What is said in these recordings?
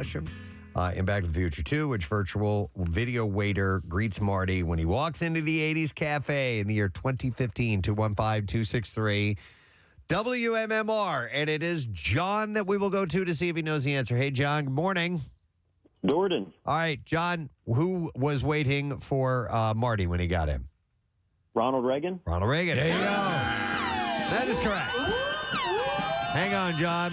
question. In Back to the Future 2, which virtual video waiter greets Marty when he walks into the 80s cafe in the year 2015, 215-263. WMMR, and it is John that we will go to see if he knows the answer. Hey, John, good morning. Jordan. All right, John, who was waiting for Marty when he got in? Ronald Reagan. Ronald Reagan. There you go. That is correct. Hang on, John.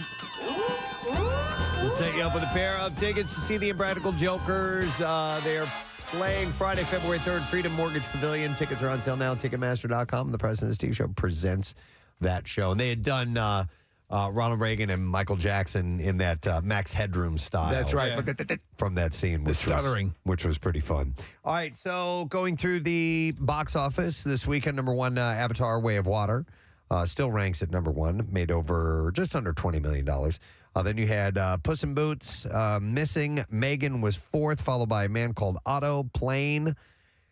We'll set you up with a pair of tickets to see the Impractical Jokers. They're playing Friday, February 3rd, Freedom Mortgage Pavilion. Tickets are on sale now, Ticketmaster.com. The President Steve Show presents that show. And they had done Ronald Reagan and Michael Jackson in that Max Headroom style. That's right. Yeah. From that scene. The stuttering. Which was pretty fun. All right, so going through the box office this weekend, number one, Avatar, Way of Water. Still ranks at number one, made over just under $20 million. Then you had Puss in Boots, Missing. Megan was fourth, followed by A Man Called Otto, Plane,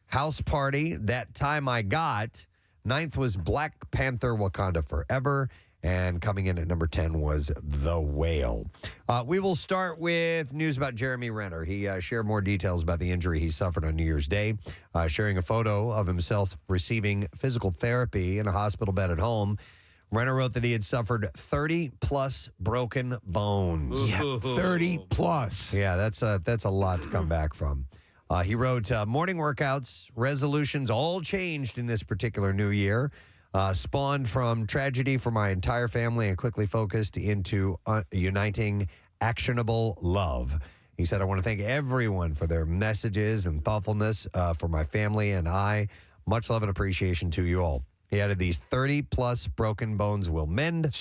House Party, That Time I Got. Ninth was Black Panther, Wakanda Forever. And coming in at number 10 was The Whale. We will start with news about Jeremy Renner. He shared more details about the injury he suffered on New Year's Day, sharing a photo of himself receiving physical therapy in a hospital bed at home. Renner wrote that he had suffered 30-plus broken bones. Yeah, 30-plus. Yeah, that's a lot to come back from. He wrote, morning workouts, resolutions all changed in this particular new year. Spawned from tragedy for my entire family and quickly focused into uniting actionable love. He said, I want to thank everyone for their messages and thoughtfulness for my family and I. Much love and appreciation to you all. He added, these 30-plus broken bones will mend,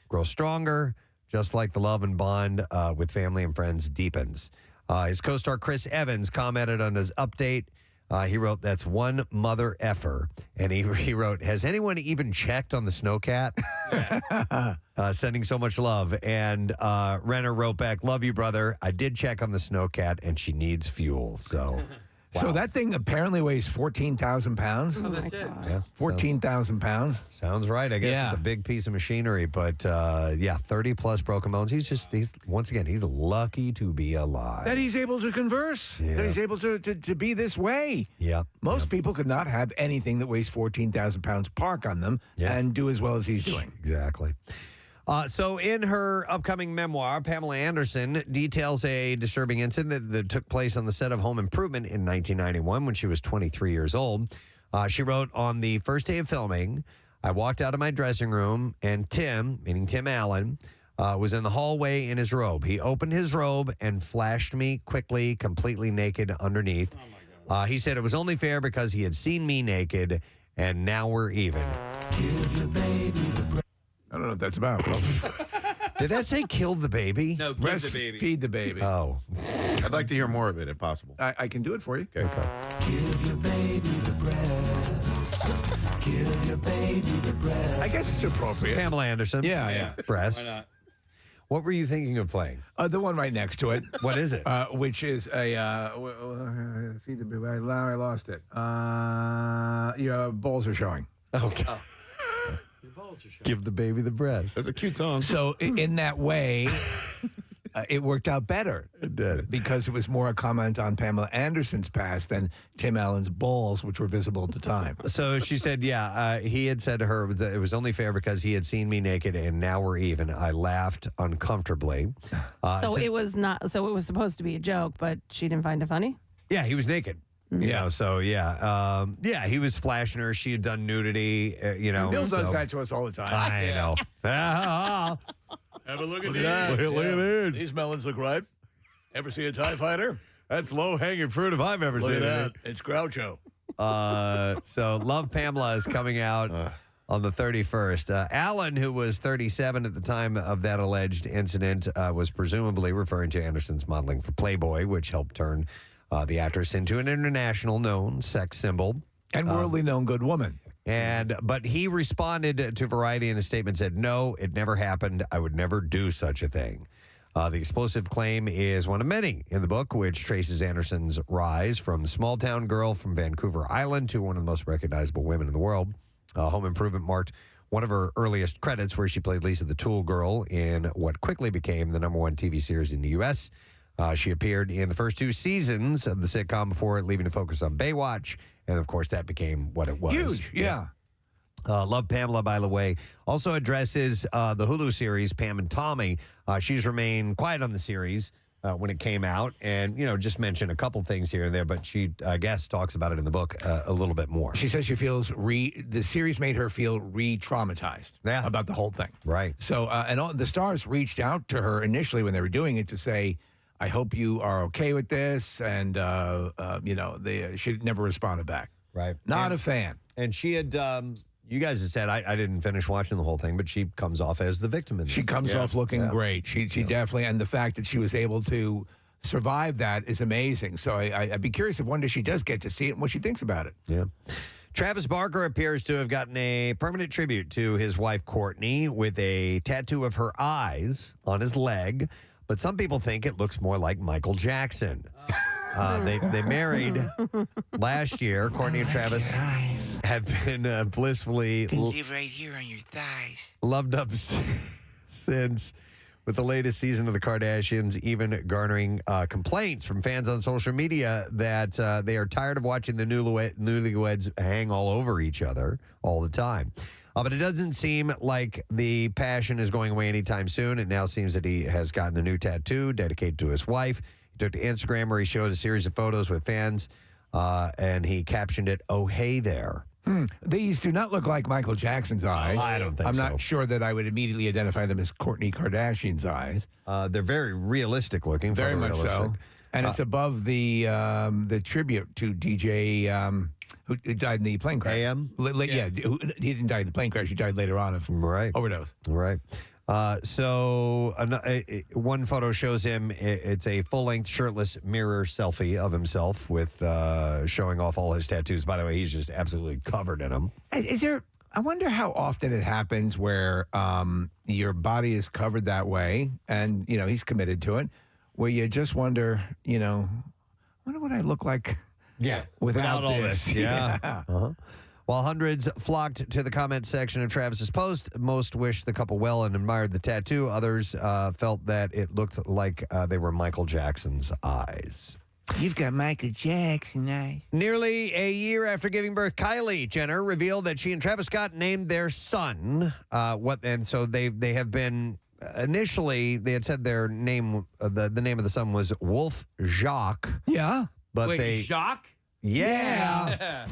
grow stronger, just like the love and bond with family and friends deepens. His co-star Chris Evans commented on his update. He wrote, that's one mother effer. And he wrote, has anyone even checked on the snowcat? Sending so much love. And Renner wrote back, love you, brother. I did check on the snowcat, and she needs fuel. So, wow. So that thing apparently weighs 14,000 pounds. Oh, that's it. Yeah, 14,000 pounds. Sounds right. I guess it's a big piece of machinery. But, 30-plus broken bones. He's once again, he's lucky to be alive. That he's able to converse. Yeah. That he's able to be this way. Yep. Most people could not have anything that weighs 14,000 pounds park on them and do as well as he's doing. Exactly. So in her upcoming memoir, Pamela Anderson details a disturbing incident that took place on the set of Home Improvement in 1991 when she was 23 years old. She wrote, on the first day of filming, I walked out of my dressing room and Tim, meaning Tim Allen, was in the hallway in his robe. He opened his robe and flashed me quickly, completely naked underneath. Oh my God. He said it was only fair because he had seen me naked and now we're even. Give the baby the I don't know what that's about. Did that say kill the baby? No, give the baby. Feed the baby. Oh. I'd like to hear more of it if possible. I can do it for you. Okay. Give your baby the breast. Give your baby the breast. I guess it's appropriate. Pamela Anderson. Yeah. Breast. Why not? What were you thinking of playing? The one right next to it. What is it? Which is a feed the baby. I lost it. Your balls are showing. Okay. Give the baby the breast. That's a cute song. So in that way, it worked out better. It did. Because it was more a comment on Pamela Anderson's past than Tim Allen's balls, which were visible at the time. So she said, he had said to her that it was only fair because he had seen me naked and now we're even. I laughed uncomfortably. So it was not. So it was supposed to be a joke, but she didn't find it funny. Yeah, he was naked. You know, so he was flashing her. She had done nudity. Bill does that to us all the time. I know. Have a look at that. Look at this. These melons look ripe. Ever see a TIE fighter? That's low hanging fruit if I've ever seen it. It's Groucho. So Love Pamela is coming out on the 31st. Alan, who was 37 at the time of that alleged incident, was presumably referring to Anderson's modeling for Playboy, which helped turn the actress into an international known sex symbol. And worldly known good woman. But he responded to Variety in a statement, said, no, it never happened. I would never do such a thing. The explosive claim is one of many in the book, which traces Anderson's rise from small-town girl from Vancouver Island to one of the most recognizable women in the world. Home Improvement marked one of her earliest credits where she played Lisa the Tool Girl in what quickly became the #1 TV series in the U.S. She appeared in the first 2 seasons of the sitcom before leaving to focus on Baywatch. And, of course, that became what it was. Huge, yeah. Love Pamela, by the way. Also addresses the Hulu series, Pam and Tommy. She's remained quiet on the series when it came out and, just mentioned a couple things here and there, but she, I guess, talks about it in the book a little bit more. She says she feels the series made her feel re-traumatized about the whole thing. Right. So, and all, the stars reached out to her initially when they were doing it to say, I hope you are okay with this. And, she never responded back. Right. Not a fan. And she had, you guys had said, I didn't finish watching the whole thing, but she comes off as the victim in this. She comes off looking great. She definitely, and the fact that she was able to survive that is amazing. So I'd be curious if one day she does get to see it and what she thinks about it. Yeah. Travis Barker appears to have gotten a permanent tribute to his wife, Courtney, with a tattoo of her eyes on his leg. But some people think it looks more like Michael Jackson. They married last year. Courtney and Travis have been blissfully live right here on your thighs. Loved up since, with the latest season of the Kardashians even garnering complaints from fans on social media that they are tired of watching the newlyweds hang all over each other all the time. But it doesn't seem like the passion is going away anytime soon. It now seems that he has gotten a new tattoo dedicated to his wife. He took to Instagram where he showed a series of photos with fans, and he captioned it, "Oh, hey there." These do not look like Michael Jackson's eyes. I don't think I'm so. not sure that I would immediately identify them as Kourtney Kardashian's eyes. They're very realistic looking. Very much so. And it's above the tribute to DJ who died in the plane crash. AM? He didn't die in the plane crash. He died later on of overdose. Right. So one photo shows him. It's a full-length shirtless mirror selfie of himself with showing off all his tattoos. By the way, he's just absolutely covered in them. Is there? I wonder how often it happens where your body is covered that way, and he's committed to it. Where you just wonder, wonder what I look like. Yeah, without all this. this. Yeah. Uh-huh. While hundreds flocked to the comment section of Travis's post, most wished the couple well and admired the tattoo. Others felt that it looked like they were Michael Jackson's eyes. You've got Michael Jackson eyes. Nearly a year after giving birth, Kylie Jenner revealed that she and Travis Scott named their son. And so they have been. Initially, they had said their name. The name of the son was Wolf Jacques. Yeah. But Wait, Jacques? Yeah.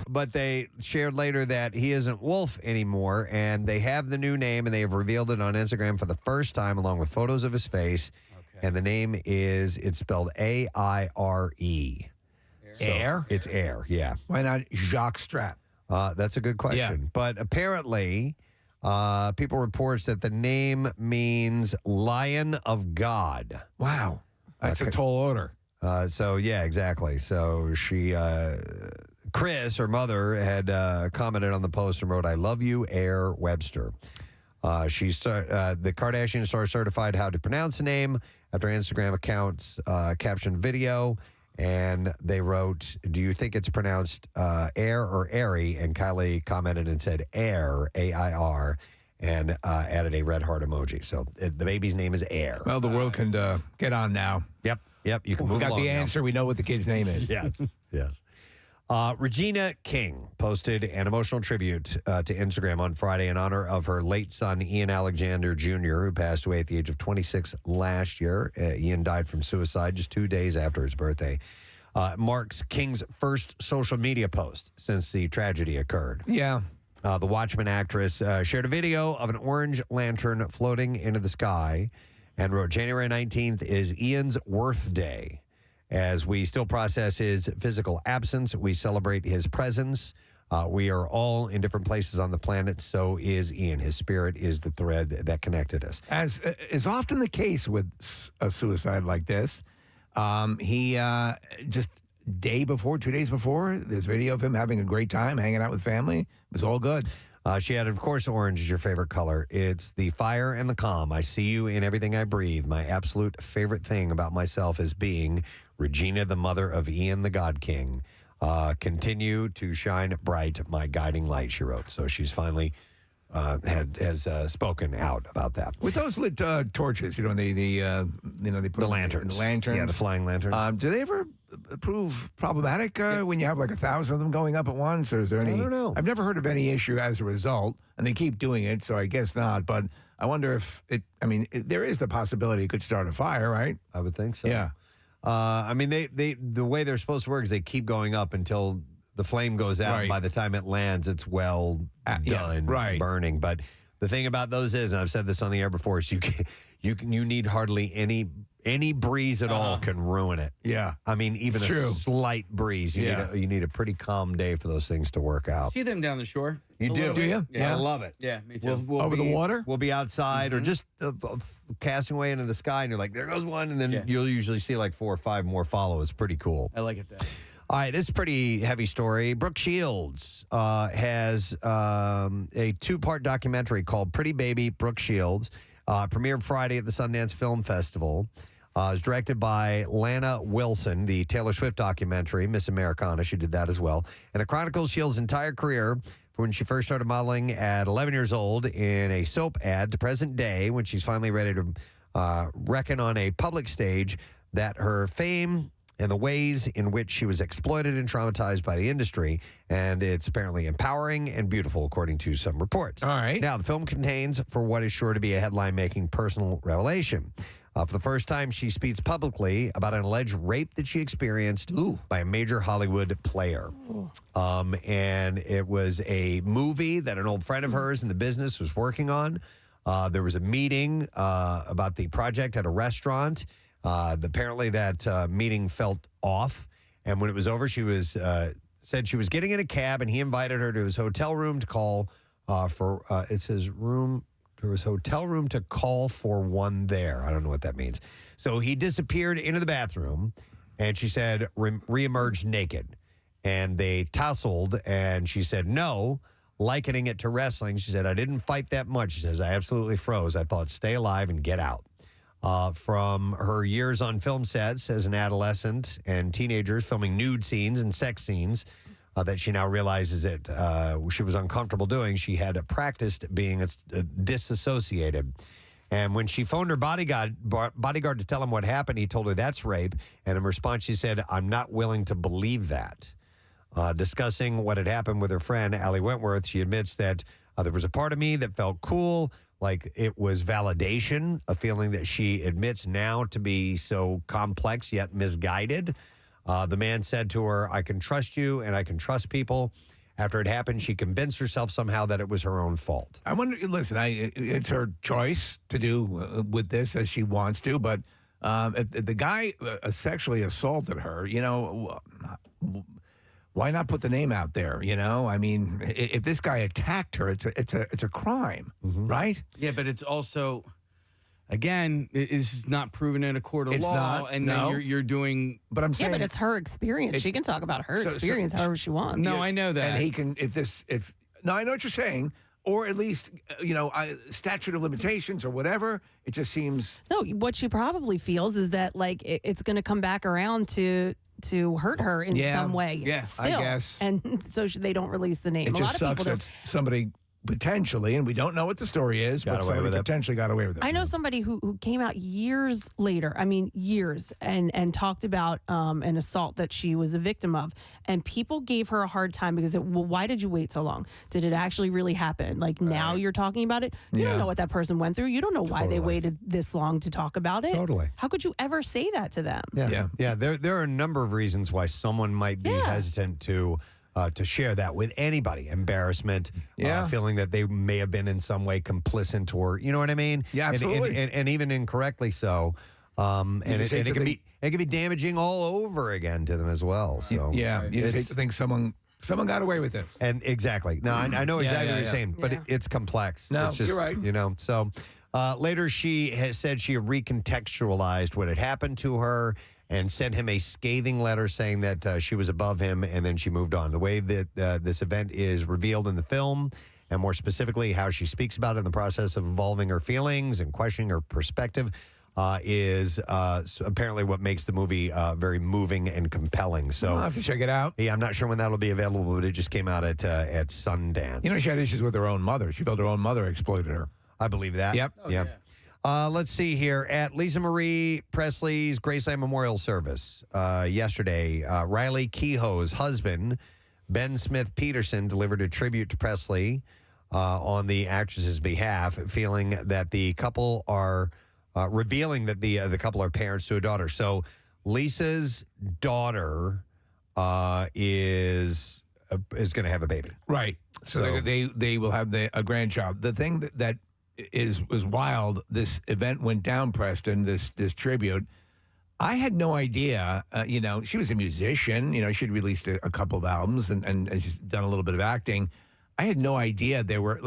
But they shared later that he isn't Wolf anymore, and they have the new name, and they have revealed it on Instagram for the first time, along with photos of his face. Okay. And the name it's spelled A-I-R-E. Air? It's Air, yeah. Why not Jacques Strap? That's a good question. Yeah. But apparently, people reports that the name means Lion of God. Wow. That's a tall order. So, yeah, exactly. So she, Chris, her mother, had commented on the post and wrote, "I love you, Air Webster." The Kardashian star certified how to pronounce the name after Instagram accounts captioned video. And they wrote, "Do you think it's pronounced Air or Airy?" And Kylie commented and said Air, A-I-R, and added a red heart emoji. So the baby's name is Air. Well, the world can get on now. Yep, you can move We got along the now. answer. We know what the kid's name is. Yes. Regina King posted an emotional tribute to Instagram on Friday in honor of her late son, Ian Alexander Jr., who passed away at the age of 26 last year. Ian died from suicide just 2 days after his birthday. Marks King's first social media post since the tragedy occurred. Yeah. The Watchmen actress shared a video of an orange lantern floating into the sky and wrote, "January 19th is Ian's worth day. As we still process his physical absence, we celebrate his presence. We are all in different places on the planet. So is Ian. His spirit is the thread that connected us." As is often the case with a suicide like this, he just 2 days before, there's video of him having a great time, hanging out with family. It was all good. She added, "Of course, orange is your favorite color. It's the fire and the calm. I see you in everything I breathe. My absolute favorite thing about myself is being Regina, the mother of Ian, the God King. Continue to shine bright, my guiding light," she wrote. So she's finally has spoken out about that. With those lit torches, they put The lanterns. The lanterns. Yeah, the flying lanterns. Do they ever prove problematic when you have like 1,000 of them going up at once? Or is there any? I don't know. I've never heard of any issue as a result, and they keep doing it, so I guess not. But I wonder if there is the possibility it could start a fire, right? I would think so. Yeah. The way they're supposed to work is they keep going up until the flame goes out. Right. And by the time it lands, it's well done, burning. But the thing about those is, and I've said this on the air before, is you need hardly any breeze at all can ruin it. Yeah. I mean, even It's a true. slight breeze. You need a pretty calm day for those things to work out. See them down the shore. You A do. little Do bit. you? Yeah. I love it. Yeah, me too. Over the water? We'll be outside or just casting away into the sky, and you're like, there goes one, and then you'll usually see like 4 or 5 more follow. It's pretty cool. I like it that. All right, this is a pretty heavy story. Brooke Shields has a 2-part documentary called Pretty Baby Brooke Shields. Premiered Friday at the Sundance Film Festival. It's directed by Lana Wilson, the Taylor Swift documentary, Miss Americana. She did that as well. And it chronicles Shields' entire career from when she first started modeling at 11 years old in a soap ad to present day when she's finally ready to reckon on a public stage that her fame and the ways in which she was exploited and traumatized by the industry. And it's apparently empowering and beautiful, according to some reports. All right. Now, the film contains for what is sure to be a headline-making personal revelation. For the first time, she speaks publicly about an alleged rape that she experienced by a major Hollywood player. And it was a movie that an old friend of hers in the business was working on. There was a meeting about the project at a restaurant. Apparently that meeting felt off. And when it was over, she was said she was getting in a cab, and he invited her to his hotel room to call for it's his room. To his hotel room to call for one there. I don't know what that means. So he disappeared into the bathroom, and she said reemerged naked. And they tussled, and she said no, likening it to wrestling. She said, I didn't fight that much. She says, I absolutely froze. I thought, stay alive and get out. From her years on film sets as an adolescent and teenagers filming nude scenes and sex scenes, that she now realizes that she was uncomfortable doing. She had practiced being disassociated. And when she phoned her bodyguard to tell him what happened, he told her that's rape. And in response, she said, I'm not willing to believe that. Discussing what had happened with her friend, Allie Wentworth, she admits that there was a part of me that felt cool, like it was validation, a feeling that she admits now to be so complex yet misguided. The man said to her, I can trust you and I can trust people. After it happened, she convinced herself somehow that it was her own fault. I wonder, listen, it's her choice to do with this as she wants to, but if the guy sexually assaulted her, why not put the name out there, I mean, if this guy attacked her, it's a crime, right? Yeah, but it's also, again, it's not proven in a court of It's law. not, And no. then you're doing. But I'm Yeah, saying, but it's her experience. She can talk about her experience however she wants. No, I know that. and he can, no, I know what you're saying, or at least, statute of limitations or whatever. It just seems. No, what she probably feels is that like it's going to come back around to hurt her in some way. Yeah, still. I guess. And so they don't release the name. It A just lot of sucks people don't. that somebody potentially, and we don't know what the story is, Got but away somebody with it. potentially got away with it. I know somebody who came out years later, years, and talked about an assault that she was a victim of. And people gave her a hard time because, why did you wait so long? Did it actually really happen? Like now you're talking about it? You don't know what that person went through. You don't know why they waited this long to talk about it. Totally. How could you ever say that to them? Yeah. There are a number of reasons why someone might be hesitant to share that with anybody. Embarrassment, feeling that they may have been in some way complicit, or you know what I mean? Yeah, absolutely. And even incorrectly so. And it can be damaging all over again to them as well. So you just hate to think someone got away with this. And exactly. No, I know exactly what you're saying, but it's complex. No, it's just, you're right. So later she has said she recontextualized what had happened to her and sent him a scathing letter saying that she was above him, and then she moved on. The way that this event is revealed in the film, and more specifically how she speaks about it in the process of evolving her feelings and questioning her perspective, is apparently what makes the movie very moving and compelling. So I'll have to check it out. Yeah, I'm not sure when that'll be available, but it just came out at Sundance. You know, she had issues with her own mother. She felt her own mother exploited her. I believe that. Yep. Yep. Let's see here. At Lisa Marie Presley's Graceland Memorial Service yesterday, Riley Kehoe's husband, Ben Smith Peterson, delivered a tribute to Presley on the actress's behalf, feeling that the couple are revealing that the couple are parents to a daughter. So Lisa's daughter is going to have a baby. Right. So they will have a grandchild. The thing that was wild. This event went down, Preston. This tribute. I had no idea. She was a musician. She'd released a couple of albums and she's done a little bit of acting. I had no idea there were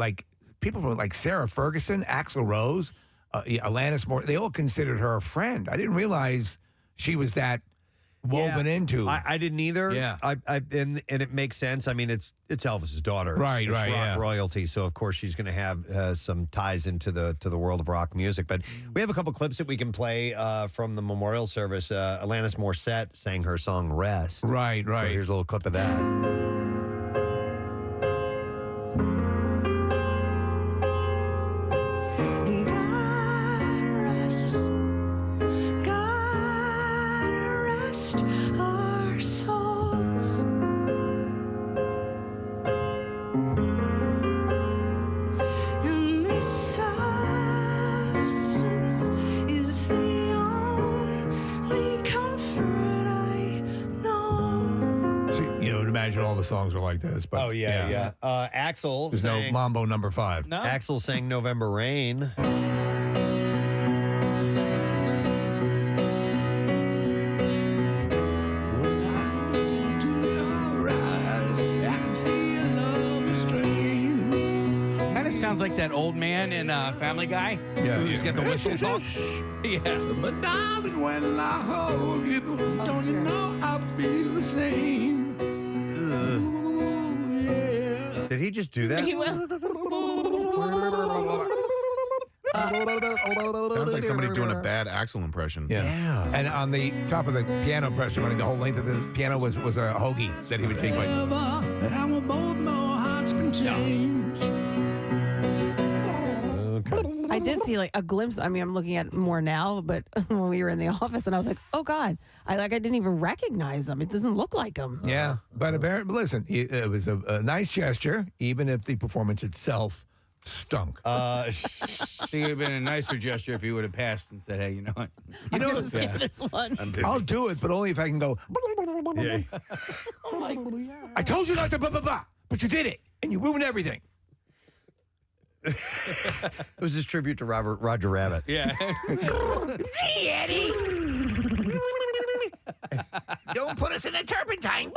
people from Sarah Ferguson, Axl Rose, Alanis Morissette. They all considered her a friend. I didn't realize she was that woven into. I didn't either. Yeah. And it makes sense. I mean, it's Elvis's daughter. Right, it's right, rock yeah. royalty. So of course she's going to have some ties into the world of rock music. But we have a couple clips that we can play from the memorial service. Alanis Morissette sang her song "Rest." Right. So here's a little clip of that. Imagine all the songs are like this. But Axl There's sang, no Mambo number 5. No. Axl sang "November Rain." Kind of sounds like that old man in Family Guy. Yeah. Who's got the whistle talk. Yeah. But darling, when I hold you, don't you know I feel the same? Ooh, yeah. Did he just do that? He went. Sounds like somebody doing a bad Axl impression. Yeah. And on the top of the piano, Preston, running the whole length of the piano was a hoagie that he would take by. And we both know hearts can change. I did see a glimpse. I mean, I'm looking at it more now, but when we were in the office, and I was like, "Oh God!" I didn't even recognize him. It doesn't look like him. Yeah, but apparently, listen, it was a nice gesture, even if the performance itself stunk. I think it would have been a nicer gesture if he would have passed and said, "Hey, you know what? I'm gonna skip this one. I'll do it, but only if I can go. Yeah. Oh my God. I told you not to blah blah blah, but you did it, and you ruined everything. It was his tribute to Roger Rabbit. Yeah." Hey, Eddie. Don't put us in a turpentine.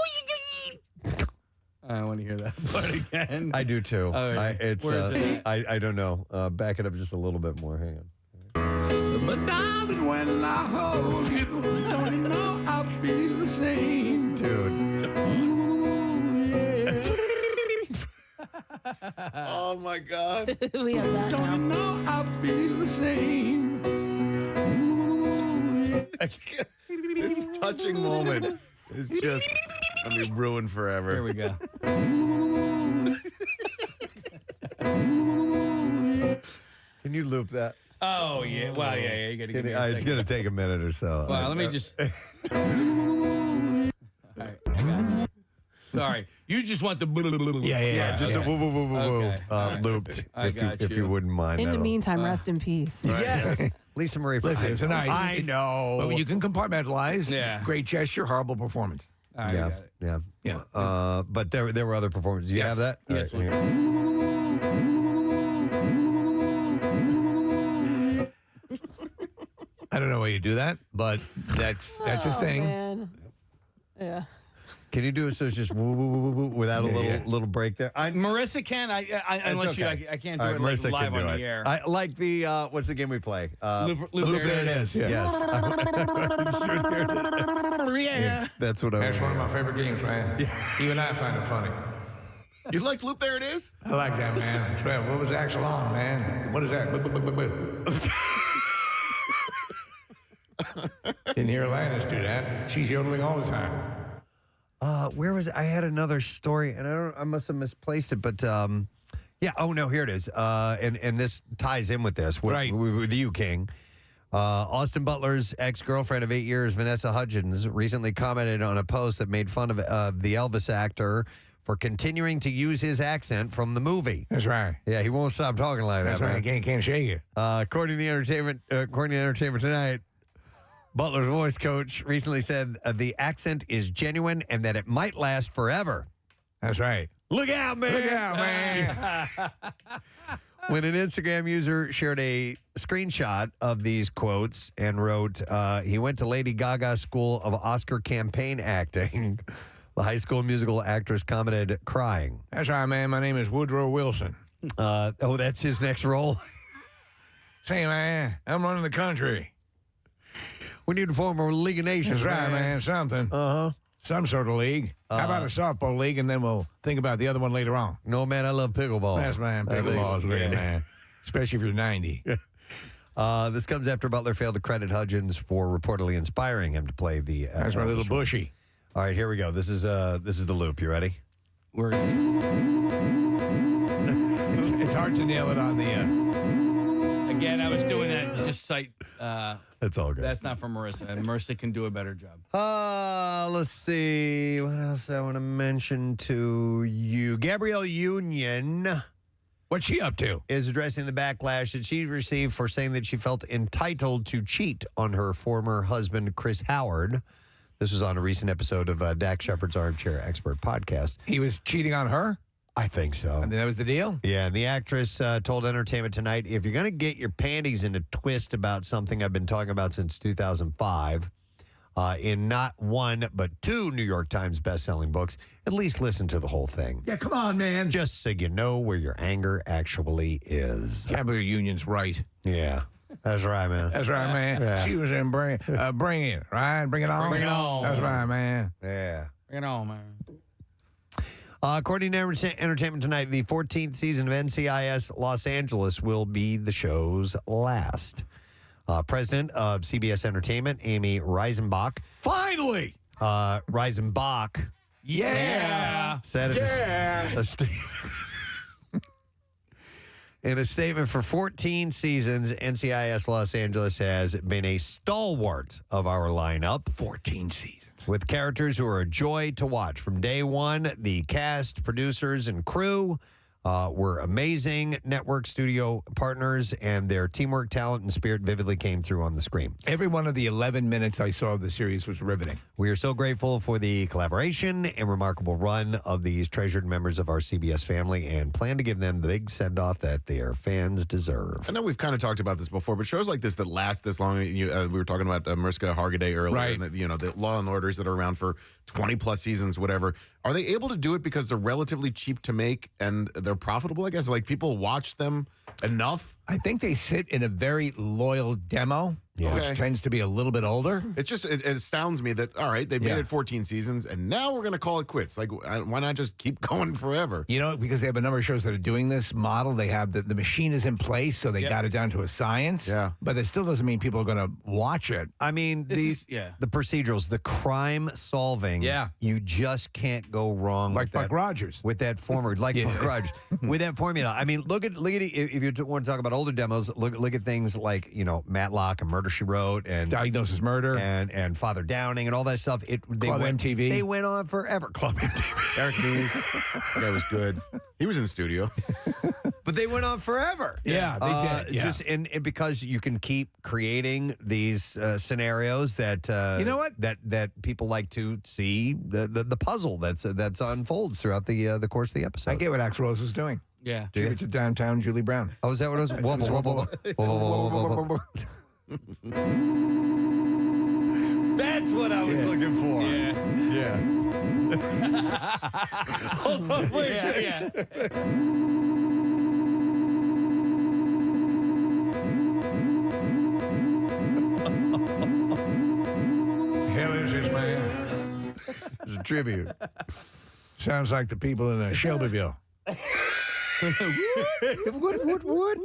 I want to hear that part again. I do too. Oh, yeah. Where is it? I don't know. Back it up just a little bit more. Hang on. But darling, when I hold you, don't you know I feel the same? Dude. Ooh, yeah. Oh my God. We have that Don't you now. know I feel the same? Ooh, yeah. This touching moment is just gonna be ruined forever. Here we go. Can you loop that? Oh yeah. Well, yeah. You got to give me a It's second. going to take a minute or so. Well, let me just. All right, I got it. Sorry, you just want the. Yeah, just a woo woo woo woo woo Okay. looped. I if got you you. wouldn't mind. In the that'll- meantime, rest in peace. Yes. Lisa Marie. Listen, it was a nice. I know. But you can compartmentalize. Yeah. Great gesture, horrible performance. All right, I Yeah, got it. yeah, Yeah. but there were other performances. Do you have that? Yes. All right, here. I don't know why you do that, but that's his Oh, thing. man. Yeah. Can you do it so it's just woo woo woo woo woo without a little break there? Marissa can. I unless It's you, okay. I can't All do right, it like, Marissa live can do on it. the air. I like the what's the game we play? Loop there it is. Yeah. Yes. Yeah. That's what I That's one of want. my favorite games, man. Even I find it funny. You like Loop There It Is? I like that, man. Trev, what was Axl on, man? What is that? didn't hear Lannis do that. She's yodeling all the time. Where was I had another story, and I must have misplaced it, but yeah. Oh no, here it is. And this ties in with this. Right. With you, King. Austin Butler's ex-girlfriend of 8 years, Vanessa Hudgens, recently commented on a post that made fun of the Elvis actor for continuing to use his accent from the movie. That's right. Yeah, he won't stop talking like That's that. right. Man. Can't shake it. According to Entertainment Tonight, Butler's voice coach recently said the accent is genuine and that it might last forever. That's right. Look out, man! Look out, man. When an Instagram user shared a screenshot of these quotes and wrote, he went to Lady Gaga School of Oscar Campaign Acting, the High School Musical actress commented, crying. That's right, man. My name is Woodrow Wilson. Oh, that's his next role? Say, man, I'm running the country. We need to form a League of Nations, That's right, man. Something. Uh-huh. Some sort of league. How about a softball league, and then we'll think about the other one later on. No, man, I love pickleball. That's man. Pickleball's great, man. Especially if you're 90. This comes after Butler failed to credit Hudgens for reportedly inspiring him to play the. That's my little bushy. All right, here we go. This is the loop. You ready? We're gonna. It's hard to nail it on the. Again, I was doing that just cite. That's all good. That's not for Marissa, and Marissa can do a better job. Let's see. What else I want to mention to you? Gabrielle Union What's she up to? is addressing the backlash that she received for saying that she felt entitled to cheat on her former husband, Chris Howard. This was on a recent episode of Dak Shepard's Armchair Expert podcast. He was cheating on her? I think so. And that was the deal? Yeah, and the actress told Entertainment Tonight, if you're going to get your panties in a twist about something I've been talking about since 2005, in not one but two New York Times bestselling books, at least listen to the whole thing. Yeah, come on, man. Just so you know where your anger actually is. Gabrielle Union's right. Yeah, that's right, man. That's right, man. Yeah. She was in Bring It, right? Bring It On? Bring It On. That's right, man. Yeah. Bring it on, man. According to Entertainment Tonight, the 14th season of NCIS Los Angeles will be the show's last. President of CBS Entertainment, Amy Reisenbach. Finally! Reisenbach Yeah! said in a statement, for 14 seasons, NCIS Los Angeles has been a stalwart of our lineup. 14 seasons. With characters who are a joy to watch. From day one, the cast, producers, and crew were amazing network studio partners, and their teamwork, talent, and spirit vividly came through on the screen. Every one of the 11 minutes I saw of the series was riveting. We are so grateful for the collaboration and remarkable run of these treasured members of our CBS family and plan to give them the big send-off that their fans deserve. I know we've kind of talked about this before, but shows like this that last this long, we were talking about Mariska Hargitay earlier, Right. and the Law and Orders that are around for 20-plus seasons, whatever. Are they able to do it because they're relatively cheap to make and they're profitable, I guess? Like, people watch them enough? I think they sit in a very loyal demo, Yeah. Okay. which tends to be a little bit older. It astounds me that, all right, they made Yeah. it 14 seasons, and now we're going to call it quits. Like, why not just keep going forever? You know, because they have a number of shows that are doing this model. They have the machine is in place, so they Yep. got it down to a science. Yeah. But it still doesn't mean people are going to watch it. I mean, the procedurals, the crime solving, Yeah. you just can't go wrong Like with Buck that. Rogers. With that formula, like Yeah. Buck Rogers, with that formula. I mean, look at it. If you want to talk about older demos, look at things like Matlock and Murder She Wrote and Diagnosis Murder. and Father Downing and all that stuff. Club MTV. They went on forever. Club MTV. Eric Nees, that guy was good. He was in the studio. But they went on forever. Yeah, they did. Yeah. Just and because you can keep creating these scenarios that You know what? that people like to see the puzzle that's unfolds throughout the course of the episode. I get what Axl Rose was doing. Yeah. Give it to downtown Julie Brown. Oh, is that what it was? Whoa, whoa, whoa, whoa, whoa, whoa. That's what I was looking for. Yeah. Hold on, wait. Yeah. Hell is this, man? It's a tribute. Sounds like the people in Shelbyville. What?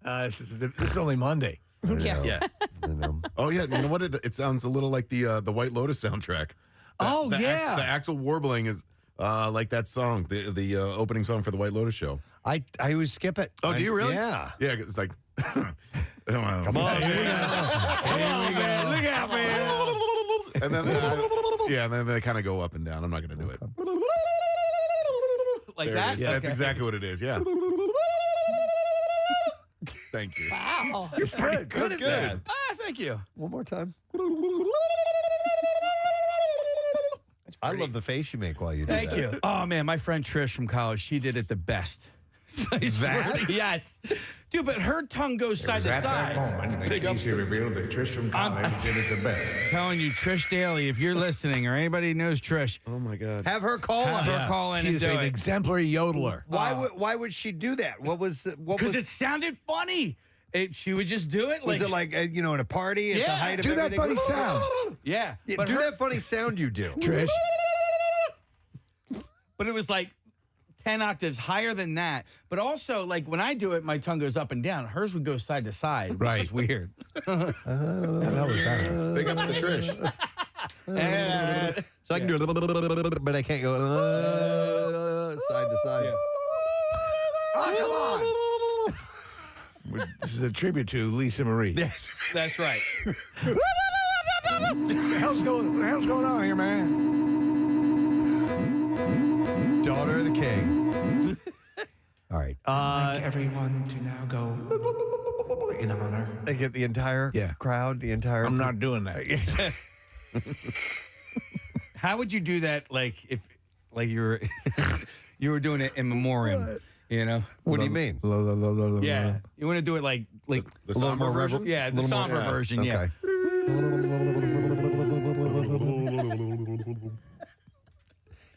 This is only Monday. Yeah. Yeah. You know. Oh yeah, you know what? It sounds a little like the White Lotus soundtrack. Oh, yeah. The Axel warbling is like that song, the opening song for the White Lotus show. I always skip it. Oh, do you really? Yeah. Yeah, it's like. Come Come on. Here we go. Look out, man. And then, and then they kind of go up and down. I'm not going to do it. Like There that? it is. That's exactly what it is. Yeah. Thank you. Wow. It's pretty good at that. Thank you. One more time. I love the face you make while you do Thank that. you. Oh, man, my friend Trish from college, she did it the best. That? Yes. Dude, but her tongue goes side to At that side. moment, Big it easily revealed that Trish from college did it the best. Telling you, Trish Daly, if you're listening or anybody knows Trish, Oh my God. Have her call have us. her call in She and is do an it. exemplary yodeler. Why would she do that? What was Because it sounded funny. She would just do it. was it like at a party at the Yeah. height of Do that everything? funny sound, Yeah. Yeah, But do her- that funny sound you do. Trish. But it was like 10 octaves higher than that. But also, like, when I do it, my tongue goes up and down. Hers would go side to side, which Right. is weird. What the hell was that? Big up to Trish. So I can do it, but I can't go side to side. Oh, come on. This is a tribute to Lisa Marie. Yes. That's right. What the hell's going on here, man? Daughter of the king. All right. Like everyone to now go in honor. They get the entire crowd, the entire. I'm not doing that. How would you do that, like, if like you were you were doing it in memoriam, you know? What do you mean? Yeah. You want to do it like The A little somber more version? yeah, the little more- somber version, yeah. Okay.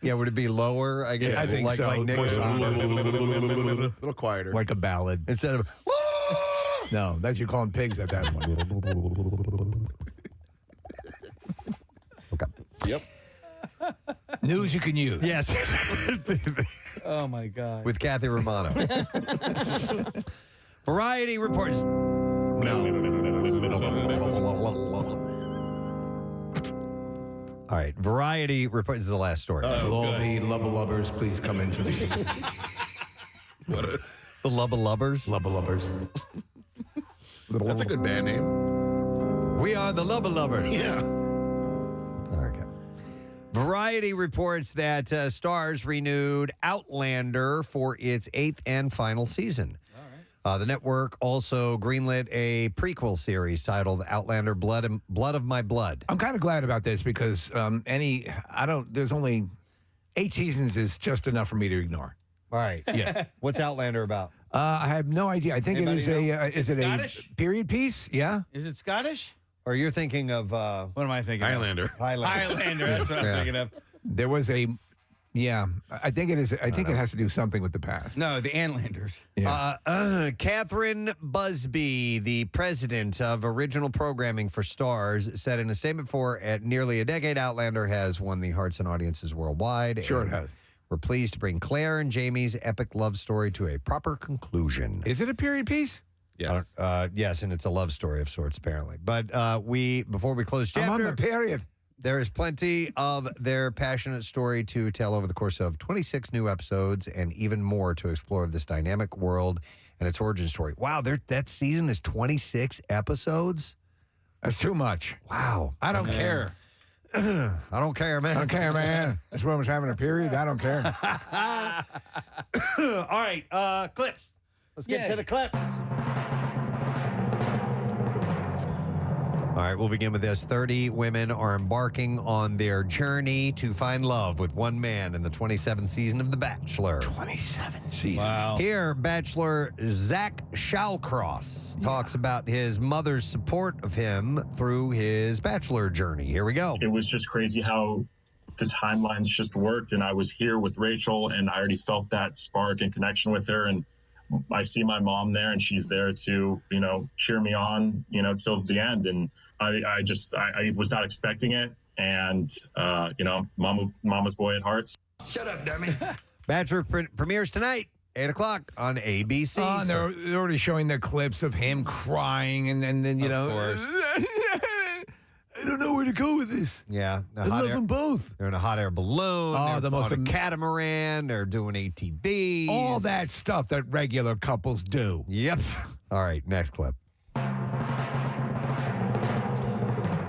Yeah, would it be lower? I guess. I think like, so. Like Nick More somber. A little quieter. Like a ballad. instead of. No, that's you calling pigs at that point. Okay. Yep. News you can use. Yes. Oh my God. With Kathy Romano. Variety reports. No. All right. Variety reports. This is the last story. Will all the lubba-lubbers please come into the The Lubba Lubbers. lubba-lubbers? That's a good band name. We are the Lubba Lubbers. Yeah. Okay. Variety reports that Starz renewed Outlander for its 8th and final season. The network also greenlit a prequel series titled Outlander Blood of My Blood. I'm kind of glad about this because there's only 8 seasons is just enough for me to ignore. All right. Yeah. What's Outlander about? I have no idea. I think Anybody it is a Scottish? period piece? Yeah. Is it Scottish? Or you're thinking of What am I thinking? Highlander. Highlander. Highlander. That's what I'm Yeah. thinking of. There was I think it is. I think it has to do something with the past. No, the Anlanders. Yeah. Catherine Busby, the president of original programming for Starz, said in a statement at nearly a decade, Outlander has won the hearts and audiences worldwide. Sure it and has. We're pleased to bring Claire and Jamie's epic love story to a proper conclusion. Is it a period piece? Yes. Yes, and it's a love story of sorts, apparently. But before we close I'm on chapter, the period. there is plenty of their passionate story to tell over the course of 26 new episodes and even more to explore this dynamic world and its origin story. Wow, that season is 26 episodes? That's too much. Wow. I don't care. I don't care, man. I don't care, man. This woman's having a period. I don't care. All right, clips. Let's get to the clips. All right, we'll begin with this. 30 women are embarking on their journey to find love with one man in the 27th season of The Bachelor. 27 seasons. Wow. Here, Bachelor Zach Shallcross talks about his mother's support of him through his Bachelor journey. Here we go. It was just crazy how the timelines just worked, and I was here with Rachel, and I already felt that spark and connection with her, and I see my mom there, and she's there to, cheer me on, till the end. And I was not expecting it. And, mama's boy at heart. Shut up, dummy. Bachelor premieres tonight. 8 o'clock on ABC. Oh, and they're already showing the clips of him crying, and then you know, I don't know where to go with this. Yeah. I love them both. They're in a hot air balloon. Oh, they're the most on a catamaran. They're doing ATVs. All that stuff that regular couples do. Yep. All right, next clip.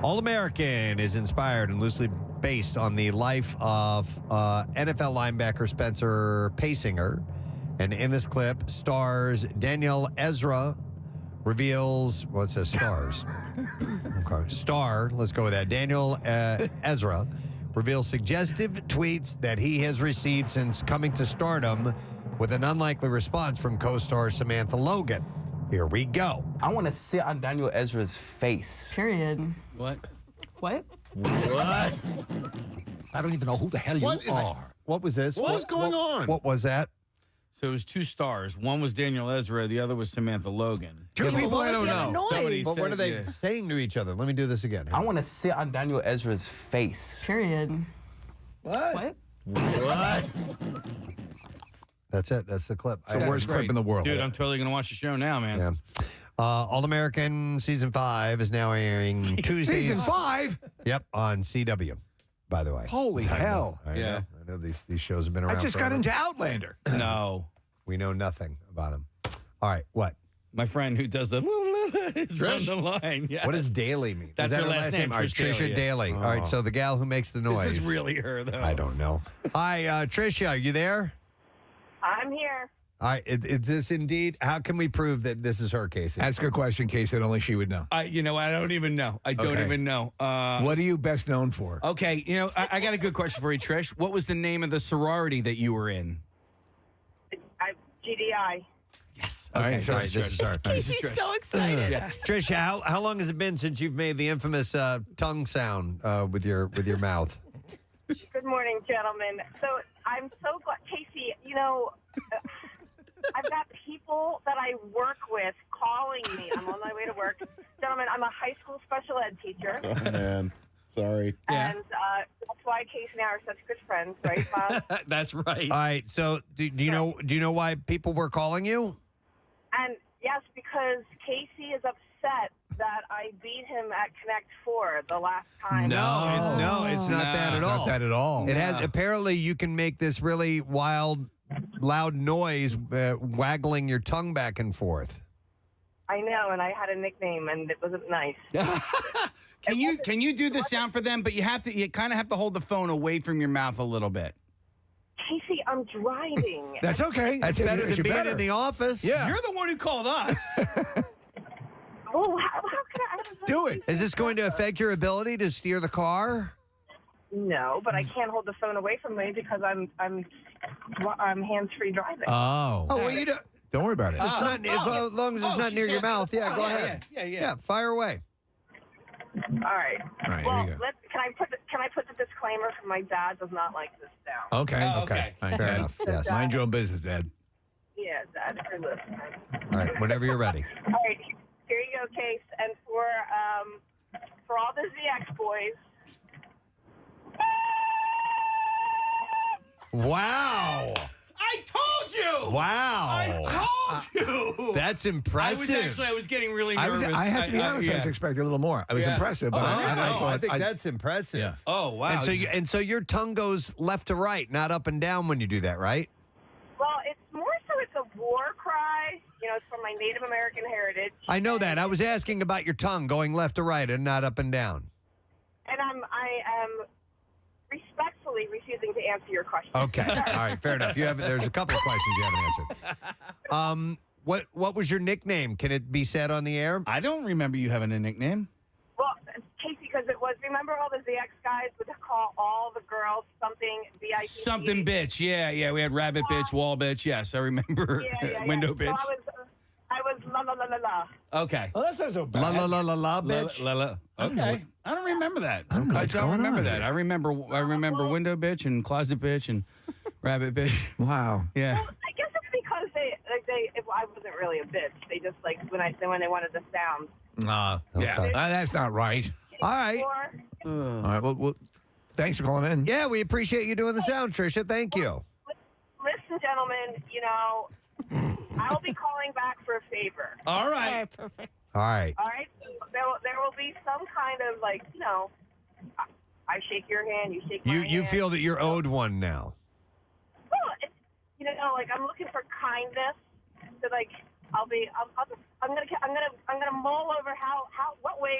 All American is inspired and loosely based on the life of NFL linebacker Spencer Paysinger. And in this clip, stars Danielle Ezra reveals, well, it says stars. Okay. Star, let's go with that. Daniel Ezra reveals suggestive tweets that he has received since coming to stardom with an unlikely response from co-star Samantha Logan. Here we go. I want to sit on Daniel Ezra's face. Period. What? What? What? I don't even know who the hell you are. What was this? What was going on? What was that? So it was 2 stars. One was Daniel Ezra. The other was Samantha Logan. Two people I don't know. Somebody But what said, are they yeah. saying to each other? Let me do this again. I want to sit on Daniel Ezra's face. Period. What? What? That's it. That's the clip. It's the worst clip in the world. Dude, I'm totally going to watch the show now, man. Yeah. All American Season 5 is now airing Tuesdays. Season 5? Yep, on CW, by the way. Holy hell. I Yeah. know. I know these shows have been around I just got forever. into Outlander. No. We know nothing about them. All right, what? My friend who does the is on Trish? the line. Yes. What does Daly mean? That's is that her last name, All right, Trish Trisha Daly, Daly. yeah. All right, so the gal who makes the noise. This is really her, though. I don't know. Hi, Trisha, you there? I'm here. All right, is this indeed? How can we prove that this is her, Casey? Ask a question, Case, that only she would know. You know, I don't even know. I don't Okay. even know. What are you best known for? Okay, you know, I got a good question for you, Trish. What was the name of the sorority that you were in? GDI. Yes. All right, Okay, so this is her. Casey's so excited. Yes. Trisha, how long has it been since you've made the infamous tongue sound with your mouth? Good morning, gentlemen. So I'm so glad, Casey, you know, I've got people that I work with calling me. I'm on my way to work. Gentlemen, I'm a high school special ed teacher. Oh, man. Sorry. Yeah. And that's why Casey and I are such good friends, right, Bob? That's right. All right, so do you know why people were calling you? And yes, because Casey is upset that I beat him at Connect 4 the last time. It's not that at It's all. not that at all. It has apparently you can make this really wild, loud noise waggling your tongue back and forth. I know, and I had a nickname, and it wasn't nice. Can you do the sound for them? But you kind of have to hold the phone away from your mouth a little bit. Casey, I'm driving. That's okay. That's better than you're being in the office. Yeah. You're the one who called us. Oh, how can I? Do it. Is this going to affect your ability to steer the car? No, but I can't hold the phone away from me because I'm hands-free driving. Oh. Oh, well, you don't. Don't worry about it. It's not as long as it's not near your mouth. Yeah, go ahead. Yeah. Fire away. All right. All right, Well, here you go. can I put the disclaimer from my dad does not like this down. Okay. Oh, okay. All right, Fair Dad. enough. Yes. Mind your own business, Dad. Yeah, Dad, if you're listening. All right, whenever you're ready. All right, here you go, Case, and for all the ZX boys. Wow. I told you. Wow. I told you. That's impressive. I was getting really I nervous. have to be honest. I was expecting a little more. I was Yeah. impressive, but I think that's impressive. Yeah. Oh wow. And so your tongue goes left to right, not up and down when you do that, right? Well, it's more so it's a war cry. You know, it's from my Native American heritage. I know that. I was asking about your tongue going left to right and not up and down. And I am respectfully refusing to answer your question. Okay. All right. Fair enough. There's a couple of questions you haven't answered. What was your nickname? Can it be said on the air? I don't remember you having a nickname. Well, Casey, because it was, remember all the ZX guys would call all the girls something B-I-T-C? Something bitch. Yeah. We had rabbit bitch, wall bitch. Yes, I remember. Window bitch. So I was la la la la la. Okay. Well, that's not so bad. La la la la la, bitch. La. Okay. I don't remember that. I don't know I what's don't going remember on that. here. I remember window bitch and closet bitch and rabbit bitch. Wow. Yeah. Well, I guess it's because I wasn't really a bitch. They just like when they wanted the sound. Yeah. That's not right. All right. Or, All right. Well, thanks for calling in. Yeah, we appreciate you doing the sound, Tricia. Thank you. listen, gentlemen, you know, I'll be calling back for a favor. All right. Perfect. All right. All right? So there will be some kind of, like, I shake your hand, you shake my hand. You feel that you're owed one now. Well, it's, like, I'm looking for kindness. So, like, I'm gonna mull over what way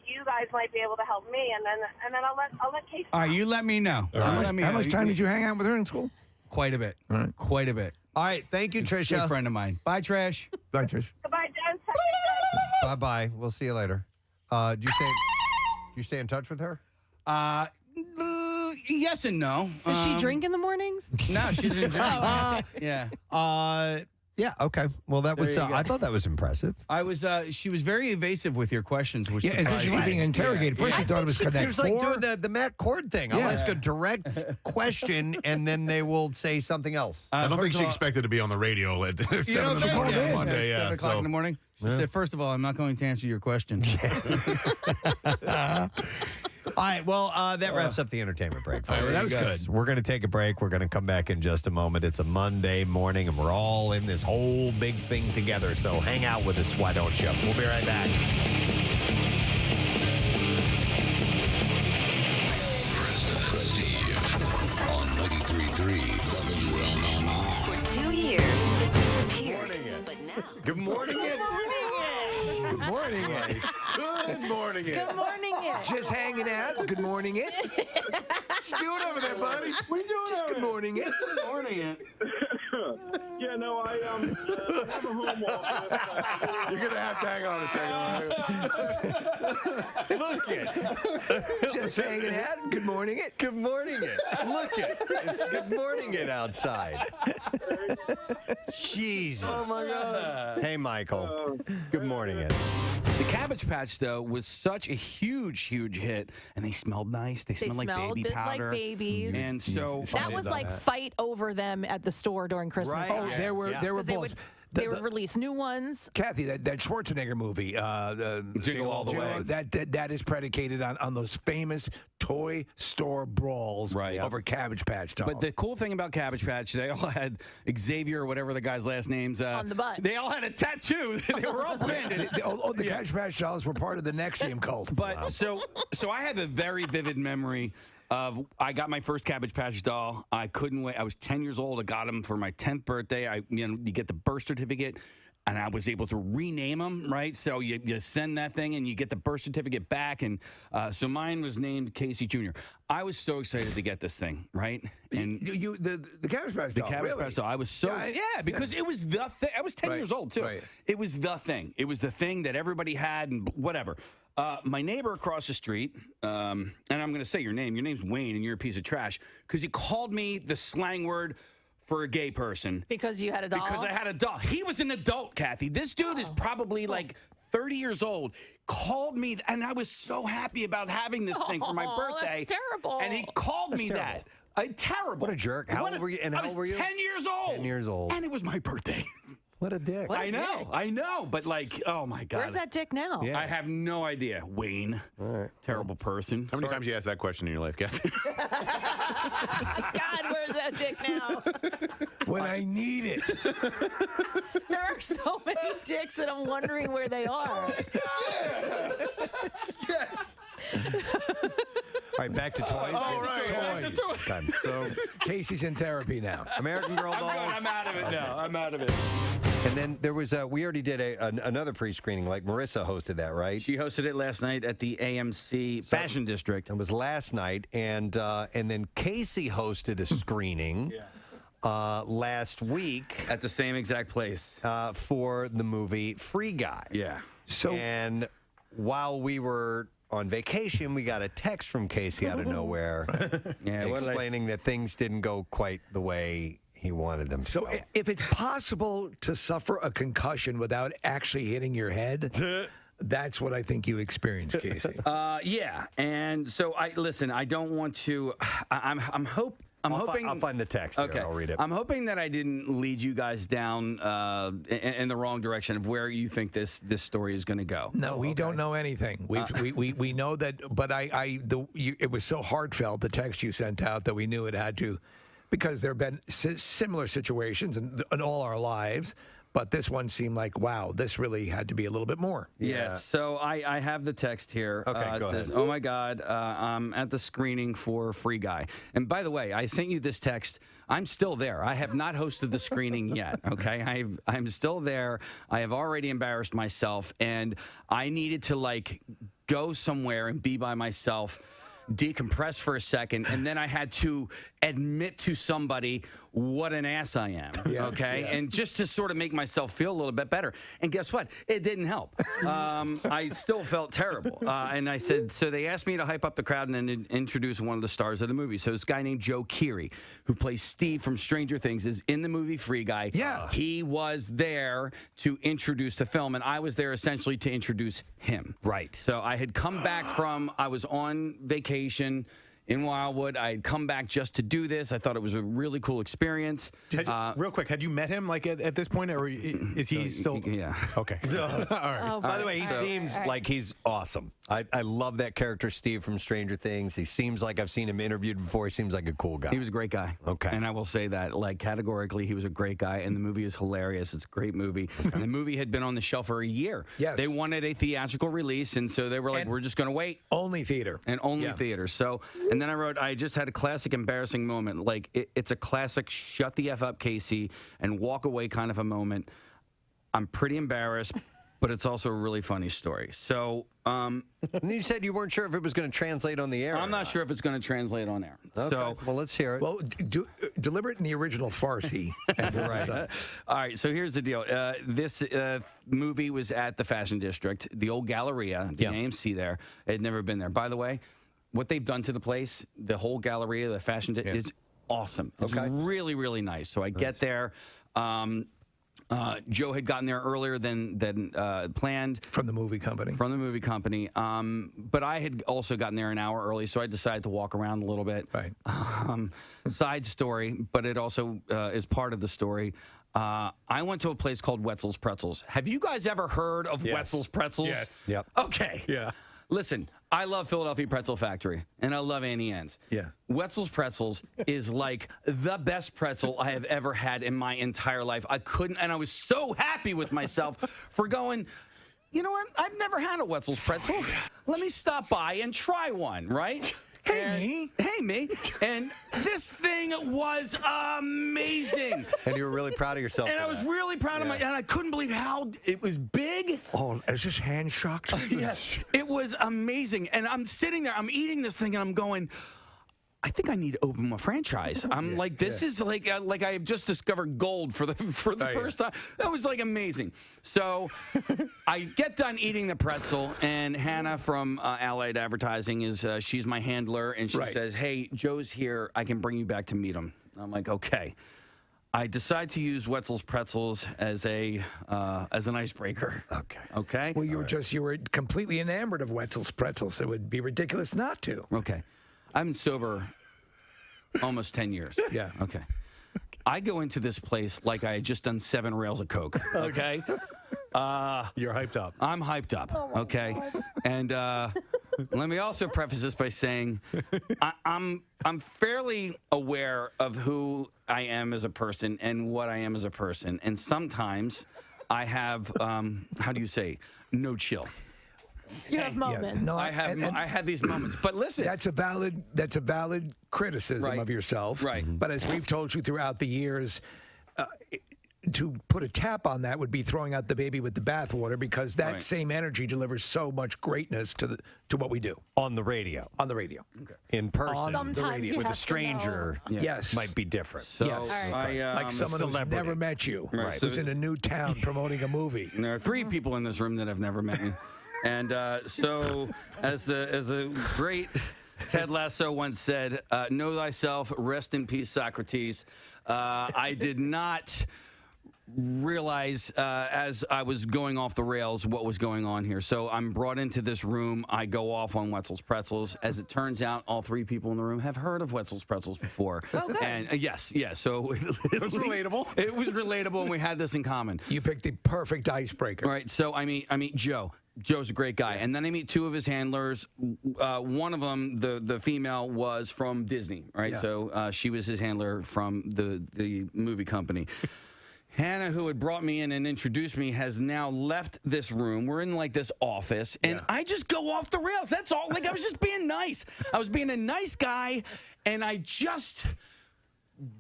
you guys might be able to help me, and then I'll let Casey. All right, you let me know. How much time did you hang out with her in school? Quite a bit. All right. Quite a bit. All right. Thank you, Good Trisha. friend of mine. Bye, Trish. Bye, Trish. Goodbye, Jen. Bye-bye. We'll see you later. Do you stay in touch with her? Yes and no. Does she drink in the mornings? No, she doesn't drink. Yeah. Yeah, okay. Well, that was, There you go. I thought that was impressive. She was very evasive with your questions, which Yeah, as if she was being interrogated. First, she thought it was She Connect was like 4. doing the Matt Cord thing. I'll Yeah. ask a direct question, and then they will say something else. I don't think first she of all- expected to be on the radio at 7 in the morning on Monday. Yeah, 7 o'clock in the morning. She said, first of all, I'm not going to answer your question. All right, well, that wraps up the entertainment break, folks. That was good. We're going to take a break. We're going to come back in just a moment. It's a Monday morning, and we're all in this whole big thing together. So hang out with us, why don't you? We'll be right back. Preston and Steve on 93.3 WMMR. For 2 years, it disappeared. But now. Good morning, Good morning, it. Good morning. Good morning, it. Just hanging out. Good morning, it. What you doing over there, buddy? What are you doing? Just good morning, it. Good morning, it. Yeah, no, I have a home office. You're going to have to hang on a second. Look it. Just hanging out. Good morning, it. Good morning, it. Look it. It's good morning, it outside. Jesus. Oh, my God. Hey, Michael. Good morning, it. The Cabbage Patch, though, was such a huge, huge hit, and they smelled nice. They smelled like baby bit powder. like babies. And so That was like fight over them at the store during Christmas Right. time. Oh, There were 'Cause balls. They would release new ones. Kathy, that Schwarzenegger movie, Jingle All the Way. that is predicated on those famous toy store brawls over Cabbage Patch dolls. But the cool thing about Cabbage Patch, they all had Xavier or whatever the guy's last name's On the butt. They all had a tattoo. They were all branded. the Cabbage Patch dolls were part of the Nexium cult. But so I have a very vivid memory of I got my first Cabbage Patch doll. I couldn't wait. I was 10 years old. I got him for my 10th birthday. You get the birth certificate. And I was able to rename them, right? So you send that thing and you get the birth certificate back. And so mine was named Casey Jr. I was so excited to get this thing, right? And the Cabbage Patch doll, the Cabbage really? Patch doll. I was so because it was the thing. I was 10 years old too. Right. It was the thing. It was the thing that everybody had and whatever. My neighbor across the street, and I'm going to say your name. Your name's Wayne, and you're a piece of trash because he called me the slang word for a gay person. Because you had a doll? Because I had a doll. He was an adult, Kathy. This dude is probably like 30 years old. Called me, and I was so happy about having this thing for my birthday. That's terrible. And he called me terrible. that. Terrible. What a jerk. How old were you? And I how was old were you? 10 years old. 10 years old. And it was my birthday. What a dick. What a I know. But like, oh my God. Where's that dick now? Yeah. I have no idea. Wayne. All right. Terrible person. How many times you asked that question in your life, Kathy? God, where's that dick now? When I need it. There are so many dicks that I'm wondering where they are. Yes. All right, back to toys. All right. Toys. Okay, so Casey's in therapy now. American Girl dolls. I'm out of it now. I'm out of it. And then there was we already did another pre-screening. Like Marissa hosted that, right? She hosted it last night at the AMC Fashion District. It was last night, and then Casey hosted a screening last week At the same exact place. for the movie Free Guy. Yeah. So And while we were on vacation, we got a text from Casey out of nowhere Yeah. What did I explaining that things didn't go quite the way he wanted them to So go. if it's possible to suffer a concussion without actually hitting your head, that's what I think you experienced, Casey. Yeah. And so I don't want to. I'm hoping. I'll find the text. Here. Okay. I'll read it. I'm hoping that I didn't lead you guys down in the wrong direction of where you think this story is going to go. No, we don't know anything. We know that, but it was so heartfelt, the text you sent out, that we knew it had to because there have been similar situations in all our lives. But this one seemed like, wow, this really had to be a little bit more. Yes. So I have the text here. Okay, go it says, ahead. "Oh my God, I'm at the screening for Free Guy." And by the way, I sent you this text. I'm still there. I have not hosted the screening yet. Okay, I'm still there. I have already embarrassed myself, and I needed to go somewhere and be by myself, decompress for a second, and then I had to admit to somebody what an ass I am, and just to sort of make myself feel a little bit better. And guess what? It didn't help. I still felt terrible. And I said, so they asked me to hype up the crowd and then introduce one of the stars of the movie. So this guy named Joe Keery, who plays Steve from Stranger Things, is in the movie Free Guy. Yeah. He was there to introduce the film, and I was there essentially to introduce him. Right. So I had come back I was on vacation in Wildwood. I had come back just to do this. I thought it was a really cool experience. Real quick, had you met him at this point, or is he still? Yeah. Okay. All right. Oh, By the way, he seems like he's awesome. I love that character, Steve from Stranger Things. He seems like I've seen him interviewed before. He seems like a cool guy. He was a great guy. Okay. And I will say that, categorically, he was a great guy, and the movie is hilarious. It's a great movie. And the movie had been on the shelf for a year. Yes. They wanted a theatrical release, and so they were like, we're just going to wait. Only theater. And only theater. So, and then I wrote, I just had a classic embarrassing moment. It's a classic shut the F up, Casey, and walk away kind of a moment. I'm pretty embarrassed, but it's also a really funny story. So, and you said you weren't sure if it was going to translate on the air. I'm not sure if it's going to translate on air. Okay. So, well, let's hear it. Well, deliver it in the original Farsi. Right. All right, so here's the deal. This movie was at the Fashion District, the old Galleria, the AMC there. I had never been there. By the way, what they've done to the place, the whole Galleria, the Fashion District, is awesome. It's really, really nice. So I get there. Joe had gotten there earlier than planned. From the movie company. But I had also gotten there an hour early, so I decided to walk around a little bit. Right. Side story, but it also is part of the story. I went to a place called Wetzel's Pretzels. Have you guys ever heard of Wetzel's Pretzels? Yes. Yep. Okay. Yeah. Listen, I love Philadelphia Pretzel Factory, and I love Annie Ann's. Yeah. Wetzel's Pretzels is like the best pretzel I have ever had in my entire life. And I was so happy with myself for going, you know what? I've never had a Wetzel's pretzel. Let me stop by and try one, right? Hey, me. And this thing was amazing. And you were really proud of yourself. And I was really proud of and I couldn't believe how it was big. Oh, is this hand shocked? Yes. It was amazing. And I'm sitting there, I'm eating this thing, and I'm going, I think I need to open a franchise. I'm like, this is like I have just discovered gold for the first time. That was amazing. So I get done eating the pretzel, and Hannah from Allied Advertising she's my handler, and she says, "Hey, Joe's here. I can bring you back to meet him." I'm like, okay. I decide to use Wetzel's Pretzels as an icebreaker. Okay. Well, you were completely enamored of Wetzel's Pretzels. It would be ridiculous not to. Okay. I've been sober almost 10 years. Yeah. Okay. I go into this place like I had just done 7 rails of coke. Okay. You're hyped up. I'm hyped up. Okay. And let me also preface this by saying I'm fairly aware of who I am as a person and what I am as a person. And sometimes I have, how do you say, no chill. You have moments. No, I have these moments. But listen, that's a valid criticism of yourself. Right. But as we've told you throughout the years, to put a tap on that would be throwing out the baby with the bathwater, because that same energy delivers so much greatness to what we do on the radio. On the radio. Okay. In person. Sometimes the radio. you With a have to stranger. know. Yes. Might be different. So yes. Like someone who's never met you. Right. Who's in a new town promoting a movie. And there are 3 people in this room that have never met me. And so, as the great Ted Lasso once said, know thyself, rest in peace, Socrates. I did not realize as I was going off the rails what was going on here. So I'm brought into this room. I go off on Wetzel's Pretzels. As it turns out, all three people in the room have heard of Wetzel's Pretzels before. Oh, good. And yes. So it was relatable. It was relatable, and we had this in common. You picked the perfect icebreaker. All right. So I meet Joe. Joe's a great guy. And then I meet two of his handlers. One of them, the female, was from Disney, right? Yeah. So she was his handler from the movie company. Hannah, who had brought me in and introduced me, has now left this room. We're in like this office, and I just go off the rails. That's all. Like, I was just being nice. I was being a nice guy, and I just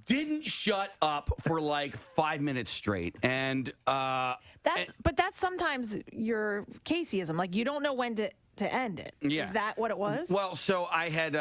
didn't shut up for like 5 minutes straight. And that's sometimes your Caseyism. Like, you don't know when to end it. Yeah. Is that what it was? Well, so I had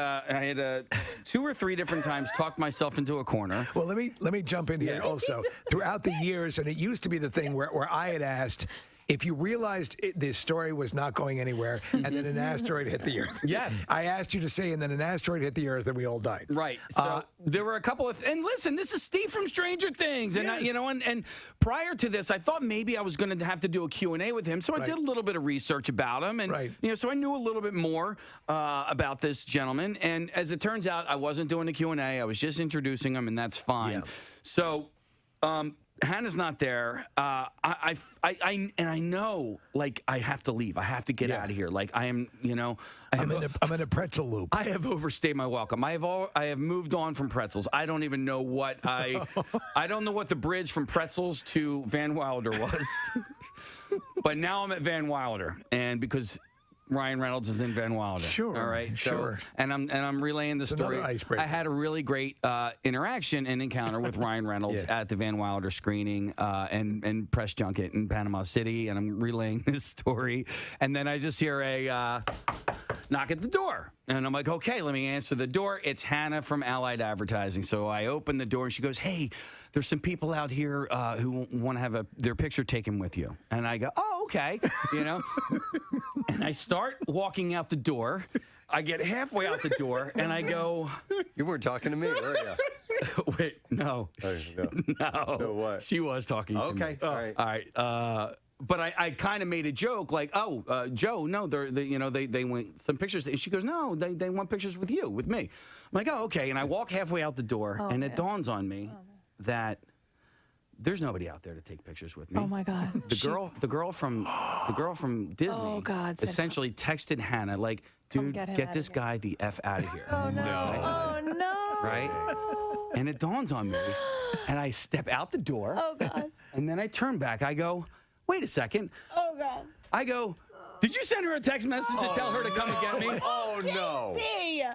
2 or 3 different times talked myself into a corner. Well, let me jump in here also. Throughout the years, and it used to be the thing where I had asked, if you realized this story was not going anywhere, and then an asteroid hit the Earth. Yes. I asked you to say, and then an asteroid hit the Earth, and we all died. Right. So there were a couple of, and listen, this is Steve from Stranger Things, and and prior to this, I thought maybe I was going to have to do a Q&A with him, so I did a little bit of research about him, and so I knew a little bit more about this gentleman. And as it turns out, I wasn't doing a Q&A; I was just introducing him, and that's fine. Yeah. So. Hannah's not there. I know, like, I have to leave. I have to get out of here. Like, I am, I'm in a pretzel loop. I have overstayed my welcome. I have moved on from pretzels. I don't even know what I don't know what the bridge from pretzels to Van Wilder was. But now I'm at Van Wilder, and because Ryan Reynolds is in Van Wilder. Sure. All right. Sure. So, and I'm relaying the story. Another icebreaker. I had a really great interaction and encounter with Ryan Reynolds at the Van Wilder screening and press junket in Panama City, and I'm relaying this story, and then I just hear a knock at the door. And I'm like, okay, let me answer the door. It's Hannah from Allied Advertising. So I open the door, and she goes, hey, there's some people out here who want to have their picture taken with you. And I go, oh, okay, And I start walking out the door. I get halfway out the door, and I go... You weren't talking to me, were you? Wait, no. No. No, what? She was talking to me. Okay, all right. All right. But I kind of made a joke like, Joe, no, they want some pictures. She goes, no, they want pictures with you, with me. I'm like, oh, okay. And I walk halfway out the door, and it dawns on me that there's nobody out there to take pictures with me. Oh my God. The girl from Disney Oh, God, essentially texted Hannah like, dude, get this guy the F out of here. Oh no. Oh no. Right? And it dawns on me, and I step out the door. Oh God. And then I turn back. I go, wait a second. Oh God. I go, did you send her a text message to tell her to come and get me? Oh, no.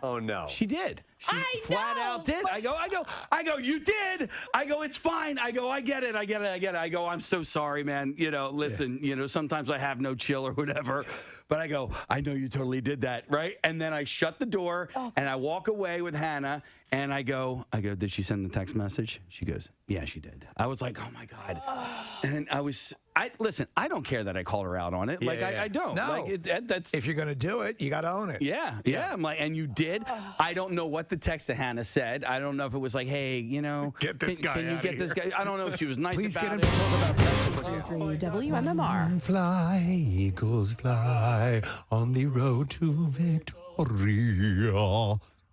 Oh, no. She did. She flat out did. I go, you did. I go, it's fine. I go, I get it. I go, I'm so sorry, man. Listen, sometimes I have no chill or whatever. But I go, I know you totally did that, right? And then I shut the door and I walk away with Hannah and I go, did she send the text message? She goes, yeah, she did. I was like, oh my God. And listen, I don't care that I called her out on it. I don't. No. That's if you're going to do it, you got to own it. Yeah. I'm like, and you did. I don't know what the text to Hannah said. I don't know if it was like, hey, get this guy can you out get of this guy? I don't know if she was nice Please about get him it. to talk about pretzels again. WMMR. Fly, eagles fly on the road to Victoria.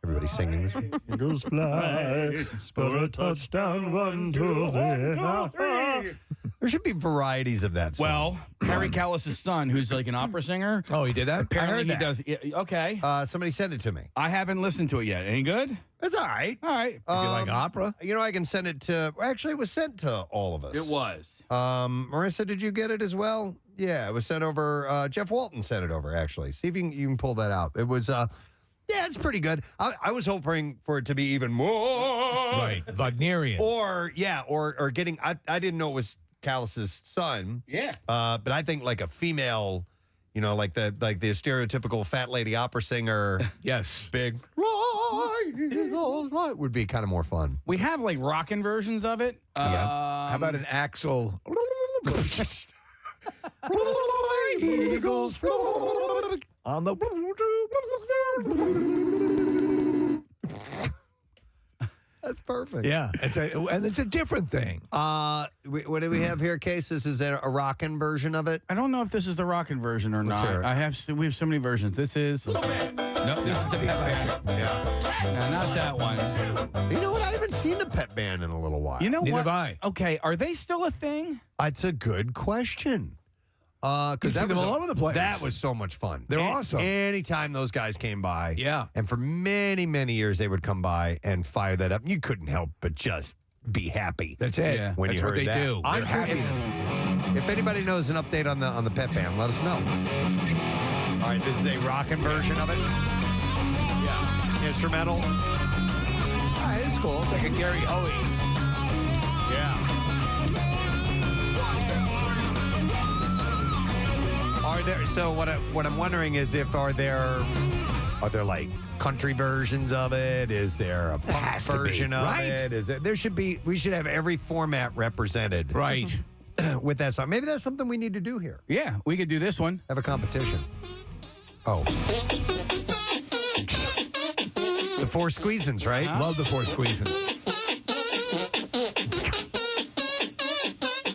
Everybody singing this. Eagles fly, score a touchdown, run to victory. There should be varieties of that song. Well, Harry Callis' son, who's like an opera singer. Oh, he did that? Apparently I heard he does. Yeah, okay. Somebody sent it to me. I haven't listened to it yet. Any good? It's all right. All right. If you like opera? I can send it to... Actually, it was sent to all of us. It was. Marissa, did you get it as well? Yeah, it was sent over. Jeff Walton sent it over, actually. See if you can pull that out. It was... yeah, it's pretty good. I was hoping for it to be even more... Right, Wagnerian. Or getting... I didn't know it was Callis's son. Yeah. But I think like a female... like the stereotypical fat lady opera singer. Yes. Big would be kind of more fun. We have like rockin' versions of it. How about an Axel? Eagles on the. That's perfect. Yeah, it's a different thing. What do we have here, Cases? Is there a rockin' version of it? I don't know if this is the rockin' version or not. hear it. We have so many versions. This is no, this is the Pet Band. Yeah. No, not that one. You know what? I haven't seen the Pet Band in a little while. You know Neither what? have I. Okay, are they still a thing? It's a good question. You Because see them all over the place. That was so much fun. They're awesome. Anytime those guys came by. Yeah. And for many, many years, they would come by and fire that up. You couldn't help but just be happy. That's it. Yeah. When That's you what heard they that. do. I'm They're happy. If anybody knows an update on the Pet Band, let us know. All right, this is a rockin' version of it. Yeah. Instrumental. All right, it's cool. It's like a Gary Hoey. Yeah. So what I'm wondering is are there like country versions of it? Is there a punk has to be, version of right? it? We should have every format represented. Right. With that song. Maybe that's something we need to do here. Yeah, we could do this one. Have a competition. Oh. The Four Squeezins, right? Love the Four Squeezins.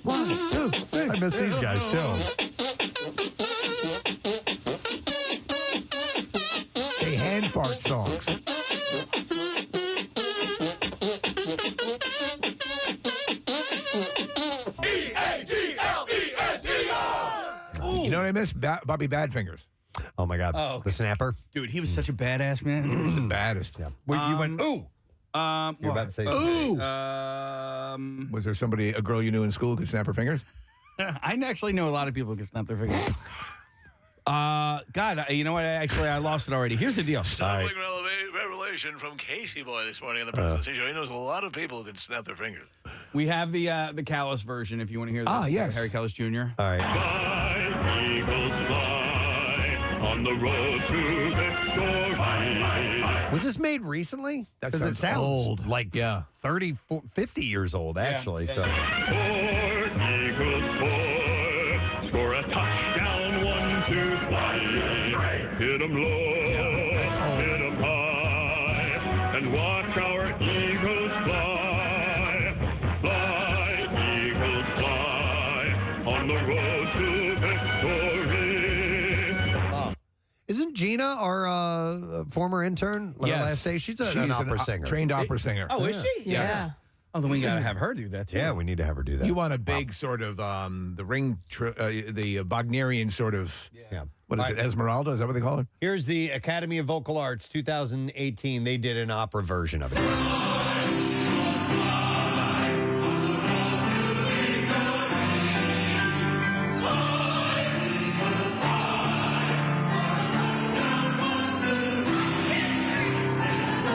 1, 2, 3. I miss these guys too. They hand fart songs. You know what I miss? Bobby Badfingers. Oh my God. Oh, the snapper. Dude, he was such a badass, man. He was the baddest. Yeah. You went, ooh. You're about to say Ooh. Was there a girl you knew in school who could snap her fingers? I actually know a lot of people who can snap their fingers. God, you know what? I lost it already. Here's the deal. Stumbling revelation from Casey Boy this morning on the Preston Show. He knows a lot of people who can snap their fingers. We have the Callis version if you want to hear this. Yes. Harry Callis Jr. All right. Fly, eagles fly, on the road to victory. Was this made recently? That Because it sounds sounds old. like 30, 50 years old, actually. Yeah. So. Eagles score, score a touchdown, 1, 2, fly. Hit 'em low, that's old. hit 'em high, and watch our eagles fly. Fly, eagles fly, on the road to victory. Isn't Gina our former intern? Yes. Last day? She's an opera singer. Trained opera singer. Oh, is she? Yes. Oh, then we gotta have her do that too. Yeah, we need to have her do that. You want a big sort of the Wagnerian sort of. Yeah. What is All it? right. Esmeralda? Is that what they call it? Here's the Academy of Vocal Arts 2018. They did an opera version of it.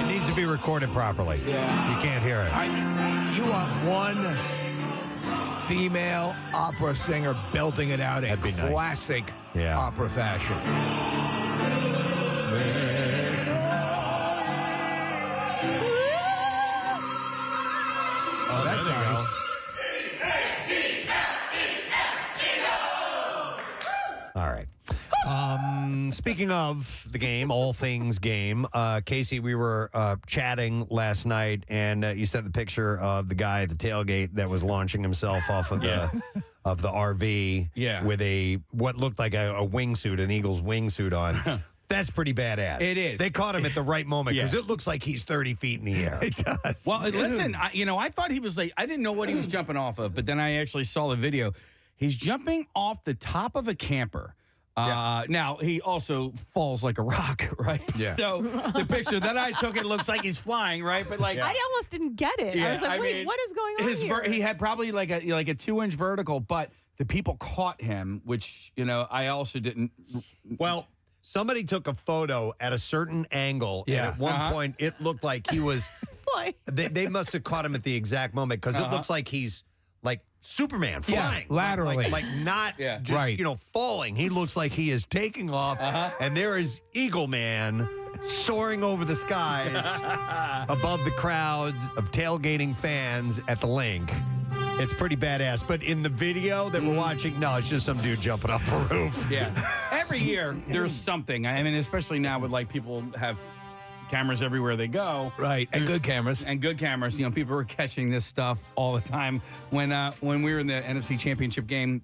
It needs to be recorded properly. Yeah. You can't hear it. You want one female opera singer belting it out in That'd be nice. classic Yeah. opera fashion. Oh, that's nice. All right. Speaking of the game, all things game, Casey, we were chatting last night, and you sent the picture of the guy at the tailgate that was launching himself off of the RV with what looked like a wingsuit, an Eagles wingsuit on. That's pretty badass. It is. They caught him at the right moment because it looks like he's 30 feet in the air. It does. Well, listen, I thought he was like, I didn't know what he was jumping off of, but then I actually saw the video. He's jumping off the top of a camper. Now, he also falls like a rock, right? Yeah. So the picture that I took, it looks like he's flying, right? But like, I almost didn't get it. I was like, wait, mean, what is going on here? He had probably like a 2-inch vertical, but the people caught him, which, I also didn't. Well, somebody took a photo at a certain angle, and at one point, it looked like he was. they must have caught him at the exact moment because it looks like he's like Superman flying. Laterally. Like not just, falling. He looks like he is taking off, and there is Eagle Man soaring over the skies above the crowds of tailgating fans at the link. It's pretty badass. But in the video that we're watching, no, it's just some dude jumping off a roof. Yeah. Every year, there's something. I mean, especially now with like people have cameras everywhere they go. Right, and good cameras. And good cameras. You know, people were catching this stuff all the time. When we were in the NFC Championship game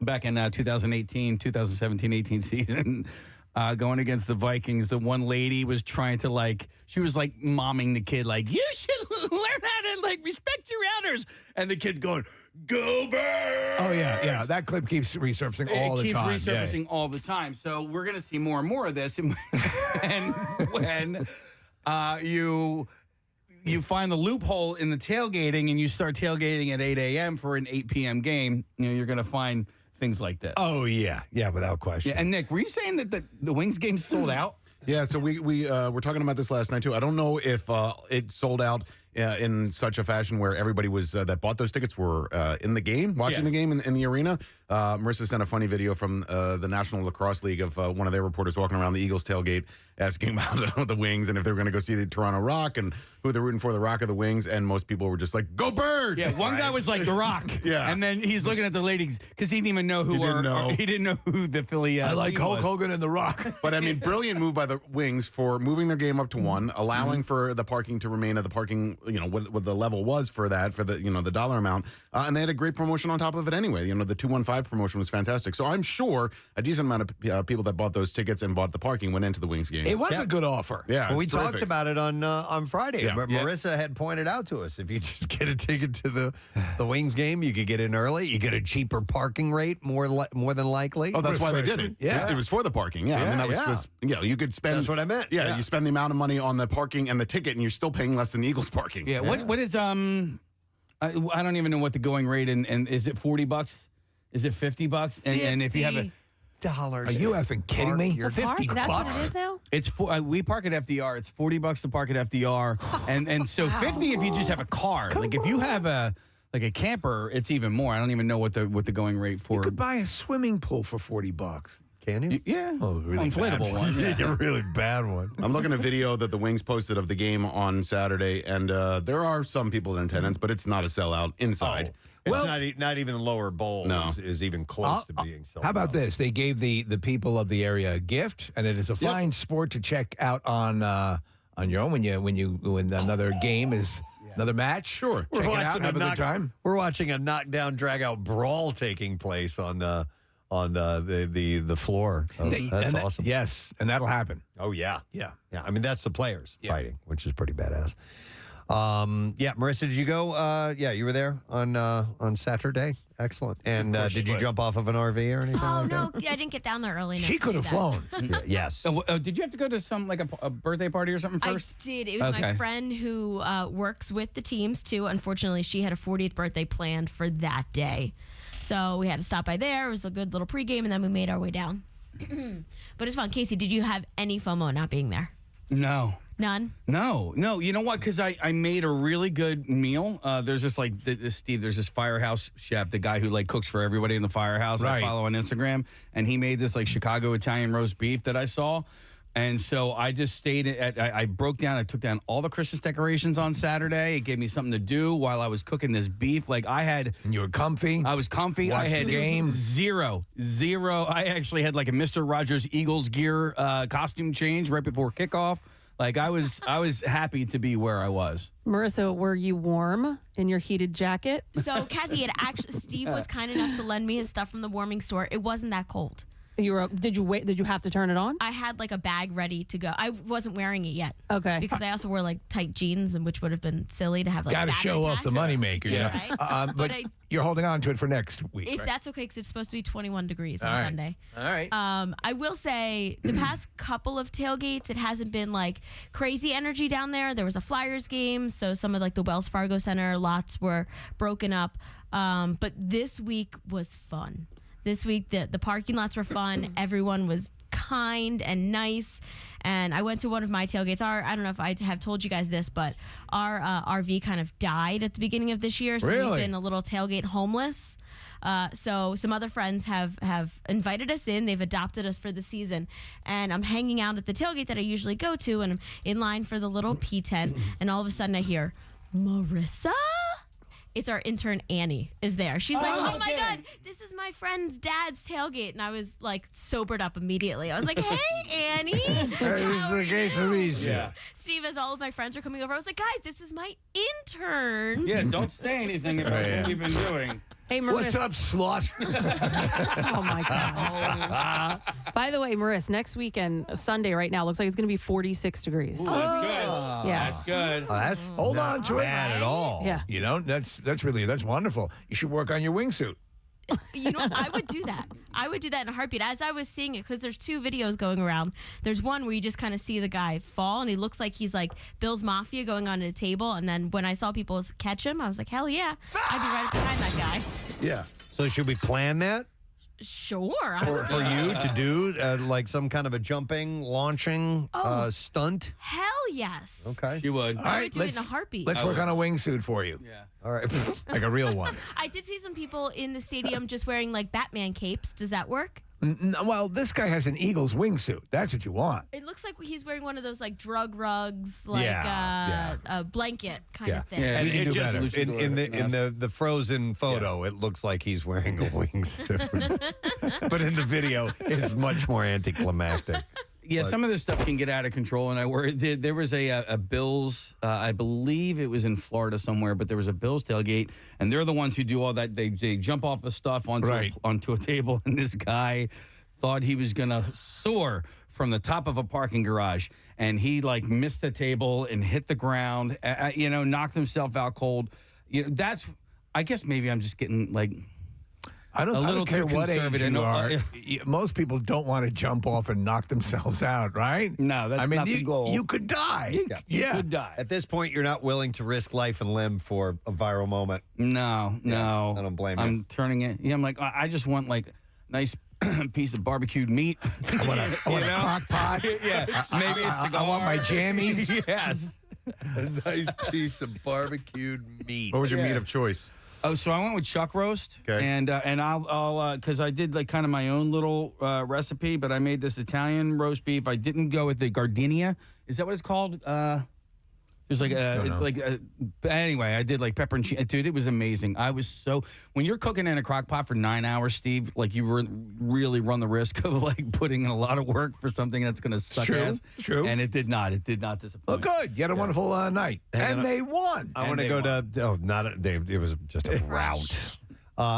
back in 2017-18 season, going against the Vikings, the one lady was trying to she was momming the kid, you should learn how to respect your elders. And the kid's going, "Go Birds!" Oh yeah. That clip keeps resurfacing all the time. It keeps resurfacing all the time. So we're going to see more and more of this. And when you find the loophole in the tailgating and you start tailgating at 8 a.m. for an 8 p.m. game, you're going to find things like this. Oh, yeah, without question. Yeah, and Nick, were you saying that the Wings game sold out? Yeah, so we were talking about this last night too. I don't know if it sold out in such a fashion where everybody was that bought those tickets were in the game, watching the game in the arena. Marissa sent a funny video from the National Lacrosse League of one of their reporters walking around the Eagles tailgate asking about the Wings and if they were going to go see the Toronto Rock and who they're rooting for, the Rock or the Wings. And most people were just like, "Go Birds!" Yeah, one guy was like, "The Rock." Yeah. And then he's looking at the ladies because he didn't even know who he didn't know who the Philly I like team Hulk was. Hogan and The Rock. But I mean, brilliant move by the Wings for moving their game up to 1, allowing for the parking to remain at the parking, what the level was for that, for the, the dollar amount. And they had a great promotion on top of it anyway. The 215 promotion was fantastic. So I'm sure a decent amount of people that bought those tickets and bought the parking went into the Wings game. It was a good offer. Yeah, Well, we it's talked terrific. about it on Friday. Yeah. But Marissa had pointed out to us, if you just get a ticket to the Wings game, you could get in early. You get a cheaper parking rate, more than likely. Oh, that's why they did it. Yeah. It was for the parking. Yeah. I mean, that was you could spend. That's what I meant. Yeah, Yeah. you spend the amount of money on the parking and the ticket, and you're still paying less than the Eagles parking. Yeah. What is I don't even know what the going rate and is it $40? Is it $50? And if you have a $50. Are you effing kidding me? The park? $50 That's what bucks. it is now? It's we park at FDR. It's $40 to park at FDR, and so 50 if you just have a car. If you have a camper, it's even more. I don't even know what the going rate for. You could buy a swimming pool for $40. Can you? Yeah. Oh, really inflatable bad one. A really bad one. I'm looking at a video that the Wings posted of the game on Saturday, and there are some people in attendance, but it's not a sellout inside. It's not even the lower bowl is even close to being sold How about out. this? They gave the people of the area a gift, and it is a fine sport to check out on your own when another game is another match. Sure, check it out and have a good time. We're watching a knockdown, drag out brawl taking place on the floor. That's awesome. Yes, and that'll happen. Oh yeah. Yeah. I mean, that's the players fighting, which is pretty badass. Marissa, did you go? You were there on Saturday. Excellent. And did you jump off of an RV or anything? Oh, like no, that? I didn't get down there early enough. She could have flown. Yes. Did you have to go to some a birthday party or something first? I did. It was my friend who works with the teams too. Unfortunately, she had a 40th birthday planned for that day. So we had to stop by there. It was a good little pregame, and then we made our way down. But it's fun. Casey, did you have any FOMO not being there? No. None? No. You know what? Because I made a really good meal. There's this Steve, there's this Firehouse chef, the guy who cooks for everybody in the Firehouse. Right. I follow on Instagram. And he made this Chicago Italian roast beef that I saw. And so I just stayed I took down all the Christmas decorations on Saturday. It gave me something to do while I was cooking this beef. You were comfy. I was comfy. Watched I had the game. Zero. I actually had a Mr. Rogers Eagles gear costume change right before kickoff. I was happy to be where I was. Marissa, were you warm in your heated jacket? So, Kathy, Steve was kind enough to lend me his stuff from the warming store. It wasn't that cold. Did you wait? Did you have to turn it on? I had a bag ready to go. I wasn't wearing it yet. Okay. Because I also wore tight jeans, and which would have been silly to have Got to show off the moneymaker. Yeah. Right? But you're holding on to it for next week. If right? that's okay, because it's supposed to be 21 degrees on All right. Sunday. All right. I will say the past couple of tailgates, it hasn't been crazy energy down there. There was a Flyers game, so some of the Wells Fargo Center lots were broken up. But this week was fun. This week, the parking lots were fun. Everyone was kind and nice. And I went to one of my tailgates. I don't know if I have told you guys this, but our RV kind of died at the beginning of this year. So Really? we've been a little tailgate homeless. So some other friends have invited us in. They've adopted us for the season. And I'm hanging out at the tailgate that I usually go to, and I'm in line for the little P tent. And all of a sudden I hear, Marissa? it's our intern Annie is there. She's like, Oh, oh my okay. God, this is my friend's dad's tailgate. And I was like sobered up immediately. I was like, hey, Annie. It's great to meet you. Yeah. Steve, as all of my friends are coming over, I was like, guys, this is my intern. Yeah, don't say anything about what we've been doing. Hey, Marissa. What's up, slut? Oh my God. By the way, Marissa, next weekend, Sunday right now, looks like it's going to be 46 degrees. Ooh, that's good. Yeah. That's good. That's Hold on to it. bad at all. Yeah. You know, that's wonderful. You should work on your wingsuit. You know what? I would do that. I would do that in a heartbeat. As I was seeing it, because there's 2 videos going around. There's one where you just kind of see the guy fall, and he looks like he's like Bill's Mafia going onto the table. And then when I saw people catch him, I was like, hell yeah, I'd be right behind that guy. Yeah. So should we plan that Sure. for you to do like some kind of a jumping, launching stunt? Hell yes. Okay. She would. I would do it in a heartbeat. Let's work on a wingsuit for you. Yeah. All right. Like a real one. I did see some people in the stadium just wearing like Batman capes. Does that work? Well, this guy has an Eagles wingsuit. That's what you want. It looks like he's wearing one of those like drug rugs, like Yeah, a blanket kind of thing. Yeah, And we can it do just better. in the frozen photo, it looks like he's wearing a wingsuit, but in the video, it's much more anticlimactic. Yeah, some of this stuff can get out of control, and I worry. There was a Bills, I believe it was in Florida somewhere, but there was a Bills tailgate, and they're the ones who do all that. They jump off of stuff onto a table, and this guy thought he was gonna soar from the top of a parking garage, and he like missed the table and hit the ground. Knocked himself out cold. That's. I guess maybe I'm just getting like. I don't care what age conservative. you are. Most people don't want to jump off and knock themselves out, right? No, that's not the goal. You could die. You could die. At this point, you're not willing to risk life and limb for a viral moment. No. I don't blame you. I'm turning it. Yeah, I'm like, I just want like nice piece of barbecued meat. I want a crock pot. Yeah, maybe a cigar. I want my jammies. Yes. A nice piece of barbecued meat. What was your meat of choice? Oh, so I went with chuck roast, Okay. and I'll because I did like kind of my own little recipe, but I made this Italian roast beef. I didn't go with the gardenia. Is that what it's called? There's like anyway, I did like pepper and cheese. Dude, it was amazing. When you're cooking in a crock pot for 9 hours, Steve, like you really run the risk of like putting in a lot of work for something that's going to suck ass. True. And it did not disappoint. Well, good. You had a wonderful night, and they won. I want to go to. It was just a rout.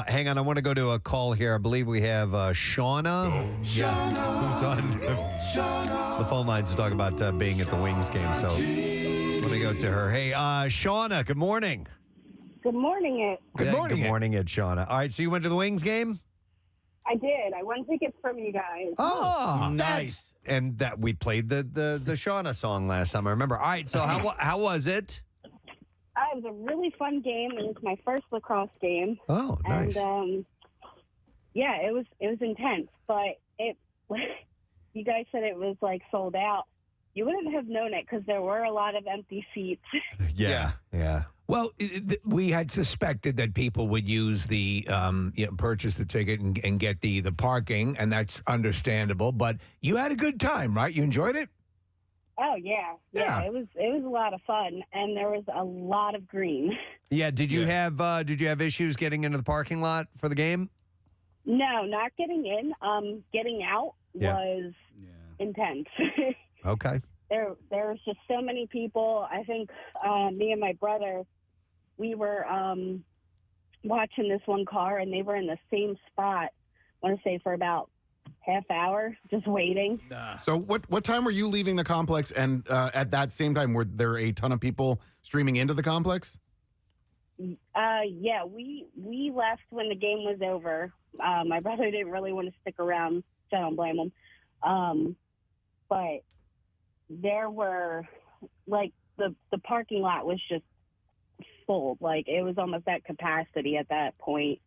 Hang on, I want to go to a call here. I believe we have Shauna, who's on the phone lines to talk about being at the Wings game. So let me go to her. Hey, Shauna, good morning. Good morning, Good morning, Shauna. All right, so you went to the Wings game? I did. I won tickets from you guys. Oh, nice. And that we played the Shauna song last time. I remember. All right, so how was it? It was a really fun game. It was my first lacrosse game. Oh, nice. And yeah, it was intense. But you guys said it was like sold out. You wouldn't have known it because there were a lot of empty seats. Yeah. Well, we had suspected that people would use the purchase the ticket and get the parking, and that's understandable. But you had a good time, right? You enjoyed it? Oh yeah. It was a lot of fun, and there was a lot of green. Yeah. Did you have issues getting into the parking lot for the game? No, not getting in. Getting out was intense. Okay. There was just so many people. I think me and my brother, we were watching this one car, and they were in the same spot, I want to say, for about half hour, just waiting. So what time were you leaving the complex? And at that same time, were there a ton of people streaming into the complex? Yeah, we left when the game was over. My brother didn't really want to stick around, so I don't blame him. But there were, like, the parking lot was just full. Like, it was almost at capacity at that point.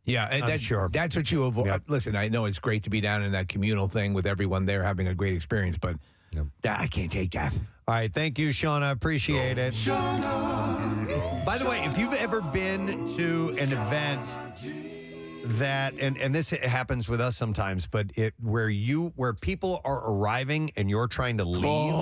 Yeah, and that's what you avoid. Yep. Listen, I know it's great to be down in that communal thing with everyone there having a great experience, but I can't take that. All right, thank you, Shauna. Appreciate it. By the way, if you've ever been to an event that, and this happens with us sometimes, but where people are arriving and you're trying to leave.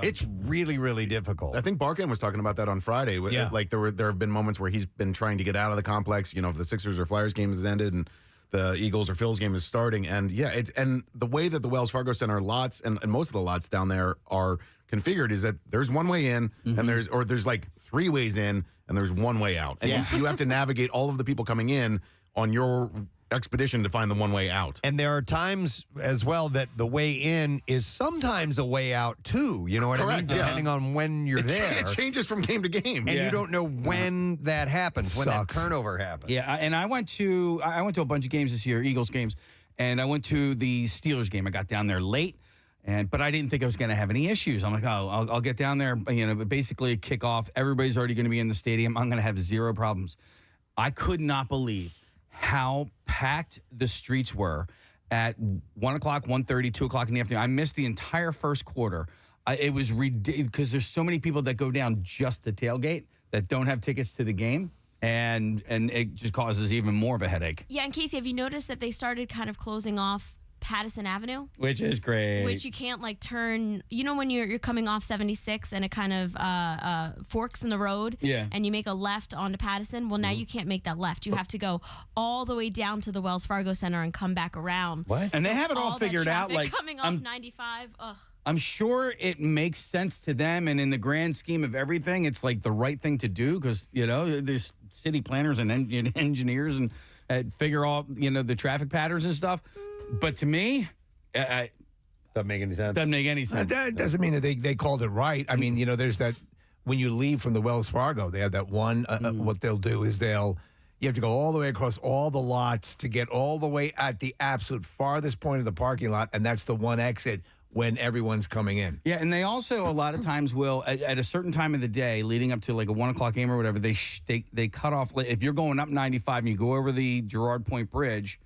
It's really, really difficult. I think Barkan was talking about that on Friday. Yeah. Like there have been moments where he's been trying to get out of the complex. You know, if the Sixers or Flyers game has ended and the Eagles or Phil's game is starting, and and the way that the Wells Fargo Center lots and most of the lots down there are configured is that there's one way in and there's like 3 ways in and there's one way out, and you have to navigate all of the people coming in on your expedition to find the one way out. And there are times as well that the way in is sometimes a way out too. You know what I mean? Depending on when you're there. It changes from game to game. And you don't know when that happens, when that turnover happens. Yeah, and I went to a bunch of games this year, Eagles games, and I went to the Steelers game. I got down there late, but I didn't think I was going to have any issues. I'm like, I'll get down there, basically kick off. Everybody's already going to be in the stadium. I'm going to have 0 problems. I could not believe how packed the streets were at 1 o'clock, 1:30, 2 o'clock in the afternoon. I missed the entire first quarter. It was ridiculous because there's so many people that go down just to tailgate that don't have tickets to the game, and it just causes even more of a headache. Yeah, and Casey, have you noticed that they started kind of closing off Patterson Avenue? Which is great. Which you can't like turn, when you're coming off 76 and it kind of forks in the road, and you make a left onto Patterson. Well, now you can't make that left. You have to go all the way down to the Wells Fargo Center and come back around. What? And they have it all figured out. Like coming off 95. Ugh. I'm sure it makes sense to them, and in the grand scheme of everything, it's like the right thing to do because there's city planners and engineers and figure all the traffic patterns and stuff. But to me, doesn't make any sense. Doesn't make any sense. That doesn't mean that they called it right. I mean, there's that when you leave from the Wells Fargo, they have that one. What they'll do is you have to go all the way across all the lots to get all the way at the absolute farthest point of the parking lot, and that's the one exit when everyone's coming in. Yeah, and they also a lot of times will at a certain time of the day, leading up to like a 1 o'clock game or whatever, they cut off. If you're going up 95 and you go over the Girard Point Bridge,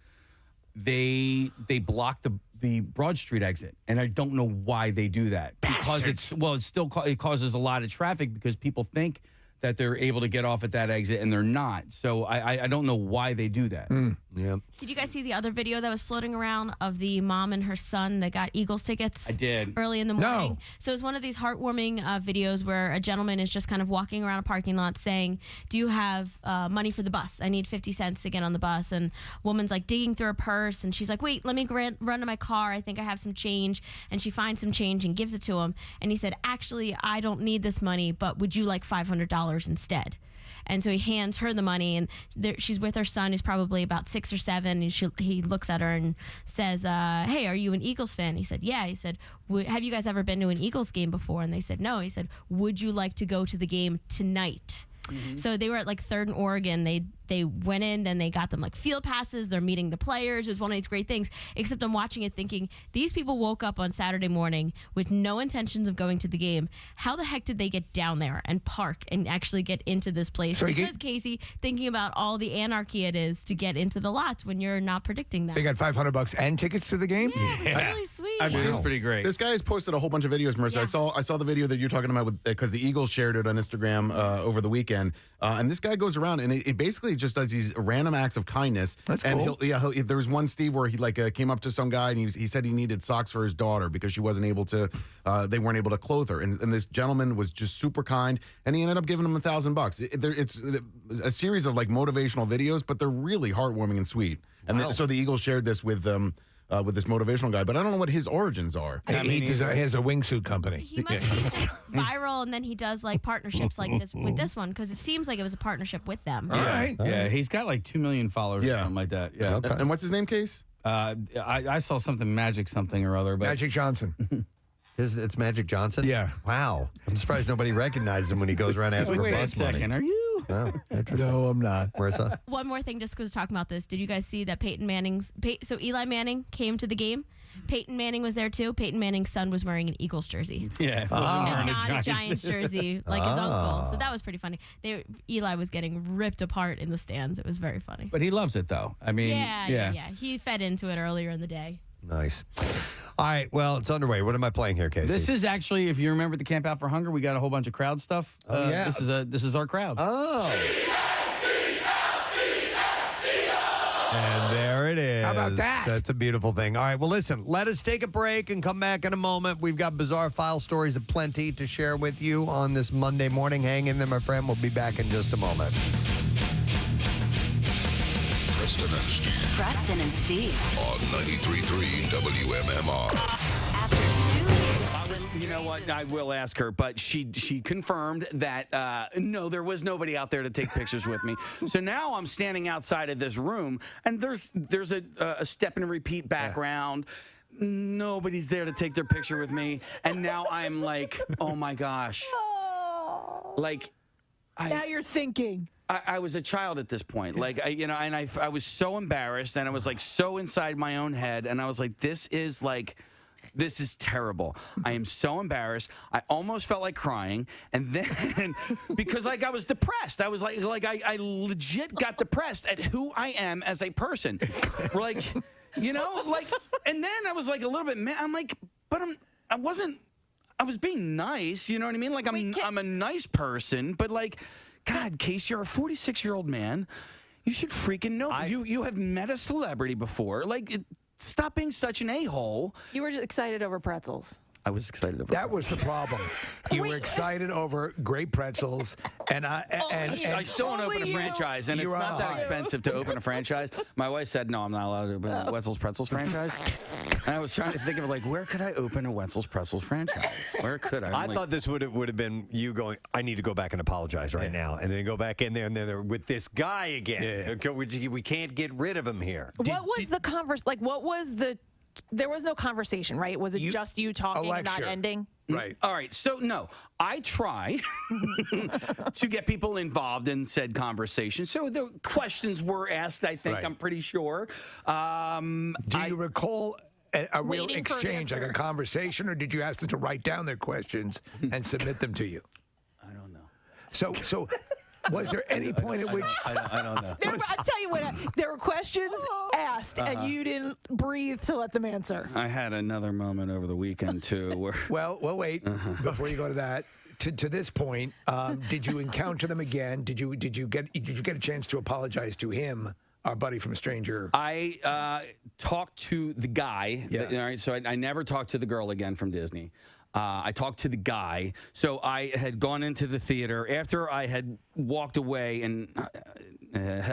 they block the Broad Street exit, and I don't know why they do that. Because it causes a lot of traffic because people think that they're able to get off at that exit and they're not. So I don't know why they do that. Yeah. Did you guys see the other video that was floating around of the mom and her son that got Eagles tickets? I did. Early in the morning. No. So it's one of these heartwarming videos where a gentleman is just kind of walking around a parking lot saying, do you have money for the bus? I need 50 cents to get on the bus. And woman's like digging through her purse and she's like, wait, let me run to my car. I think I have some change. And she finds some change and gives it to him. And he said, actually, I don't need this money, but would you like $500 instead? And so he hands her the money, and she's with her son, who's probably about 6 or 7. And he looks at her and says, hey, are you an Eagles fan? He said, yeah. He said, have you guys ever been to an Eagles game before? And they said, no. He said, would you like to go to the game tonight? So they were at like 3rd and Oregon. They went in, then they got them like field passes. They're meeting the players. It was one of these great things. Except I'm watching it thinking, these people woke up on Saturday morning with no intentions of going to the game. How the heck did they get down there and park and actually get into this place? Because Casey, thinking about all the anarchy it is to get into the lots when you're not predicting that. They got $500 and tickets to the game? Yeah, it was really sweet. I've seen pretty great. This guy has posted a whole bunch of videos, Marissa. Yeah. I saw the video that you're talking about because the Eagles shared it on Instagram over the weekend. And this guy goes around and it basically just does these random acts of kindness. That's and cool. There was one, Steve, where he came up to some guy and he said he needed socks for his daughter because she wasn't able to. They weren't able to clothe her. And this gentleman was just super kind, and he ended up giving him $1,000. It's a series of like motivational videos, but they're really heartwarming and sweet. And so the Eagles shared this with this motivational guy, but I don't know what his origins are. He has a wingsuit company. He must be just viral, and then he does like partnerships like this with this one because it seems like it was a partnership with them. Yeah, he's got like 2 million followers or something like that. Yeah. Okay. And what's his name, Case? I saw something Magic something or other. But Magic Johnson. It's Magic Johnson? Yeah. Wow. I'm surprised nobody recognized him when he goes around asking for Wait a bus money. second, are you? Oh, interesting. No, I'm not. Marissa? One more thing, just because we're talking about this. Did you guys see that so Eli Manning came to the game? Peyton Manning was there too. Peyton Manning's son was wearing an Eagles jersey. Yeah. And not a Giants jersey like his uncle. So that was pretty funny. Eli was getting ripped apart in the stands. It was very funny. But he loves it though. I mean, yeah. He fed into it earlier in the day. Nice. All right, well, it's underway. What am I playing here, Casey? This is actually, if you remember the Camp Out for Hunger, we got a whole bunch of crowd stuff. Oh, yeah. This is our crowd. Oh. And there it is. How about that? That's a beautiful thing. All right, well, listen, let us take a break and come back in a moment. We've got bizarre file stories aplenty to share with you on this Monday morning. Hang in there, my friend. We'll be back in just a moment. Preston and Steve. On 93.3 WMMR. You know what? I will ask her, but she confirmed that no, there was nobody out there to take pictures with me. So now I'm standing outside of this room, and there's a step and repeat background. Nobody's there to take their picture with me, and now I'm like, oh my gosh, like now you're thinking. I was a child at this point, like I was so embarrassed, and I was like so inside my own head, and I was like, this is terrible. I am so embarrassed. I almost felt like crying, and then because I was depressed, I was like I legit got depressed at who I am as a person, like and then I was like a little bit mad. I'm like, but I was being nice, you know what I mean? Like I'm a nice person, but like. God, Case, you're a 46-year-old man. You should freaking know. You have met a celebrity before. Like, stop being such an a-hole. You were just excited over pretzels. I was excited over that. Was the problem. You were excited over great pretzels, and I still want to open a franchise, and it's not that expensive to open a franchise. My wife said, no, I'm not allowed to open a Wetzel's Pretzels franchise. And I was trying to think of like, where could I open a Wetzel's Pretzels franchise? Where could I? I thought this would have been you going, I need to go back and apologize right now, and then go back in there, and then they're with this guy again. Yeah. We can't get rid of him here. What was the converse? Like, what was the? There was no conversation, right? Was it just you talking and not ending? Right. All right. So, no, I try to get people involved in said conversation. So the questions were asked, I think. Right. I'm pretty sure. Do you recall a real exchange, like a conversation, or did you ask them to write down their questions and submit them to you? I don't know. So was there any point at which... I don't know. I'll tell you what, there were questions asked, and you didn't breathe to let them answer. I had another moment over the weekend, too. Where Well, wait. Before you go to that, to this point, did you encounter them again? Did you get a chance to apologize to him, our buddy from Stranger? I talked to the guy. Yeah. All right, so I never talked to the girl again from Disney. I talked to the guy. So I had gone into the theater after I had walked away and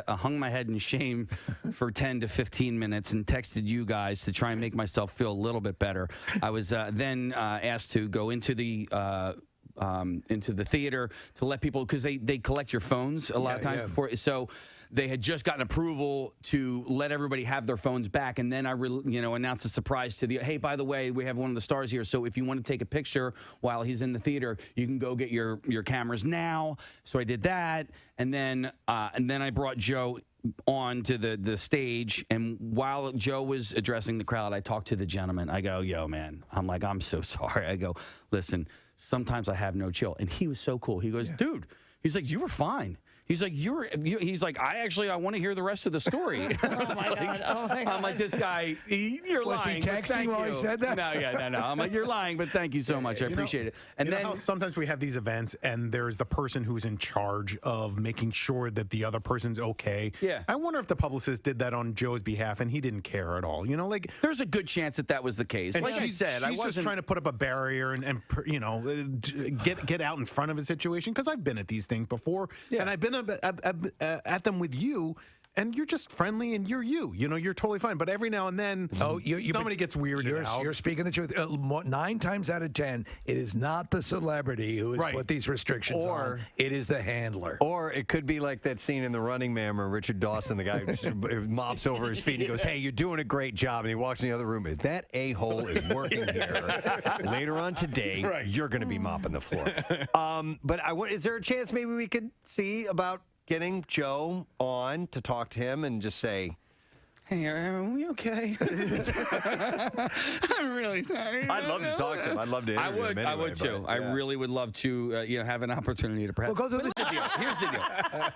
hung my head in shame for 10 to 15 minutes and texted you guys to try and make myself feel a little bit better. I was then asked to go into the theater to let people, because they collect your phones a lot of times before. So they had just gotten approval to let everybody have their phones back, and then I announced a surprise to hey, by the way, we have one of the stars here, so if you want to take a picture while he's in the theater, you can go get your cameras now. So I did that, and then I brought Joe on to the stage, and while Joe was addressing the crowd, I talked to the gentleman. I go, yo, man, I'm so sorry. I go, listen, sometimes I have no chill. And he was so cool. He goes, dude, he's like, you were fine. He's like, he's like, I want to hear the rest of the story. I'm like, this guy, you're lying. Was he texting while he said that? No. I'm like, you're lying, but thank you so much. I appreciate it. And then how sometimes we have these events, and there's the person who's in charge of making sure that the other person's okay. Yeah. I wonder if the publicist did that on Joe's behalf, and he didn't care at all. Like there's a good chance that was the case. Like I said, she's just trying to put up a barrier and get out in front of a situation, because I've been at these things before, and I've been at them with you, and you're just friendly, and you're totally fine. But every now and then, somebody gets weirded out. You're speaking the truth. 9 times out of 10, it is not the celebrity who has put these restrictions on. It is the handler. Or it could be like that scene in The Running Man where Richard Dawson, the guy who mops over his feet, and he goes, hey, you're doing a great job. And he walks in the other room. If that a-hole is working here, later on today, you're going to be mopping the floor. But is there a chance maybe we could see about getting Joe on to talk to him and just say, hey, are we okay? I'm really sorry. I'd love to talk to him. I'd love to interview him anyway. I would too. But, I really would love to have an opportunity to press. Well, here's the deal.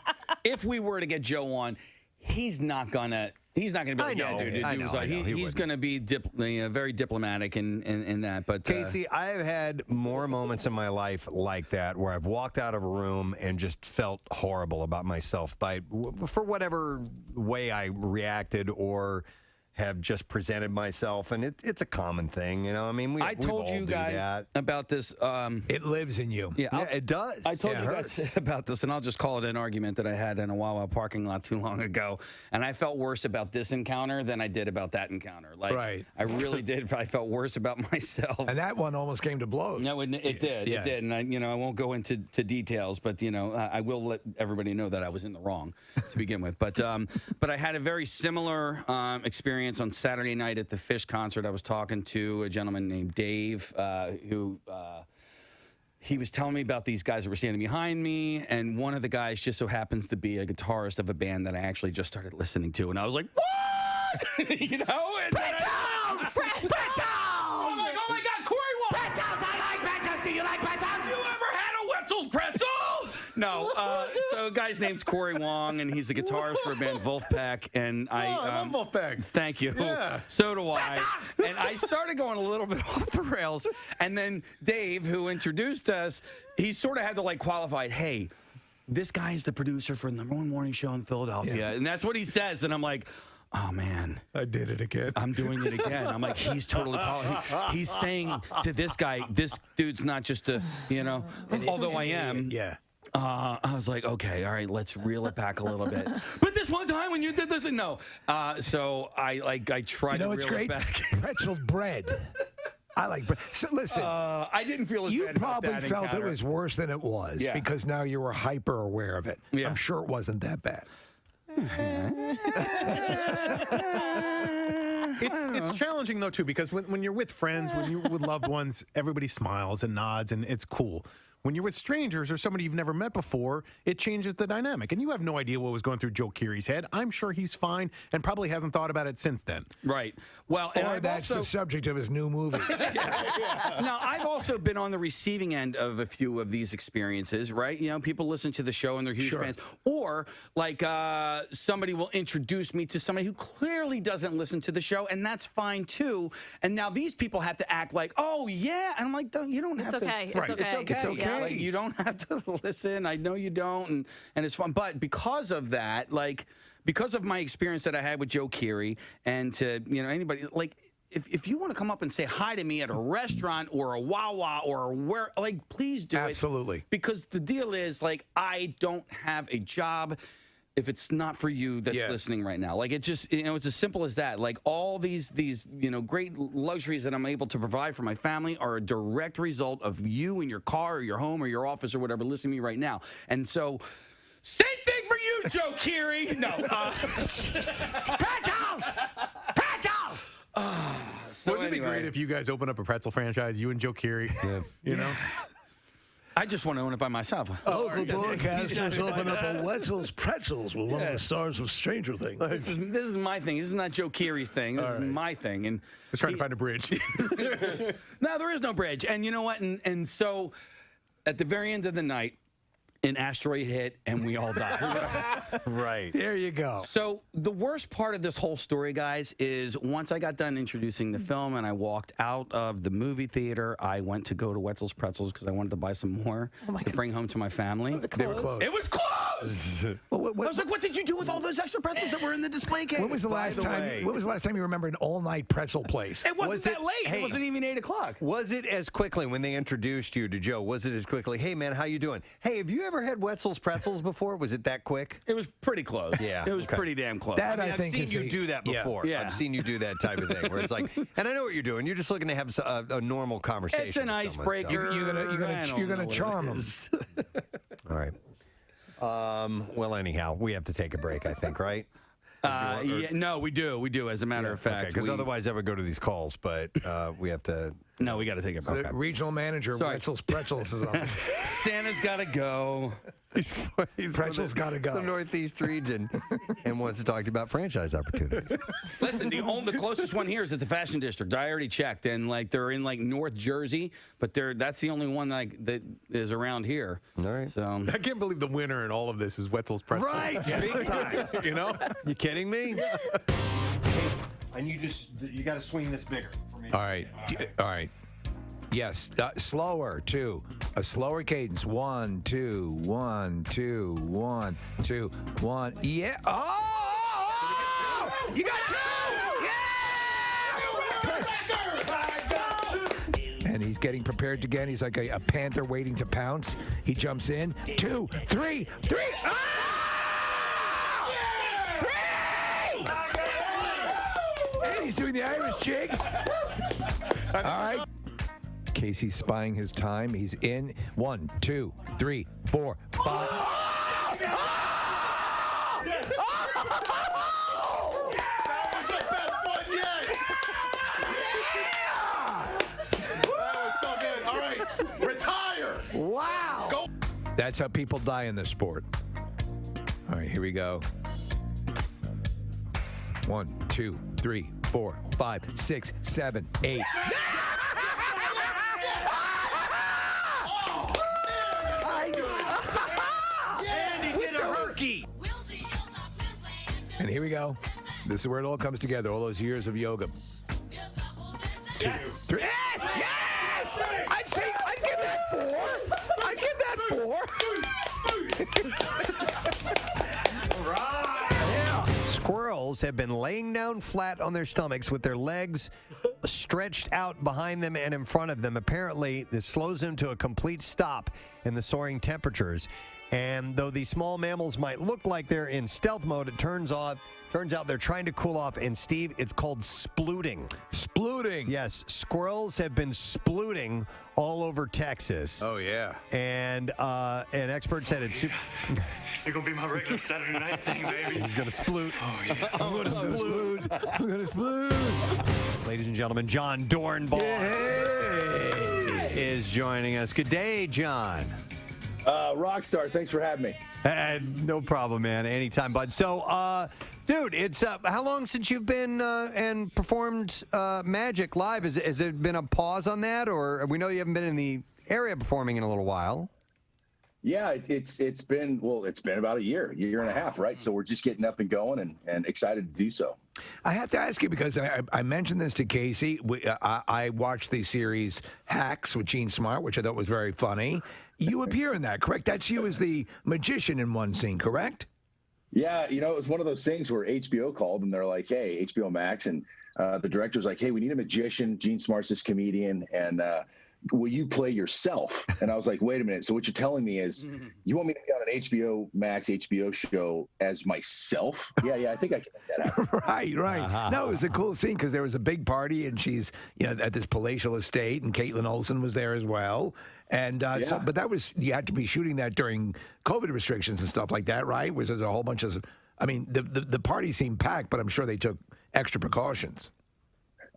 If we were to get Joe on, he's not gonna be like, he's going to be very diplomatic in that. But Casey, I have had more moments in my life like that where I've walked out of a room and just felt horrible about myself for whatever way I reacted or have just presented myself, and it's a common thing, you know. I mean, I told we all you do guys that. about this. It lives in you. Yeah, it does. I told Yeah, you it guys hurts. about this, and I'll just call it an argument that I had in a Wawa parking lot too long ago. And I felt worse about this encounter than I did about that encounter. Like, Right. I really did. I felt worse about myself. And that one almost came to blows. No, it did. Yeah. It did. And I won't go into details, but I will let everybody know that I was in the wrong to begin with. But I had a very similar experience on Saturday night at the Fish concert. I was talking to a gentleman named Dave, who he was telling me about these guys that were standing behind me, and one of the guys just so happens to be a guitarist of a band that I actually just started listening to, and I was like, what? And Pretzels! Pretzels! I'm like, oh my God, Corey Wall! Pretzels! I like pretzels! Do you like pretzels? You ever had a Wetzel's pretzel? No. So a guy's name's Corey Wong, and he's the guitarist for a band Wolfpack. And I love Wolfpack. Thank you. Yeah. So do I. And I started going a little bit off the rails. And then Dave, who introduced us, he sort of had to qualify it. Hey, this guy is the producer for the #1 morning show in Philadelphia. Yeah. And that's what he says. And I'm like, oh, man. I did it again. I'm doing it again. I'm like, he's totally he's saying to this guy, this dude's not just although I am. Yeah. I was like, okay, all right, let's reel it back a little bit. But this one time when you did this, no. So I tried to reel it's it great. back. Pretzel bread. I like bread. So listen, I didn't feel as you bad about probably that felt encounter. it was worse than it was because now you were hyper aware of it. Yeah. I'm sure it wasn't that bad. It's challenging though too, because when you're with friends, when you're with loved ones, everybody smiles and nods and it's cool. When you're with strangers or somebody you've never met before, it changes the dynamic. And you have no idea what was going through Joe Keery's head. I'm sure he's fine and probably hasn't thought about it since then. Right. Well, and Or I've that's also, the subject of his new movie. Now, I've also been on the receiving end of a few of these experiences, right? People listen to the show and they're huge fans. Or, somebody will introduce me to somebody who clearly doesn't listen to the show, and that's fine, too. And now these people have to act like, oh, yeah. And I'm like, you don't have to. Okay. Right. It's okay. It's okay. Yeah. You don't have to listen. I know you don't, and it's fun. But because of that, because of my experience that I had with Joe Keery, and to anybody, if you want to come up and say hi to me at a restaurant or a Wawa or where, please do it. Absolutely. Because the deal is, I don't have a job if it's not for you that's listening right now. It's just, it's as simple as that. All these great luxuries that I'm able to provide for my family are a direct result of you in your car or your home or your office or whatever listening to me right now. And so, same thing for you, Joe Keery. No. Pretzels! Pretzels! Wouldn't it be great if you guys open up a pretzel franchise, you and Joe Keery? You know? I just want to own it by myself. Local broadcasters open up a Wetzel's Pretzels with one of the stars of Stranger Things. This is my thing. This is not Joe Keery's thing. This is my thing. And I was trying to find a bridge. No, there is no bridge. And you know what? And so at the very end of the night, an asteroid hit and we all died. Right. There you go. So the worst part of this whole story, guys, is once I got done introducing the film and I walked out of the movie theater, I went to go to Wetzel's Pretzels because I wanted to buy some more to bring home to my family. They were closed. It was closed! I was like, what did you do with all those extra pretzels that were in the display case? When was the last time? When was the last time you remember an all-night pretzel place? It wasn't that late. It wasn't even 8 o'clock. Was it as quickly when they introduced you to Joe? Was it as quickly? Hey, man, how you doing? Hey, have you ever had Wetzel's Pretzels before? Was it that quick? It was pretty close. Yeah, it was pretty damn close. That I've seen you do that before. Yeah. I've seen you do that type of thing where it's like, and I know what you're doing. You're just looking to have a normal conversation. It's an with someone, icebreaker. You're gonna charm them. All right. Well, anyhow, we have to take a break, I think, right? No, we do. As a matter of fact, because otherwise I would go to these calls, but we have to. No, we got to take a break. The regional manager of Wetzel's Pretzels is on. Santa's got to go. He's Pretzels got to go. The Northeast region and wants to talk to you about franchise opportunities. Listen, the closest one here is at the Fashion District. I already checked, and they're in North Jersey, but that's the only one that is around here. All right. So I can't believe the winner in all of this is Wetzel's Pretzels. Right, big time. You know? You kidding me? And you got to swing this bigger for me. All right. Yes, slower too. A slower cadence. 1, 2, 1, 2, 1, 2, 1. Yeah. Oh! You got 2! Yeah! getting prepared again. He's like a panther waiting to pounce. He jumps in. 2, 3, 3. Ah! 3! And he's doing the Irish jig. All right. Casey's spying his time. He's in. 1, 2, 3, 4, 5. Wow. Go. That's how people die in this sport. All right, here we go. 1, 2, 3, 4, 5, 6, 7, 8. Andy did a herky. And here we go. This is where it all comes together. All those years of yoga. 2, 3. Yes! Yes! I'd give that 4. I'd give that 4. Yeah. Squirrels have been laying down flat on their stomachs with their legs stretched out behind them and in front of them. Apparently, this slows them to a complete stop in the soaring temperatures. And though these small mammals might look like they're in stealth mode, it turns out they're trying to cool off. And Steve, it's called splooting. Splooting. Yes, squirrels have been splooting all over Texas. Oh yeah. And an expert said it's. It's gonna be my regular Saturday night thing, baby. He's gonna sploot. Oh yeah. I'm gonna sploot. I'm gonna sploot. Ladies and gentlemen, John Dorenbos is joining us. Good day, John. Rockstar, thanks for having me. No problem, man. Anytime, bud. So, dude, it's how long since you've been and performed Magic live? Has there been a pause on that, or we know you haven't been in the area performing in a little while? Yeah, it's been about a year and a half, right? So we're just getting up and going and excited to do so. I have to ask you because I mentioned this to Casey. I watched the series Hacks with Gene Smart, which I thought was very funny. You appear in that, correct? That's you as the magician in one scene, correct? Yeah, it was one of those things where HBO called and they're like, "Hey, HBO Max," and the director's like, "Hey, we need a magician. Gene Smart's this comedian, and will you play yourself?" And I was like, "Wait a minute. So what you're telling me is you want me to be on an HBO Max HBO show as myself?" Yeah, I think I can make that happen. Right. No, it was a cool scene because there was a big party and she's at this palatial estate and Caitlin Olsen was there as well. And but that was you had to be shooting that during COVID restrictions and stuff like that, right? Was there a whole bunch of? I mean, the party seemed packed, but I'm sure they took extra precautions.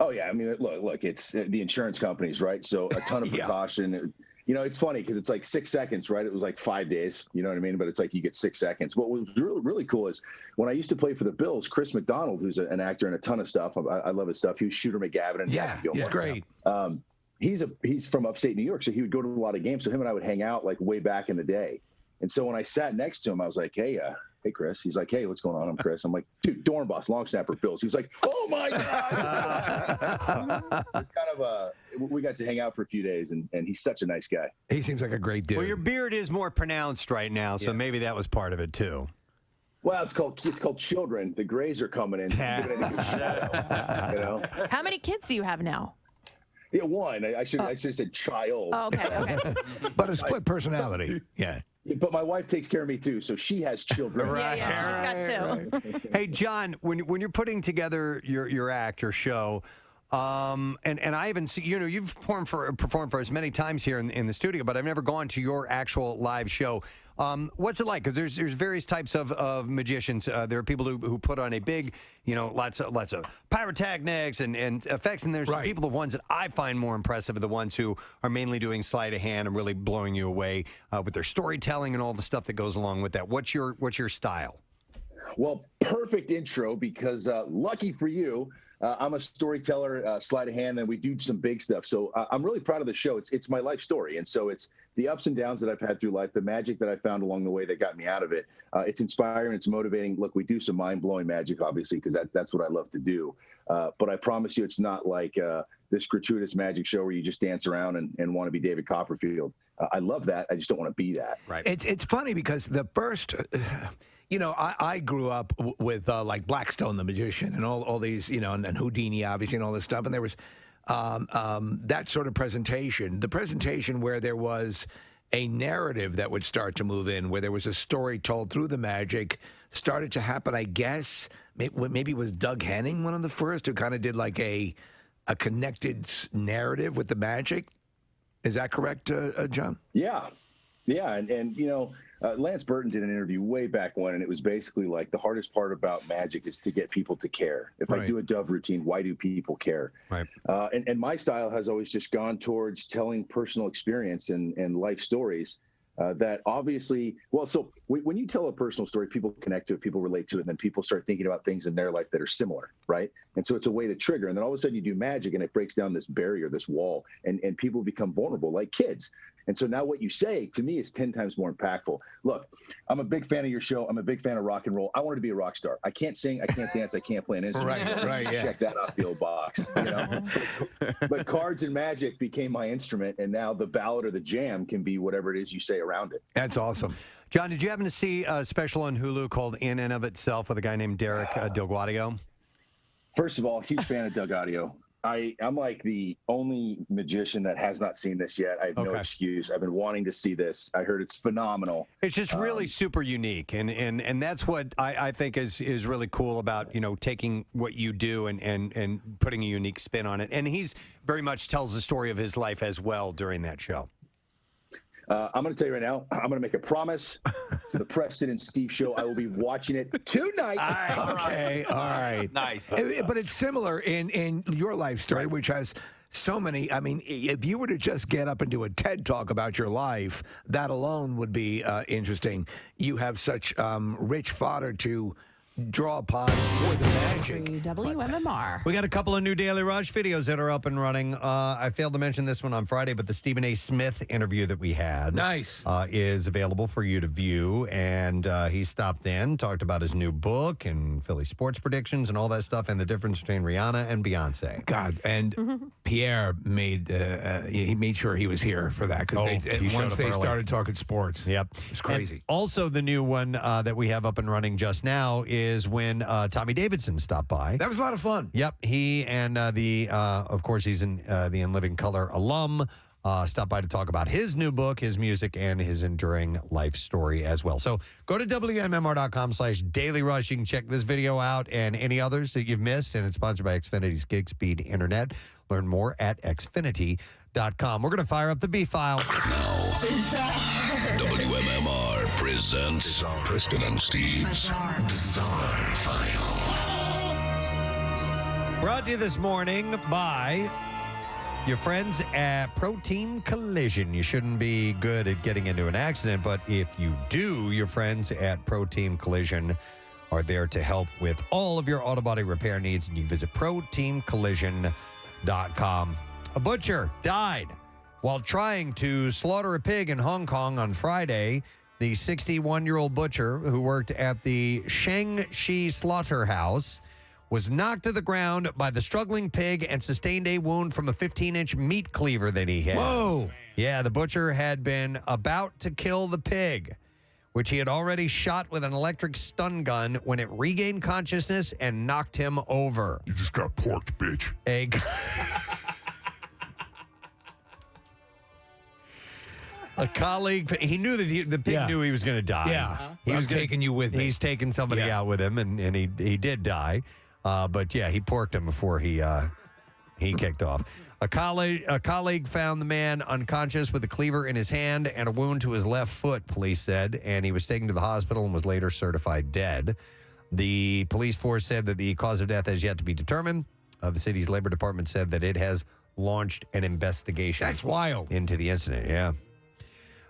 Oh yeah, I mean, look, it's the insurance companies, right? So a ton of precaution. It's funny because it's like 6 seconds, right? It was like 5 days, you know what I mean? But it's like you get 6 seconds. What was really, really cool is when I used to play for the Bills, Chris McDonald, who's an actor in a ton of stuff. I love his stuff. He was Shooter McGavin. And he's great. He's from upstate New York, so he would go to a lot of games. So him and I would hang out like way back in the day. And so when I sat next to him, I was like, "Hey, Chris." He's like, "Hey, what's going on?" I'm Chris. I'm like, "Dude, Dorenbos, long snapper, Bills." He was like, "Oh my God!" It's kind of we got to hang out for a few days, and he's such a nice guy. He seems like a great dude. Well, your beard is more pronounced right now, so maybe that was part of it too. Well, it's called children. The grays are coming in. Giving it a good shadow, How many kids do you have now? Yeah, one. I should have said child. Oh, okay. But a split personality. Yeah. But my wife takes care of me too, so she has children. Right. Yeah, she's got two. Hey, John, when you're putting together your act or show, and I haven't seen, you've performed for us many times here in the studio, but I've never gone to your actual live show. What's it like? Because there's various types of magicians. There are people who put on a big, lots of pyrotechnics and effects, and there's people, the ones that I find more impressive are the ones who are mainly doing sleight of hand and really blowing you away with their storytelling and all the stuff that goes along with that. What's your style? Well, perfect intro because lucky for you, I'm a storyteller, sleight of hand, and we do some big stuff. So I'm really proud of the show. It's my life story. And so it's the ups and downs that I've had through life, the magic that I found along the way that got me out of it. It's inspiring. It's motivating. Look, we do some mind-blowing magic, obviously, because that's what I love to do. But I promise you it's not like this gratuitous magic show where you just dance around and want to be David Copperfield. I love that. I just don't want to be that. Right. It's funny because the first... I grew up with like Blackstone the Magician and all these, and Houdini, obviously, and all this stuff. And there was that sort of presentation, the presentation where there was a narrative that would start to move in, where there was a story told through the magic, started to happen, I guess. Maybe was Doug Henning one of the first who kind of did like a connected narrative with the magic. Is that correct, John? Yeah. And Lance Burton did an interview way back when, and it was basically like the hardest part about magic is to get people to care. If I do a dove routine, why do people care? Right. And my style has always just gone towards telling personal experience and life stories that obviously, so when you tell a personal story, people connect to it, people relate to it, and then people start thinking about things in their life that are similar, right? And so it's a way to trigger. And then all of a sudden you do magic and it breaks down this barrier, this wall, and people become vulnerable like kids. And so now what you say to me is 10 times more impactful. Look, I'm a big fan of your show. I'm a big fan of rock and roll. I wanted to be a rock star. I can't sing, I can't dance, I can't play an instrument. Check that off the old box. But cards and magic became my instrument, and now the ballad or the jam can be whatever it is you say around it. That's awesome. John, did you happen to see a special on Hulu called In and of Itself with a guy named Derek Delgaudio? First of all, huge fan of Doug Audio. I'm like the only magician that has not seen this yet. I have no excuse. I've been wanting to see this. I heard it's phenomenal. It's just really super unique, and that's what I think is really cool about taking what you do and putting a unique spin on it. And he's very much tells the story of his life as well during that show. I'm going to tell you right now, I'm going to make a promise to the Preston and Steve show. I will be watching it tonight. All right. Nice. But it's similar in your life story, which has so many. I mean, if you were to just get up and do a TED Talk about your life, that alone would be interesting. You have such rich fodder to draw upon for the magic. WMMR. We got a couple of new Daily Rush videos that are up and running. I failed to mention this one on Friday, but the Stephen A. Smith interview that we had is available for you to view. And he stopped in, talked about his new book and Philly sports predictions and all that stuff and the difference between Rihanna and Beyonce. God, and Pierre made sure he was here for that because once they started talking sports, it's crazy. And also, the new one that we have up and running just now is when Tommy Davidson stopped by. That was a lot of fun. Yep. He and of course, he's the In Living Color alum, stopped by to talk about his new book, his music, and his enduring life story as well. So go to WMMR.com/Daily Rush. You can check this video out and any others that you've missed. And it's sponsored by Xfinity's Gig Speed Internet. Learn more at Xfinity.com. We're going to fire up the B-File. WMMR presents Preston and Steve's Bizarre File. Brought to you this morning by your friends at Pro Team Collision. You shouldn't be good at getting into an accident, but if you do, your friends at Pro Team Collision are there to help with all of your auto body repair needs, and you can visit ProTeamCollision.com. A butcher died while trying to slaughter a pig in Hong Kong on Friday. The 61-year-old butcher who worked at the Shangxi Slaughterhouse was knocked to the ground by the struggling pig and sustained a wound from a 15-inch meat cleaver that he had. Whoa. Yeah, the butcher had been about to kill the pig, which he had already shot with an electric stun gun when it regained consciousness and knocked him over. You just got porked, bitch. A colleague, he knew that the pig knew he was going to die. Yeah. He was taking you with me. He's taking somebody out with him, and he did die. But yeah, he porked him before he kicked off. A colleague found the man unconscious with a cleaver in his hand and a wound to his left foot, police said, and he was taken to the hospital and was later certified dead. The police force said that the cause of death has yet to be determined. The city's labor department said that it has launched an investigation. That's wild. Into the incident, yeah.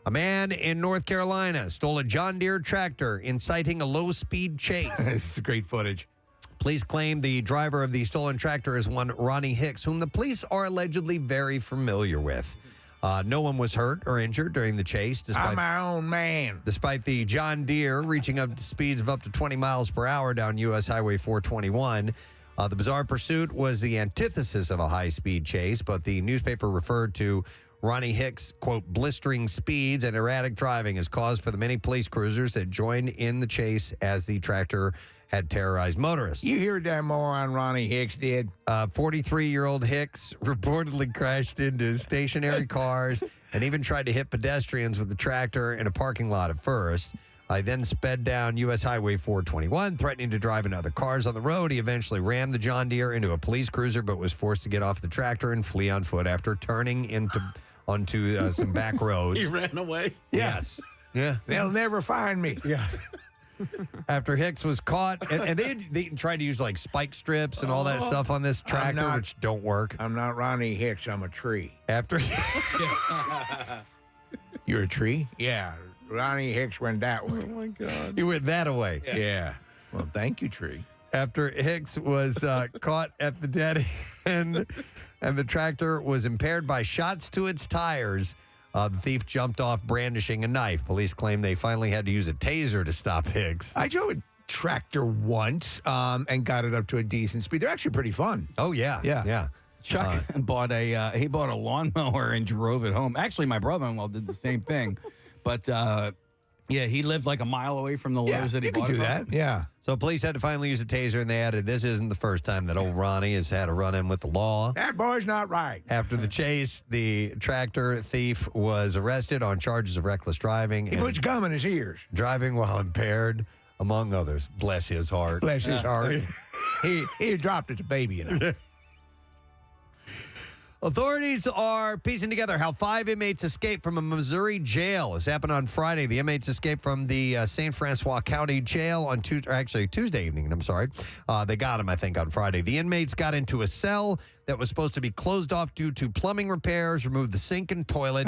A man in North Carolina stole a John Deere tractor, inciting a low-speed chase. This is great footage. Police claim the driver of the stolen tractor is one Ronnie Hicks, whom the police are allegedly very familiar with. No one was hurt or injured during the chase. I'm my own man. Despite the John Deere reaching up to speeds of up to 20 miles per hour down U.S. Highway 421, the bizarre pursuit was the antithesis of a high-speed chase, but the newspaper referred to Ronnie Hicks', quote, blistering speeds and erratic driving as cause for the many police cruisers that joined in the chase as the tractor had terrorized motorists. You hear that moron Ronnie Hicks did? 43-year-old Hicks reportedly crashed into stationary cars and even tried to hit pedestrians with the tractor in a parking lot at first. He then sped down U.S. Highway 421, threatening to drive into other cars on the road. He eventually rammed the John Deere into a police cruiser, but was forced to get off the tractor and flee on foot after turning onto some back roads. He ran away? Yes. Yeah. They'll never find me. Yeah. After Hicks was caught, and they tried to use like spike strips and all that stuff on this tractor, which don't work. I'm not Ronnie Hicks. I'm a tree. After You're a tree? Yeah. Ronnie Hicks went that way. Oh, my God. He went that away. Yeah. Well, thank you, tree. After Hicks was caught at the dead end and the tractor was impaired by shots to its tires, the thief jumped off brandishing a knife. Police claim they finally had to use a taser to stop Hicks. I drove a tractor once and got it up to a decent speed. They're actually pretty fun. Oh, yeah. Yeah. Chuck bought a lawnmower and drove it home. Actually, my brother-in-law did the same thing. But, he lived like a mile away from the Lowe's that he bought could do it that. from. Yeah. So police had to finally use a taser, and they added, this isn't the first time that old Ronnie has had a run-in with the law. That boy's not right. After the chase, the tractor thief was arrested on charges of reckless driving. He puts gum in his ears. Driving while impaired, among others. Bless his heart. Bless his heart. He dropped it to baby, you know. Authorities are piecing together how 5 inmates escaped from a Missouri jail. This happened on Friday. The inmates escaped from the St. Francois County Jail on Tuesday evening. I'm sorry. They got him, I think, on Friday. The inmates got into a cell that was supposed to be closed off due to plumbing repairs, removed the sink and toilet,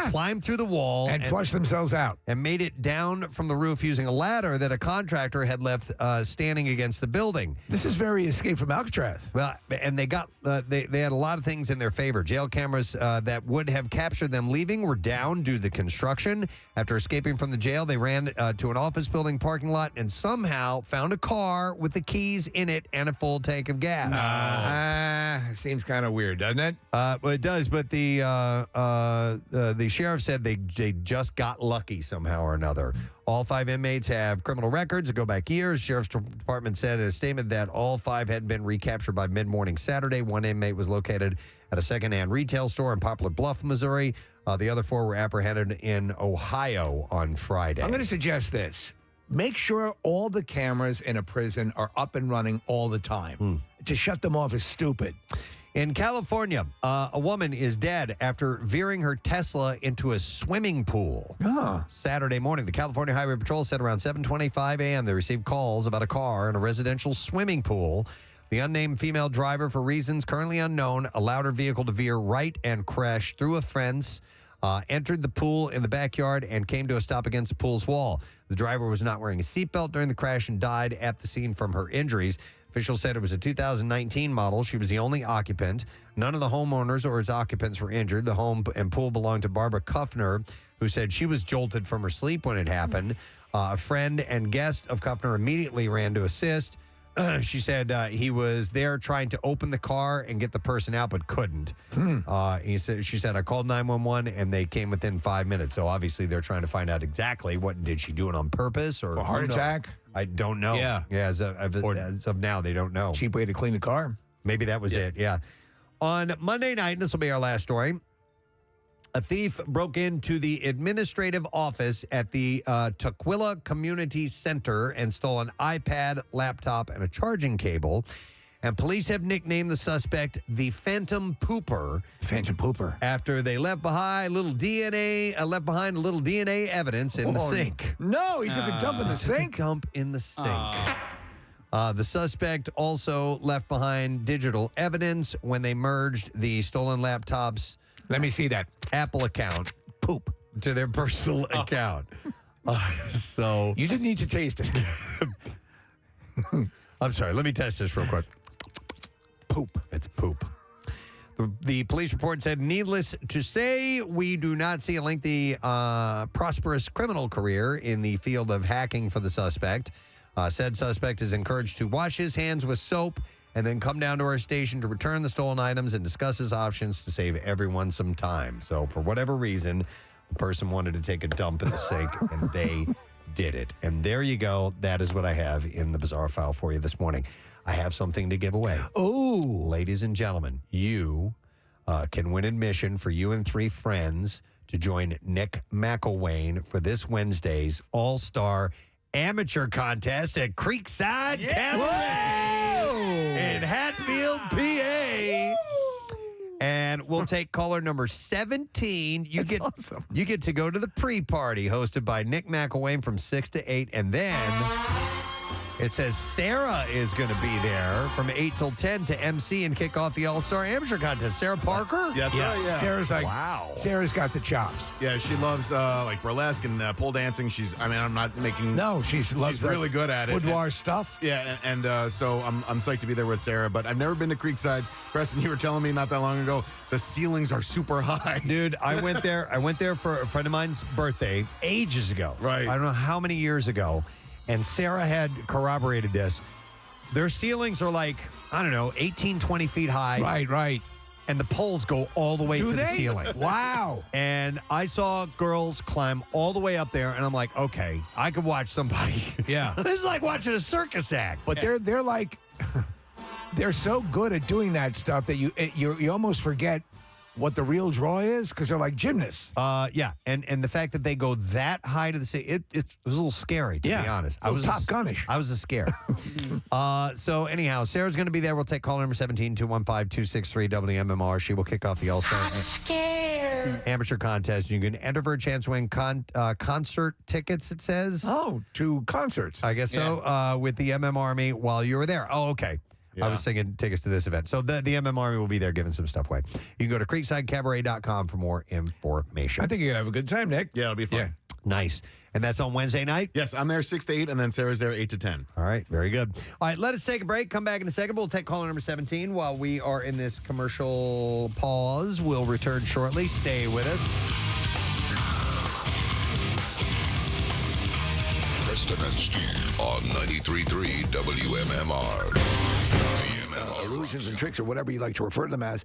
climbed through the wall, and flushed themselves out. And made it down from the roof using a ladder that a contractor had left standing against the building. This is very Escape from Alcatraz. Well, and they got they had a lot of things in their favor. Jail cameras that would have captured them leaving were down due to the construction. After escaping from the jail, they ran to an office building parking lot and somehow found a car with the keys in it and a full tank of gas. Seems kind of weird, doesn't it? Well, it does, but the sheriff said they just got lucky somehow or another. All 5 inmates have criminal records that go back years. Sheriff's Department said in a statement that all 5 had been recaptured by mid-morning Saturday. 1 inmate was located at a secondhand retail store in Poplar Bluff, Missouri. The other 4 were apprehended in Ohio on Friday. I'm going to suggest this. Make sure all the cameras in a prison are up and running all the time. To shut them off is stupid. In California, a woman is dead after veering her Tesla into a swimming pool. Saturday morning, the California Highway Patrol said around 7:25 a.m. they received calls about a car in a residential swimming pool. The unnamed female driver, for reasons currently unknown, allowed her vehicle to veer right and crash through a fence, entered the pool in the backyard, and came to a stop against the pool's wall. The driver was not wearing a seatbelt during the crash and died at the scene from her injuries. Officials said it was a 2019 model. She was the only occupant. None of the homeowners or its occupants were injured. The home and pool belonged to Barbara Kuffner, who said she was jolted from her sleep when it happened. A friend and guest of Kuffner immediately ran to assist. She said he was there trying to open the car and get the person out, but couldn't. She said, I called 911 and they came within 5 minutes. So obviously they're trying to find out exactly what did she do it on purpose or A heart attack? I don't know. Yeah. As of now, they don't know. Cheap way to clean the car. Maybe that was it. Yeah. On Monday night, and this will be our last story. A thief broke into the administrative office at the Tukwila Community Center and stole an iPad, laptop, and a charging cable. And police have nicknamed the suspect the Phantom Pooper. Phantom Pooper. After they left behind a little DNA evidence in the sink. No, he took a dump in the sink. Dump in the sink. The suspect also left behind digital evidence when they merged the stolen laptop's Let me see that Apple account poop to their personal account. So you didn't need to taste it. I'm sorry. Let me test this real quick. Poop. It's poop. The police report said, needless to say, we do not see a lengthy, prosperous criminal career in the field of hacking for the suspect. Said suspect is encouraged to wash his hands with soap and then come down to our station to return the stolen items and discuss his options to save everyone some time. So for whatever reason, the person wanted to take a dump in the sink and they did it. And there you go. That is what I have in the bizarre file for you this morning. I have something to give away. Oh, ladies and gentlemen, you can win admission for you and 3 friends to join Nick McElwain for this Wednesday's All-Star Amateur Contest at Creekside Cabaret in Hatfield, PA. And we'll take caller number 17. You get to go to the pre-party hosted by Nick McElwain from 6 to 8. And then it says Sarah is going to be there from 8 till 10 to MC and kick off the All-Star Amateur Contest. Sarah Parker? Yes, right, yeah. Sarah's like, wow. Sarah's got the chops. Yeah, she loves like burlesque and pole dancing. I'm not making. No, she loves she's really good at it. Boudoir stuff. Yeah, and so I'm psyched to be there with Sarah. But I've never been to Creekside. Preston, you were telling me not that long ago the ceilings are super high. Dude, I went there for a friend of mine's birthday ages ago. Right. I don't know how many years ago. And Sarah had corroborated this. Their ceilings are like, I don't know, 18, 20 feet high. Right. And the poles go all the way Do to the they? ceiling. Wow. And I saw girls climb all the way up there, and I'm like, okay, I could watch somebody. Yeah. This is like watching a circus act. But they're like, they're so good at doing that stuff that you almost forget what the real draw is because they're like gymnasts. Yeah, and the fact that they go that high to the ceiling, it was a little scary, to be honest. I was Top Gun-ish. I was scared. So anyhow, Sarah's going to be there. We'll take caller number 17, 215-263 WMMR. She will kick off the All-Star Amateur Contest. You can enter for a chance to win concert tickets, it says. Oh, to concerts. I guess so, with the MM Army while you were there. Oh, okay. I was thinking tickets to this event. So the MM Army will be there giving some stuff away. You can go to creeksidecabaret.com for more information. I think you're going to have a good time, Nick. Yeah, it'll be fun. Yeah. Nice. And that's on Wednesday night? Yes, I'm there 6 to 8, and then Sarah's there 8 to 10. All right, very good. All right, let us take a break. Come back in a second. We'll take caller number 17 while we are in this commercial pause. We'll return shortly. Stay with us. Preston and Steve on 93.3 WMMR. Illusions and tricks, or whatever you like to refer to them as.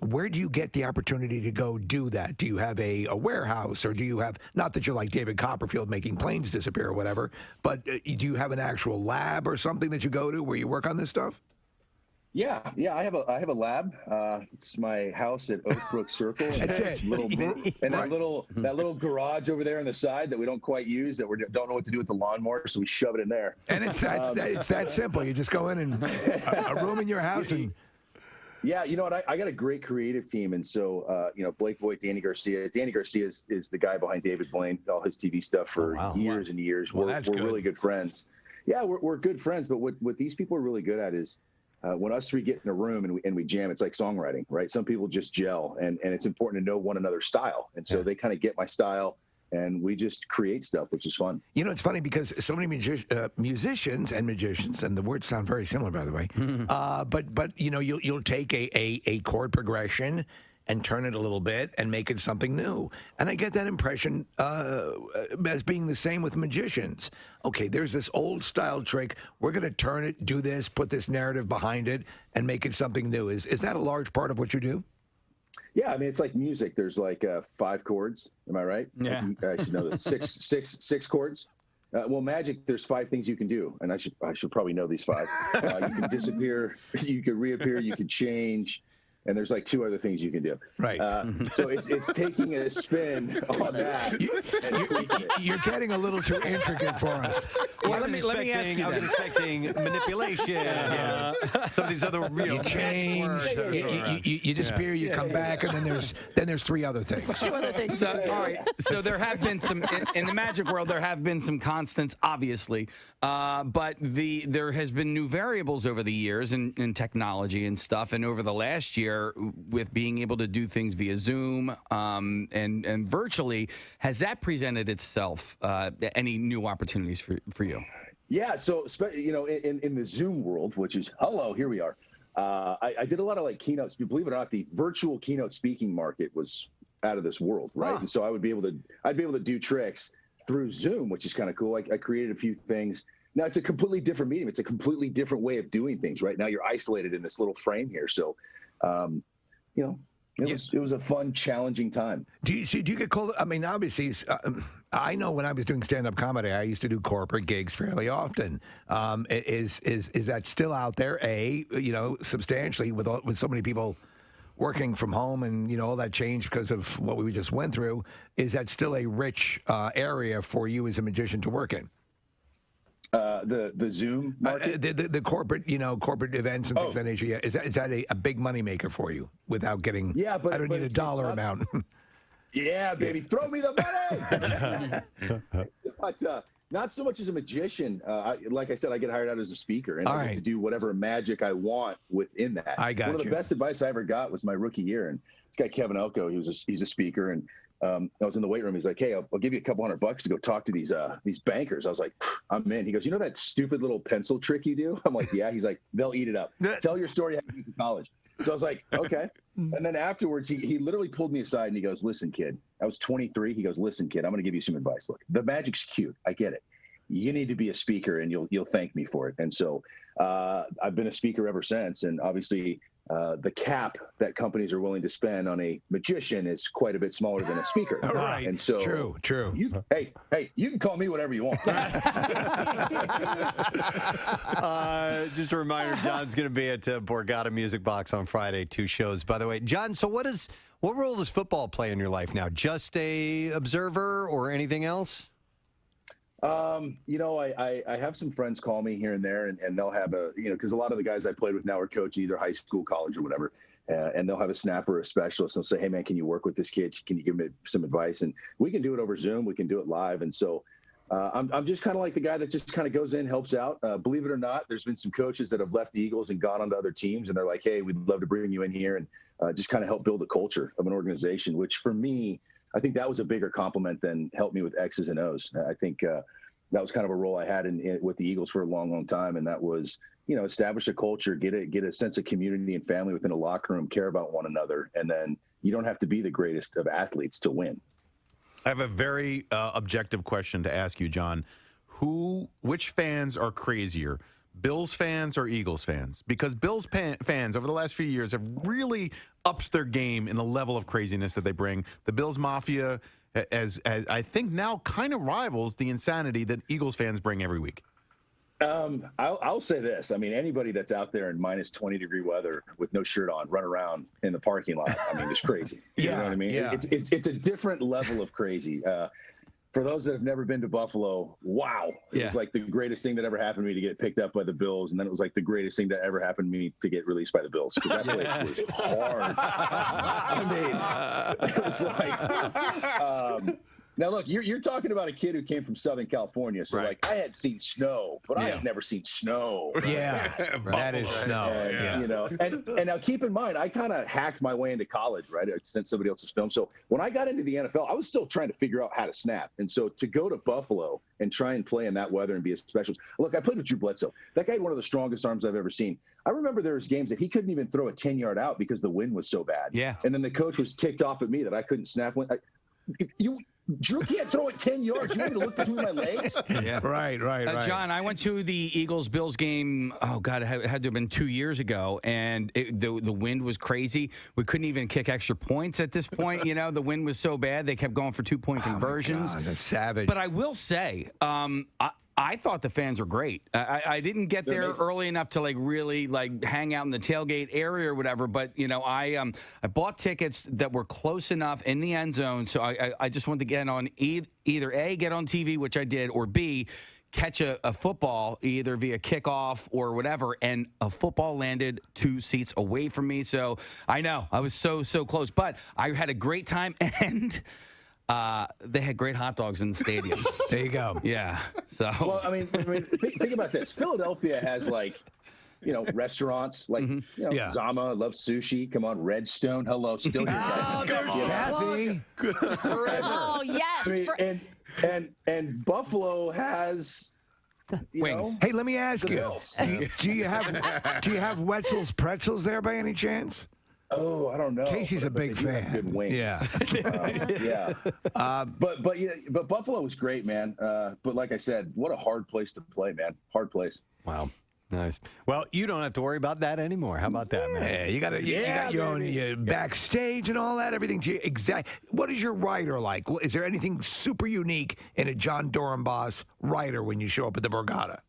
Where do you get the opportunity to go do that? Do you have a warehouse, or do you have, not that you're like David Copperfield making planes disappear or whatever, but do you have an actual lab or something that you go to where you work on this stuff? Yeah, I have a lab. It's my house at Oak Brook Circle. That's it. That little garage over there on the side that we don't quite use, that we don't know what to do with the lawnmower, so we shove it in there. And it's that simple. You just go in and a room in your house and. Yeah, you know what? I got a great creative team, and so Blake Voigt, Danny Garcia. Danny Garcia is the guy behind David Blaine, all his TV stuff for years and years. Well, we're really good friends. Yeah, we're good friends. But what these people are really good at is when us three get in a room and we jam. It's like songwriting, right? Some people just gel, and it's important to know one another's style, and so they kind of get my style. And we just create stuff, which is fun. You know, it's funny because so many musicians and magicians, and the words sound very similar, by the way. But you know, you'll take a chord progression and turn it a little bit and make it something new. And I get that impression as being the same with magicians. Okay, there's this old style trick. We're going to turn it, do this, put this narrative behind it, and make it something new. Is that a large part of what you do? Yeah, I mean, it's like music. There's like 5 chords. Am I right? Yeah. I should know that. Six chords. Well, magic, there's 5 things you can do, and I should probably know these 5. You can disappear, you can reappear, you can change, and there's like 2 other things you can do. Right. So it's taking a spin on that. You're getting a little too intricate for us. Well, let me ask you. I was expecting manipulation. Some of these other you change, you disappear, you come back, and then there's 3 other things. 2 other things. So, all right. So there have been some in the magic world. There have been some constants, obviously, but there has been new variables over the years in technology and stuff. And over the last year, with being able to do things via Zoom and virtually, has that presented itself any new opportunities for you? Yeah, so in the Zoom world, which is here we are. I did a lot of like keynotes. Believe it or not, the virtual keynote speaking market was out of this world, right? Wow. And so I'd be able to do tricks through Zoom, which is kind of cool. I created a few things. Now it's a completely different medium. It's a completely different way of doing things. Right now you're isolated in this little frame here, so It was a fun, challenging time. Do you get called? I mean, obviously, I know when I was doing stand-up comedy, I used to do corporate gigs fairly often. Is that still out there? Substantially with so many people working from home and all that change because of what we just went through. Is that still a rich area for you as a magician to work in? The Zoom market? The corporate, corporate events and things of that nature. Yeah. Is that a big money maker for you without getting? Yeah, but I don't need a dollar amount. Yeah, baby, throw me the money. But not so much as a magician. Like I said, I get hired out as a speaker, and I get to do whatever magic I want within that. I got One of the best advice I ever got was my rookie year, and this guy Kevin Elko, he's a speaker, and I was in the weight room. He's like, "Hey, I'll give you a couple $100 to go talk to these bankers." I was like, "I'm in." He goes, "You know that stupid little pencil trick you do?" I'm like, "Yeah." He's like, "They'll eat it up. Tell your story how you went to college." So I was like, "Okay." And then afterwards, he literally pulled me aside and he goes, "Listen, kid." I was 23. He goes, "Listen, kid, I'm going to give you some advice. Look, the magic's cute. I get it. You need to be a speaker, and you'll thank me for it." And so I've been a speaker ever since. And obviously, the cap that companies are willing to spend on a magician is quite a bit smaller than a speaker. Right. And so true. Hey, you can call me whatever you want. Just a reminder, John's going to be at Borgata Music Box on Friday, 2 shows. By the way, John, so what role does football play in your life now? Just a observer or anything else? I have some friends call me here and there, and they'll have because a lot of the guys I played with now are coaching either high school, college, or whatever, and they'll have a snapper or a specialist. And they'll say, "Hey, man, can you work with this kid? Can you give me some advice?" And we can do it over Zoom. We can do it live. And so I'm just kind of like the guy that just kind of goes in, helps out. Believe it or not, there's been some coaches that have left the Eagles and gone on to other teams, and they're like, "Hey, we'd love to bring you in here and just kind of help build the culture of an organization," which for me, I think that was a bigger compliment than help me with X's and O's. I think that was kind of a role I had with the Eagles for a long, long time, and that was, establish a culture, get a sense of community and family within a locker room, care about one another, and then you don't have to be the greatest of athletes to win. I have a very objective question to ask you, John. Which fans are crazier, Bills fans or Eagles fans? Because Bills fans over the last few years have really upped their game in the level of craziness that they bring. The Bills Mafia, as I think now kind of rivals the insanity that Eagles fans bring every week. I'll say this. I mean, anybody that's out there in minus 20-degree weather with no shirt on, run around in the parking lot, I mean, it's crazy. You know what I mean? Yeah. It's a different level of crazy. For those that have never been to Buffalo, wow. It was like the greatest thing that ever happened to me to get picked up by the Bills. And then it was like the greatest thing that ever happened to me to get released by the Bills. Because that place was hard. I mean, it was like, now look, you're talking about a kid who came from Southern California. So like I had seen snow, but I had never seen snow. Yeah, that is snow. And now keep in mind, I kind of hacked my way into college, right? I sent somebody else's film. So when I got into the NFL, I was still trying to figure out how to snap. And so to go to Buffalo and try and play in that weather and be a specialist. Look, I played with Drew Bledsoe. That guy had one of the strongest arms I've ever seen. I remember there was games that he couldn't even throw a 10-yard out because the wind was so bad. Yeah. And then the coach was ticked off at me that I couldn't snap one. Drew can't throw it 10 yards. You want me to look between my legs? Yeah. Right. John, I went to the Eagles-Bills game, it had to have been 2 years ago, and the wind was crazy. We couldn't even kick extra points at this point. The wind was so bad, they kept going for 2-point conversions. God, that's savage. But I will say, I thought the fans were great. I didn't get there early enough to really hang out in the tailgate area or whatever. But I bought tickets that were close enough in the end zone, so I just wanted to get on either A, get on TV, which I did, or B, catch a football either via kickoff or whatever, and a football landed 2 seats away from me. So I know I was so close, but I had a great time and. They had great hot dogs in the stadium. There you go. Yeah. So. Well, I mean, think about this. Philadelphia has restaurants Zama loves sushi. Come on, Redstone. Hello, still here, guys. Oh, there's Kathy. Oh yes. I mean, and Buffalo has. Wings. Hey, let me ask you. Do you have Wetzel's Pretzels there by any chance? Oh, I don't know. Casey's a big fan. Good wings. Yeah. But Buffalo was great, man. But like I said, what a hard place to play, man. Hard place. Wow. Nice. Well, you don't have to worry about that anymore. How about that, man? Yeah, you got your own backstage and all that. Everything. Exact. What is your rider like? Is there anything super unique in a John Dorenbos rider when you show up at the Borgata?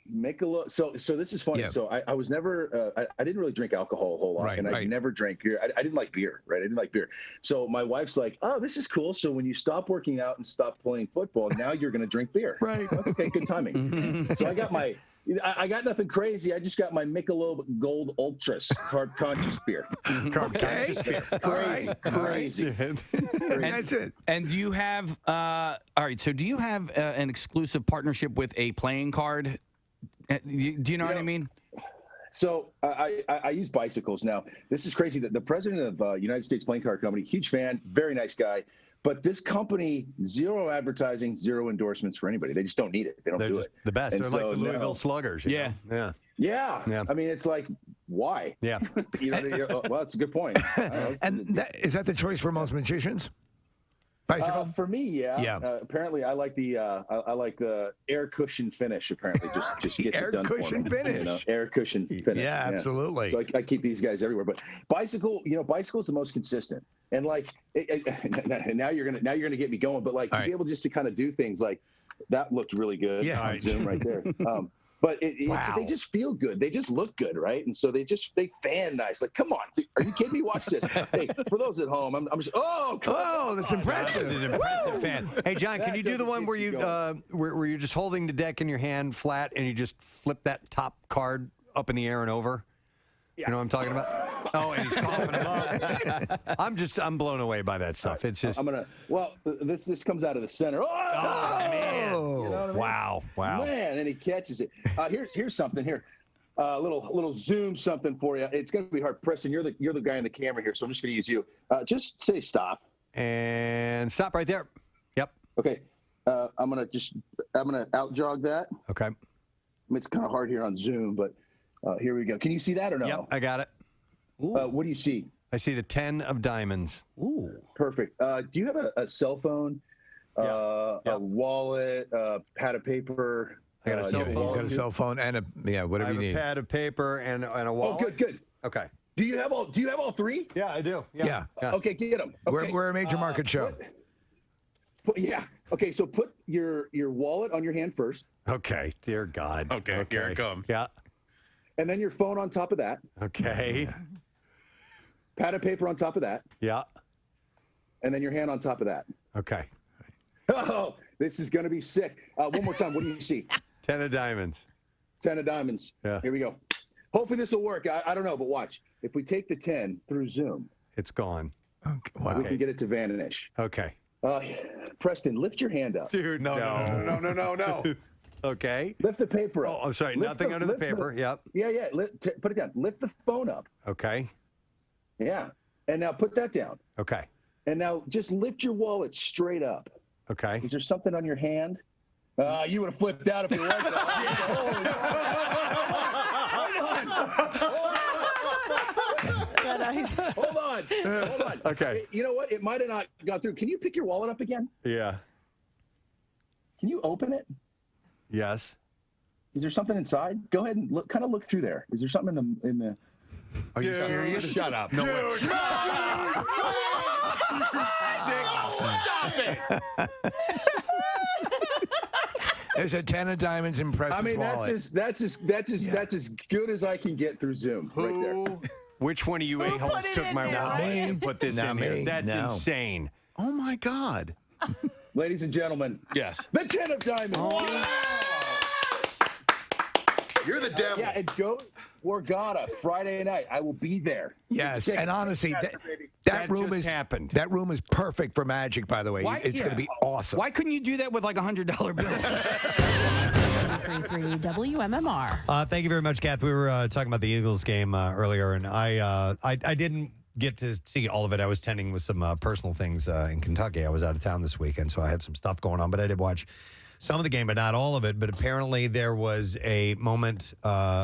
Michelob. So this is funny. Yeah. So I was never. I didn't really drink alcohol a whole lot, Right, and I right. never drank beer. I didn't like beer. Right. I didn't like beer. So my wife's like, "Oh, this is cool. So when you stop working out and stop playing football, now you're going to drink beer." Right. Okay. Good timing. So I got my. I got nothing crazy. I just got my Michelob Gold Ultras carb conscious beer. Carb conscious beer. Crazy. And that's it. And do you have, all right, so do you have an exclusive partnership with a playing card? Do you know what I mean? So I use bicycles now. This is crazy. That the president of United States Playing Card Company, huge fan, very nice guy. But this company, zero advertising, zero endorsements for anybody. They just don't need it. They don't They're do just it. the best. And They're like the Louisville Sluggers. you Yeah. know? Yeah. Yeah. I mean, it's like, why? Yeah. Well, it's a good point. And is that the choice for most magicians? Bicycle? For me, yeah. Yeah. Apparently, I like the I like the air cushion finish. Apparently, just gets Air it done cushion for me. finish. Air cushion finish. Yeah, absolutely. So I keep these guys everywhere. But bicycle is the most consistent. And like, now you're gonna get me going. But like, to be able just to kind of do things like that looked really good on Zoom right there. But they just feel good. They just look good, right? And so they fan nice. Like, come on, are you kidding me? Watch this. Hey, for those at home, I'm just that's impressive. That's an impressive fan. Hey, John, can That you do the doesn't one get where you you where you're just holding the deck in your hand flat and you just flip that top card up in the air and over? You know what I'm talking about? Oh, and he's coughing him up. I'm blown away by that stuff. It's just. This comes out of the center. Oh, man! You know what I mean? Wow! Man, and he catches it. Here's something here. Little Zoom something for you. It's gonna be hard. Preston, you're the guy in the camera here, so I'm just gonna use you. Just say stop. And stop right there. Yep. Okay. I'm gonna out jog that. Okay. I mean, it's kind of hard here on Zoom, but here we go. Can you see that or no? Yep, I got it. What do you see? I see the 10 of diamonds. Ooh. Perfect. Do you have a cell phone, a wallet, a pad of paper? I got a cell phone. He's got a cell phone and whatever you I need. have a pad of paper and a wallet. Oh, good. Okay. Do you have all three? Yeah, I do. Yeah. Okay, get them. Okay. We're a major market show. Yeah. Okay, so put your wallet on your hand first. Okay. Dear God. Okay, here it comes. Yeah. And then your phone on top of that. Okay. Pad of paper on top of that. Yeah. And then your hand on top of that. Okay. Oh, this is going to be sick. One more time. What do you see? 10 of diamonds. 10 of diamonds. Yeah. Here we go. Hopefully this will work. I don't know, but watch. If we take the 10 through Zoom, it's gone. Okay. Wow. We can get it to vanish. Okay. Preston, lift your hand up. Dude, no. Okay. Lift the paper up. Oh, I'm sorry. Nothing under the paper. Yep. Yeah. Put it down. Lift the phone up. Okay. Yeah. And now put that down. Okay. And now just lift your wallet straight up. Okay. Is there something on your hand? You would have flipped out if it was. Hold on. Okay. You know what? It might have not gone through. Can you pick your wallet up again? Yeah. Can you open it? Yes. Is there something inside? Go ahead and look through there. Is there something in the? Are you serious? Shut up. No. Dude. Stop it. There's a 10 of diamonds in Preston's I mean, wallet. that's as good as I can get through Zoom. Right there. Which one of you a-holes took my wallet and put this in here? That's insane. Oh my God. Ladies and gentlemen. Yes. The 10 of diamonds. You're the devil. Yeah, and go Borgata Friday night. I will be there. Yes, and honestly, that room is happened. That room is perfect for magic. By the way, it's going to be awesome. Why couldn't you do that with like $100 bill? 93.3 WMMR. Thank you very much, Kath. We were talking about the Eagles game earlier, and I didn't get to see all of it. I was tending with some personal things in Kentucky. I was out of town this weekend, so I had some stuff going on, but I did watch some of the game, but not all of it. But apparently there was a moment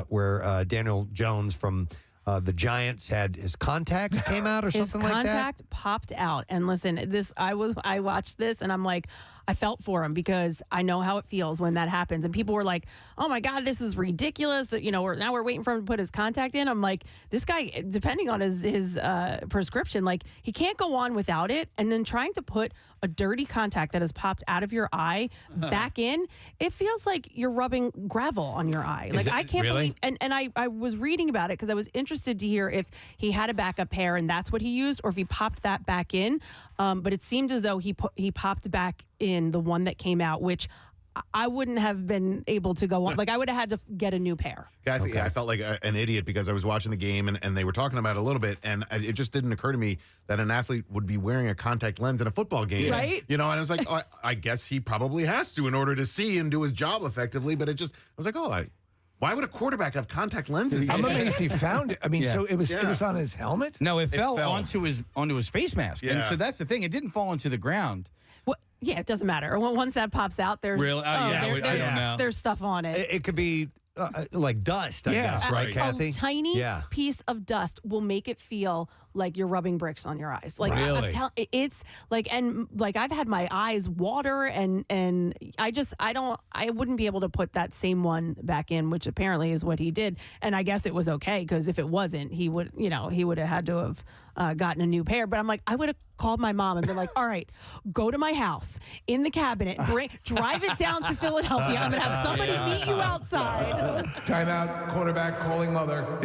where Daniel Jones from the Giants had his contacts came out or His something like that. contact popped out, and listen, I watched this, and I'm like, I felt for him because I know how it feels when that happens. And people were like, "Oh my God, this is ridiculous!" That now we're waiting for him to put his contact in. I'm like, this guy, depending on his prescription, like he can't go on without it. And then trying to put a dirty contact that has popped out of your eye back in, it feels like you're rubbing gravel on your eye. Like I can't believe. And I was reading about it because I was interested to hear if he had a backup pair and that's what he used, or if he popped that back in. But it seemed as though he popped back in the one that came out, which I wouldn't have been able to go on. Like I would have had to get a new pair. Yeah, I felt like an idiot because I was watching the game and they were talking about it a little bit, and it just didn't occur to me that an athlete would be wearing a contact lens in a football game. Right? And I was like, oh, I guess he probably has to in order to see and do his job effectively. But I was like, why would a quarterback have contact lenses? I'm amazed he found it. I mean, so it was on his helmet? No, it fell onto his face mask. Yeah. And so that's the thing. It didn't fall onto the ground. Well, yeah, it doesn't matter. Once that pops out, there's Really? I don't know. There's stuff on it. It could be like dust, I guess, right, Kathy? A tiny piece of dust will make it feel like you're rubbing bricks on your eyes. Like Really? It's like, and like I've had my eyes water, and I wouldn't be able to put that same one back in, which apparently is what he did. And I guess it was okay, because if it wasn't, he would have had to have gotten a new pair. But I'm like, I would have called my mom and been like, all right, go to my house in the cabinet, drive it down to Philadelphia. I'm gonna have somebody meet you outside. Timeout, quarterback calling mother.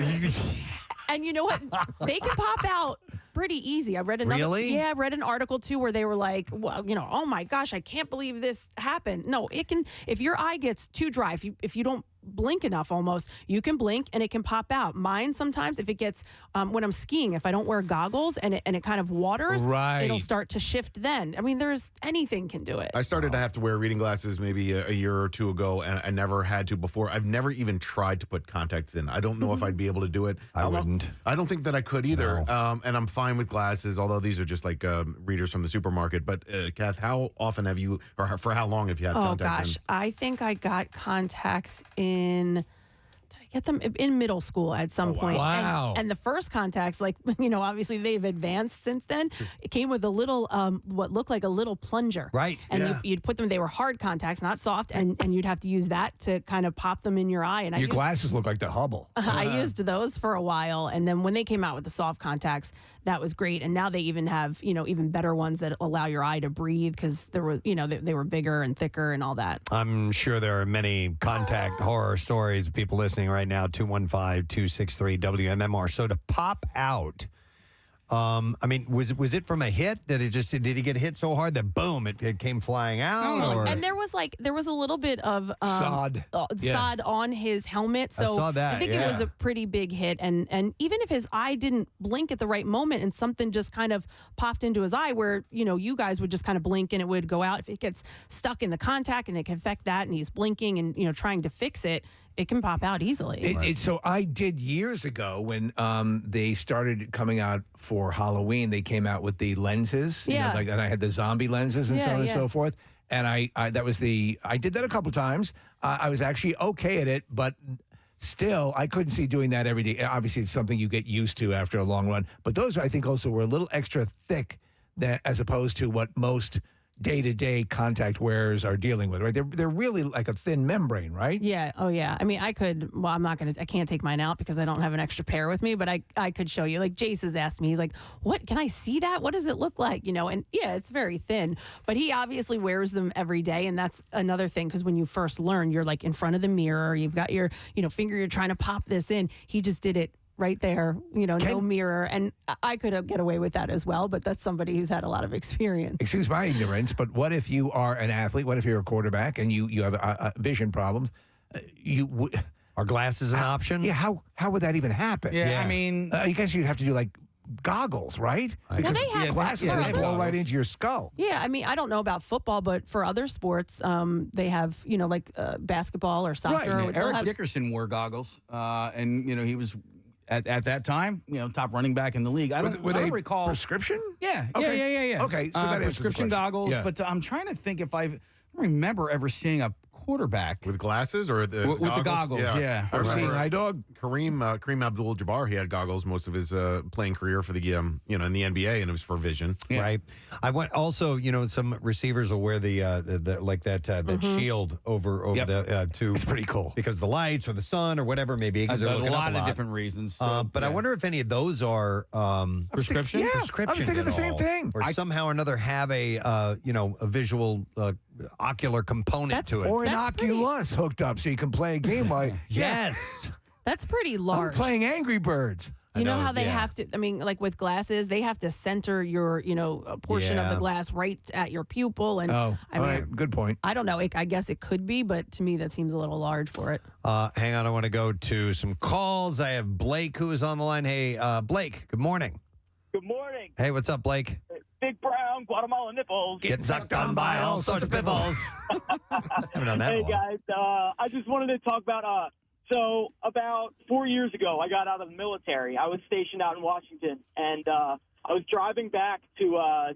And you know what? They can pop out pretty easy. I read another. Really? Yeah, I read an article too where they were like, well, oh my gosh, I can't believe this happened. No, it can. If your eye gets too dry, if you don't blink enough, almost, you can blink and it can pop out. Mine sometimes, if it gets when I'm skiing, if I don't wear goggles and it kind of waters, it'll start to shift. Then I mean, anything can do it. I started to have to wear reading glasses maybe a year or two ago, and I never had to before. I've never even tried to put contacts in. I don't know if I'd be able to do it. I wouldn't. I don't think that I could either. No. And I'm fine with glasses, although these are just like readers from the supermarket. But Kath, how often have you, or for how long have you had contacts in? I think I got contacts in. Get them in middle school at some point. Wow. And the first contacts, like, obviously they've advanced since then. It came with a little, what looked like a little plunger. Right. And you'd put them, they were hard contacts, not soft, and you'd have to use that to kind of pop them in your eye. And Your glasses look like the Hubble. I used those for a while. And then when they came out with the soft contacts, that was great. And now they even have, even better ones that allow your eye to breathe, because there was, they were bigger and thicker and all that. I'm sure there are many contact horror stories of people listening right now. 215-263 WMMR. So to pop out, I mean, was it from a hit? Did he get hit so hard that boom, it came flying out? Or? And there was a little bit of sod on his helmet. So I saw that, I think it was a pretty big hit. And even if his eye didn't blink at the right moment and something just kind of popped into his eye, where you guys would just kind of blink and it would go out. If it gets stuck in the contact and it can affect that, and he's blinking and trying to fix it, it can pop out easily. So I did years ago when they started coming out for Halloween. They came out with the lenses, and I had the zombie lenses and so on and so forth. And I did that a couple times. I was actually okay at it, but still, I couldn't see doing that every day. Obviously, it's something you get used to after a long run. But those, I think, also were a little extra thick as opposed to what most day-to-day contact wearers are dealing with, right? They're really like a thin membrane, right? Yeah. Oh, yeah. I mean, I can't take mine out because I don't have an extra pair with me, but I could show you. Like, Jace has asked me, he's like, what, can I see that? What does it look like? And yeah, it's very thin, but he obviously wears them every day. And that's another thing, because when you first learn, you're like in front of the mirror, you've got your, finger, you're trying to pop this in. He just did it right there, no mirror. And I could get away with that as well, but that's somebody who's had a lot of experience. Excuse my ignorance, but what if you are an athlete? What if you're a quarterback and you have vision problems? Are glasses an option? Yeah, how would that even happen? Yeah. I mean, I guess you'd have to do like goggles, right? Well, they have glasses that blow right into your skull. Yeah, I mean, I don't know about football, but for other sports, they have, like basketball or soccer. Right. Eric Dickerson wore goggles, and he was at that time, top running back in the league. I don't recall prescription. Yeah. Okay. Okay, so that prescription goggles. Yeah. But I'm trying to think if I remember ever seeing a quarterback with glasses or the with the goggles. Yeah. Or seeing eye dog. Kareem Abdul-Jabbar, he had goggles most of his playing career for the in the NBA, and it was for vision. Yeah. Right. I went also, some receivers will wear the like that shield over the to. It's pretty cool because the lights or the sun or whatever it may be because they're looking a up lot a lot of different reasons. But I wonder if any of those are prescription. Prescription. I was thinking at the same all, thing. or somehow or another have a visual ocular component to it, or an Oculus hooked up so you can play a game while. Yes. That's pretty large. I'm playing Angry Birds. You know how they have to, like with glasses, they have to center your, a portion of the glass right at your pupil. And all right, good point. I don't know. I guess it could be, but to me, that seems a little large for it. Hang on. I want to go to some calls. I have Blake who is on the line. Hey, Blake, good morning. Good morning. Hey, what's up, Blake? Big brown Guatemala nipples. Get sucked on by all sorts of pimples. Haven't done that in a Hey, while. guys. I just wanted to talk about so about 4 years ago, I got out of the military. I was stationed out in Washington, and I was driving back to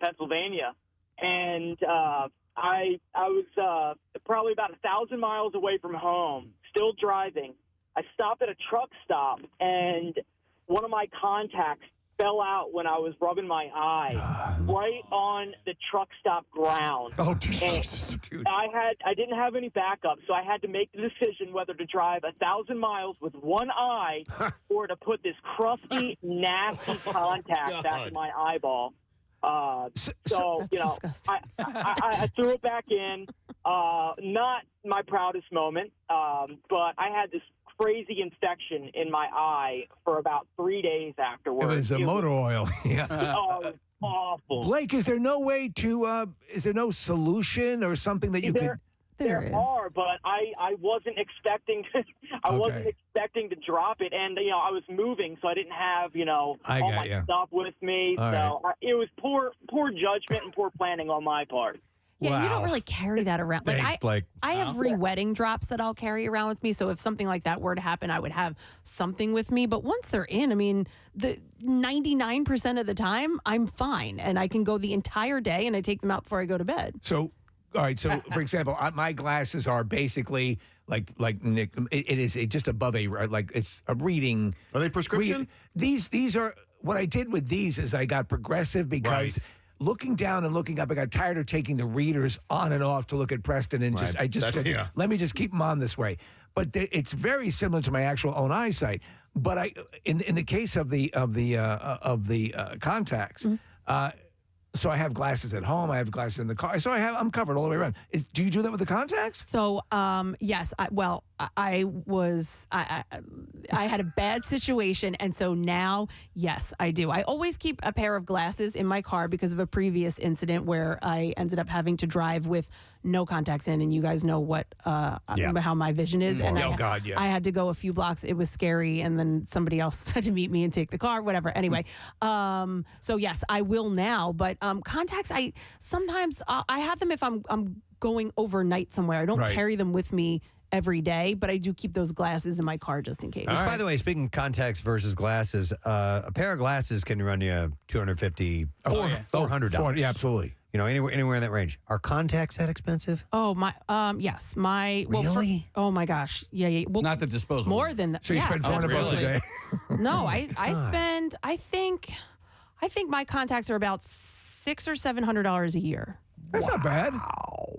Pennsylvania, and I was probably about 1,000 miles away from home, still driving. I stopped at a truck stop, and one of my contacts fell out when I was rubbing my eye, right on the truck stop ground. Oh, dude. I didn't have any backup, so I had to make the decision whether to drive 1,000 miles with one eye or to put this crusty, nasty contact back in my eyeball. I threw it back in. Not my proudest moment, but I had this crazy infection in my eye for about 3 days afterwards. It was motor oil. Yeah. Oh, it was awful. Blake, is there no way to? Is there no solution or something that you could? There are, but I wasn't expecting. I wasn't expecting to drop it, and I was moving, so I didn't have all my stuff with me. It was poor judgment and poor planning on my part. Yeah, you don't really carry that around. Thanks, Blake. I have re-wedding drops that I'll carry around with me. So if something like that were to happen, I would have something with me. But once they're in, the 99% of the time, I'm fine. And I can go the entire day and I take them out before I go to bed. So, all right. So, for example, my glasses are basically like Nick. It is just above it's a reading. Are they prescription? These are what I did with these is I got progressive because. Right. Looking down and looking up, I got tired of taking the readers on and off to look at Preston, and let me just keep them on this way. But it's very similar to my actual own eyesight. But in the case of the contacts, so I have glasses at home, I have glasses in the car, so I'm covered all the way around. Do you do that with the contacts? So yes, I had a bad situation, and so now, yes, I do. I always keep a pair of glasses in my car because of a previous incident where I ended up having to drive with no contacts in, and you guys know how my vision is. And I had to go a few blocks. It was scary, and then somebody else had to meet me and take the car, whatever. Anyway, so yes, I will now. But contacts, I sometimes I have them if I'm going overnight somewhere. I don't carry them with me every day, but I do keep those glasses in my car just in case. Which, by the way, speaking of contacts versus glasses, a pair of glasses can run you $250, $400. Yeah, absolutely. Anywhere in that range. Are contacts that expensive? Oh my, yes, my really. Oh my gosh, yeah. Well, not the disposable. More than that. So you spend $400 a day. No, I spend. I think my contacts are about $600 or $700 a year. That's not bad.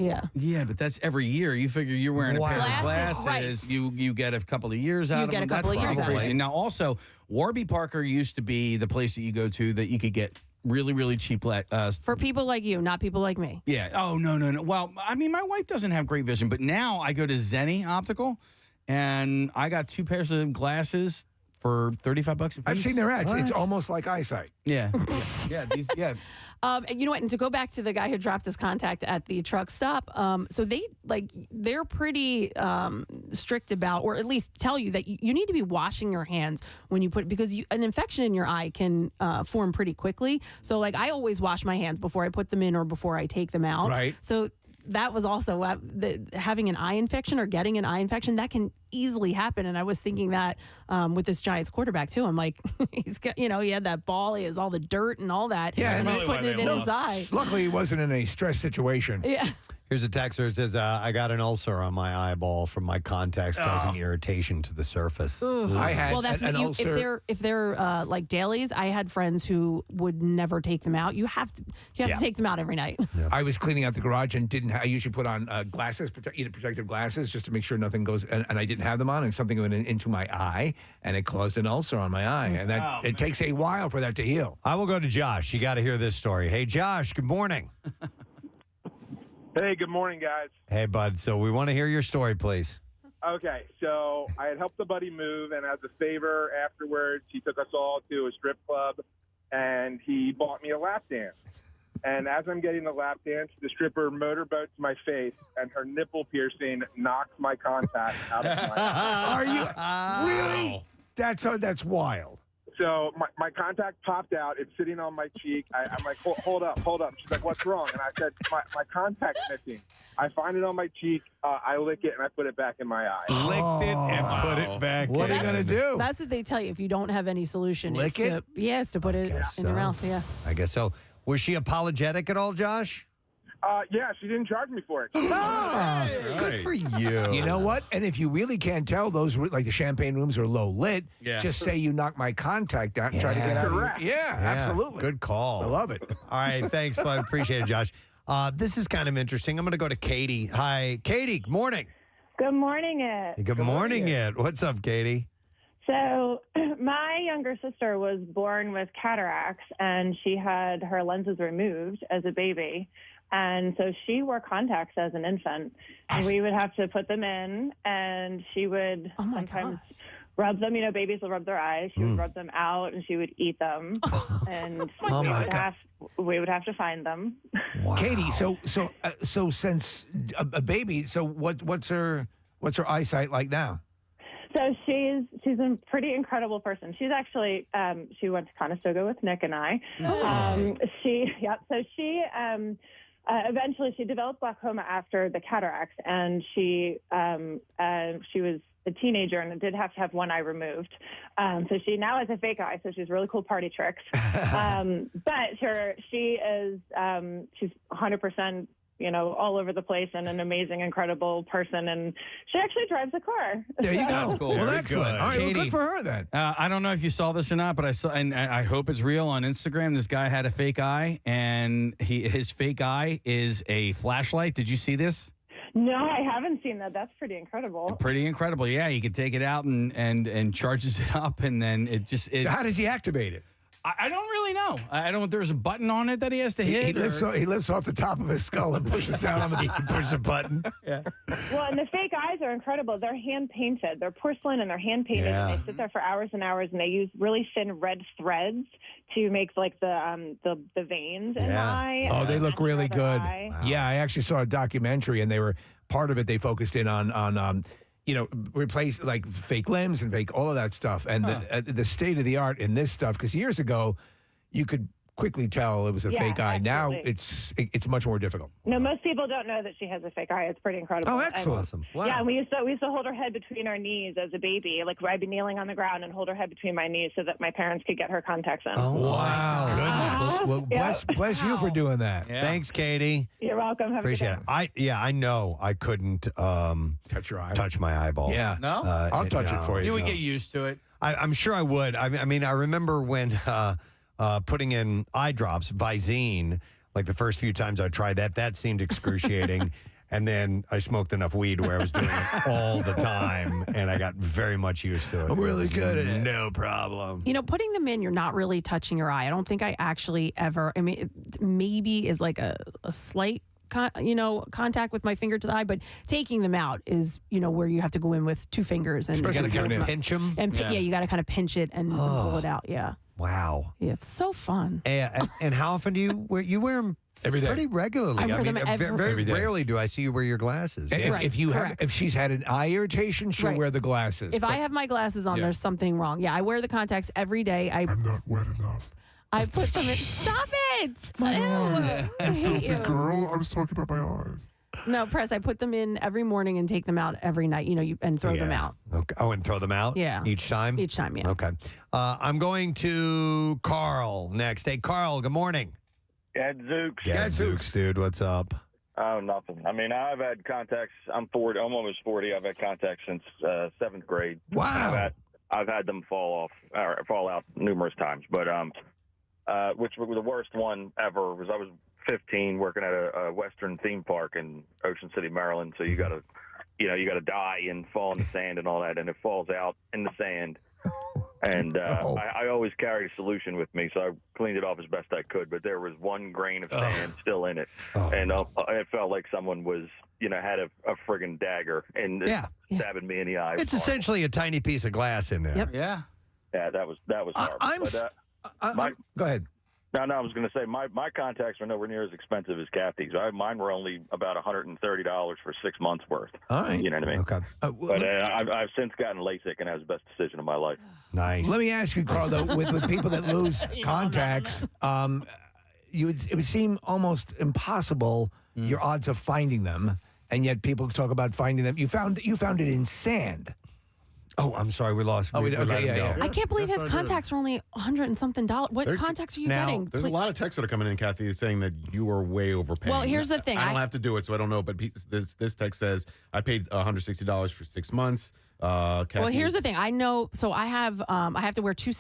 Yeah. Yeah, but that's every year. You figure you're wearing a pair of glasses. Right. You get a couple of years out of them. You get a couple of years out of it. Now, also, Warby Parker used to be the place that you go to that you could get really, really cheap. For people like you, not people like me. Yeah. Oh, no. Well, I mean, my wife doesn't have great vision, but now I go to Zenni Optical, and I got 2 pairs of glasses for $35 a piece. I've seen their ads. It's almost like eyesight. Yeah. And you know what? And to go back to the guy who dropped his contact at the truck stop, so they're pretty strict about, or at least tell you that you need to be washing your hands when you because an infection in your eye can form pretty quickly. So I always wash my hands before I put them in or before I take them out. Right. So that was also having an eye infection or getting an eye infection that can easily happen. And I was thinking that with this Giants quarterback too. I'm like, he's got, he had that ball, he has all the dirt and all that. Yeah, and he's putting it in his eye. Luckily, he wasn't in a stress situation. Yeah. Here's a texter that says, I got an ulcer on my eyeball from my contacts causing irritation to the surface. I had Well, that's an you, ulcer. if they're like dailies. I had friends who would never take them out. You have to take them out every night. I was cleaning out the garage and didn't. I usually put on glasses, protective glasses, just to make sure nothing goes. And I didn't have them on, and something went into my eye, and it caused an ulcer on my eye. And that it takes a while for that to heal. I will go to Josh. You got to hear this story. Hey, Josh. Good morning. Hey, good morning, guys. Hey, bud. So we want to hear your story, please. Okay, so I had helped a buddy move, and as a favor afterwards, he took us all to a strip club, and he bought me a lap dance. And as I'm getting the lap dance, the stripper motorboats my face, and her nipple piercing knocks my contact out of my eye. Are you really? That's wild. So my contact popped out. It's sitting on my cheek. I'm like, hold up. She's like, what's wrong? And I said, my contact's missing. I find it on my cheek. I lick it, and I put it back in my eye. Licked it and put it back What in. are you going to do? That's what they tell you if you don't have any solution. Lick is it? to put it in your mouth. Yeah. I guess so. Was she apologetic at all, Josh? Yeah, she didn't charge me for it. Good for you. You know what? And if you really can't tell, those like the champagne rooms are low lit. Yeah. Just say you knocked my contact out and try to get out. Correct. Yeah, absolutely. Good call. I love it. All right, thanks, bud. Appreciate it, Josh. This is kind of interesting. I'm going to go to Katie. Hi, Katie. Good morning. Good morning, it. Good morning, it. What's up, Katie? So, my younger sister was born with cataracts, and she had her lenses removed as a baby. And so she wore contacts as an infant. And we would have to put them in, and she would sometimes rub them. You know, babies will rub their eyes. She would rub them out, and she would eat them. And we would have to find them. Wow. Katie, so since a baby, so what's her eyesight like now? So she's a pretty incredible person. She's actually she went to Conestoga with Nick and I. So she eventually she developed glaucoma after the cataracts, and she was a teenager and did have to have one eye removed. So she now has a fake eye, so she's really cool party tricks. But she's 100%. You know, all over the place, and an amazing, incredible person. And she actually drives a car. There you go. That's cool. Well, Very excellent. good. All right, Katie, well, good for her then. I don't know if you saw this or not, but I saw, and I hope it's real on Instagram. This guy had a fake eye, and his fake eye is a flashlight. Did you see this? No, I haven't seen that. That's pretty incredible. Pretty incredible. Yeah, he could take it out and charges it up, and then So how does he activate it? I don't really know. I don't. There's a button on it that he has to hit. He lifts off the top of his skull and pushes down on the push a button. Yeah. Well, and the fake eyes are incredible. They're hand painted. They're porcelain and they're hand painted. Yeah. And they sit there for hours and hours, and they use really thin red threads to make like the veins in the eye. Oh, they look really good. Wow. Yeah, I actually saw a documentary, and they were part of it. They focused in on replace like fake limbs and fake all of that stuff, and the state of the art in this stuff. Because years ago, you could quickly tell it was a fake eye. Absolutely. Now it's much more difficult. No, most people don't know that she has a fake eye. It's pretty incredible. Oh, excellent! And, Wow. Yeah, and we used to hold her head between our knees as a baby. Like I'd be kneeling on the ground and hold her head between my knees so that my parents could get her contacts in. Oh, Wow! Well, bless you for doing that. Yeah. Thanks, Katie. You're welcome. Have Appreciate a good day. it. I know I couldn't touch your eye, touch my eyeball. Yeah, No? I'll touch it for you. You would get used to it. I'm sure I would. I mean, I remember when putting in eye drops, Visine, like the first few times I tried that seemed excruciating. And then I smoked enough weed where I was doing it all the time, and I got very much used to it. I'm really good at it. No problem. You know, putting them in, you're not really touching your eye. I don't think I actually ever. I mean, it maybe is like a slight contact with my finger to the eye, but taking them out is, where you have to go in with two fingers and you got to kind of pinch them. And you got to kind of pinch it and pull it out. Yeah. Wow. Yeah, it's so fun. And how often do you wear? You wear them every day, pretty regularly. I wear them very day. rarely do I see you wear your glasses. And Right, if she's had an eye irritation, she'll Right. wear the glasses. If I have my glasses on, Yeah. there's something wrong. Yeah, I wear the contacts every day. I'm not wet enough. I put them in. Stop it! My Ew, eyes. I You hate filthy you. girl. I was talking about my eyes. No, Press. I put them in every morning and take them out every night. And throw them out. Okay. Oh, and throw them out? Yeah. Each time? Each time, yeah. Okay. I'm going to Carl next. Hey, Carl, good morning. Gadzooks. Gadzooks, dude. What's up? Oh, nothing. I mean, I've had contacts. I'm 40. I'm almost 40. I've had contacts since 7th grade. Wow. I've had them fall out numerous times. But which was the worst one ever was I was 15 working at a Western theme park in Ocean City, Maryland. So you got to die and fall in the sand and all that, and it falls out in the sand. And I always carried a solution with me, so I cleaned it off as best I could. But there was one grain of sand still in it, and it felt like someone was, had a friggin' dagger and stabbing me in the eye. It's essentially a tiny piece of glass in there. Yep. Yeah. Yeah, that was horrible. Go ahead. No, I was going to say my contacts are nowhere near as expensive as Kathy's. Mine were only about $130 for 6 months worth. All right. You know what I mean? Okay. But I've since gotten LASIK, and that was the best decision of my life. Nice. Let me ask you, Carl, though, with people that lose contacts, it would seem almost impossible, your odds of finding them, and yet people talk about finding them. You found it in sand. Oh, I'm sorry. We lost. Oh, we let him go. I can't believe his contacts are only $100 and something. What contacts are you getting? There's a lot of texts that are coming in, Kathy, saying that you are way overpaying. Well, here's the thing. I don't have to do it, so I don't know. But this text says I paid $160 for 6 months. Well, here's the thing. I know. So I have to wear two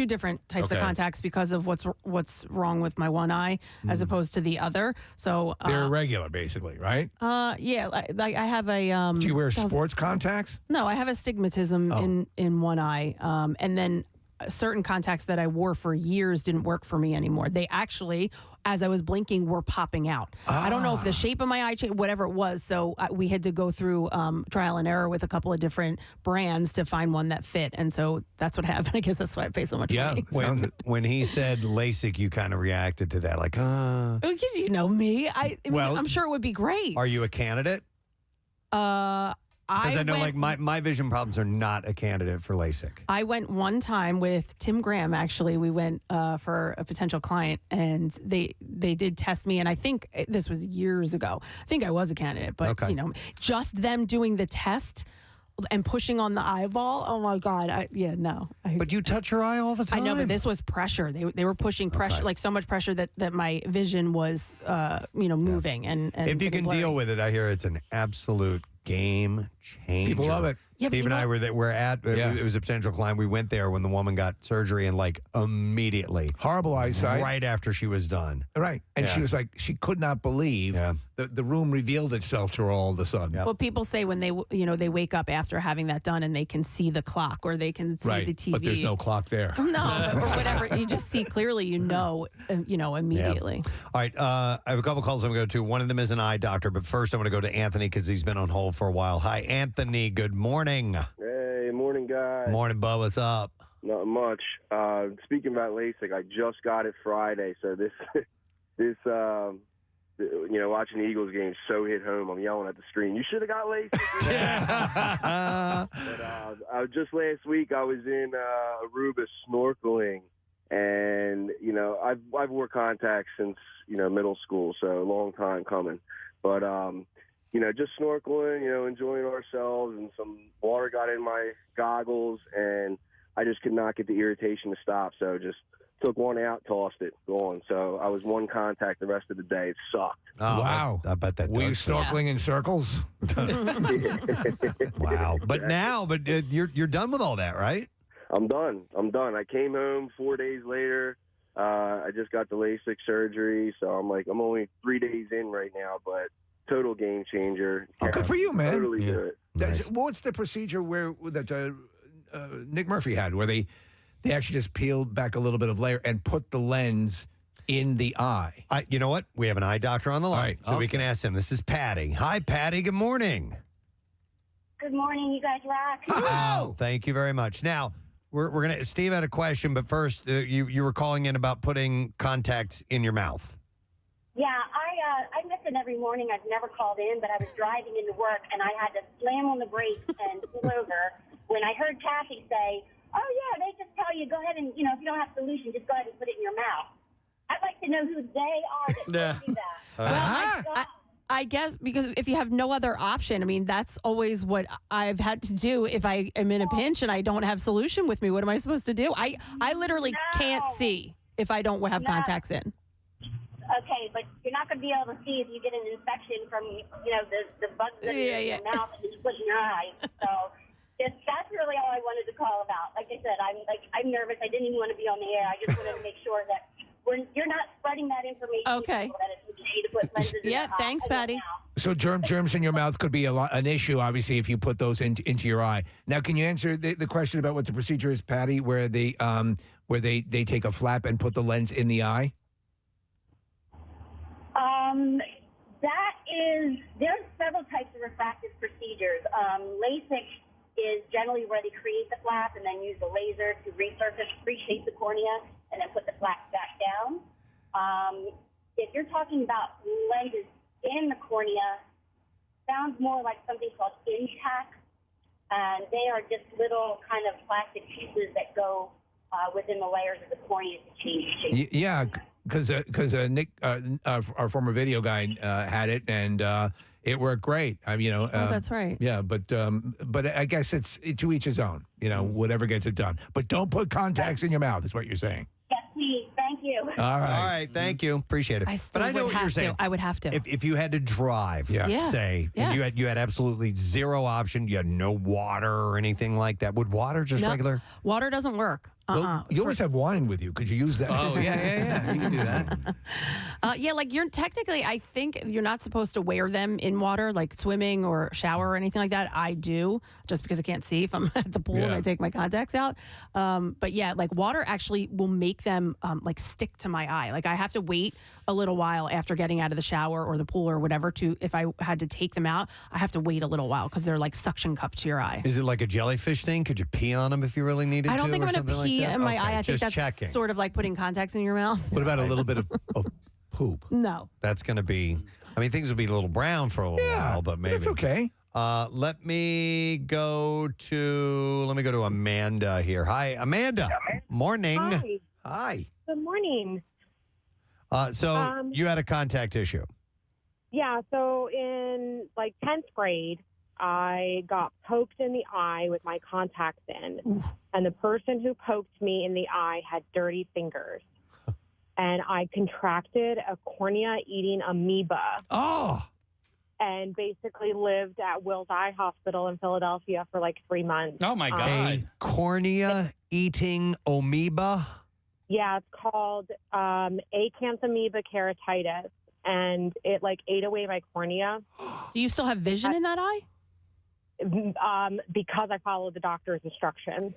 different types of contacts because of what's wrong with my one eye as opposed to the other. So they're irregular, basically, right? Yeah. Like I have a. Do you wear sports contacts? No, I have astigmatism in one eye, and then certain contacts that I wore for years didn't work for me anymore. They actually, as I was blinking, were popping out. I don't know if the shape of my eye changed, whatever it was. So we had to go through trial and error with a couple of different brands to find one that fit. And so that's what happened. I guess that's why I pay so much money. When he said LASIK, you kind of reacted to that, like, Because you know me. I mean, I'm sure it would be great. Are you a candidate? Because I know, like, my vision problems are not a candidate for LASIK. I went one time with Tim Graham, actually. We went for a potential client, and they did test me, and I think this was years ago. I think I was a candidate, but, just them doing the test and pushing on the eyeball, oh, my God. No. But you touch your eye all the time. I know, but this was pressure. They were pushing pressure, like so much pressure that my vision was, moving. And if you can deal with it, I hear it's an absolute game changer. People love it. Yeah, Steve and I were at, it was a potential client. We went there when the woman got surgery and like immediately. Horrible eyesight. Right after she was done. Right. And she was like, she could not believe the room revealed itself to her all of a sudden. Well, people say when they wake up after having that done and they can see the clock or they can see the TV. But there's no clock there. No, or whatever. You just see clearly, immediately. All right. I have a couple calls I'm going to go to. One of them is an eye doctor, but first I'm going to go to Anthony because he's been on hold for a while. Hi, Anthony. Good morning. Hey, morning, guys. Morning, Bub. What's up? Not much. Speaking about LASIK, I just got it Friday, so this watching the Eagles game so hit home. I'm yelling at the screen, you should have got LASIK. But just last week, I was in Aruba snorkeling, and I've wore contacts since middle school, so a long time coming. But just snorkeling, enjoying ourselves, and some water got in my goggles, and I just could not get the irritation to stop. So just took one out, tossed it, gone. So I was one contact the rest of the day. It sucked. Oh, wow. I bet that Were you does suck. snorkeling in circles? Wow. But you're done with all that, right? I'm done. I came home 4 days later. I just got the LASIK surgery, so I'm only 3 days in right now, but total game changer. Oh, good for you, man. Totally do it. Nice. What's the procedure that Nick Murphy had, where they actually just peeled back a little bit of layer and put the lens in the eye? You know what? We have an eye doctor on the line, so we can ask him. This is Patty. Hi, Patty. Good morning. Good morning. You guys rock. Oh, thank you very much. Now, we're gonna. Steve had a question, but first, you were calling in about putting contacts in your mouth. Yeah, I miss it every morning. I've never called in, but I was driving into work, and I had to slam on the brakes and pull over when I heard Kathy say, oh, yeah, they just tell you, go ahead and, if you don't have a solution, just go ahead and put it in your mouth. I'd like to know who they are that do that. Well, I guess because if you have no other option, I mean, that's always what I've had to do if I am in a pinch and I don't have solution with me. What am I supposed to do? I literally can't see if I don't have contacts in. Okay, but you're not going to be able to see if you get an infection from, the bugs that are in your mouth and you put in your eye. So that's really all I wanted to call about. Like I said, I'm nervous. I didn't even want to be on the air. I just wanted to make sure that you're not spreading that information. Okay. That it's okay to put lenses in your eye. Thanks, Patty. So germs in your mouth could be an issue, obviously, if you put those into your eye. Now, can you answer the question about what the procedure is, Patty, where they take a flap and put the lens in the eye? There's several types of refractive procedures. LASIK is generally where they create the flap and then use the laser to reshape the cornea and then put the flap back down. If you're talking about lenses in the cornea, sounds more like something called intact, and they are just little kind of plastic pieces that go within the layers of the cornea to change the shape. Yeah, because Nick, our former video guy, had it, and it worked great. That's right. Yeah, but I guess it's to each his own. Whatever gets it done. But don't put contacts in your mouth. Is what you're saying. Yes, please. Thank you. All right. All right. Thank you. Appreciate it. But I know what you're saying. I would have to. If you had to drive, say, and you had absolutely zero option, you had no water or anything like that. Would water just No, regular? Water doesn't work. Well, you always have wine with you. Could you use that? Oh, yeah. You can do that. Like you're technically, I think you're not supposed to wear them in water, like swimming or shower or anything like that. I do, just because I can't see if I'm at the pool and I take my contacts out. But yeah, like water actually will make them like stick to my eye. Like I have to wait a little while after getting out of the shower or the pool or whatever if I had to take them out, I have to wait a little while because they're like suction cup to your eye. Is it like a jellyfish thing? Could you pee on them if you really needed to? I don't think I'm going to pee in my eye. I think that's checking. sort of like putting contacts in your mouth. What about a little bit of poop? No. That's going to be, things will be a little brown for a little while, but maybe. That's okay. Let me go to Amanda here. Hi, Amanda. Morning. Hi. Good morning. So you had a contact issue. Yeah, so in 10th grade, I got poked in the eye with my contacts in. Oof. And the person who poked me in the eye had dirty fingers. And I contracted a cornea-eating amoeba. Oh! And basically lived at Wills Eye Hospital in Philadelphia for 3 months. Oh, my God. A cornea-eating amoeba? Yeah, it's called acanthamoeba keratitis. And it ate away my cornea. Do you still have vision in that eye? Because I followed the doctor's instructions.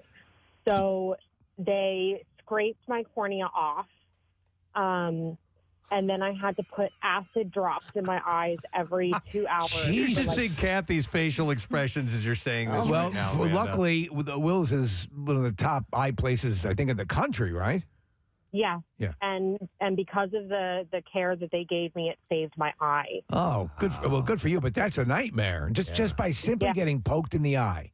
So they scraped my cornea off. And then I had to put acid drops in my eyes every 2 hours. You should see Kathy's facial expressions as you're saying this right now. Luckily, Wills is one of the top eye places, I think, in the country, right? Yeah. Yeah. And because of the care that they gave me, it saved my eye. Oh, good. Good for you, but that's a nightmare. Just by simply getting poked in the eye.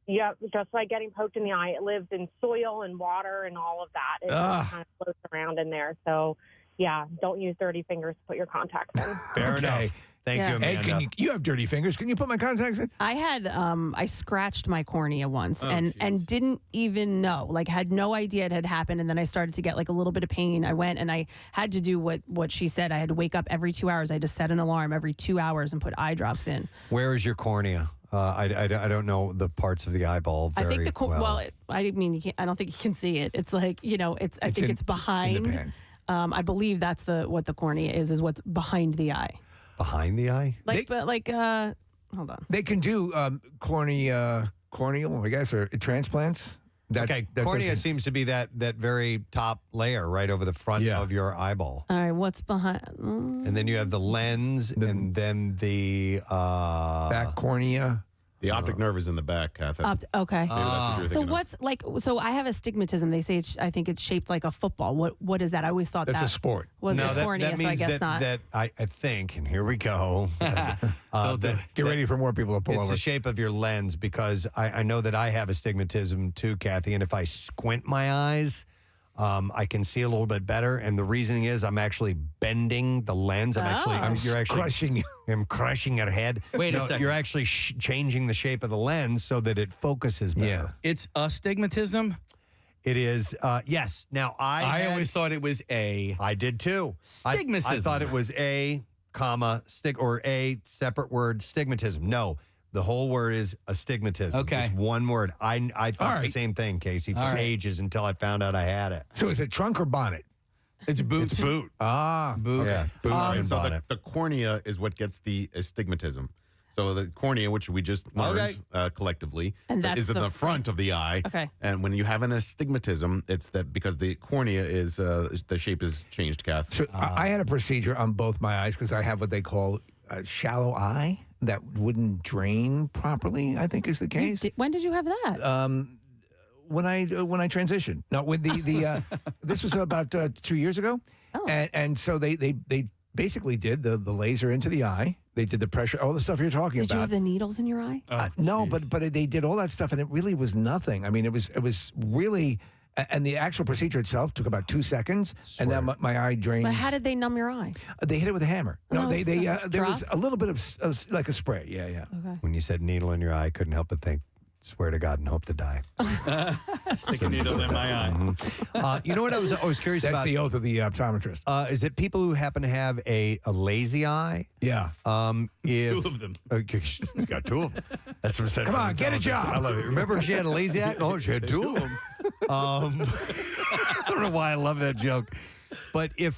Yeah, just by getting poked in the eye. It lives in soil and water and all of that. It just kind of floats around in there. So, yeah, don't use dirty fingers to put your contacts in. Fair enough. Thank you, Amanda. Hey, you have dirty fingers. Can you put my contacts in? I had I scratched my cornea once and didn't even know, had no idea it had happened. And then I started to get a little bit of pain. I went and I had to do what she said. I had to wake up every 2 hours. I had to set an alarm every 2 hours and put eye drops in. Where is your cornea? I don't know the parts of the eyeball very I think well. I don't think you can see it. It's I think it's behind. In the pants. I believe that's what the cornea is what's behind the eye. Behind the eye? Hold on. They can do corneal, I guess, or transplants. Cornea seems to be that very top layer right over the front of your eyeball. All right, what's behind? And then you have the lens, and then the back cornea. The optic nerve is in the back, Kathy. Okay. Maybe that's what you're So thinking of. so I have astigmatism. They say I think it's shaped like a football. What is that? I always thought that's a sport. Was no, the cornea, that means so I guess not. that I think, and here we go. Get ready for more people to pull it's over. It's the shape of your lens because I know that I have astigmatism too, Kathy, and if I squint my eyes, I can see a little bit better, and the reasoning is I'm actually bending the lens. You're actually crushing you. I'm crushing your head. Wait a second. You're actually changing the shape of the lens so that it focuses better. Yeah. It's astigmatism? It is, yes. Now, I always thought it was a. I did too. Stigmatism. I thought it was a, comma, or a separate word, stigmatism. No, the whole word is astigmatism. Okay. It's one word. I thought right. the same thing, Casey, for All right. ages until I found out I had it. So is it trunk or bonnet? It's boot. It's boot. Ah, boot. Yeah, boot and so bonnet. the cornea is what gets the astigmatism. So the cornea, which we just learned collectively, And that's is in the the front of the eye. Okay. And when you have an astigmatism, it's that because the cornea is the shape is changed, Kath. So I had a procedure on both my eyes because I have what they call a shallow eye that wouldn't drain properly, I think is the case. When did you have that? When I transitioned. No, with the this was about 2 years ago. Oh. And so they basically did the laser into the eye. They did the pressure, all the stuff you're talking Did about. you have the needles in your eye? No, but they did all that stuff, and it really was nothing. I mean, it was really, and the actual procedure itself took about 2 seconds, and then my eye drained. But how did they numb your eye? They hit it with a hammer. No, Oh, they there was drops? a little bit of like a spray. Yeah, yeah. Okay. When you said needle in your eye, I couldn't help but think, swear to God and hope to die. Stick a needle in my eye. You know what I was curious That's about? the oath of the optometrist. Is it people who happen to have a lazy eye? Yeah. If, Two of them. She's got two of them. That's what I'm saying. Come on, get a job. I love it. Remember she had a lazy eye? Oh, she had two of them. I don't know why I love that joke. But if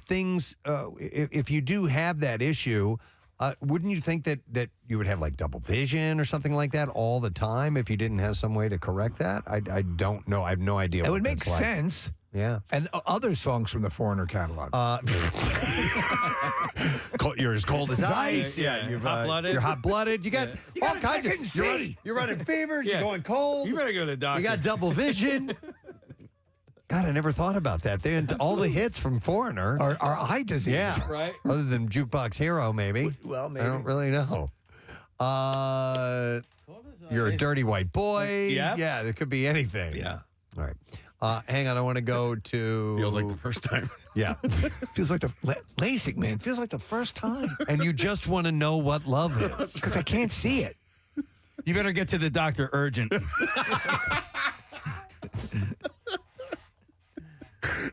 things, if you do have that issue, wouldn't you think that you would have like double vision or something like that all the time if you didn't have some way to correct that? I don't know. I have no idea. It what would make that's like. sense. Yeah. And other songs from the Foreigner catalog. You're as cold as ice. Yeah. You've, Hot-blooded. You're hot-blooded. You got all kinds of. You're running fevers. Yeah. You're going cold. You better go to the doctor. You got double vision. God, I never thought about that. All the hits from Foreigner are eye disease. Yeah. Right. Other than Jukebox Hero, maybe. Well, maybe. I don't really know. You're a dirty white boy. Yeah. Yeah, there could be anything. Yeah. All right. Hang on. I want to go to. Feels like the first time. Yeah. Feels like the LASIK, man. Feels like the first time. And you just want to know what love is. Because I can't see it. You better get to the doctor urgent.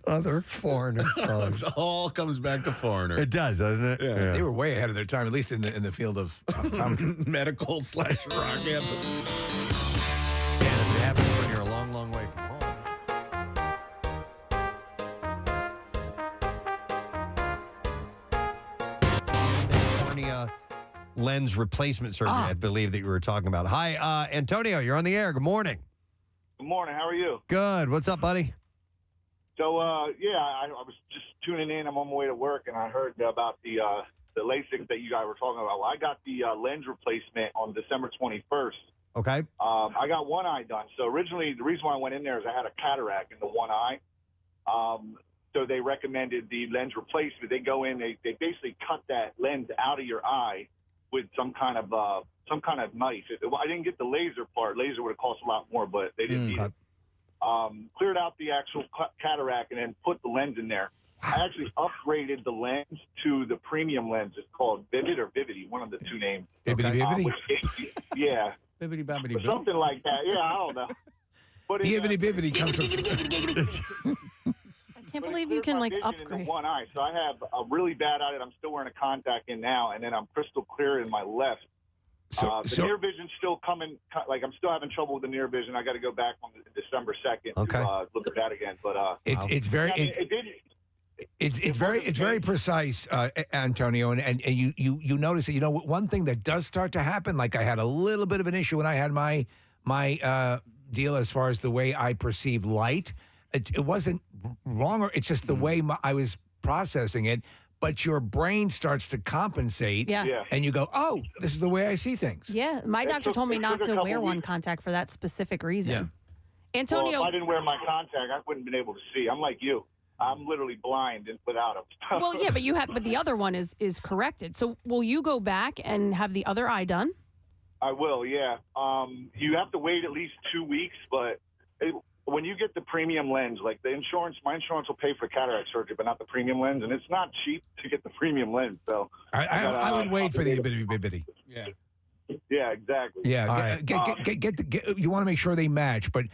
Other Foreigner songs. It all comes back to Foreigner. It does, doesn't it? Yeah. They were way ahead of their time, at least in the field of optometry. Medical / rock anthem. And if it happens when you're a long, long way from home. Cornea lens replacement surgery, I believe that you were talking about. Hi, Antonio, you're on the air. Good morning. Good morning. How are you? Good. What's up, buddy? So, I was just tuning in. I'm on my way to work, and I heard about the LASIK that you guys were talking about. Well, I got the lens replacement on December 21st. Okay. I got one eye done. So originally, the reason why I went in there is I had a cataract in the one eye. So they recommended the lens replacement. They go in, they basically cut that lens out of your eye with some kind of knife. I didn't get the laser part. Laser would have cost a lot more, but they didn't need it. Cleared out the actual cataract and then put the lens in there. I actually upgraded the lens to the premium lens. It's called Vivid or Vivity, one of the two names. Bibbidi. Yeah. Bibbidi bobbidi boo. Something like that. Yeah, I don't know. But Bibbidi comes from. I can't believe you can like upgrade. In the one eye. So I have a really bad eye that I'm still wearing a contact in now, and then I'm crystal clear in my left. The near vision's still coming. Like I'm still having trouble with the near vision. I got to go back on December 2nd to look at that again. But it's very. It's very precise, Antonio, and you notice that one thing that does start to happen. Like I had a little bit of an issue when I had my deal as far as the way I perceive light. It wasn't wrong, or it's just the way I was processing it. But your brain starts to compensate, and you go, "Oh, this is the way I see things." Yeah, my doctor told me not to wear one contact for that specific reason. Yeah. Antonio, well, if I didn't wear my contact, I wouldn't have been able to see. I'm like you. I'm literally blind without them. well, yeah, but the other one is corrected. So will you go back and have the other eye done? I will, yeah. You have to wait at least 2 weeks, but when you get the premium lens, like my insurance will pay for cataract surgery, but not the premium lens, and it's not cheap to get the premium lens. So I would wait for the bibbidi. Yeah, exactly. Yeah, you want to make sure they match, but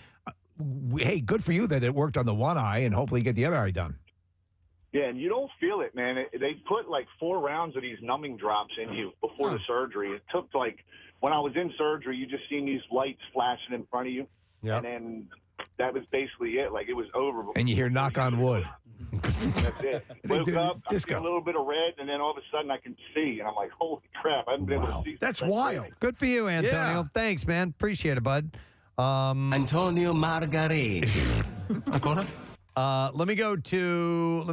hey, good for you that it worked on the one eye, and hopefully you get the other eye done. Yeah, and you don't feel it, man. They put like 4 rounds of these numbing drops in you before the surgery. It took when I was in surgery, you just seen these lights flashing in front of you. Yep. And then that was basically it. Like, it was over. And you hear knock on wood. That's it. Woke up, I see a little bit of red, and then all of a sudden I can see. And I'm like, holy crap, I haven't been able to see. That's wild. Good for you, Antonio. Thanks, man. Appreciate it, bud. Antonio Margarete. Ancora? Let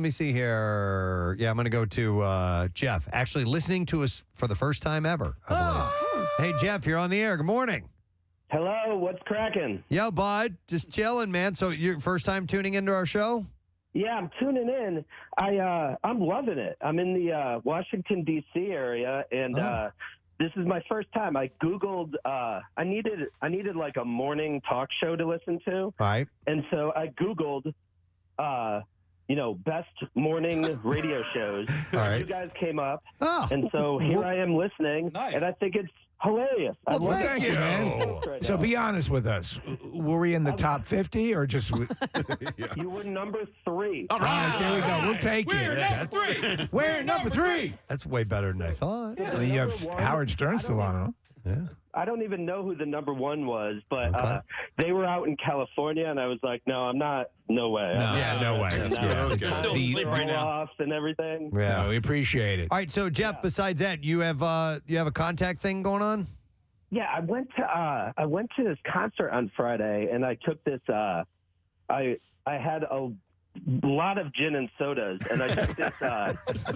me see here. Yeah, I'm going to go to Jeff, actually listening to us for the first time ever, I believe. Hey, Jeff, you're on the air. Good morning. Hello, what's cracking? Yo, bud, just chilling, man. So your first time tuning into our show? Yeah, I'm tuning in. I'm loving it. I'm in the Washington, D.C. area, and this is my first time. I Googled, I needed like a morning talk show to listen to. All right. And so I Googled, best morning radio shows. All right. You guys came up. Oh. And so here I am listening, and I think it's hilarious. I love Thank it. you, man. Right So now. be honest with us. Were we in the top 50 or just? You were number 3. All right, there we go. We'll take it. We're number 3. That's way better than I thought. I mean, you have Howard Stern still on, huh? Yeah. I don't even know who the number 1 was, but they were out in California, and I was like, no, I'm not. No way. No way. Still asleep right now. Off and everything. Yeah. No, we appreciate it. All right, so Jeff, besides that, you have a contact thing going on? Yeah, I went to this concert on Friday, and I took this. I had a lot of gin and sodas, and I took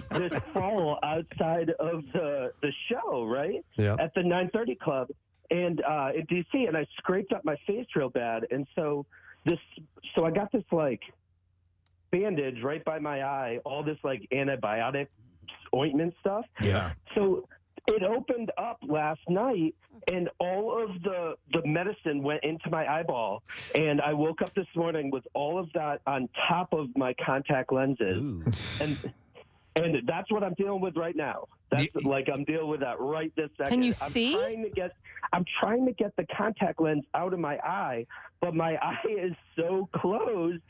this fall outside of the show, right? Yeah. At the 930 Club, and in DC, and I scraped up my face real bad, and so I got this like bandage right by my eye, all this like antibiotic ointment stuff. Yeah. So it opened up last night, and all of the medicine went into my eyeball, and I woke up this morning with all of that on top of my contact lenses. And that's what I'm dealing with right now. That's I'm dealing with that right this second. Can you see? I'm trying to get the contact lens out of my eye, but my eye is so closed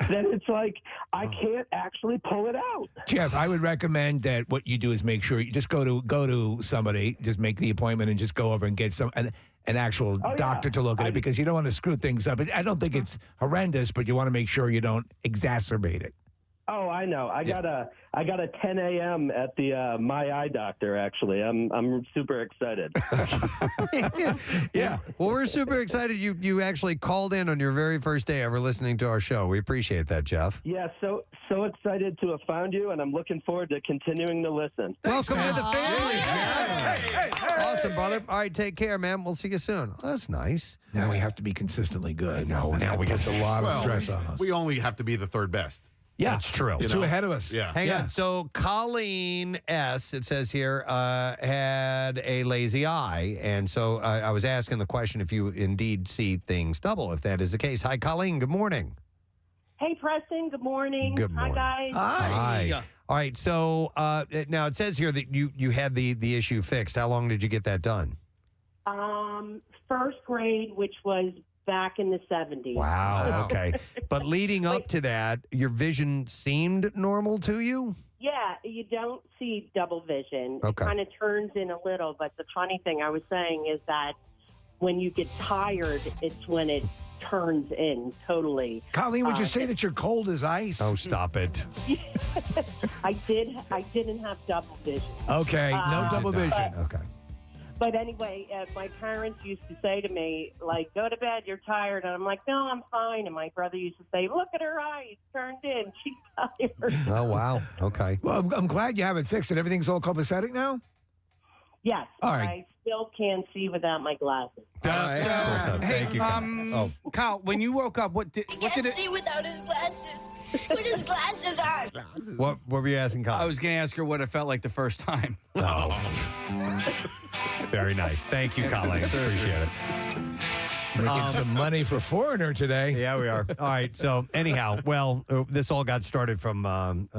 that it's like I can't actually pull it out. Jeff, I would recommend that what you do is make sure you just go to somebody, just make the appointment, and just go over and get an actual doctor to look at it, because you don't want to screw things up. I don't think it's horrendous, but you want to make sure you don't exacerbate it. Oh, I know. I got a 10 a.m. at the my eye doctor. Actually, I'm super excited. Yeah. Well, we're super excited you actually called in on your very first day ever listening to our show. We appreciate that, Jeff. Yeah, so excited to have found you, and I'm looking forward to continuing to listen. Welcome to the family, Jeff. Awesome, brother. All right, take care, man. We'll see you soon. Oh, that's nice. Now we have to be consistently good. No, now we get a lot of stress on us. We only have to be the third best. Yeah, that's true. It's 2 ahead of us. Yeah. Hang on. So Colleen S., it says here, had a lazy eye. And so I was asking the question if you indeed see things double, if that is the case. Hi, Colleen. Good morning. Hey, Preston. Good morning. Good morning. Hi, guys. Hi. All right. So now it says here that you had the issue fixed. How long did you get that done? First grade, which was back in the 70s. Wow. Okay. But leading up to that, your vision seemed normal to you? Yeah, you don't see double vision. Okay. It kind of turns in a little, but the funny thing I was saying is that when you get tired, it's when it turns in totally. Colleen, would you say that you're cold as ice? Oh, stop it. I didn't have double vision. Okay, no double vision. Okay. But anyway, my parents used to say to me, like, go to bed, you're tired. And I'm like, no, I'm fine. And my brother used to say, look at her eyes turned in. She's tired. Oh, wow. Okay. Well, I'm glad you have it fixed and everything's all copacetic now? Yes. All right. I still can't see without my glasses. Thank you, Kyle, when you woke up, what did it? See without his glasses. Put his glasses on. What were you asking, Kyle? I was going to ask her what it felt like the first time. Oh. Very nice. Thank you, Colleen. Appreciate it. Making some money for Foreigner today. Yeah, we are. All right. So anyhow, well, this all got started from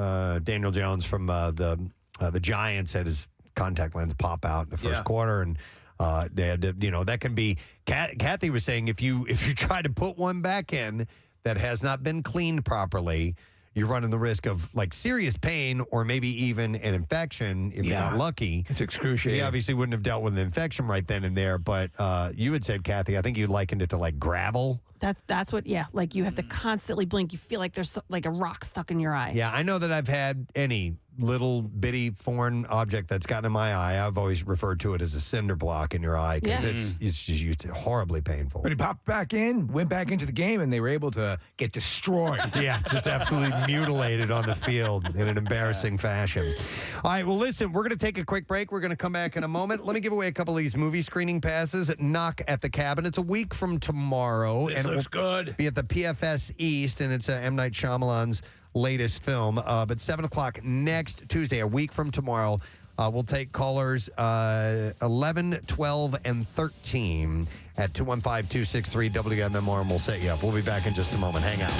Daniel Jones from the Giants had his contact lens pop out in the first quarter, and They had to, that can be. Kathy was saying if you try to put one back in that has not been cleaned properly, you're running the risk of like serious pain or maybe even an infection if you're not lucky. It's excruciating. He obviously wouldn't have dealt with an infection right then and there, but you had said, Kathy, I think you likened it to like gravel. That's what, like you have to constantly blink. You feel like there's like a rock stuck in your eye. Yeah, I know that I've had any little bitty foreign object that's gotten in my eye. I've always referred to it as a cinder block in your eye because it's horribly painful. But he popped back in, went back into the game, and they were able to get destroyed. Yeah, just absolutely mutilated on the field in an embarrassing fashion. All right, well, listen, we're going to take a quick break. We're going to come back in a moment. Let me give away a couple of these movie screening passes at Knock at the Cabin. It's a week from tomorrow. This looks good. Be at the PFS East, and it's M. Night Shyamalan's latest film. But 7 o'clock next Tuesday, a week from tomorrow, we'll take callers 11, 12, and 13 at 215-263-WMMR, and we'll set you up. We'll be back in just a moment. Hang out.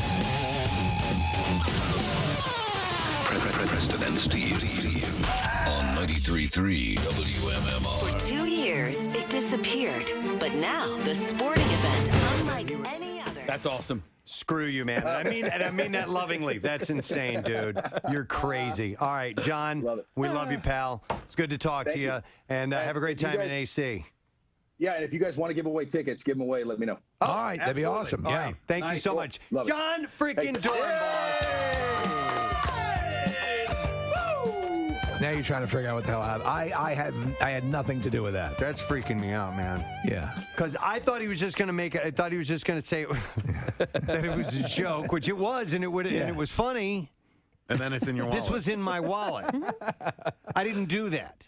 Preston and Steve on 93.3 WMMR. For 2 years, it disappeared. But now, the sporting event, unlike any other. That's awesome. Screw you, man. And I mean that lovingly. That's insane, dude. You're crazy. All right, John, we love you, pal. It's good to talk to you. And have a great time in AC. Yeah, and if you guys want to give away tickets, give them away. Let me know. All right, that'd be awesome. All Yeah. right, thank you so much. Love it. John freaking Dorenbos. Now you're trying to figure out what the hell happened. I had nothing to do with that. That's freaking me out, man. Yeah. Because I thought he was just going to make it. I thought he was just going to say that it was a joke, which it was, and and it was funny. And then it's in your wallet. This was in my wallet. I didn't do that.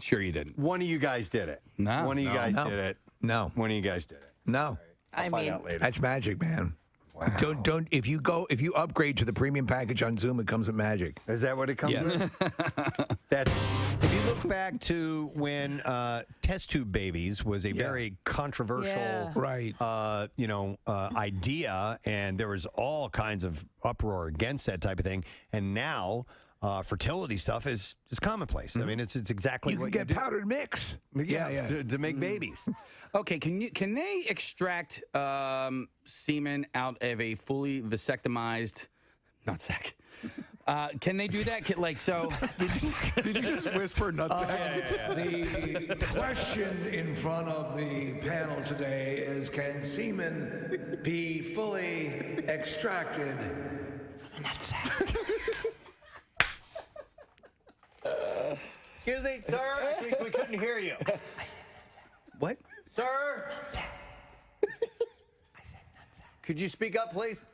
Sure you didn't. One of you guys did it. No. One of you guys did it. No. One of you guys did it. No. I'll find out later. That's magic, man. Wow. Don't if you upgrade to the premium package on Zoom, it comes with magic. Is that what it comes with? If you look back to when test tube babies was a very controversial idea, and there was all kinds of uproar against that type of thing, and now fertility stuff is commonplace. I mean, it's exactly You what can you get do. powdered mix. Yeah. To make babies. Okay, can they extract semen out of a fully vasectomized nutsack? Can they do that? Did you just whisper nutsack? The question in front of the panel today is: can semen be fully extracted from a nutsack? Excuse me, sir. We couldn't hear you. What? Sir? Could you speak up, please?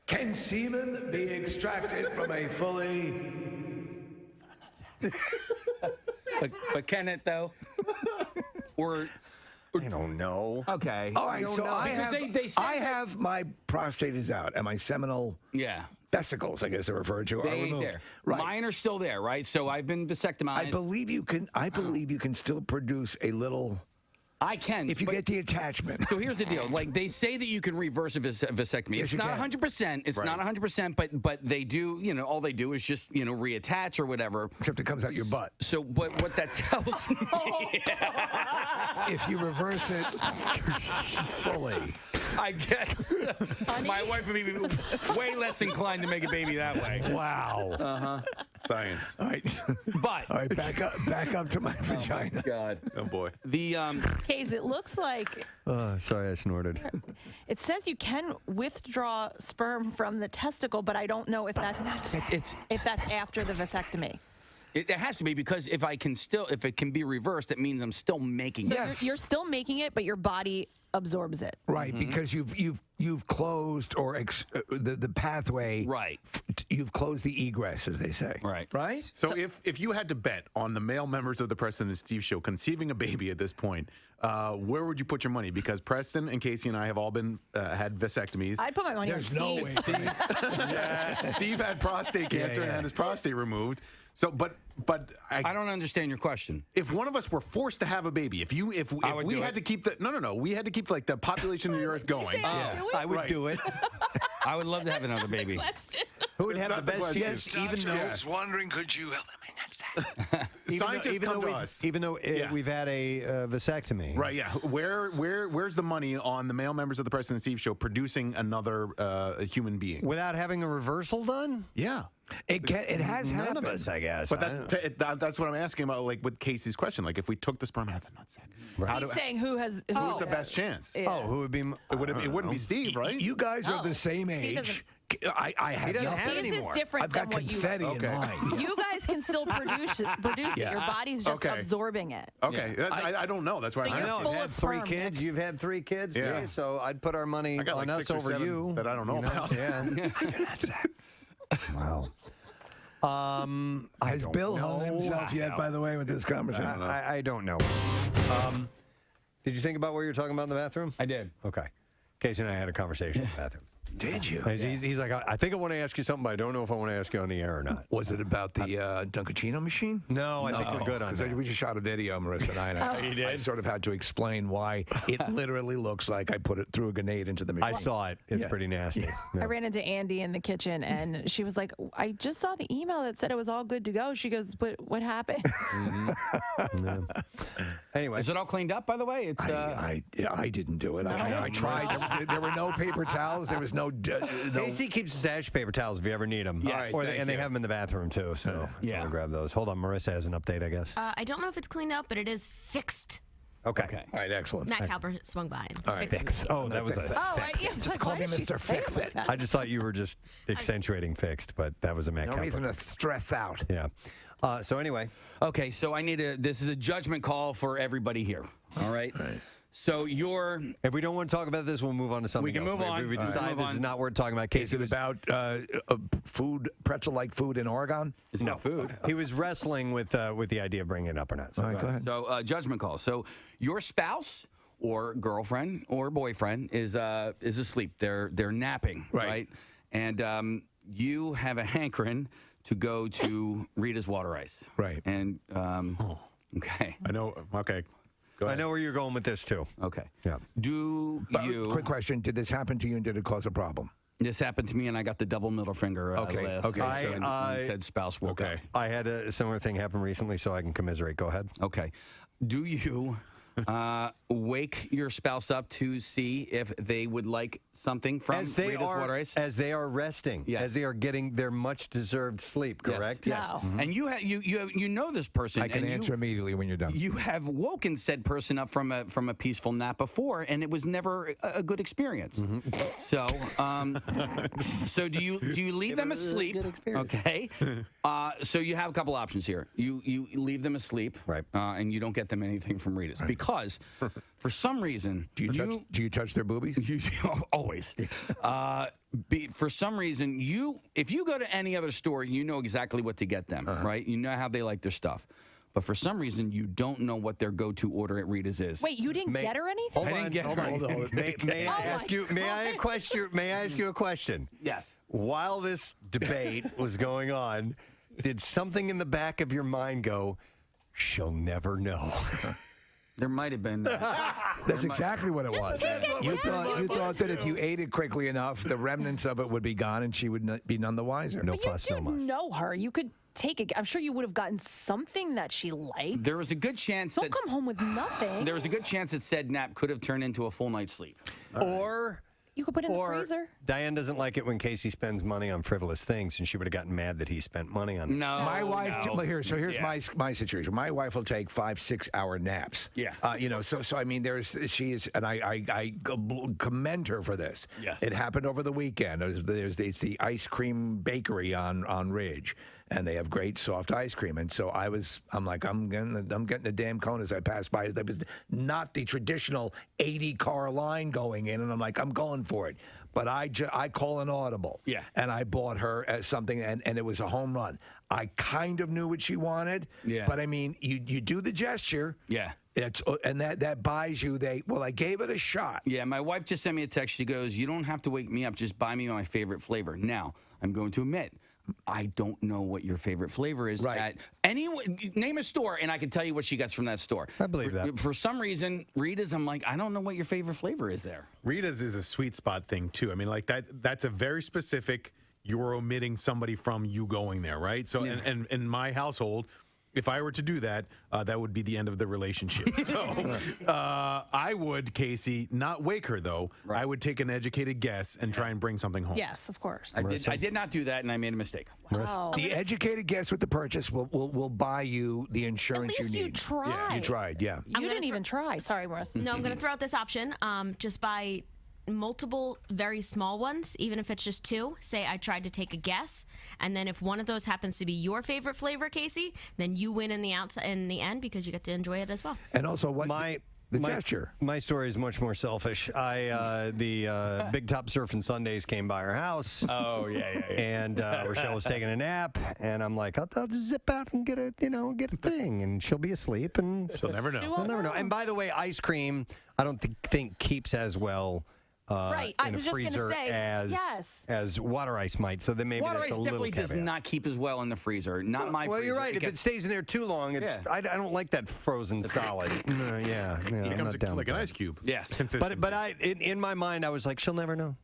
Can semen be extracted from a fully... but can it, though? Or I don't know. Okay. All right, so I They have my prostate is out and my seminal vesicles, I guess they're referred to, are They ain't removed. there. Right. Mine are still there, right? So I've been vasectomized. I believe you can still produce a little... I can. If you get the attachment. So here's the deal. Like, they say that you can reverse a vasectomy. Yes, It's you not can. 100%. It's not 100%, but they do, all they do is just, reattach or whatever. Except it comes out your butt. So but what that tells me... If you reverse it fully. I guess my wife would be way less inclined to make a baby that way. Wow. Uh-huh. Science. All right. But... All right, back up to my vagina. God. Oh, boy. The, Case, it looks like Sorry, I snorted. it says you can withdraw sperm from the testicle, but I don't know if that's after the vasectomy. It has to be, because if it can be reversed, it means I'm still making So it. you're still making it, but your body absorbs it. Right, because you've closed the pathway. Right. You've closed the egress, as they say. Right. Right? So if you had to bet on the male members of the Preston and Steve show conceiving a baby at this point, where would you put your money? Because Preston and Casey and I have all been had vasectomies. I'd put my money on Steve. Steve had prostate cancer and had his prostate removed. So, but I don't understand your question. If one of us were forced to have a baby, if we had to keep we had to keep like the population of the earth going. I would do it. I would love to have another baby. Who would have the best chance? Even though I was wondering, could you help me? Scientists come to us. Even though we've had a vasectomy. Right, yeah. Where's the money on the male members of the Preston and Steve show producing another human being? Without having a reversal done? Yeah. It has None happened. of us, I guess. But that's what I'm asking about, like with Casey's question. Like if we took the sperm out of the nutsack, He's saying who's the best chance? Yeah. Oh, who would be? It wouldn't be Steve, right? You guys are No. the same Steve age. I have doesn't no- have His anymore. is different I've got than what you. confetti in mine. You guys can still produce it. Yeah. Your body's just Okay. absorbing it. Okay, I don't know. That's why So I'm you're asking. full I've of had three sperm, kids. Nick. You've had 3 kids. Yeah. Yeah. So I'd put our money I got on like us 6 or over 7 you. that I don't know about. Yeah. Wow. Has Bill hung himself yet, by the way, with this conversation? I don't know. Did you think about what you were talking about in the bathroom? I did. Okay. Casey and I had a conversation in the bathroom. Did you? He's like, I think I want to ask you something, but I don't know if I want to ask you on the air or not. Was it about the Dunkaccino machine? No, I think we're good on 'cause that. We just shot a video, Marissa and I. And I sort of had to explain why it literally looks like I threw a grenade into the machine. I saw it. It's pretty nasty. I ran into Andy in the kitchen, and she was like, "I just saw the email that said it was all good to go." She goes, "What happened?" Anyway, Is it all cleaned up, by the way? It's I didn't do it. I tried. There were no paper towels. There was no. Casey keeps stash paper towels if you ever need them. Yes, And they have them in the bathroom, too. So Yeah. I'll grab those. Hold on. Marissa has an update, I guess. I don't know if it's cleaned up, but it is fixed. Okay. All right, excellent. Matt Calper swung by and All right. fixed it. Oh, that was a Oh, right. fix. Just call me Mr. Fix It. I just thought you were just accentuating fixed, but that was a Matt No Calper. reason to stress out. Yeah. So anyway, Okay, so this is a judgment call for everybody here. All right. So if we don't want to talk about this, we'll move on to something We can else. move on. If we All right. decide Move this is on. not worth talking about, Is Casey it was about pretzel-like food in Oregon? it's not food. he was wrestling with the idea of bringing it up or not. So All right, go ahead. So judgment call. So your spouse or girlfriend or boyfriend is asleep. They're napping, Right. And you have a hankering to go to Rita's water ice, Right. And okay, I know. Okay. Go I ahead. know where you're going with this too. okay. Yeah. Quick question: did this happen to you, and did it cause a problem? This happened to me, and I got the double middle finger. Okay, Last okay, night, so- when said spouse woke Okay. up. I had a similar thing happen recently, so I can commiserate. Go ahead. Okay. Do you wake your spouse up to see if they would like something from As they Rita's water ice? are resting, Yes. as they are getting their much deserved sleep. Yes, Correct. Yes. No. And you know this person. I can and answer immediately when you're done. You have woken said person up from a peaceful nap before, and it was never a good experience. So, so do you leave them asleep? good experience. Okay. So you have a couple options here. You leave them asleep, Right. And you don't get them anything from Rita's because, for some reason, Do you touch their boobies? always. For some reason, if you go to any other store, you know exactly what to get them, right? You know how they like their stuff. But for some reason, you don't know what their go-to order at Rita's is. Wait, you didn't get her anything? Hold I on, didn't get hold her on. anything. May I ask you? May I ask you a question? Yes. While this debate was going on, did something in the back of your mind go, "She'll never know"? There might have been. That's exactly what it was. You thought that if you ate it quickly enough, the remnants of it would be gone, and she would be none the wiser. No But fuss, you no do muss. know her. You could take it. I'm sure you would have gotten something that she liked. There was a good chance Don't come home with nothing. there was a good chance that said nap could have turned into a full night's sleep. Or You could put it in the freezer. Diane doesn't like it when Casey spends money on frivolous things, and she would have gotten mad that he spent money on them. No, My wife. no. Well, here's Yeah. my situation. My wife will take 5-6 hour naps. Yeah. So I mean, she is, and I commend her for this. Yes. It happened over the weekend. It's the ice cream bakery on Ridge, and they have great soft ice cream. And so I'm like, I'm getting a damn cone as I pass by. There was not the traditional 80-car line going in, and I'm like, I'm going for it. But I call an audible. Yeah. And I bought her something, and it was a home run. I kind of knew what she wanted. Yeah. But I mean, you do the gesture. Yeah. And that buys you. I gave it a shot. Yeah, my wife just sent me a text. She goes, "You don't have to wake me up. Just buy me my favorite flavor." Now, I'm going to admit, I don't know what your favorite flavor is. Right. Name a store, and I can tell you what she gets from that store. I believe that. For some reason, Rita's, I'm like, I don't know what your favorite flavor is there. Rita's is a sweet spot thing too. I mean, like that's a very specific. You're omitting somebody from you going there, right? So, and in my household, if I were to do that, that would be the end of the relationship. So I would, Casey, not wake her though. Right. I would take an educated guess and try and bring something home. Yes, of course. I did not do that, and I made a mistake. Wow. The educated guess with the purchase will buy you the insurance At least you you need. tried. Yeah, you tried, yeah. You didn't even try. Sorry, Marissa. No, I'm going to throw out this option. Just buy multiple very small ones, even if it's just 2. Say I tried to take a guess, and then if one of those happens to be your favorite flavor, Casey, then you win in the end because you get to enjoy it as well. And also, the gesture. My story is much more selfish. The Big Top Surfing Sundays came by our house. Oh yeah. And Rochelle was taking a nap, and I'm like, I'll just zip out and get a thing, and she'll be asleep, and she'll never know. She'll never know. And by the way, ice cream, I don't think keeps as well. Right. I in a was just gonna freezer say, yes. as water ice might. So then maybe Water that's ice a little definitely does caveat. not keep as well in the freezer. Not my Well, freezer. you're right. If it stays in there too long, it's I don't like that frozen solid. Yeah, It I'm becomes not down like with an that. ice cube. Yes. But in my mind, I was like, she'll never know.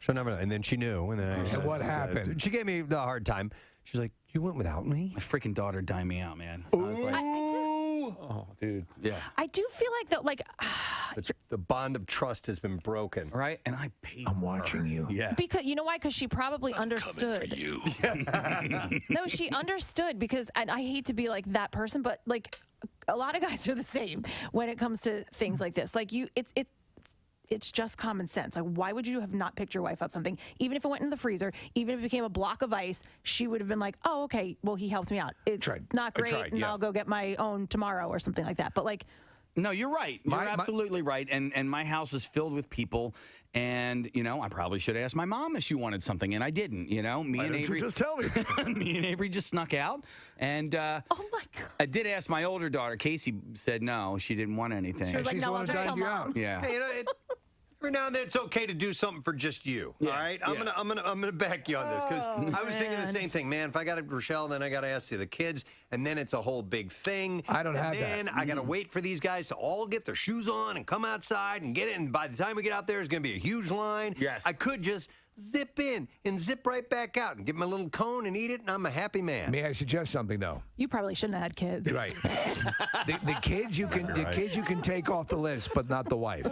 She'll never know. And then she knew. And then And what happened? She gave me the hard time. She's like, you went without me? My freaking daughter dined me out, man. I was like, oh, dude. Yeah. I do feel like the bond of trust has been broken. Right? And I paid I'm watching you. Yeah. Because you know why? Because she probably understood. You. No, she understood because, and I hate to be like that person, but like a lot of guys are the same when it comes to things like this. Like it's just common sense. Like, why would you have not picked your wife up something? Even if it went in the freezer, even if it became a block of ice, she would have been like, oh, okay, well, he helped me out. It's not great, and I'll go get my own tomorrow or something like that. But like, no, you're right. You're absolutely right. And my house is filled with people. And, I probably should have asked my mom if she wanted something, and I didn't. Me Why and don't Avery you just tell me? Me and Avery just snuck out. And oh my God. I did ask my older daughter. Casey said no, she didn't want anything. She was like, She's no, the I'll one just who tell dined you mom. out. Yeah. Hey, every now and then it's okay to do something for just you. All right, I'm gonna back you on this because I was thinking the same thing, man. If I got Rochelle, then I got to ask the kids, and then it's a whole big thing. I don't have that. Then I got to wait for these guys to all get their shoes on and come outside and get it. And by the time we get out there, it's gonna be a huge line. Yes. I could just zip in and zip right back out and get my little cone and eat it, and I'm a happy man. May I suggest something though? You probably shouldn't have had kids. Right. the kids you can take off the list, but not the wife.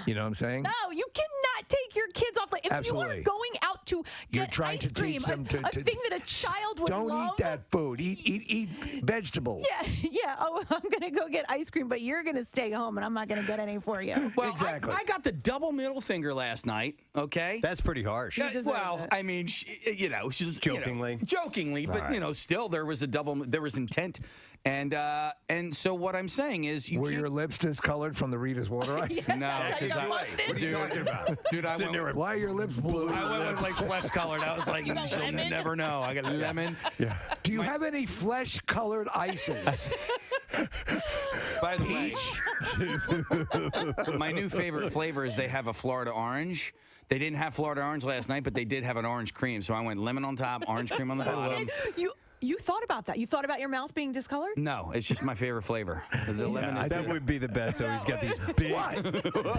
You know what I'm saying? No, you cannot take your kids off. Like, if Absolutely. you are going out to You're get trying ice to cream, teach them a thing that a child would don't love. eat that food. Eat vegetables. Yeah. Oh, I'm gonna go get ice cream, but you're gonna stay home, and I'm not gonna get any for you. Well, Exactly. I got the double middle finger last night, okay? That's pretty harsh. Well, I mean, she's Jokingly. Jokingly, but still there was intent. And so what I'm saying is, Were your lips discolored from the Rita's water ice? No, because What are you talking about? dude, I Sitting there with- Why are your lips blue? I went with like flesh colored. I was like, got she'll lemon? never know. I got lemon. Yeah. Do you have any flesh-colored ices? By the way, my new favorite flavor is they have a Florida orange. They didn't have Florida orange last night, but they did have an orange cream. So I went lemon on top, orange cream on the bottom. You thought about that? You thought about your mouth being discolored? No, it's just my favorite flavor. The lemon is That would be the best. So he's got these big,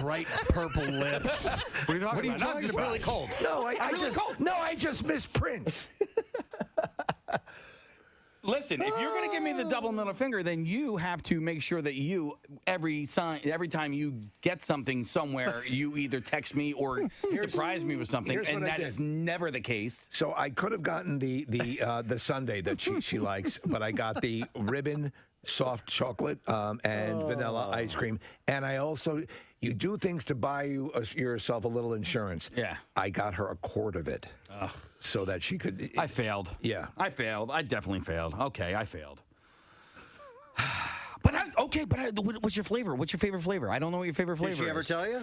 bright purple lips. What are you talking about? talking It's about? really cold. No, I just miss Prince. Listen, if you're going to give me the double middle finger, then you have to make sure that you every time you get something somewhere, you either text me or surprise me with something, here's and what I that did. is never the case. So I could have gotten the sundae that she likes, but I got the ribbon soft chocolate and vanilla ice cream, and I also you do things to buy yourself a little insurance. Yeah, I got her a quart of it so that she could. I failed. Yeah, I failed. I definitely failed. Okay, I failed. What's your flavor? What's your favorite flavor? I don't know what your favorite flavor is. Did she ever tell you?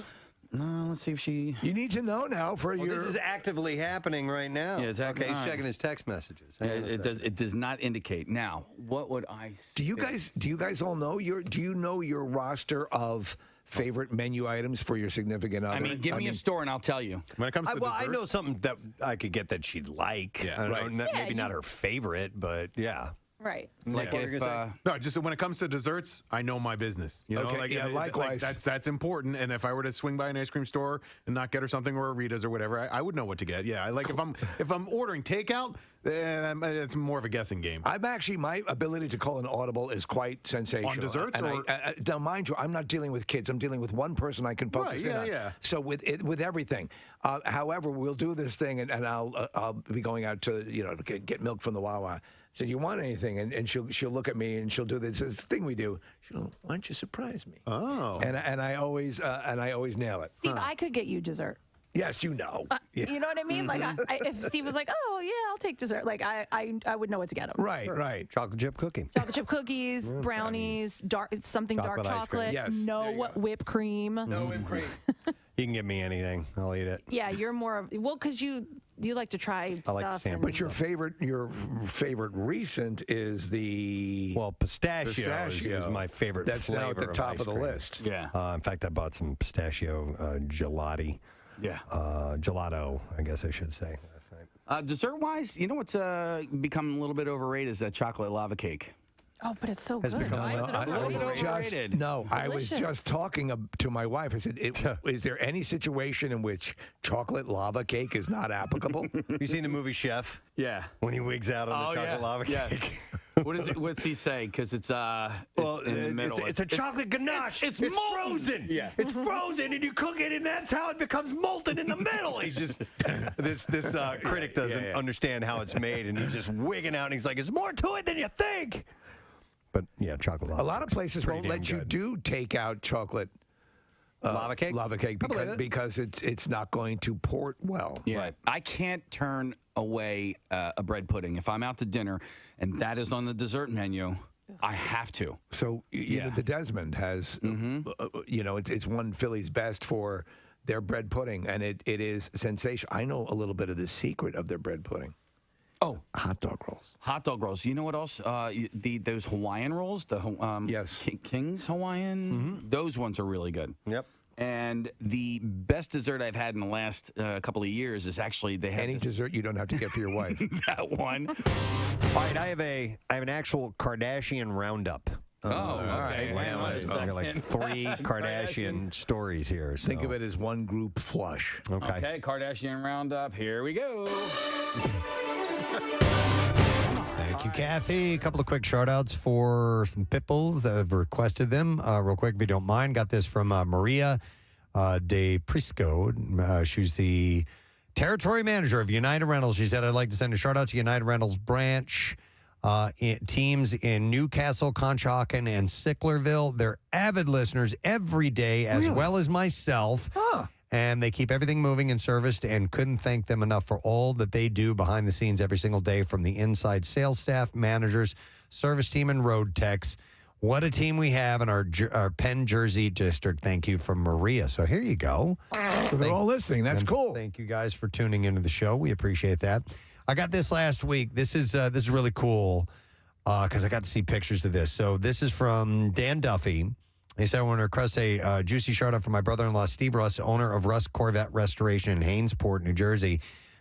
No, let's see if she. You need to know now for your. This is actively happening right now. Yeah, it's okay. He's all right. checking his text messages. Yeah, it does not indicate. Now, what would I? Do you guys all know Do you know your roster of favorite menu items for your significant other? I mean, give me a store and I'll tell you. When it comes to I know something that I could get that she'd like. Yeah. I don't Right. know, maybe not her favorite, but yeah. Right. Like what were you if, gonna say? No, just when it comes to desserts, I know my business. You know, Okay, yeah, likewise. that's important. And if I were to swing by an ice cream store and not get her something or a Rita's or whatever, I would know what to get. Yeah, if I'm ordering takeout, it's more of a guessing game. I'm actually, my ability to call an audible is quite sensational. On desserts, And now, mind you, I'm not dealing with kids. I'm dealing with one person I can focus in on. Yeah. So with everything. However, we'll do this thing, and I'll be going out to to get milk from the Wawa. So, do you want anything? And she'll look at me and she'll do this thing we do. She'll go, why don't you surprise me? Oh. And I always nail it. Steve, I could get you dessert. Yes, you know. You know what I mean? Like, if Steve was like, "Oh yeah, I'll take dessert," like I would know what to get him. Right. Chocolate chip cookie. Chocolate chip cookies, brownies, dark Chocolate dark ice cream. chocolate. Yes, there No you go. whipped cream. No whipped cream. You can give me anything. I'll eat it. Yeah, you're more of because you like to try stuff. I like the sandwich. But your favorite recent is the pistachios is my favorite. That's now at the flavor top of the cream. list. Yeah. In fact, I bought some pistachio gelati. Yeah. Gelato, I guess I should say. Dessert-wise, you know what's become a little bit overrated is that chocolate lava cake. Oh, but it's so Has good. become Why is it I overrated? was just I was just talking to my wife. I said, "Is there any situation in which chocolate lava cake is not applicable?" You seen the movie Chef? Yeah. When he wigs out on the chocolate lava cake. What is it? What's he say? Because it's in the middle. It's a chocolate ganache. It's frozen. Yeah. It's frozen, and you cook it, and that's how it becomes molten in the middle. He's just this critic doesn't understand how it's made, and he's just wigging out, and he's like, "There's more to it than you think." But yeah, chocolate lava. A lot of places won't let you do take out chocolate lava cake. Lava cake because it's not going to port well. Yeah. Right. I can't turn away a bread pudding if I'm out to dinner and that is on the dessert menu. I have to. So even the Desmond has, it's won Philly's best for their bread pudding, and it is sensational. I know a little bit of the secret of their bread pudding. Oh, hot dog rolls. Hot dog rolls. You know what else? Those Hawaiian rolls. Yes, King's Hawaiian. Those ones are really good. Yep. And the best dessert I've had in the last couple of years is actually they have any dessert you don't have to get for your wife. That one. All right, I have an actual Kardashian Roundup. Oh, okay. I got like 3 Kardashian stories here. So. Think of it as one group flush. Okay, Kardashian Roundup. Here we go. Thank you, Kathy. A couple of quick shout-outs for some pitbulls that have requested them. Real quick, if you don't mind. Got this from Maria de Prisco. She's the territory manager of United Rentals. She said, I'd like to send a shout-out to United Rentals branch teams in Newcastle, Conshohocken, and Sicklerville. They're avid listeners every day, as well as myself. And they keep everything moving and serviced, and couldn't thank them enough for all that they do behind the scenes every single day, from the inside sales staff, managers, service team, and road techs. What a team we have in our Penn Jersey district. Thank you from Maria. So here you go. So they're all listening. That's cool. Thank you guys for tuning into the show. We appreciate that. I got this last week. This is really cool because I got to see pictures of this. So this is from Dan Duffy. He said, I want to request a juicy shout-out for my brother-in-law, Steve Russ, owner of Russ Corvette Restoration in Hainesport, New Jersey.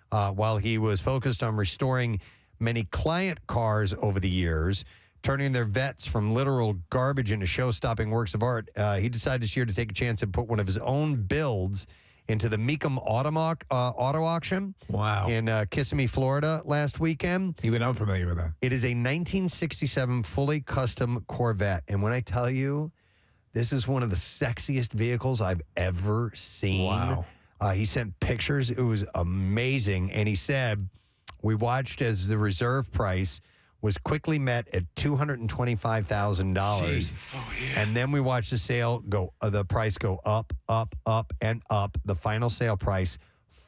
While he was focused on restoring many client cars over the years, turning their vets from literal garbage into show-stopping works of art, he decided this year to take a chance and put one of his own builds into the Mecum auto auction. Wow. In Kissimmee, Florida last weekend. Even I'm familiar with that. It is a 1967 fully custom Corvette. And when I tell you, this is one of the sexiest vehicles I've ever seen. Wow. He sent pictures. It was amazing. And he said, we watched as the reserve price was quickly met at $225,000. And then we watched the price go up, up, up, and up. The final sale price,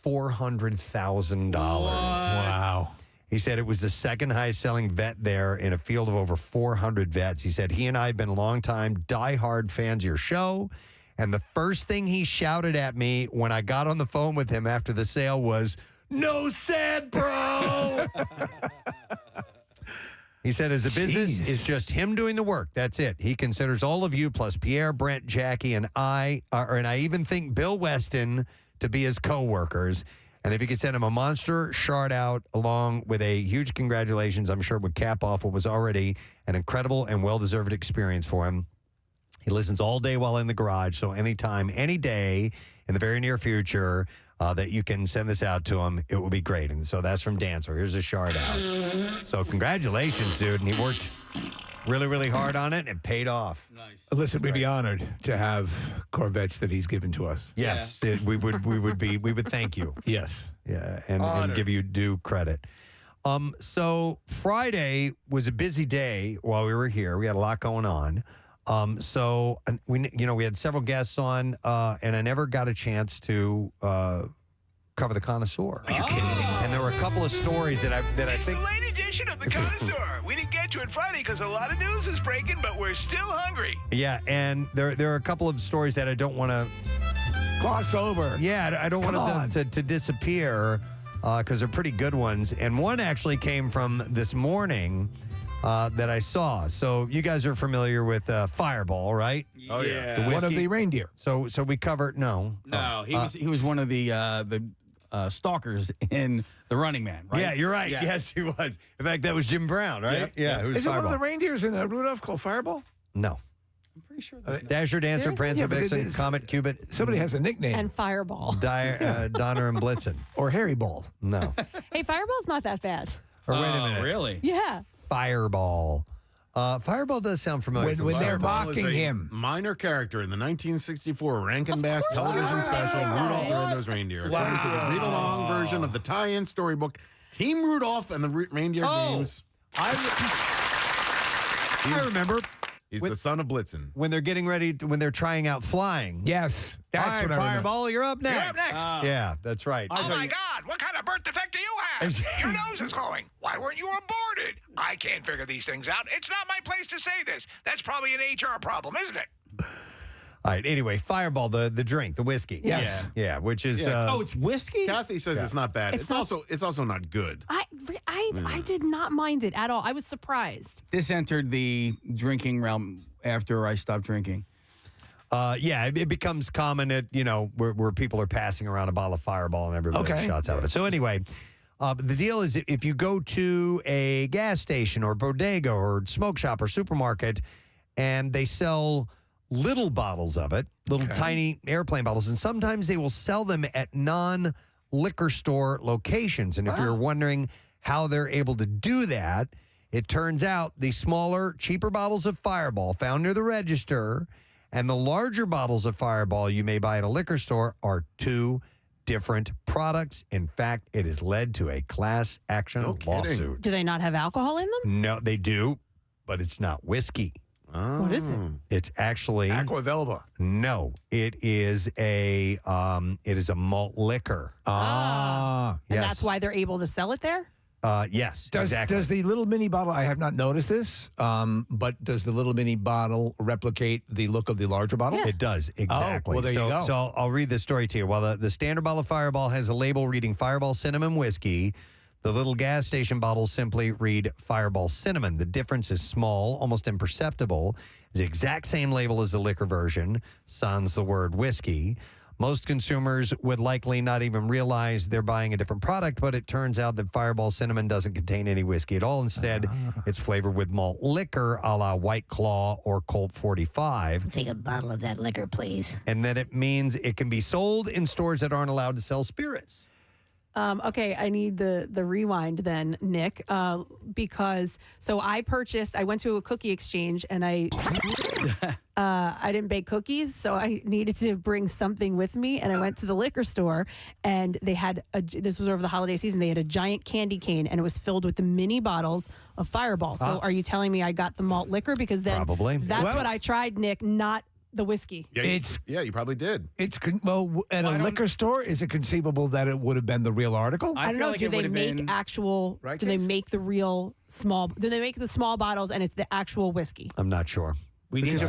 $400,000. Wow. He said it was the second highest selling vet there in a field of over 400 vets. He said he and I have been longtime diehard fans of your show. And the first thing he shouted at me when I got on the phone with him after the sale was, "No sad, bro." He said his business is just him doing the work. That's it. He considers all of you plus Pierre, Brent, Jackie, and I even think Bill Weston to be his co-workers. And if you could send him a monster shout out along with a huge congratulations, I'm sure it would cap off what was already an incredible and well-deserved experience for him. He listens all day while in the garage, so anytime, any day in the very near future, that you can send this out to him. It will be great. And so that's from Dan. So here's a shard out. So congratulations, dude. And he worked really, really hard on it, and it paid off. Nice. Listen, we'd be honored to have Corvettes that he's given to us. Yes, we would thank you. Yes. Yeah, and give you due credit. So Friday was a busy day while we were here. We had a lot going on. So we had several guests on, and I never got a chance to cover the connoisseur. Are you kidding me? And there were a couple of stories that I It's think. the late edition of the Connoisseur. We didn't get to it Friday because a lot of news is breaking, but we're still hungry. Yeah, and there are a couple of stories that I don't want to gloss over. Yeah, I don't want them to disappear because they're pretty good ones. And one actually came from this morning that I saw. So you guys are familiar with Fireball, right? Oh yeah, The One of whiskey. the reindeer. So we covered no. No, he was one of the stalkers in The Running Man, right? Yeah, you're right. Yeah. Yes, he was. In fact, that was Jim Brown, right? Yep. Yeah, who's Is it one of Fireball? the reindeers in Rudolph called Fireball? No. I'm pretty sure. Dasher, Dancer, Prancer, Yeah, but it Vixen, is- Comet, Cupid. Somebody has a nickname. And Fireball. Donner and Blitzen. Or Harry Ball. No. Hey, Fireball's not that bad. Or wait a minute. Really? Yeah. Fireball. Fireball does sound familiar. When they're Fireball is mocking a him. minor character in the 1964 Rankin Bass television special Rudolph the Red-Nosed Reindeer. According to the read-along version of the tie-in storybook, Team Rudolph and the Reindeer Games. I remember. He's the son of Blitzen. When they're getting ready, when they're trying out flying. Yes. All That's right, what I remember. Fireball, you're up next. You're up next. Yeah, that's right. Oh, my God. What kind of birth defect do you have? Your nose is glowing. Why weren't you aborted? I can't figure these things out. It's not my place to say this. That's probably an HR problem, isn't it? All right, anyway, Fireball, the drink, the whiskey. Yes. Yeah, which is... Oh, it's whiskey? Kathy says it's not bad. It's also not good. I did not mind it at all. I was surprised. This entered the drinking realm after I stopped drinking. Yeah, it becomes common at, where people are passing around a bottle of Fireball and everybody shots out of it. So anyway, the deal is if you go to a gas station or bodega or smoke shop or supermarket and they sell little bottles of it, little tiny airplane bottles, and sometimes they will sell them at non-liquor store locations. And if you're wondering how they're able to do that, it turns out the smaller, cheaper bottles of Fireball found near the register and the larger bottles of Fireball you may buy at a liquor store are two different products. In fact, it has led to a class action lawsuit. Do they not have alcohol in them? No, they do, but it's not whiskey. What is it? It's actually Aquavelva. No, it is a malt liquor. Ah. And Yes. that's why they're able to sell it there? Yes, Does the little mini bottle, I have not noticed this, but does the little mini bottle replicate the look of the larger bottle? It does, exactly. Oh, well, there you go. So I'll read this story to you. While the standard bottle of Fireball has a label reading Fireball Cinnamon Whiskey, the little gas station bottles simply read Fireball Cinnamon. The difference is small, almost imperceptible. It's the exact same label as the liquor version, sans the word whiskey. Most consumers would likely not even realize they're buying a different product, but it turns out that Fireball Cinnamon doesn't contain any whiskey at all. Instead, it's flavored with malt liquor a la White Claw or Colt 45. Take a bottle of that liquor, please. And then it means it can be sold in stores that aren't allowed to sell spirits. Okay, I need the rewind then, Nick, because I went to a cookie exchange and I didn't bake cookies, so I needed to bring something with me. And I went to the liquor store and they had this was over the holiday season. They had a giant candy cane and it was filled with the mini bottles of Fireball. So are you telling me I got the malt liquor? Because then Probably. that's Well, what I tried, Nick, not the whiskey. Yeah, you probably did. It's at a liquor store. Is it conceivable that it would have been the real article? I don't know. Do they make actual? Right, do they Case? make the real small? Do they make the small bottles and it's the actual whiskey? I'm not sure. We need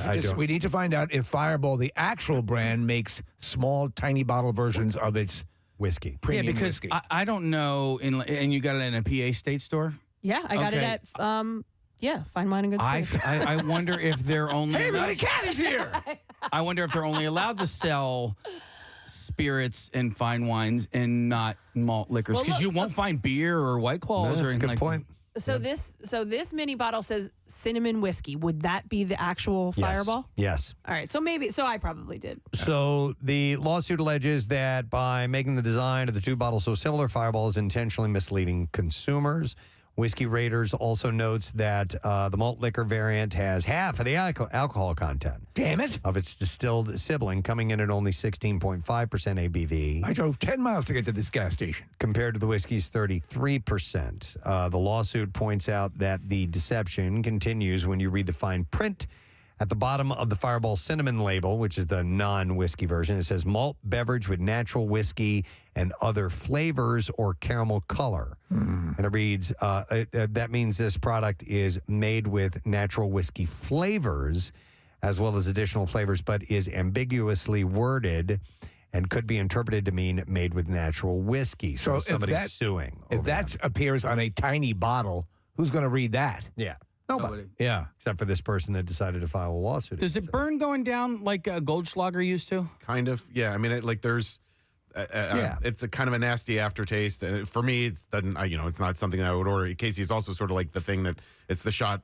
to find out if Fireball, the actual brand, makes small, tiny bottle versions of its whiskey. Premium because whiskey. I don't know. And you got it in a PA state store? Yeah, I got it Okay. at Fine Wine and Good Spirits. I wonder if they're only. Hey, everybody, Cat is here. I wonder if they're only allowed to sell spirits and fine wines and not malt liquors, because you won't find beer or White Claws No, or that's a anything good like point. So this mini bottle says cinnamon whiskey. Would that be the actual Yes. Fireball? Yes. All right. So I probably did. So the lawsuit alleges that by making the design of the two bottles so similar, Fireball is intentionally misleading consumers. Whiskey Raiders also notes that the malt liquor variant has half of the alcohol content. Damn it. Of its distilled sibling, coming in at only 16.5% ABV. I drove 10 miles to get to this gas station. Compared to the whiskey's 33%. The lawsuit points out that the deception continues when you read the fine print at the bottom of the Fireball cinnamon label, which is the non-whiskey version. It says malt beverage with natural whiskey and other flavors or caramel color. And it reads, that means this product is made with natural whiskey flavors as well as additional flavors, but is ambiguously worded and could be interpreted to mean made with natural whiskey. So somebody's suing. If that appears on a tiny bottle, who's going to read that? Yeah. Nobody. Yeah. Except for this person that decided to file a lawsuit. Does it burn going down like a Goldschlager used to? Kind of. Yeah. I mean, there's. It's a kind of a nasty aftertaste. For me, it's not something that I would order. Casey, it's also sort of like the thing that it's the shot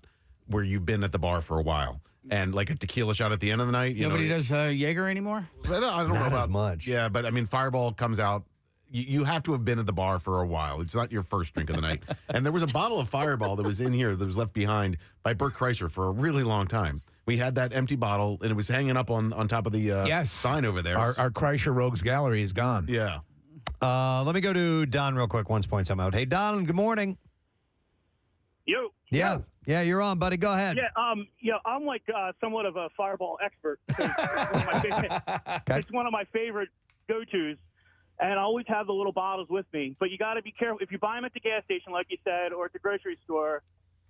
where you've been at the bar for a while. And like a tequila shot at the end of the night. Nobody does Jaeger anymore? I don't know about as much. Yeah, but I mean, Fireball comes out. You have to have been at the bar for a while. It's not your first drink of the night. And there was a bottle of Fireball that was in here that was left behind by Bert Kreischer for a really long time. We had that empty bottle, and it was hanging up on top of the sign over there. Our Kreischer Rogues Gallery is gone. Yeah. Let me go to Don real quick once point something out. Hey, Don, good morning. Yo. Yeah, you're on, buddy. Go ahead. Yeah, I'm like somewhat of a Fireball expert. It's one of my favorite go-tos. And I always have the little bottles with me. But you got to be careful. If you buy them at the gas station, like you said, or at the grocery store,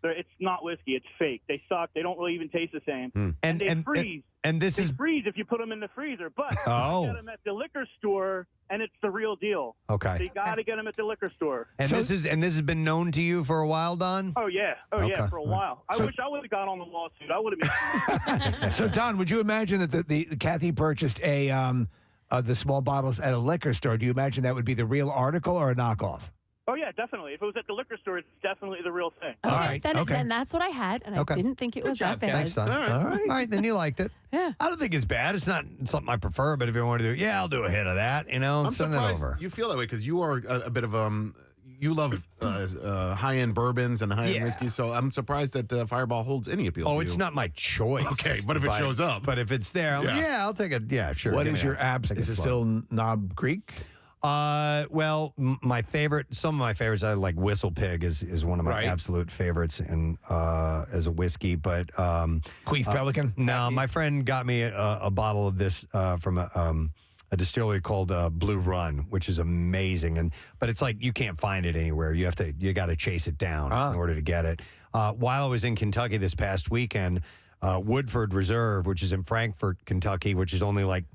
it's not whiskey. It's fake. They suck. They don't really even taste the same. And they freeze. And this they is freeze if you put them in the freezer. But you get them at the liquor store, and it's the real deal. Okay. So you got to get them at the liquor store. And this has been known to you for a while, Don? Oh, yeah. Okay. For a while. I wish I would have got on the lawsuit. I would have been. So, Don, would you imagine that the Kathy purchased the small bottles at a liquor store? Do you imagine that would be the real article or a knockoff? Oh, yeah, definitely. If it was at the liquor store, it's definitely the real thing. All right. Then that's what I had, and I didn't think it was that bad. Thanks, Don. All right, then you liked it. Yeah. I don't think it's bad. It's not something I prefer, but if you want to do it, I'll do a hit of that, I'm send that surprised over. you feel that way because you are a bit of you love high-end bourbons and high-end whiskeys, so I'm surprised that Fireball holds any appeal to you. Oh, it's not my choice. Okay, but if it shows up. But if it's there, I'll take it. Yeah, sure. What is your abs? Is it still Knob Creek? Well, my favorite, some of my favorites, I like Whistle Pig is one of my absolute favorites and as a whiskey. But Queef Pelican. No, my friend got me a bottle of this from a distillery called Blue Run, which is amazing. But it's like you can't find it anywhere. You got to chase it down in order to get it. While I was in Kentucky this past weekend, Woodford Reserve, which is in Frankfort, Kentucky, which is only like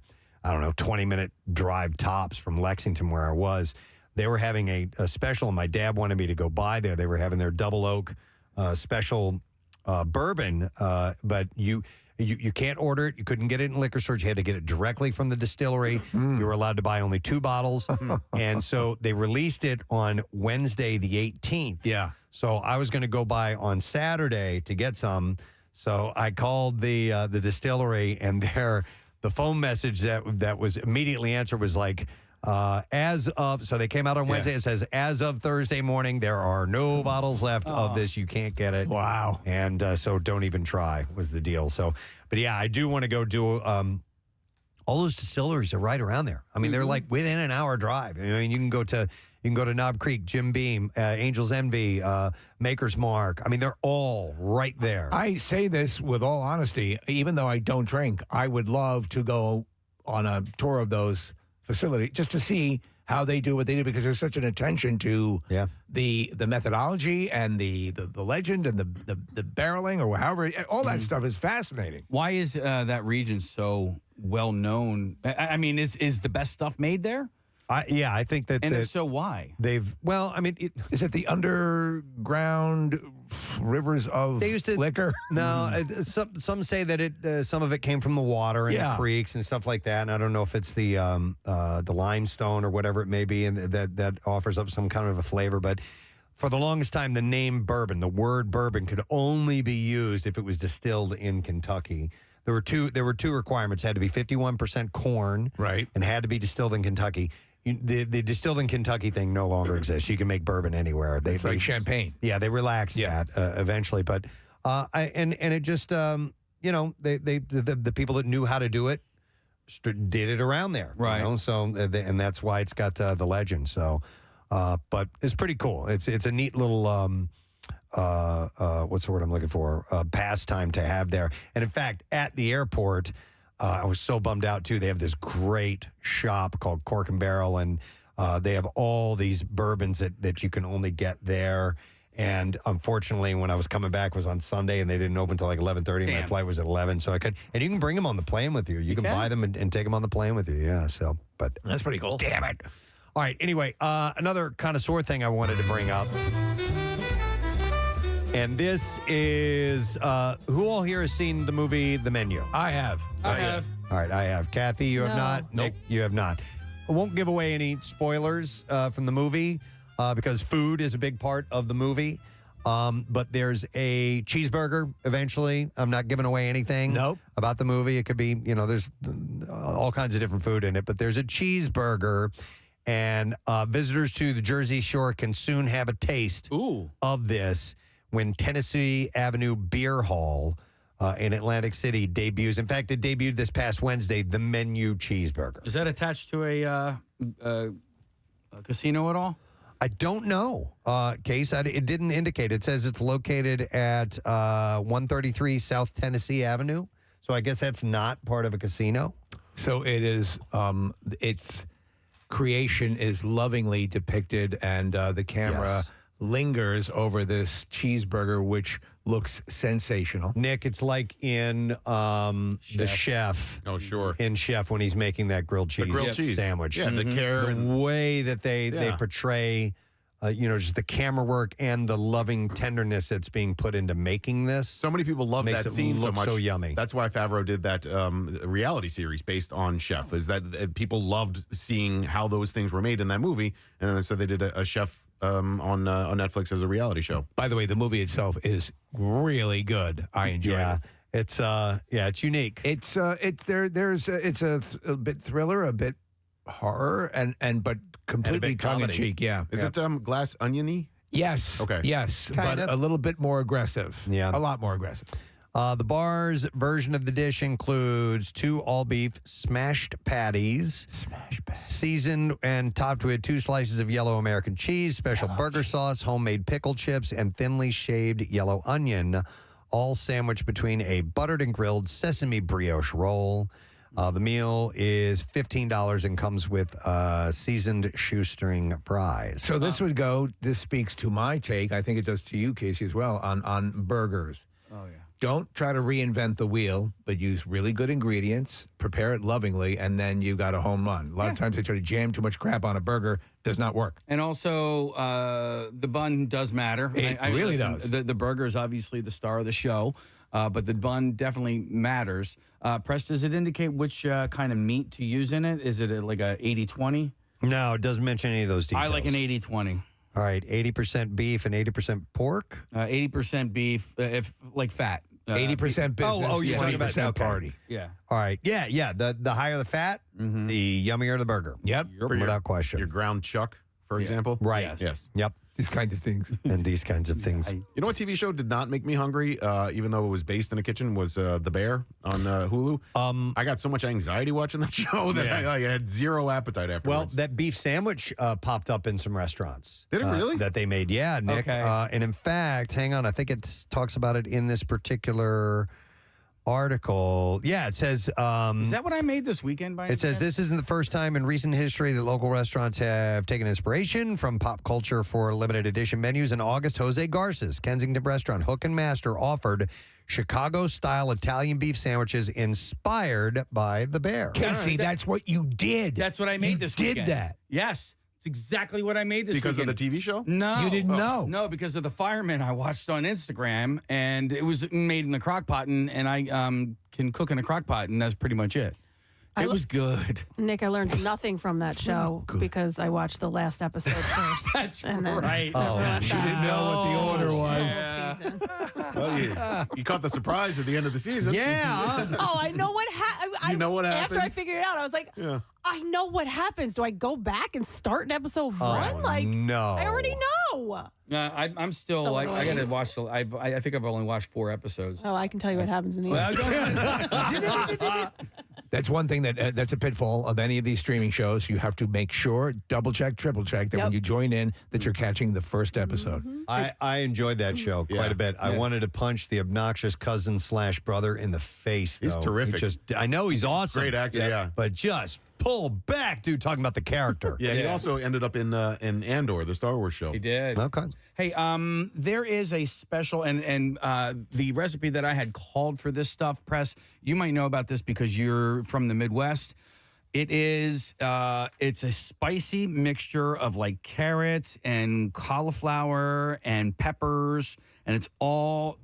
20-minute drive tops from Lexington where I was. They were having a special, and my dad wanted me to go by there. They were having their double oak special bourbon, but you can't order it. You couldn't get it in liquor stores. You had to get it directly from the distillery. You were allowed to buy only 2 bottles. And so they released it on Wednesday the 18th. Yeah. So I was going to go by on Saturday to get some. So I called the distillery, and the phone message that was immediately answered was like, so they came out on Wednesday. It says, as of Thursday morning, there are no bottles left of this. You can't get it. Wow. And so don't even try was the deal. So, but yeah, I do want to go do, all those distilleries are right around there. I mean, they're like within an hour drive. I mean, you can go to Knob Creek, Jim Beam, Angel's Envy, Maker's Mark. I mean, they're all right there. I say this with all honesty. Even though I don't drink, I would love to go on a tour of those facilities just to see how they do what they do, because there's such an attention to the methodology and the legend and the barreling or however, all that stuff is fascinating. Why is that region so well known? I mean, is the best stuff made there? I think that. And if so, why? Is it the underground rivers of liquor? No, some say that some of it came from the water and the creeks and stuff like that. And I don't know if it's the limestone or whatever it may be, and that offers up some kind of a flavor. But For the longest time, the name bourbon, the word bourbon, could only be used if it was distilled in Kentucky. There were two requirements. It had to be 51% corn, right, and had to be distilled in Kentucky. The distilled in Kentucky thing no longer exists. You can make bourbon anywhere. It's like champagne. Yeah, they relaxed that eventually, but it just the people that knew how to do it did it around there, right? So and that's why it's got the legend. So, but it's pretty cool. It's a neat little what's the word I'm looking for? Pastime to have there. And in fact, at the airport. I was so bummed out, too. They have this great shop called Cork and Barrel, and they have all these bourbons that you can only get there. And unfortunately, when I was coming back, it was on Sunday, and they didn't open until like 11:30, and my flight was at 11. So I could, and you can bring them on the plane with you. You can buy them and take them on the plane with you. Yeah, so, but that's pretty cool. Damn it. All right, anyway, another connoisseur thing I wanted to bring up. And this is, who all here has seen the movie The Menu? I have. I have. All right, I have. Kathy, you have No. not? Nick, you have not. I won't give away any spoilers from the movie because food is a big part of the movie. But there's a cheeseburger eventually. I'm not giving away anything about the movie. It could be, there's all kinds of different food in it, but there's a cheeseburger. And visitors to the Jersey Shore can soon have a taste of this when Tennessee Avenue Beer Hall in Atlantic City debuts. In fact, it debuted this past Wednesday, the Menu Cheeseburger. Is that attached to a casino at all? I don't know, Case. It didn't indicate. It says it's located at 133 South Tennessee Avenue. So I guess that's not part of a casino. So it is, its creation is lovingly depicted, and the camera lingers over this cheeseburger, which looks sensational. Nick, it's like in The Chef. Oh, sure. In Chef when he's making that grilled cheese sandwich. Yeah, the care. The way that they portray, just the camera work and the loving tenderness that's being put into making this. So many people love makes that it scene so look much. so yummy. That's why Favreau did that reality series based on Chef, is that people loved seeing how those things were made in that movie. And so they did a Chef on Netflix as a reality show. By the way, the movie itself is really good. I enjoy it. It's it's unique. It's it's a bit thriller, a bit horror, but completely tongue in cheek. Yeah. Is it glass oniony? Yes. Okay. Yes, Kind but of. a little bit more aggressive. Yeah. A lot more aggressive. The bar's version of the dish includes 2 all-beef smashed patties, seasoned and topped with 2 slices of yellow American cheese, special burger sauce, homemade pickle chips, and thinly shaved yellow onion, all sandwiched between a buttered and grilled sesame brioche roll. The meal is $15 and comes with seasoned shoestring fries. So this speaks to my take, I think it does to you, Casey, as well, on burgers. Oh, yeah. Don't try to reinvent the wheel, but use really good ingredients, prepare it lovingly, and then you got a home run. A lot of times they try to jam too much crap on a burger. Does not work. And also, the bun does matter. It really does. The burger is obviously the star of the show, but the bun definitely matters. Press, does it indicate which kind of meat to use in it? Is it like a 80-20? No, it doesn't mention any of those details. I like an 80-20. All right, 80% beef and 80% pork? 80% beef, if like fat. 80% business, you're talking about 20% party. Yeah. All right, yeah. The higher the fat, the yummier the burger. Yep. Without question. Your ground chuck, for example. Right. Yes. Yep. These kinds of things. And these kinds of things. You know what TV show did not make me hungry, even though it was based in a kitchen, was The Bear on Hulu. I got so much anxiety watching that show that I had zero appetite afterwards. Well, that beef sandwich popped up in some restaurants. Did it really? That they made, yeah, Nick. Okay. And in fact, hang on, I think it talks about it in this particular article. Yeah, it says... Is that what I made this weekend by any It says chance? this isn't the first time in recent history that local restaurants have taken inspiration from pop culture for limited edition menus. In August, Jose Garza's Kensington restaurant Hook and Master offered Chicago-style Italian beef sandwiches inspired by the Bear. Casey, that's what you did. That's what I made this did weekend. that. Yes. It's exactly what I made this because weekend. of the TV show? No. You didn't know? No, because of the fireman I watched on Instagram, and it was made in the crock pot, and I can cook in a crock pot, and that's pretty much it. It was good. Nick, I learned nothing from that show because I watched the last episode first. That's and then right. She didn't know what the order was. Well, you caught the surprise at the end of the season. Yeah. Oh, I know what happened. You know what After I happens? figured it out, I was like, Yeah. I know what happens. Do I go back and start in episode one? Like, no. I already know. I'm still like I gotta watch. I think I've only watched 4 episodes. Oh, I can tell you what happens in the Well, end. go ahead. That's one thing that's a pitfall of any of these streaming shows. You have to make sure, double check, triple check that when you join in that you're catching the first episode. I enjoyed that show quite a bit. I wanted to punch the obnoxious cousin / brother in the face. He's though. terrific. I know he's awesome. Great actor, yeah. But just pull back, dude, talking about the character. Yeah, he also ended up in Andor, the Star Wars show. He did. Okay. Hey, there is a special, and the recipe that I had called for this stuff, Press, you might know about this because you're from the Midwest. It is, it's a spicy mixture of like carrots and cauliflower and peppers, and it's all,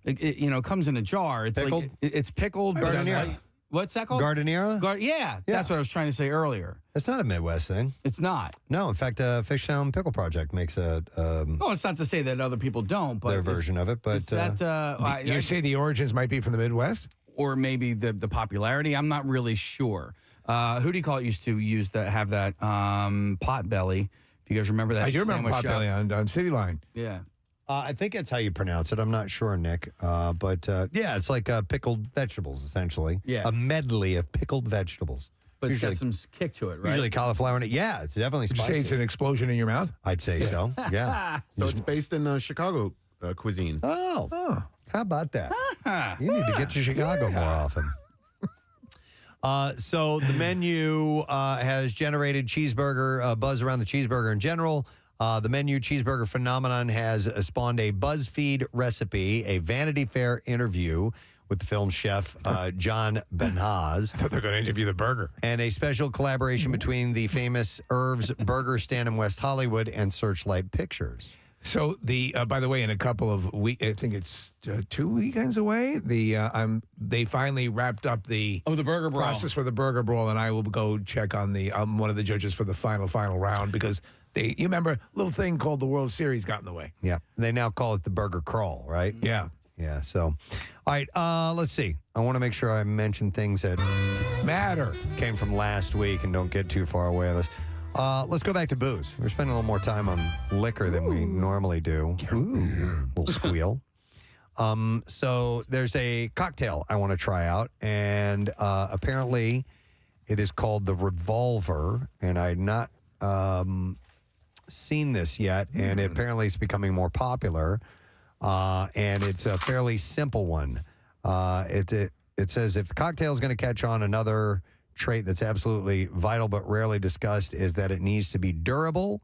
it comes in a jar. It's Pickled? like, it's pickled. but it's Gardeniera? like- What's that called? Gardeniera? Yeah, that's what I was trying to say earlier. It's not a Midwest thing. It's not. No, in fact, Fish Sound Pickle Project makes a No, it's not to say that other people don't, but their version of it. But is that, You say the origins might be from the Midwest? or maybe the popularity. I'm not really sure. Who do you call it used to have that pot belly? If you guys remember that, I do remember sandwich shop. Potbelly on City Line. Yeah. I think that's how you pronounce it. I'm not sure, Nick. But yeah, it's like pickled vegetables, essentially. Yeah. A medley of pickled vegetables. But usually, it's got some kick to it, right? usually cauliflower in it. Yeah, it's definitely Would you spicy. say it's an explosion in your mouth? I'd say so. Yeah. So it's based in Chicago cuisine. Oh, how about that? You need to get to Chicago more often. So the menu has generated cheeseburger buzz around the cheeseburger in general. The menu cheeseburger phenomenon has spawned a BuzzFeed recipe, a Vanity Fair interview with the film chef John Benhaz. I thought they were going to interview the burger. And a special collaboration between the famous Irv's Burger Stand in West Hollywood and Searchlight Pictures. So by the way, in a couple of weeks, I think it's 2 weekends away. They finally wrapped up the burger brawl process for the burger brawl, and I will go check on one of the judges for the final round because you remember a little thing called the World Series got in the way. Yeah, they now call it the Burger Crawl, right? Yeah. Yeah. So, all right. Let's see. I want to make sure I mention things that matter, came from last week, and don't get too far away with us. Let's go back to booze. We're spending a little more time on liquor than we normally do. Ooh, little squeal. So there's a cocktail I want to try out, and apparently it is called the Revolver, and I'd not seen this yet, and apparently it's becoming more popular, and it's a fairly simple one. It says if the cocktail is going to catch on, another trait that's absolutely vital but rarely discussed is that it needs to be durable,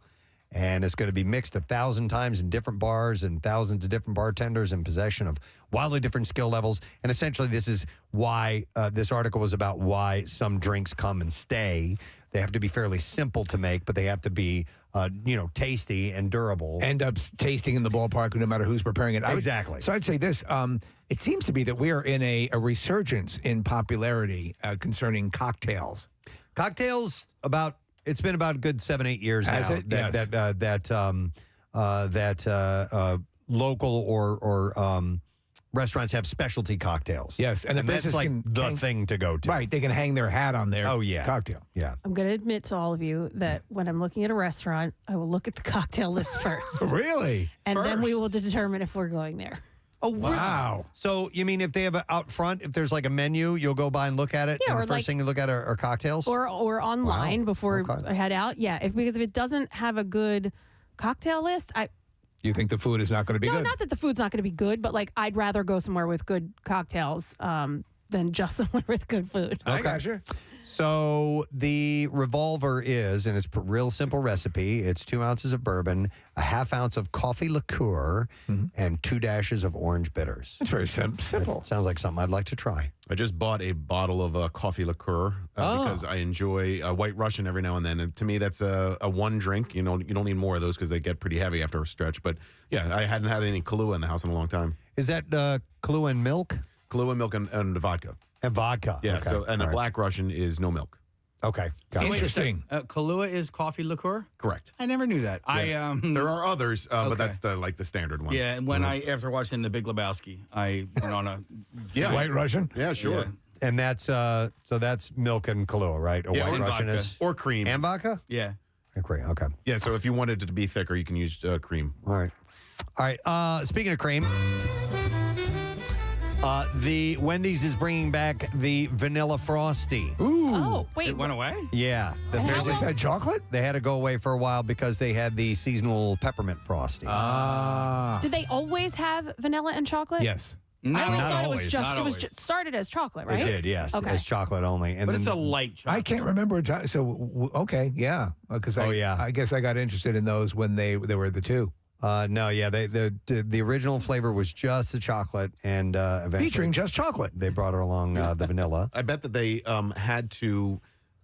and it's going to be mixed 1,000 times in different bars and thousands of different bartenders in possession of wildly different skill levels. And essentially, this is why this article was about why some drinks come and stay. They have to be fairly simple to make, but they have to be, tasty and durable. End up tasting in the ballpark no matter who's preparing it. Exactly. So I'd say this. It seems to be that we are in a resurgence in popularity concerning cocktails. Cocktails, it's been about a good 7-8 years Has now it? Yes. that local or restaurants have specialty cocktails. Yes, and the that's business like can the hang- thing to go to. Right, they can hang their hat on their cocktail. Yeah. I'm going to admit to all of you that when I'm looking at a restaurant, I will look at the cocktail list first. Really? And then we will determine if we're going there. Oh, wow. So you mean if they have it out front, if there's like a menu, you'll go by and look at it, Yeah, and or the first like- thing you look at are cocktails? Or online before Okay. I head out. Yeah, because if it doesn't have a good cocktail list, You think the food is not going to be good? not that the food's not going to be good, but like I'd rather go somewhere with good cocktails than just somewhere with good food. I gotcha. So the Revolver is, and it's a real simple recipe. It's 2 ounces of bourbon, a half ounce of coffee liqueur, and 2 dashes of orange bitters. It's very simple. That sounds like something I'd like to try. I just bought a bottle of coffee liqueur because I enjoy White Russian every now and then. And to me, that's a one drink. You don't need more of those because they get pretty heavy after a stretch. But yeah, I hadn't had any Kahlua in the house in a long time. Is that Kahlua and milk? Kahlua, milk, and vodka. And vodka. Yeah. Okay. So and All a right. Black Russian is no milk. Okay. Got it. Interesting. Kahlua is coffee liqueur? Correct. I never knew that. Yeah. There are others, but that's the standard one. Yeah, and when after watching The Big Lebowski, I went on a White Russian? Yeah, sure. Yeah. And that's so that's milk and Kahlua, right? A Yeah, white or Russian vodka. is Or cream. and vodka. Yeah. And cream. Okay. Yeah. So if you wanted it to be thicker, you can use cream. All right. All right. Speaking of cream, the Wendy's is bringing back the vanilla frosty. Ooh. Oh, wait. It went away? Yeah. They just had chocolate? They had to go away for a while because they had the seasonal peppermint frosty. Ah. Did they always have vanilla and chocolate? Yes. I always not thought always. it was just Not it was always. just started as chocolate, right? It did, yes. Okay. As chocolate only. And But then it's a light chocolate. I can't remember a time. So, okay, yeah. Because I guess I got interested in those when they were the two. No, yeah, the original flavor was just the chocolate, and eventually Featuring just chocolate. they brought her along the vanilla. I bet that they had to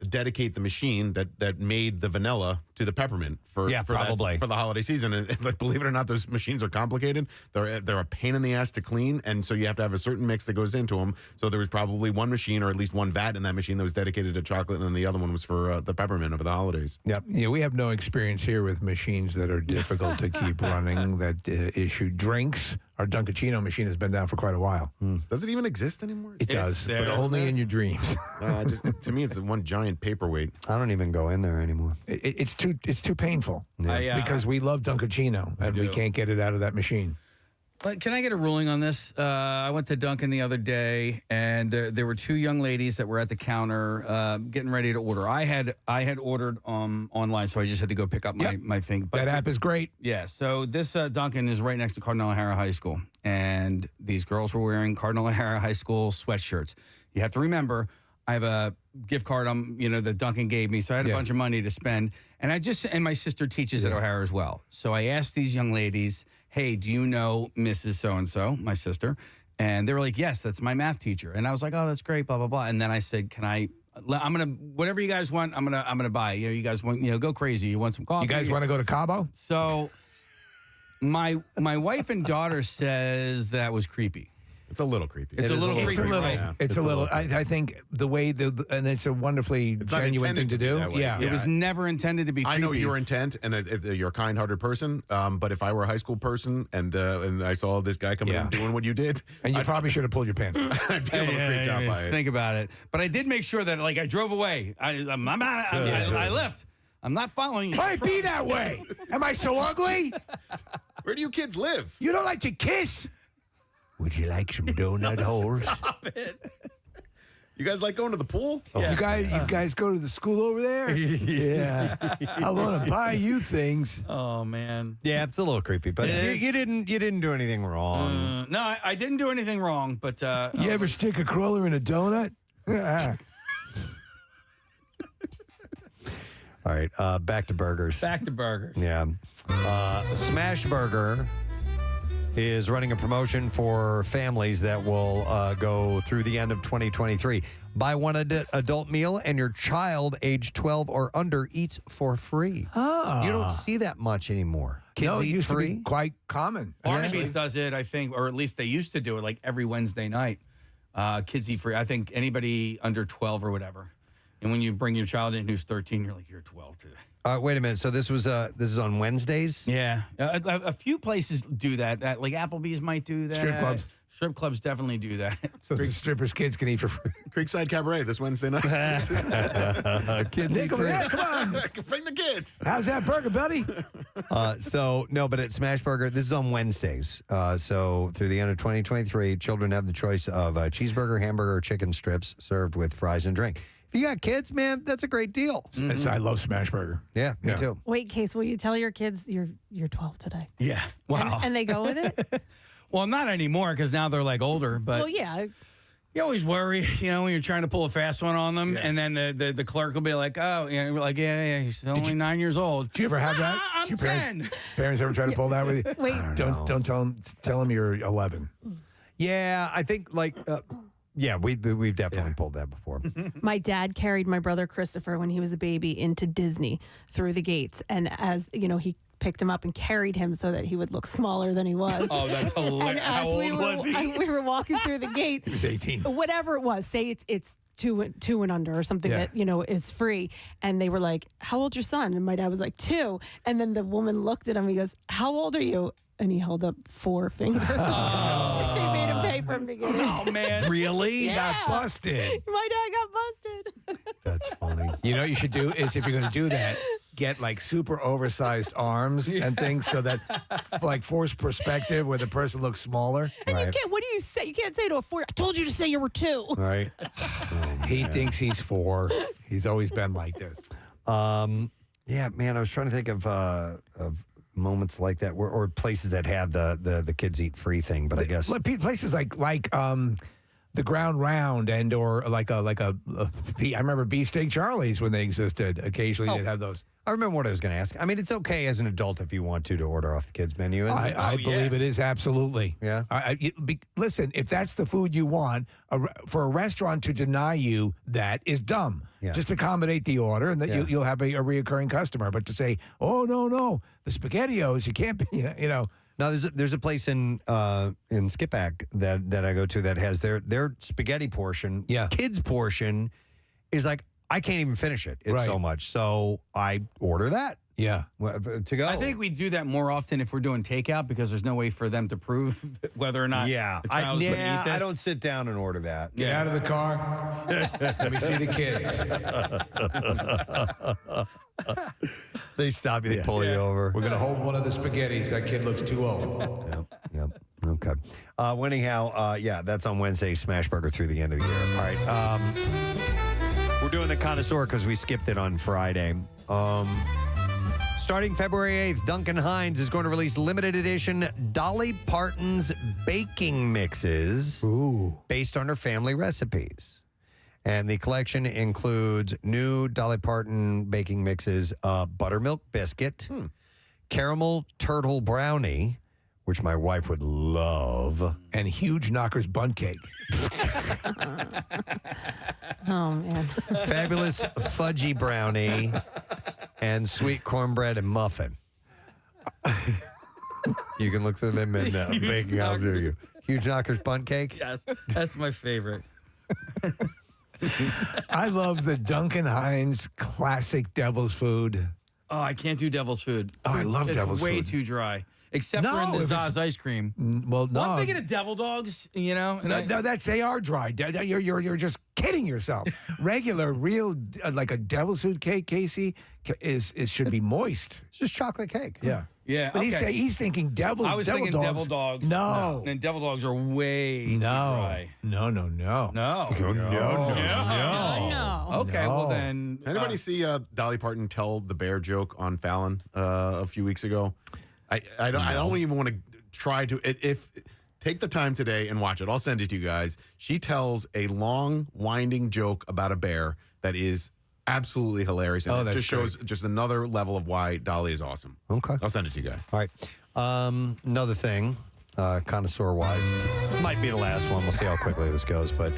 dedicate the machine that made the vanilla to the peppermint for probably. for the holiday season. And like, believe it or not, those machines are complicated. They're a pain in the ass to clean, and so you have to have a certain mix that goes into them. So there was probably one machine, or at least one vat in that machine, that was dedicated to chocolate, and then the other one was for the peppermint over the holidays. Yep. Yeah, we have no experience here with machines that are difficult to keep running that issue drinks. Our Dunkaccino machine has been down for quite a while. Does it even exist anymore? It does, there. but only in your dreams. To me, it's one giant paperweight. I don't even go in there anymore. It's too painful Yeah. because we love Dunkaccino and we do. can't get it out of that machine. But can I get a ruling on this? I went to Dunkin' the other day, and there were two young ladies that were at the counter getting ready to order. I had ordered online, so I just had to go pick up my thing. But That app is great. Yeah, so this Dunkin' is right next to Cardinal O'Hara High School, and these girls were wearing Cardinal O'Hara High School sweatshirts. You have to remember, I have a gift card that Dunkin' gave me, so I had a bunch of money to spend. And my sister teaches at O'Hara as well. So I asked these young ladies, hey, do you know Mrs. So-and-so, my sister? And they were like, yes, that's my math teacher. And I was like, oh, that's great, blah, blah, blah. And then I said, I'm going to, whatever you guys want, I'm going to buy. You guys want, go crazy. You want some coffee? You guys want to go to Cabo? So my wife and daughter says that was creepy. It's a little creepy. It's a little It's creepy, a little. right? Yeah. It's a little. I think the way and it's a wonderfully not genuine thing intended to to be do. that way. Yeah. It was never intended to be creepy. I know your intent, and you're a kind-hearted person. But if I were a high school person and I saw this guy coming in doing what you did, And you probably should have pulled your pants up. I'd be a little creeped out by it. Think about it. But I did make sure that, I drove away. I left. I'm not following you. Might be that way. Am I so ugly? Where do you kids live? You don't like to kiss? Would you like some donut holes? Stop it. You guys like going to the pool? You guys go to the school over there? Yeah. I want to buy you things. Oh, man. Yeah, it's a little creepy, but you didn't do anything wrong. No, I didn't do anything wrong, but... You ever stick a cruller in a donut? All right, back to burgers. Back to burgers. Yeah. Smash Burger is running a promotion for families that will go through the end of 2023. Buy one adult meal and your child age 12 or under eats for free. Oh. You don't see that much anymore. Kids No, it eat used to free. be quite common. Barnaby's does it, I think, or at least they used to do it like every Wednesday night. Kids eat free. I think anybody under 12 or whatever. And when you bring your child in who's 13, you're like, you're 12 today. Wait a minute. So this is on Wednesdays? Yeah. A few places do that. Like Applebee's might do that. Strip clubs. Strip clubs definitely do that. So the strippers' kids can eat for free. Creekside Cabaret this Wednesday night. Kids Nick, eat over free. there, come on. Bring the kids. How's that burger, buddy? No, but at Smash Burger, this is on Wednesdays. So through the end of 2023, children have the choice of a cheeseburger, hamburger, or chicken strips served with fries and drink. If you got kids, man, that's a great deal. So I love Smash Burger. Yeah, me too. Wait, Case, will you tell your kids you're 12 today? Yeah. Wow. And they go with it? Well, not anymore because now they're like older. But Well, yeah. you always worry, when you're trying to pull a fast one on them, and then the clerk will be like, "Oh, we're like, yeah, he's only 9 years old." Did you ever have that? I'm Did your 10. Parents ever try to pull that with you? Wait. Don't tell them you're 11. Yeah, I think we've definitely pulled that before. My dad carried my brother Christopher when he was a baby into Disney through the gates. And as, he picked him up and carried him so that he would look smaller than he was. Oh, that's hilarious. And How as old was he? we were walking through the gate. He was 18. Whatever it was, say it's two and under or something Yeah. that, you know, is free. And they were like, how old's your son? And my dad was like, 2. And then the woman looked at him. He goes, how old are you? And he held up 4 fingers. They made him pay for him to get in. Oh, man. Really? Yeah. Got busted. My dad got busted. That's funny. You know what you should do is if you're going to do that, get like super oversized arms and things so that like forced perspective where the person looks smaller. And you can't, what do you say? You can't say to a 4, I told you to say you were 2. Right. He thinks he's 4. He's always been like this. Yeah, man, I was trying to think of moments like that or places that have the kids eat free thing, but I guess Places like the Ground Round and or like a I remember Beefsteak Charlie's when they existed. Occasionally they'd have those. I remember what I was going to ask. I mean, it's okay as an adult if you want to order off the kids' menu. Isn't it? I believe it is absolutely. Yeah. Listen, if that's the food you want, for a restaurant to deny you that is dumb. Yeah. Just accommodate the order, and that you'll have a reoccurring customer. But to say, oh no, the SpaghettiOs, you can't be, you know. No, there's a place in Skippack that I go to that has their spaghetti portion. Yeah. Kids portion is like I can't even finish it. It's so much. So I order that. Yeah. To go. I think we do that more often if we're doing takeout because there's no way for them to prove whether or not. Yeah, the child is gonna eat this. I don't sit down and order that. Get out of the car. Let me see the kids. They stop you. They pull you over. We're gonna hold one of the spaghettis. That kid looks too old. Yep. Okay. Anyhow, that's on Wednesday. Smashburger through the end of the year. All right. We're doing the connoisseur because we skipped it on Friday. Starting February 8th, Duncan Hines is going to release limited edition Dolly Parton's baking mixes based on her family recipes. And the collection includes new Dolly Parton baking mixes, buttermilk biscuit, caramel turtle brownie, which my wife would love, and huge knockers bun cake. Oh, man. fabulous fudgy brownie, and sweet cornbread and muffin. You can look through them in baking. I'll do you. Huge knockers bun cake? Yes, that's my favorite. I love the Duncan Hines classic devil's food. Oh, I can't do devil's food. Oh, I love devil's food. It's way food. too dry. Except for in the Zaz ice cream. Well, no. Well, I'm thinking of devil dogs, you know? And No, they are dry. You're just kidding yourself. Regular, real, like a devil's food cake, Casey, should be moist. It's just chocolate cake. Yeah. Yeah, But okay. he's thinking devil. I was thinking dogs. devil dogs. No. And devil dogs are way too dry. No. No. Okay, well then. Anybody see Dolly Parton tell the bear joke on Fallon a few weeks ago? I don't even want to try to. If take the time today and watch it, I'll send it to you guys. She tells a long, winding joke about a bear that is absolutely hilarious. And it that's just shows just another level of why Dolly is awesome. Okay. I'll send it to you guys. All right. Another thing, connoisseur-wise, this might be the last one. We'll see how quickly this goes. But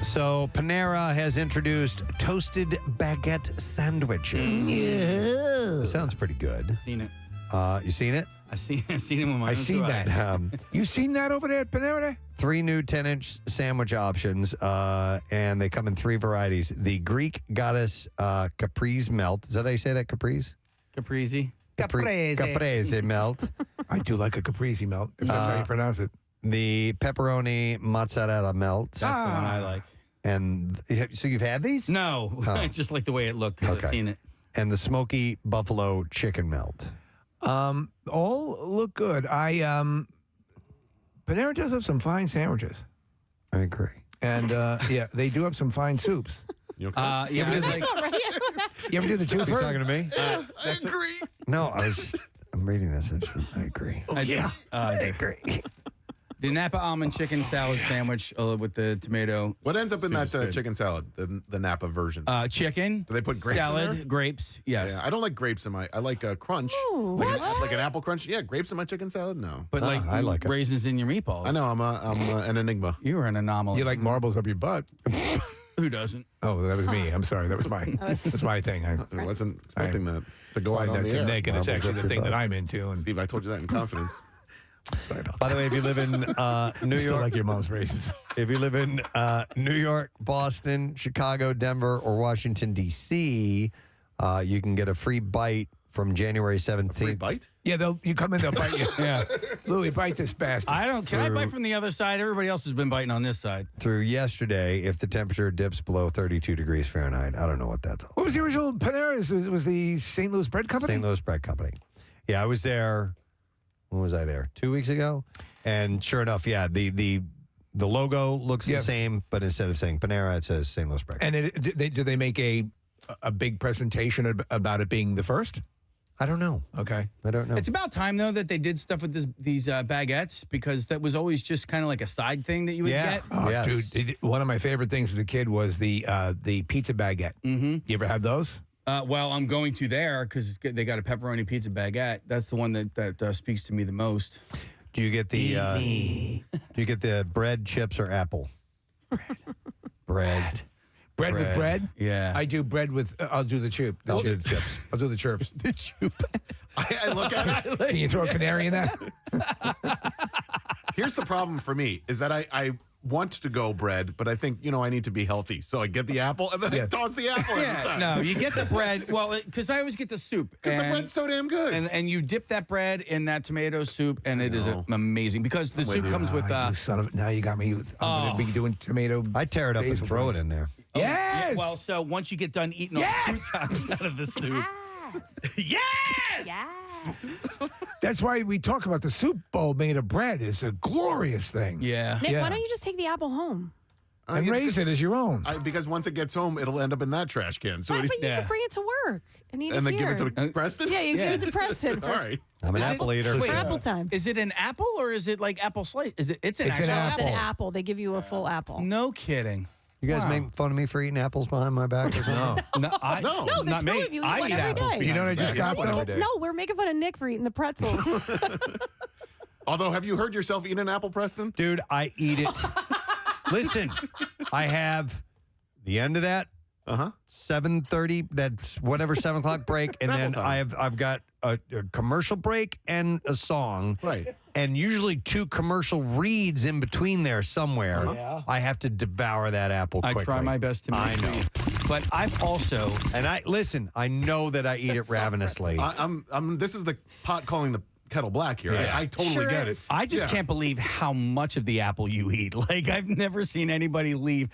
so Panera has introduced toasted baguette sandwiches. Yeah. This sounds pretty good. Seen it. You seen it? I seen it with my own I seen two eyes. that. You seen that over there at Panera? 3 new 10-inch sandwich options, and they come in 3 varieties. The Greek goddess caprese melt. Is that how you say that, caprese? Caprese. Caprese melt. I do like a caprese melt, if that's how you pronounce it. The pepperoni mozzarella melt. That's the one I like. And so you've had these? No, I just like the way it looked because I've seen it. And the smoky buffalo chicken melt. All look good. Panera does have some fine sandwiches. I agree. And they do have some fine soups. You okay? You ever do the Are you twofer? talking to me? I agree. No, I'm reading this. I agree. I agree. The Napa almond chicken salad sandwich with the tomato. What ends up in that Super good. chicken salad, the Napa version? Chicken. Do they put grapes salad, in there? grapes. Yes. Yeah, I don't like grapes in my. I like crunch. Like an apple crunch. Yeah, grapes in my chicken salad. No, But I like 'em. raisins in your meatballs. I know I'm an enigma. You were an anomaly. You like marbles up your butt. Who doesn't? Oh, that was me. I'm sorry. That was that's my thing. I wasn't expecting that to go out on the to air. Nick, and it's actually the thing that I'm into. And Steve, I told you that in confidence. Sorry about By the way, if you live in New Still York, like your mom's raisins. if you live in New York, Boston, Chicago, Denver, or Washington, D.C., you can get a free bite from January 17th. Free bite? Yeah, you come in, they'll bite you. Yeah. Louie, bite this bastard. I don't. Can I bite from the other side? Everybody else has been biting on this side. Through yesterday, if the temperature dips below 32 degrees Fahrenheit. I don't know what that's all. What was the original Panera's? Was the St. Louis Bread Company? St. Louis Bread Company. Yeah, I was there. When was I there? 2 weeks ago? And sure enough, yeah, the logo looks the same, but instead of saying Panera, it says St. Louis Bread Company. And do they make a big presentation about it being the first? I don't know. Okay. I don't know. It's about time, though, that they did stuff with these baguettes, because that was always just kind of like a side thing that you would get. Oh, dude, one of my favorite things as a kid was the pizza baguette. Mm-hmm. You ever have those? Well, I'm going to there because they got a pepperoni pizza baguette. That's the one that speaks to me the most. Do you get the do you get the bread, chips, or apple? Bread. Bread with bread? Yeah. I do bread with, I'll do the chip. I'll do the chips. I'll do the chirps. The chip. I look at it. Can you throw a canary in that? Here's the problem for me is that I want to go bread, but I think, I need to be healthy. So I get the apple and then I toss the apple every time. No, you get the bread. Well, because I always get the soup. Because the bread's so damn good. And you dip that bread in that tomato soup, and it is amazing. Because the soup comes with... you son of, now you got me. I'm going to be doing tomato. I tear it up and basil throw thing. it in there. Yeah, well, so once you get done eating all the croutons out of the soup. Yes! That's why we talk about the soup bowl made of bread. It's a glorious thing. Yeah. Nick, why don't you just take the apple home? And raise it as your own. Because once it gets home, it'll end up in that trash can. So But you can bring it to work and eat it then here. give it to Preston? Yeah, you give it to Preston. All right. I'm an apple eater. For apple time. Is it an apple or is it like apple slice? It's an It's actual an apple. They give you a full apple. No kidding. You guys make fun of me for eating apples behind my back or something? No, No, the not two me. of you eat I one eat every apples. day. You know what I just got, though? No, we're making fun of Nick for eating the pretzel. Although, have you heard yourself eat an apple, Preston? Dude, I eat it. Listen, I have the end of that 7:30. That's whatever 7 o'clock break, and then I've got a commercial break and a song, right? And usually 2 commercial reads in between there somewhere. Yeah. I have to devour that apple quickly. I try my best to make I know, but I've also I know that I eat it ravenously. This is the pot calling the kettle black here. Yeah. I totally get it. I just can't believe how much of the apple you eat. Like, I've never seen anybody leave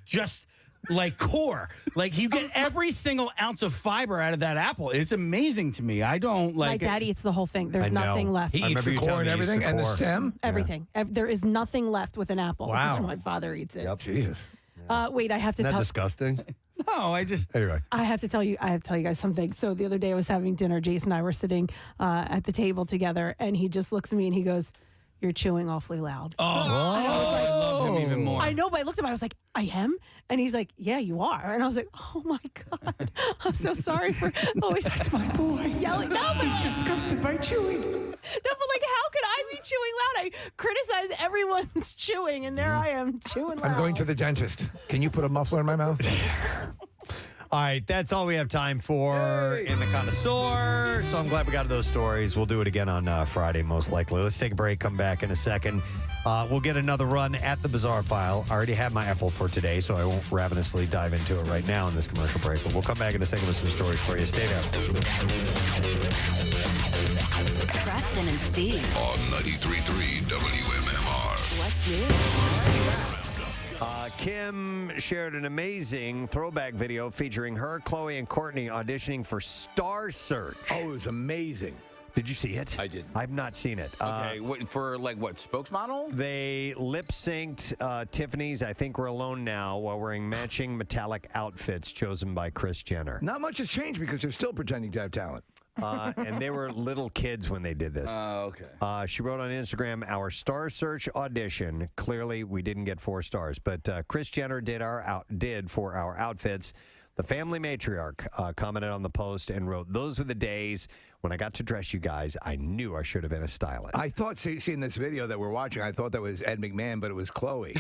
just like core. Like, you get every single ounce of fiber out of that apple. It's amazing to me. I don't like My daddy eats the whole thing. There's nothing left. He eats the core and everything, and the stem? Everything. There is nothing left with an apple. Wow. My father eats it. Yep. Jesus. Wait, I have to Isn't that tell. disgusting? No, I just... Anyway. I have to tell you guys something. So the other day I was having dinner. Jason and I were sitting at the table together, and he just looks at me and he goes, "You're chewing awfully loud." Oh, I love him even more. I know, but I looked at him. I was like, "I am," and he's like, "Yeah, you are." And I was like, "Oh my god, I'm so sorry for always." That's my boy yelling. No, but he's disgusted by chewing. No, but like, how could I be chewing loud? I criticize everyone's chewing, and there I am chewing loud. I'm going to the dentist. Can you put a muffler in my mouth? All right, that's all we have time for in the connoisseur. So I'm glad we got to those stories. We'll do it again on Friday, most likely. Let's take a break, come back in a second. We'll get another run at the Bizarre File. I already have my apple for today, so I won't ravenously dive into it right now in this commercial break. But we'll come back in a second with some stories for you. Stay there. Preston and Steve. On 93.3 WMMR. What's new? Kim shared an amazing throwback video featuring her, Chloe, and Courtney auditioning for Star Search. Oh, it was amazing. Did you see it? I did. I've not seen it. Okay, for what, spokesmodel? They lip-synced Tiffany's I Think We're Alone Now while wearing matching metallic outfits chosen by Kris Jenner. Not much has changed because they're still pretending to have talent. And they were little kids when they did this. Oh, okay. She wrote on Instagram, "Our Star Search audition. Clearly, we didn't get 4 stars, but Kris Jenner did for our outfits." The family matriarch commented on the post and wrote, "Those were the days when I got to dress you guys. I knew I should have been a stylist." I thought, seeing this video that we're watching, I thought that was Ed McMahon, but it was Chloe.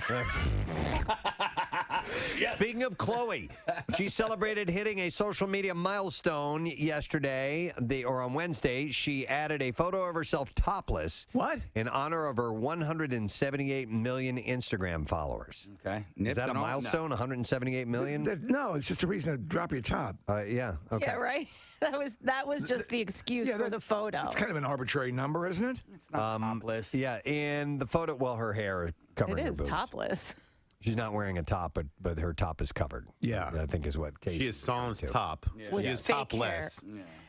Speaking of Chloe, she celebrated hitting a social media milestone yesterday, or on Wednesday. She added a photo of herself topless. What? In honor of her 178 million Instagram followers. Okay. Is that a milestone, 178 million? No, it's just a reason to drop your top. Yeah, okay. Yeah, right? That was just the excuse for the photo. It's kind of an arbitrary number, isn't it? It's not topless. Yeah, in the photo, well, her hair is covering It her is boobs. topless. She's not wearing a top, but her top is covered. Yeah. I think is what Casey She is sans top. With She is fake topless,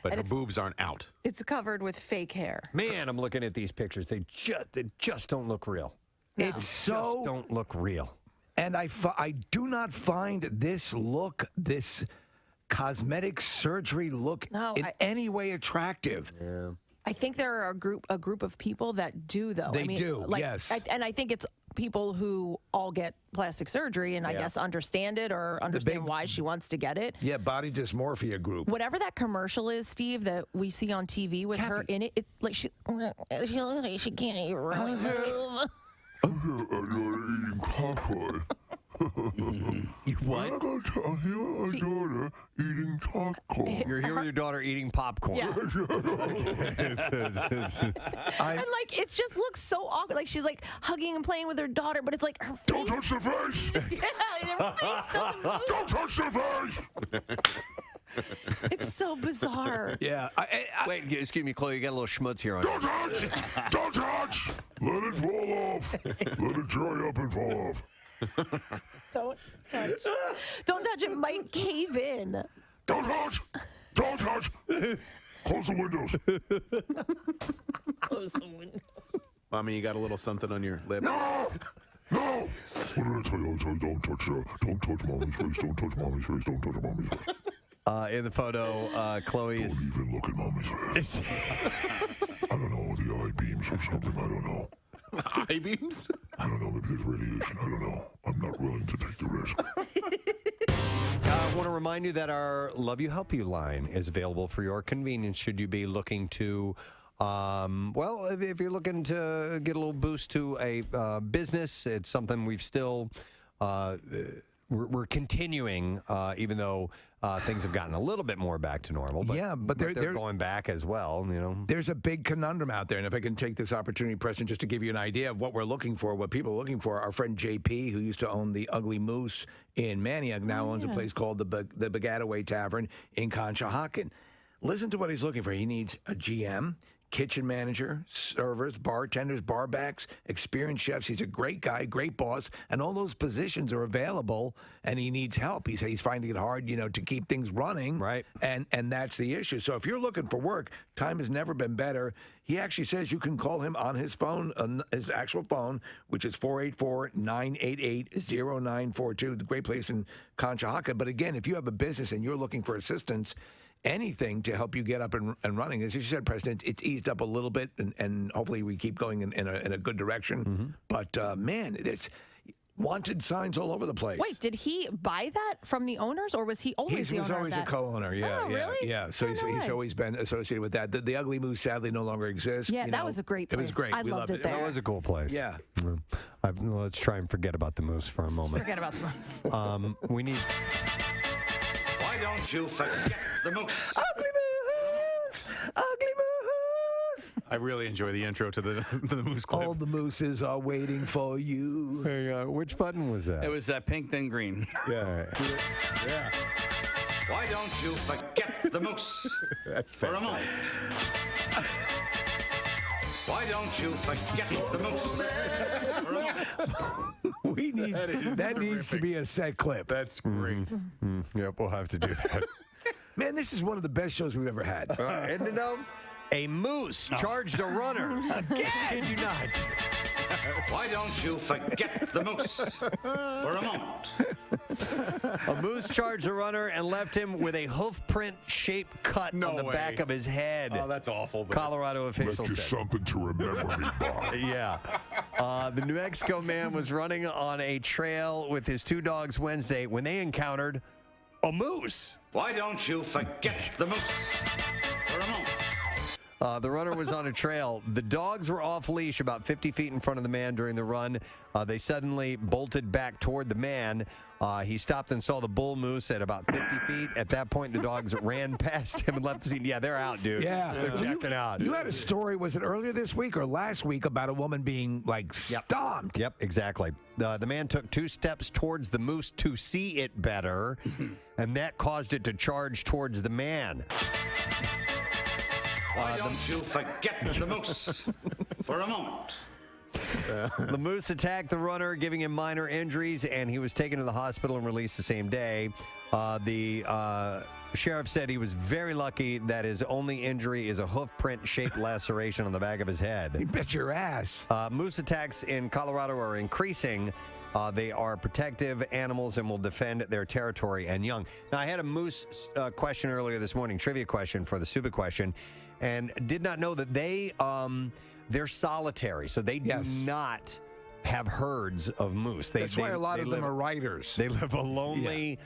but And her it's- boobs aren't out. It's covered with fake hair. Man, I'm looking at these pictures. They just don't look real. It's so just don't look real. And I do not find this cosmetic surgery look in any way attractive. Yeah. I think there are a group of people that do, though. They do, yes. And I think it's people who all get plastic surgery and I guess understand it or understand why she wants to get it. Yeah, body dysmorphia group. Whatever that commercial is, Steve, that we see on TV with her in it, like she looks like she can't even really move. eating popcorn. What? I'm here with my daughter eating popcorn. You're here with your daughter eating popcorn. Yeah. And like it just looks so awkward. Like she's like hugging and playing with her daughter, but it's like her face. Don't touch the face! Yeah, her face doesn't move. Don't touch the face! It's so bizarre. Yeah. Wait, excuse me, Chloe. You got a little schmutz here on Don't touch! Don't touch! Let it fall off. Let it dry up and fall off. Don't touch. Don't touch. It might cave in. Don't touch! Don't touch! Close the windows. Close the window. Mommy, you got a little something on your lip. No! No! What did I tell you? Don't touch mommy's face. Don't touch mommy's face. Don't touch mommy's face. In the photo, Chloe is. Don't even look at mommy's face. I don't know, the eye beams or something. I don't know. Eye beams? I don't know. Maybe there's radiation. I don't know. I'm not willing to take the risk. I want to remind you that our Love You Help You line is available for your convenience should you be looking to, if you're looking to get a little boost to a business. It's something we've still, we're continuing, even though things have gotten a little bit more back to normal. But, yeah, but they're they're going back as well, you know. There's a big conundrum out there, and if I can take this opportunity, Preston, just to give you an idea of what we're looking for, what people are looking for. Our friend JP, who used to own the Ugly Moose in Manioc, now owns a place called the Bagataway Tavern in Conshohocken. Listen to what he's looking for. He needs a GM, kitchen manager, servers, bartenders, barbacks, experienced chefs. He's a great guy, great boss, and all those positions are available, and he needs help. He's finding it hard, to keep things running. Right. And that's the issue. So if you're looking for work, time has never been better. He actually says you can call him on his phone, his actual phone, which is 484-988-0942. The great place in Conshohocken. But again, if you have a business and you're looking for assistance, anything to help you get up and running. As you said, President, it's eased up a little bit, and hopefully we keep going in a good direction. Mm-hmm. But, man, it's wanted signs all over the place. Wait, did he buy that from the owners, or was he always the owner? He was always of a that? co-owner, yeah. Oh, really? Yeah, so he's way. always been associated with that. The Ugly Moose sadly no longer exists. Yeah, that was a great It was place. great. I We loved it it. there. It was a cool place. Yeah. Let's try and forget about the moose for a moment. Forget about the moose. We need. Why don't you forget the moose? Ugly Moose! Ugly Moose! I really enjoy the intro to the moose clip. All the mooses are waiting for you. Hey, which button was that? It was pink, then green. Yeah. Yeah. Why don't you forget the moose? That's for a moment. Why don't you forget the moose? For a moment. We need that needs to be a set clip. That's great. Yep, we'll have to do that. Man, this is one of the best shows we've ever had. And a moose charged a runner. Again! Did you not? Why don't you forget the moose for a moment? A moose charged a runner and left him with a hoof print shaped cut on the back of his head. Oh, that's awful. Colorado officials Left you said. something to remember me by. Yeah. The New Mexico man was running on a trail with his two dogs Wednesday when they encountered a moose. Why don't you forget the moose for a moment? The runner was on a trail. The dogs were off leash about 50 feet in front of the man during the run. They suddenly bolted back toward the man. He stopped and saw the bull moose at about 50 feet. At that point, the dogs ran past him and left the scene. Yeah, they're out, dude. Yeah. They're checking out. You had a story, was it earlier this week or last week, about a woman being, like, stomped? Yep, exactly. The man took 2 steps towards the moose to see it better, and that caused it to charge towards the man. Why don't you forget the moose for a moment? The moose attacked the runner, giving him minor injuries, and he was taken to the hospital and released the same day. The sheriff said he was very lucky that his only injury is a hoof print-shaped laceration on the back of his head. You bet your ass. Moose attacks in Colorado are increasing. They are protective animals and will defend their territory and young. Now, I had a moose question earlier this morning, trivia question for the Super question, and did not know that they're solitary, so they do not have herds of moose. That's why a lot of them are writers. They live a lonely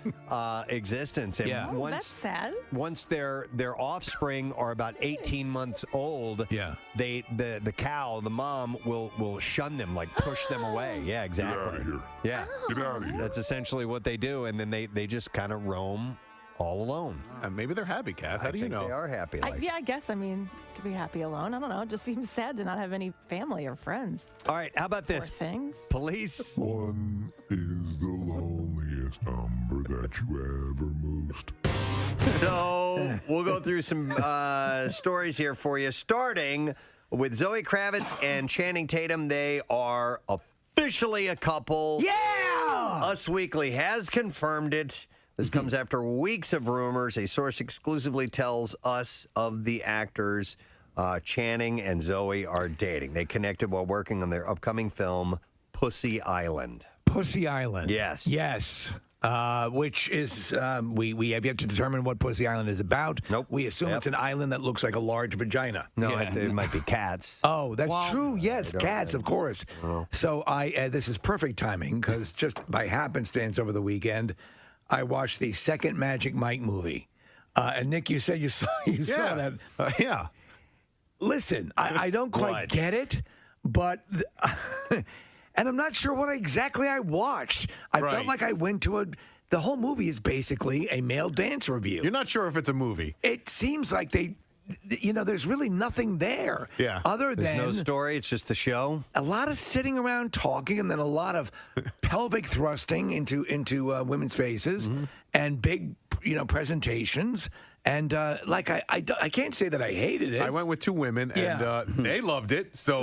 existence, and once that's sad. Once their offspring are about 18 months old, the cow, the mom, will shun them, like push them away. Yeah, exactly. Get out of here. Yeah, Get out of here. that's essentially what they do, and then they just kind of roam all alone. Maybe they're happy, Kath. How do you know? They are happy. I guess. I mean, could be happy alone. I don't know. It just seems sad to not have any family or friends. All right, how about this? Poor things. Police. One is the loneliest number that you ever moosed. So we'll go through some stories here for you, starting with Zoe Kravitz and Channing Tatum. They are officially a couple. Yeah! Us Weekly has confirmed it. This comes after weeks of rumors. A source exclusively tells us of the actors Channing and Zoe are dating. They connected while working on their upcoming film, Pussy Island. Pussy Island. Yes. Yes. Which is, we have yet to determine what Pussy Island is about. Nope. We assume it's an island that looks like a large vagina. No, it might be cats. Oh, that's true. Yes, cats, of course. Oh. So this is perfect timing because just by happenstance over the weekend, I watched the second Magic Mike movie. And Nick, you said you saw that. Yeah. Listen, I don't quite get it, but and I'm not sure what exactly I watched. I felt like I went to the whole movie is basically a male dance review. You're not sure if it's a movie. It seems like there's really nothing there. Yeah. Other There's than no story. It's just the show. a lot of sitting around talking, and then a lot of pelvic thrusting into women's faces, and big presentations. And I can't say that I hated it. I went with 2 women, and they loved it. So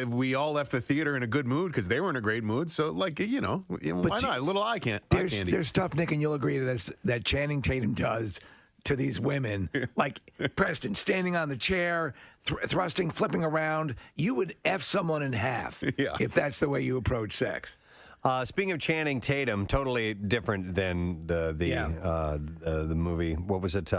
we all left the theater in a good mood because they were in a great mood. So why not? A little eye candy. There's stuff, Nick, and you'll agree to this, that Channing Tatum does to these women, like Preston standing on the chair, thrusting, flipping around. You would F someone in half if that's the way you approach sex. Speaking of Channing Tatum, totally different than the movie. What was it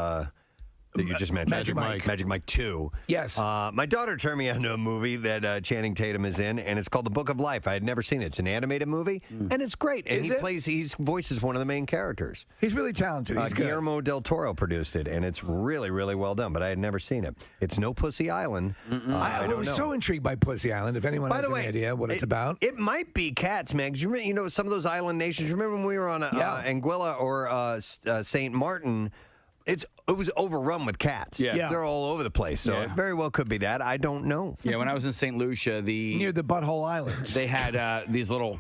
that you just mentioned? Magic Mike 2. Yes. My daughter turned me on to a movie that Channing Tatum is in, and it's called The Book of Life. I had never seen it. It's an animated movie, and it's great. And he voices one of the main characters. He's really talented. He's good. Guillermo del Toro produced it, and it's really, really well done, but I had never seen it. It's no Pussy Island. I was so intrigued by Pussy Island. If anyone has any idea what it's about. It might be cats, man. 'Cause you know, some of those island nations, remember when we were on Anguilla or St. Martin, it was overrun with cats. Yeah. They're all over the place. So it very well could be that. I don't know. Yeah, when I was in St. Lucia, near the Butthole Islands, they had these little.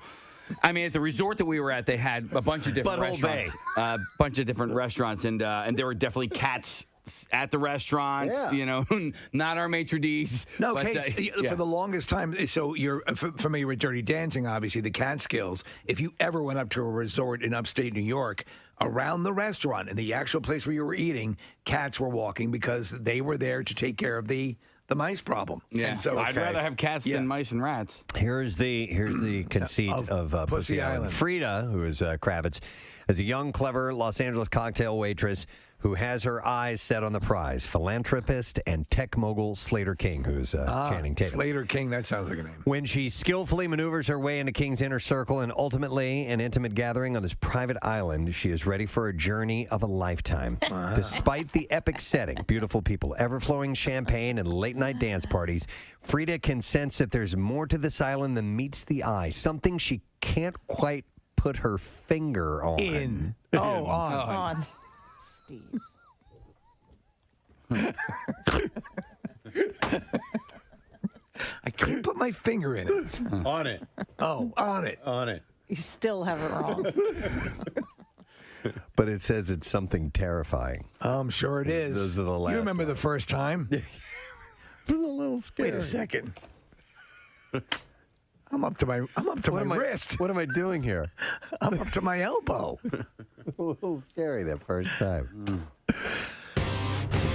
I mean, at the resort that we were at, they had a bunch of different restaurants. A bunch of different restaurants, and there were definitely cats at the restaurants. You know, not our maitre d's. No, for the longest time. So you're familiar with Dirty Dancing, obviously, the Catskills. If you ever went up to a resort in upstate New York, around the restaurant in the actual place where you were eating, cats were walking because they were there to take care of the mice problem. Yeah, and so I'd rather have cats than mice and rats. Here's the conceit of Pussy Island. Frida, who is Kravitz, is a young, clever Los Angeles cocktail waitress who has her eyes set on the prize, philanthropist and tech mogul Slater King, who's Channing Tatum. Slater King, that sounds like a name. When she skillfully maneuvers her way into King's inner circle and ultimately an intimate gathering on his private island, she is ready for a journey of a lifetime. Despite the epic setting, beautiful people, ever-flowing champagne, and late-night dance parties, Frida can sense that there's more to this island than meets the eye, something she can't quite put her finger on. On. Steve. I can't put my finger in it. On it. Oh, on it. On it. You still have it wrong. But it says it's something terrifying. I'm sure it is. Those are the last. You remember the first time? It was a little scary. Wait a second. I'm up to my wrist. What am I doing here? I'm up to my elbow. A little scary that first time.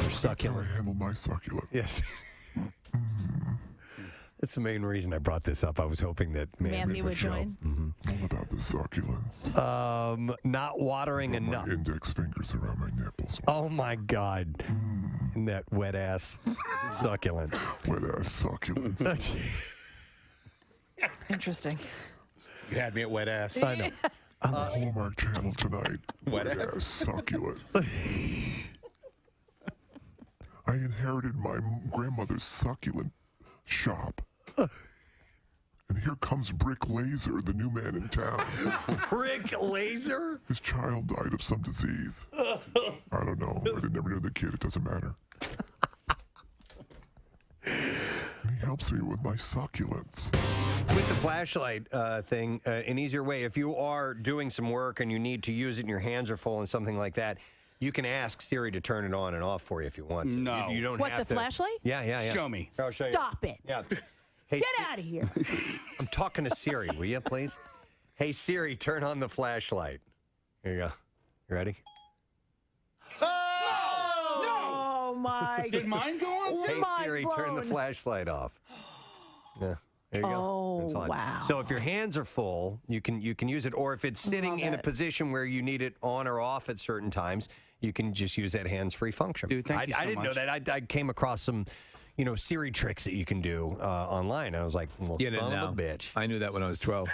Succulent. I handle my succulent. Yes. That's the main reason I brought this up. I was hoping that Mandy would join. All about the succulents. Not watering enough. My index fingers around my nipples. Oh my God. And that wet ass succulent. Wet ass succulent. Interesting. You had me at wet ass. I know. On the Hallmark Channel tonight. Wet Wet ass. ass succulents. I inherited my grandmother's succulent shop. And here comes Brick Laser, the new man in town. Brick Laser? His child died of some disease. I don't know. I never knew the kid. It doesn't matter. And he helps me with my succulents. With the flashlight thing, an easier way, if you are doing some work and you need to use it and your hands are full and something like that, you can ask Siri to turn it on and off for you if you want to. No. You don't What, have the to. flashlight? Yeah. Show me. I'll show you. Stop it. Yeah. Hey, Get out of here. I'm talking to Siri, will you, please? Hey, Siri, turn on the flashlight. Here you go. You ready? Oh my. Did mine go on? Hey, Mind Siri, turn the blown. flashlight off. Yeah. There you go. Oh, It's on. wow. So if your hands are full, you can use it, or if it's sitting Love in a it. position where you need it on or off at certain times, you can just use that hands-free function. Dude, thank you so I didn't know much. that. I came across some, Siri tricks that you can do online. I was like, well, You didn't son know. of a bitch. I knew that when I was 12.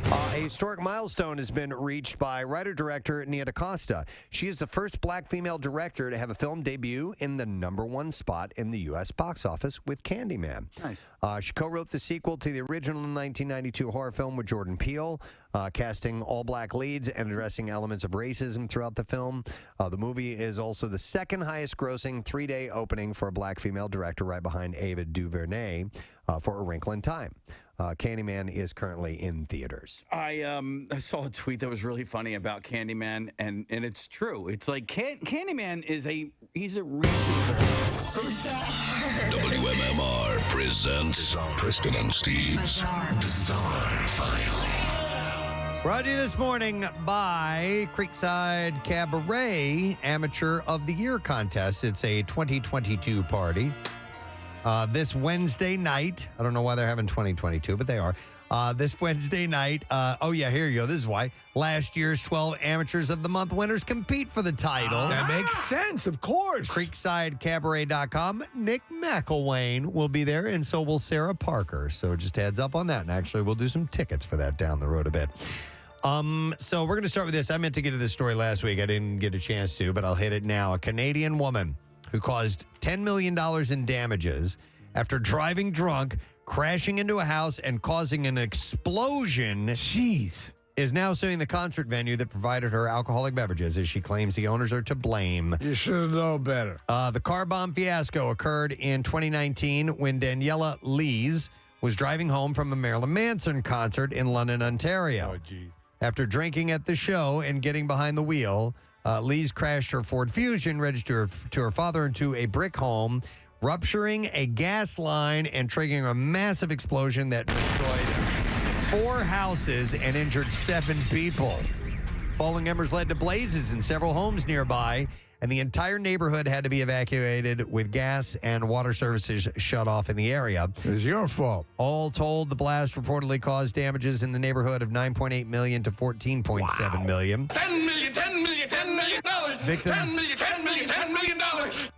A historic milestone has been reached by writer-director Nia DaCosta. She is the first black female director to have a film debut in the #1 spot in the U.S. box office with Candyman. Nice. She co-wrote the sequel to the original 1992 horror film with Jordan Peele, casting all-black leads and addressing elements of racism throughout the film. The movie is also the second highest-grossing three-day opening for a black female director, right behind Ava DuVernay for A Wrinkle in Time. Candyman is currently in theaters. I saw a tweet that was really funny about Candyman, and it's true. It's like Candyman he's a reason. WMMR presents Preston and Steve's Bizarre File. Brought to you this morning by Creekside Cabaret Amateur of the Year contest. It's a 2022 party. This Wednesday night, I don't know why they're having 2022, but they are. This Wednesday night, here you go. This is why. Last year's 12 Amateurs of the Month winners compete for the title. That makes sense, of course. CreeksideCabaret.com. Nick McElwain will be there, and so will Sarah Parker. So just heads up on that. And actually, we'll do some tickets for that down the road a bit. So we're going to start with this. I meant to get to this story last week. I didn't get a chance to, but I'll hit it now. A Canadian woman who caused $10 million in damages after driving drunk, crashing into a house, and causing an explosion. Jeez. Is now suing the concert venue that provided her alcoholic beverages, as she claims the owners are to blame. You should know better. The car bomb fiasco occurred in 2019 when Daniela Lees was driving home from a Marilyn Manson concert in London, Ontario. Oh, jeez. After drinking at the show and getting behind the wheel, Lees crashed her Ford Fusion, registered to her father, into a brick home, rupturing a gas line and triggering a massive explosion that destroyed 4 houses and injured 7 people. Falling embers led to blazes in several homes nearby, and the entire neighborhood had to be evacuated with gas and water services shut off in the area. It was your fault. All told, the blast reportedly caused damages in the neighborhood of $9.8 million to $14.7 million. $10 million Victims $10 million.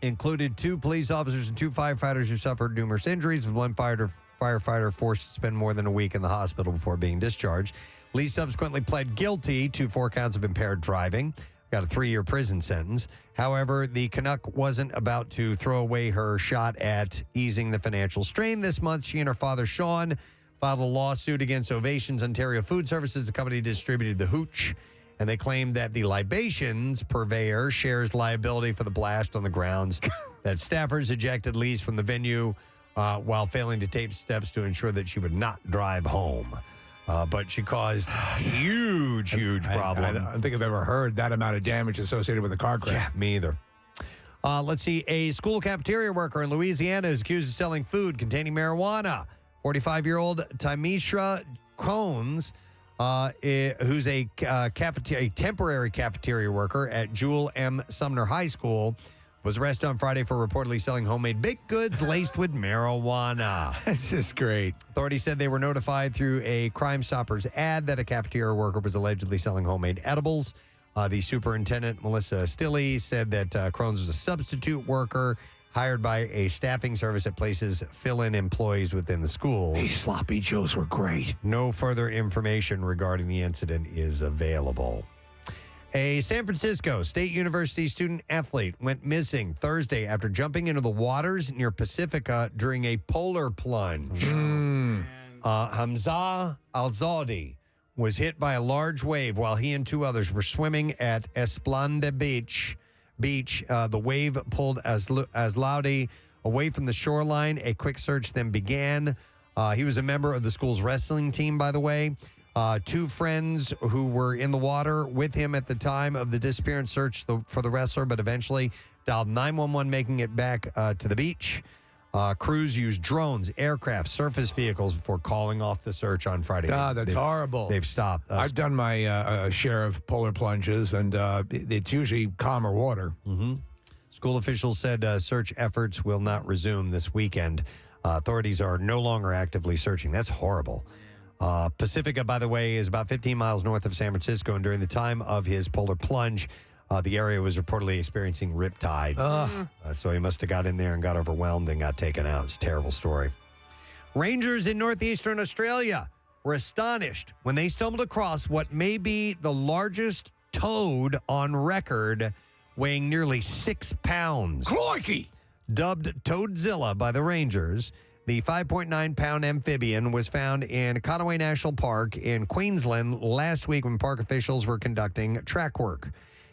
included 2 police officers and 2 firefighters who suffered numerous injuries, with one firefighter forced to spend more than a week in the hospital before being discharged. Lee subsequently pled guilty to 4 counts of impaired driving, got a 3-year prison sentence. However, the Canuck wasn't about to throw away her shot at easing the financial strain. This month, she and her father, Sean, filed a lawsuit against Ovations Ontario Food Services. The company distributed the hooch, and they claimed that the libations purveyor shares liability for the blast on the grounds that staffers ejected Lee's from the venue while failing to take steps to ensure that she would not drive home. But she caused huge problem. I don't think I've ever heard that amount of damage associated with a car crash. Yeah, me either. Let's see. A school cafeteria worker in Louisiana is accused of selling food containing marijuana. 45-year-old Tamisha Cones, who's a temporary cafeteria worker at Jewel M. Sumner High School, was arrested on Friday for reportedly selling homemade baked goods laced with marijuana. That's just great. Authorities said they were notified through a Crime Stoppers ad that a cafeteria worker was allegedly selling homemade edibles. The superintendent, Melissa Stilley, said that Crohn's was a substitute worker hired by a staffing service that places fill-in employees within the schools. These sloppy joes were great. No further information regarding the incident is available. A San Francisco State University student athlete went missing Thursday after jumping into the waters near Pacifica during a polar plunge. Hamza Al-Zawdi was hit by a large wave while he and 2 others were swimming at Esplanda Beach. The wave pulled Al-Zawdi away from the shoreline. A quick search then began. He was a member of the school's wrestling team, by the way. 2 friends who were in the water with him at the time of the disappearance searched for the wrestler, but eventually dialed 911, making it back to the beach. Crews used drones, aircraft, surface vehicles before calling off the search on Friday. That's horrible. They've stopped. I've done my share of polar plunges, and it's usually calmer water. Mm-hmm. School officials said search efforts will not resume this weekend. Authorities are no longer actively searching. That's horrible. Pacifica, by the way, is about 15 miles north of San Francisco, and during the time of his polar plunge, the area was reportedly experiencing riptides. So he must have got in there and got overwhelmed and got taken out. It's a terrible story. Rangers in northeastern Australia were astonished when they stumbled across what may be the largest toad on record, weighing nearly 6 pounds. Crikey! Dubbed Toadzilla by the Rangers, the 5.9-pound amphibian was found in Conaway National Park in Queensland last week when park officials were conducting track work.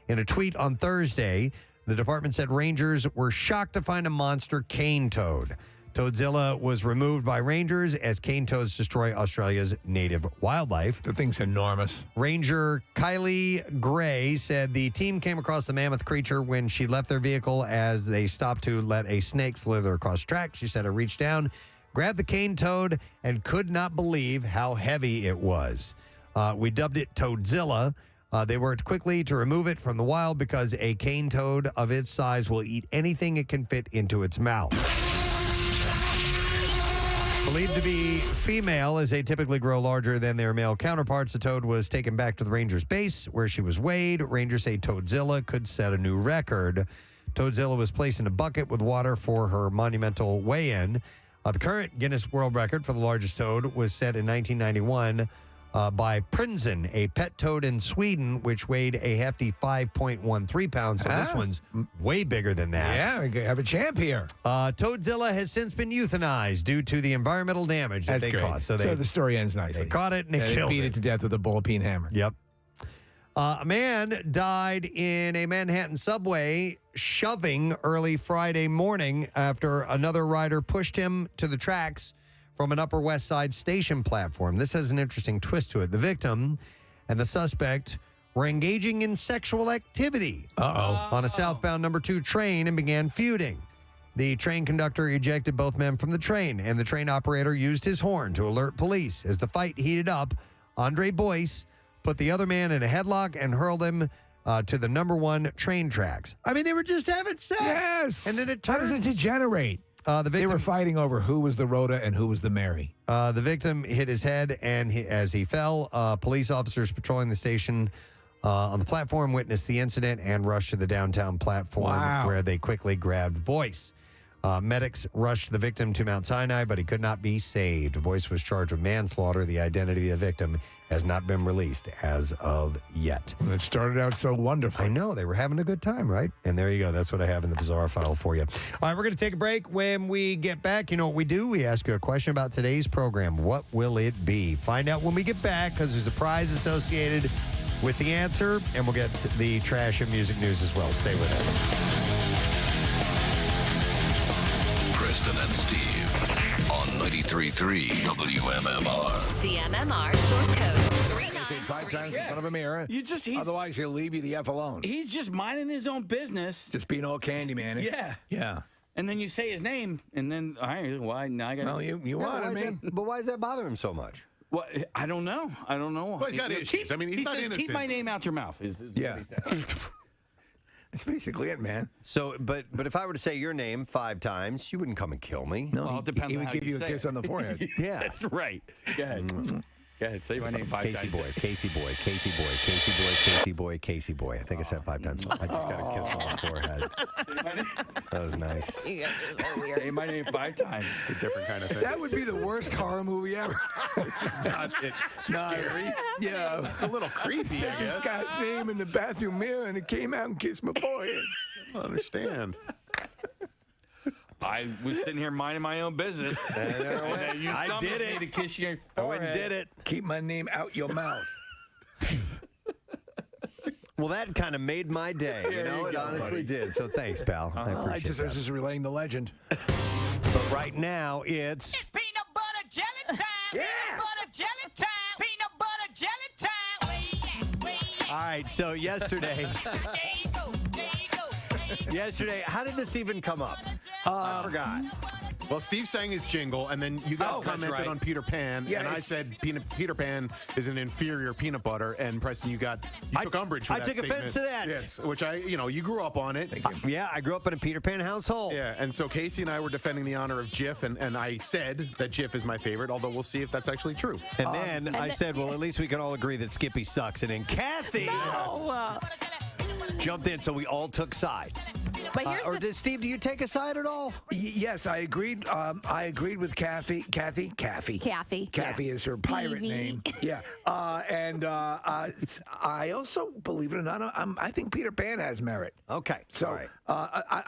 In a tweet on Thursday, the department said rangers were shocked to find a monster cane toad. Toadzilla was removed by rangers as cane toads destroy Australia's native wildlife. The thing's enormous. Ranger Kylie Gray said the team came across the mammoth creature when she left their vehicle as they stopped to let a snake slither across track. She said it reached down, grabbed the cane toad, and could not believe how heavy it was. We dubbed it Toadzilla. They worked quickly to remove it from the wild because a cane toad of its size will eat anything it can fit into its mouth. Believed to be female, as they typically grow larger than their male counterparts, the toad was taken back to the Rangers base where she was weighed. Rangers say Toadzilla could set a new record. Toadzilla was placed in a bucket with water for her monumental weigh-in. The current Guinness World Record for the largest toad was set in 1991 by Preston, a pet toad in Sweden, which weighed a hefty 5.13 pounds. So this one's way bigger than that. Yeah, we have a champ here. Toadzilla has since been euthanized due to the environmental damage that they caused. So the story ends nicely. They caught it and they killed beat it to death with a ball-peen hammer. Yep. A man died in a Manhattan subway shoving early Friday morning after another rider pushed him to the tracks from an Upper West Side station platform. This has an interesting twist to it. The victim and the suspect were engaging in sexual activity on a southbound number 2 train and began feuding. The train conductor ejected both men from the train, and the train operator used his horn to alert police. As the fight heated up, Andre Boyce put the other man in a headlock and hurled him to the number 1 train tracks. I mean, they were just having sex. Yes. And then it How does it degenerate? They were fighting over who was the Rhoda and who was the Mary. The victim hit his head, and as he fell, police officers patrolling the station on the platform witnessed the incident and rushed to the downtown platform where they quickly grabbed Boyce. Medics rushed the victim to Mount Sinai, but he could not be saved. Boyce was charged with manslaughter. The identity of the victim has not been released as of yet. It started out so wonderful. I know. They were having a good time, right? And there you go. That's what I have in the bizarre file for you. All right, we're going to take a break. When we get back, you know what we do? We ask you a question about today's program. What will it be? Find out when we get back, because there's a prize associated with the answer, and we'll get the trash and music news as well. Stay with us. Preston and Steve on 93.3 WMMR. The MMR short code. 5 times in front of a mirror. Otherwise, he'll leave you the F alone. He's just minding his own business. Just being all candy, man. Yeah. Yeah. And then you say his name, and then, all right, why? Now I got. Well, you wanted me. But why does that bother him so much? Well, I don't know. Well, he's got issues. I mean, he's not says, innocent. keep my name out your mouth. Is what he said. That's basically it, man. So, but if I were to say your name 5 times, you wouldn't come and kill me. No, Well, it depends he on would how give you a say kiss it. on the forehead. Yeah. That's right. Go ahead. Go ahead. Say my name 5 Casey times. boy, Casey boy, Casey boy, Casey boy, Casey boy, Casey boy. I think I said 5 times. I just got a kiss on the forehead. That was nice. Say my name 5 times. A different kind of thing. That would be the worst horror movie ever. This is not scary. Yeah. It's a little creepy, said I this guess. guy's name in the bathroom mirror, and it came out and kissed my forehead. I don't understand. I was sitting here minding my own business. And then you I summoned did it. me to kiss your I went forehead. and did it. Keep my name out your mouth. Well, that kind of made my day. You know, it honestly did. So thanks, pal. I appreciate I was just relaying the legend. But right now, it's Peanut butter jelly time. Yeah. Peanut butter jelly time. Peanut butter jelly time. Where you at? all right. So yesterday, There you go. There you go. yesterday, how did this even come up? I forgot. Well, Steve sang his jingle, and then you guys commented right. on Peter Pan, Yeah, and I it's- said Peter Pan is an inferior peanut butter, and Preston, you took umbrage with I that took statement. offense to that. Yes, which you grew up on it. Yeah, I grew up in a Peter Pan household. Yeah, and so Casey and I were defending the honor of Jif, and I said that Jif is my favorite, although we'll see if that's actually true. And then I said, well, at least we can all agree that Skippy sucks. And then Kathy jumped in, so we all took sides. But here's Or did Steve, do you take a side at all? Yes, I agreed. I agreed with Kathy. Kathy is her pirate Stevie. name. Yeah. And I also, believe it or not, I think Peter Pan has merit. Okay. So all right.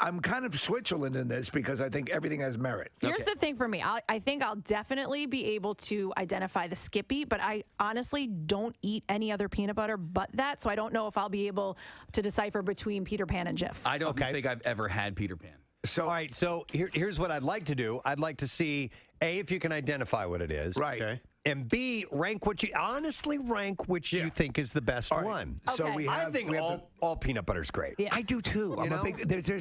I'm kind of Switzerland in this because I think everything has merit. Here's the thing for me. I think I'll definitely be able to identify the Skippy, but I honestly don't eat any other peanut butter but that, so I don't know if I'll be able to decipher between Peter Pan and Jif. I don't think I've ever had Peter Pan. So, all right. So here's what I'd like to do. I'd like to see, A, if you can identify what it is. Right. Okay. And B, rank which you think is the best one. So Okay. we have. I think we have all peanut butter's great. Yeah. I do too. I'm know? a big.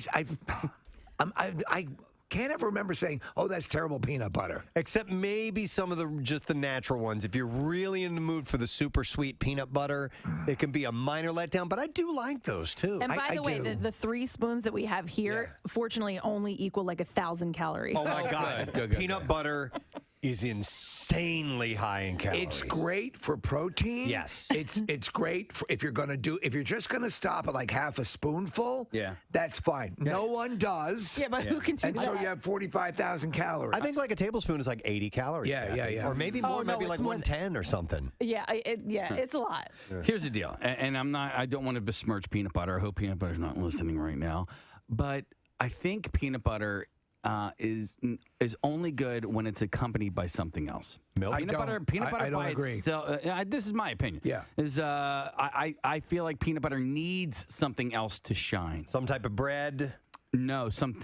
I can't ever remember saying, "Oh, that's terrible peanut butter." Except maybe some of the natural ones. If you're really in the mood for the super sweet peanut butter, it can be a minor letdown. But I do like those too. And by the way, the 3 spoons that we have here, fortunately, only equal like 1,000 calories. Oh my God! Good. Peanut butter is insanely high in calories. It's great for protein. Yes. It's great for if you're just gonna stop at like half a spoonful. Yeah. That's fine. No one does. Yeah, but who can do And that? so you have 45,000 calories. I think like a tablespoon is like 80 calories. Yeah, Kathy. yeah. Or maybe Oh, more, no, maybe it's like more 110 or something. Yeah, it's a lot. Here's the deal, and I don't want to besmirch peanut butter. I hope peanut butter's not listening right now, but I think peanut butter is only good when it's accompanied by something else. Milk? Peanut butter I don't by agree. itself. This is my opinion. Yeah. I feel like peanut butter needs something else to shine. Some type of bread. No, some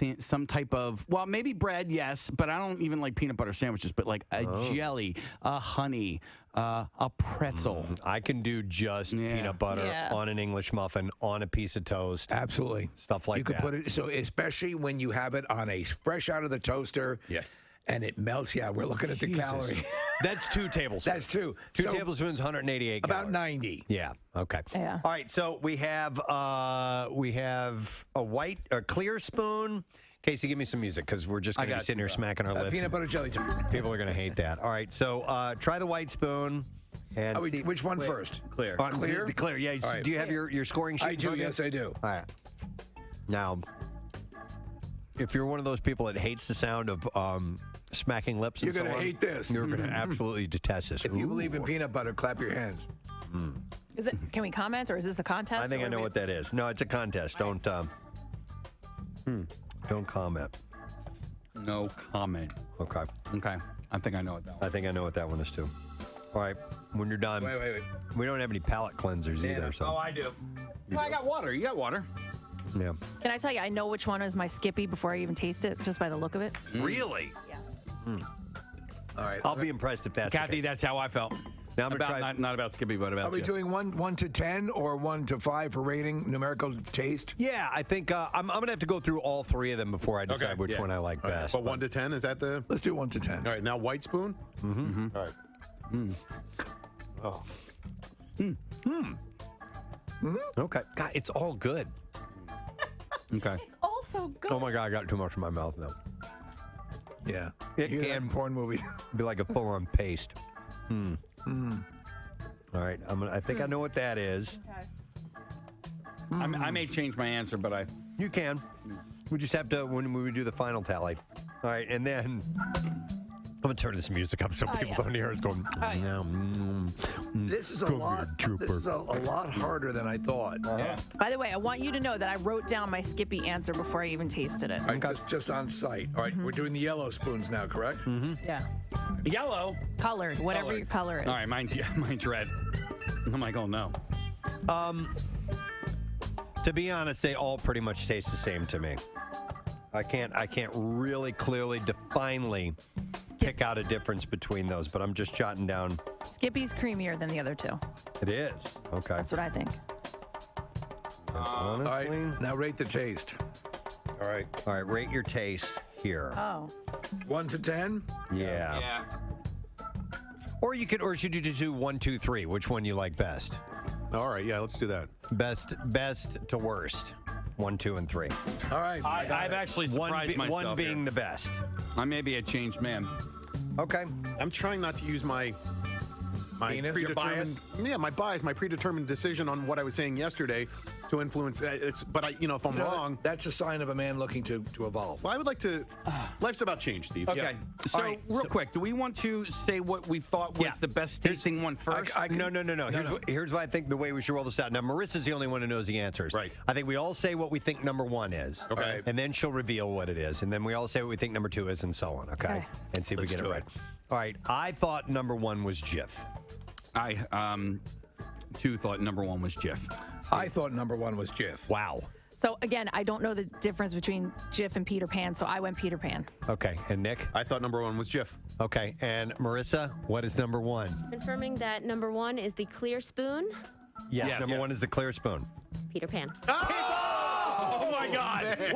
type of, well, maybe bread, yes, but I don't even like peanut butter sandwiches, but like a jelly, a honey, a pretzel. I can do just peanut butter on an English muffin, on a piece of toast. Absolutely. Stuff like you could that. put it so especially when you have it on a fresh out of the toaster. Yes. And it melts. Yeah, we're looking at the calorie. That's 2 tablespoons. That's 2. 2 So tablespoons, 188 about calories. 90. Yeah. Okay. Yeah. All right. So we have a clear spoon. Casey, give me some music because we're just going to be sitting here smacking our lips. Peanut butter jelly time. People are going to hate that. All right. So try the white spoon. And see, which one first? Clear. Clear? The clear, yeah. All right. Do you have your scoring sheet? I do, yes, I do. All right. Now, if you're one of those people that hates the sound of smacking lips, You're going to hate this. You're going to absolutely detest this. If you believe in peanut butter, clap your hands. Is it? Can we comment, or is this a contest? I think I know what that is. No, it's a contest. Don't comment. No comment. Okay. Okay. I think I know what that one. I think I know what that one is too. All right. When you're done. Wait. We don't have any palate cleansers either. So. Oh, I do. Well, I got water. You got water. Yeah. Can I tell you, I know which one is my Skippy before I even taste it, just by the look of it. Really? Yeah. All right. I'll be impressed if that's Kathy, the case. that's how I felt. Now I'm gonna about, try. not about Skippy, but about Are we you. doing 1 to 10 or 1 to 5 for rating, numerical taste? Yeah, I think I'm going to have to go through all three of them before I decide which one I like best. But 1 to 10, is that the? Let's do 1 to 10. All right, now white spoon. Mm-hmm. All right. Oh. Okay. God, it's all good. Okay. Also good. Oh my God, I got too much in my mouth now. Yeah. It You hear that can in porn movies. be like a full-on paste. All right, I think I know what that is. I may change my answer, but You can. We just have to when we do the final tally. All right, and then I'm gonna turn this music up so people don't hear us going. This is a lot. This is a lot harder than I thought. Yeah. By the way, I want you to know that I wrote down my Skippy answer before I even tasted it. All right, just on site. All right, we're doing the yellow spoons now, correct? Yeah. Yellow. Colored, whatever your color is. All right, mine's red. I'm like, oh no. To be honest, they all pretty much taste the same to me. I can't really clearly, definely pick out a difference between those, but I'm just jotting down. Skippy's creamier than the other two. It is. Okay. That's what I think. Honestly. All right, now rate the taste. All right, rate your taste here. Oh. 1 to 10? Yeah. Yeah. Or should you just do 1, 2, 3? Which one you like best? All right, yeah, let's do that. Best to worst. 1, 2, and 3. All right. I've actually surprised myself. One being here. the best. I may be a changed man. Okay. I'm trying not to use my Penis? Your predetermined, my bias, my predetermined decision on what I was saying yesterday to influence. But if I'm wrong, that's a sign of a man looking to evolve. Well, I would like to. Life's about change, Steve. Okay. Yeah. So, real quick, do we want to say what we thought was the best tasting one first? No. Here's why I think the way we should roll this out. Now, Marissa's the only one who knows the answers. Right. I think we all say what we think number 1 is. Okay. And then she'll reveal what it is. And then we all say what we think number 2 is, and so on. Okay. And see if we get it right. All right. I thought number 1 was Jif. I too thought number 1 was Jif. I thought number 1 was Jif. Wow. So again, I don't know the difference between Jif and Peter Pan, so I went Peter Pan. Okay. And Nick? I thought number 1 was Jif. Okay. And Marissa, what is number 1? Confirming that number 1 is the clear spoon. Yes. Number 1 is the clear spoon. It's Peter Pan. Oh my God! Man.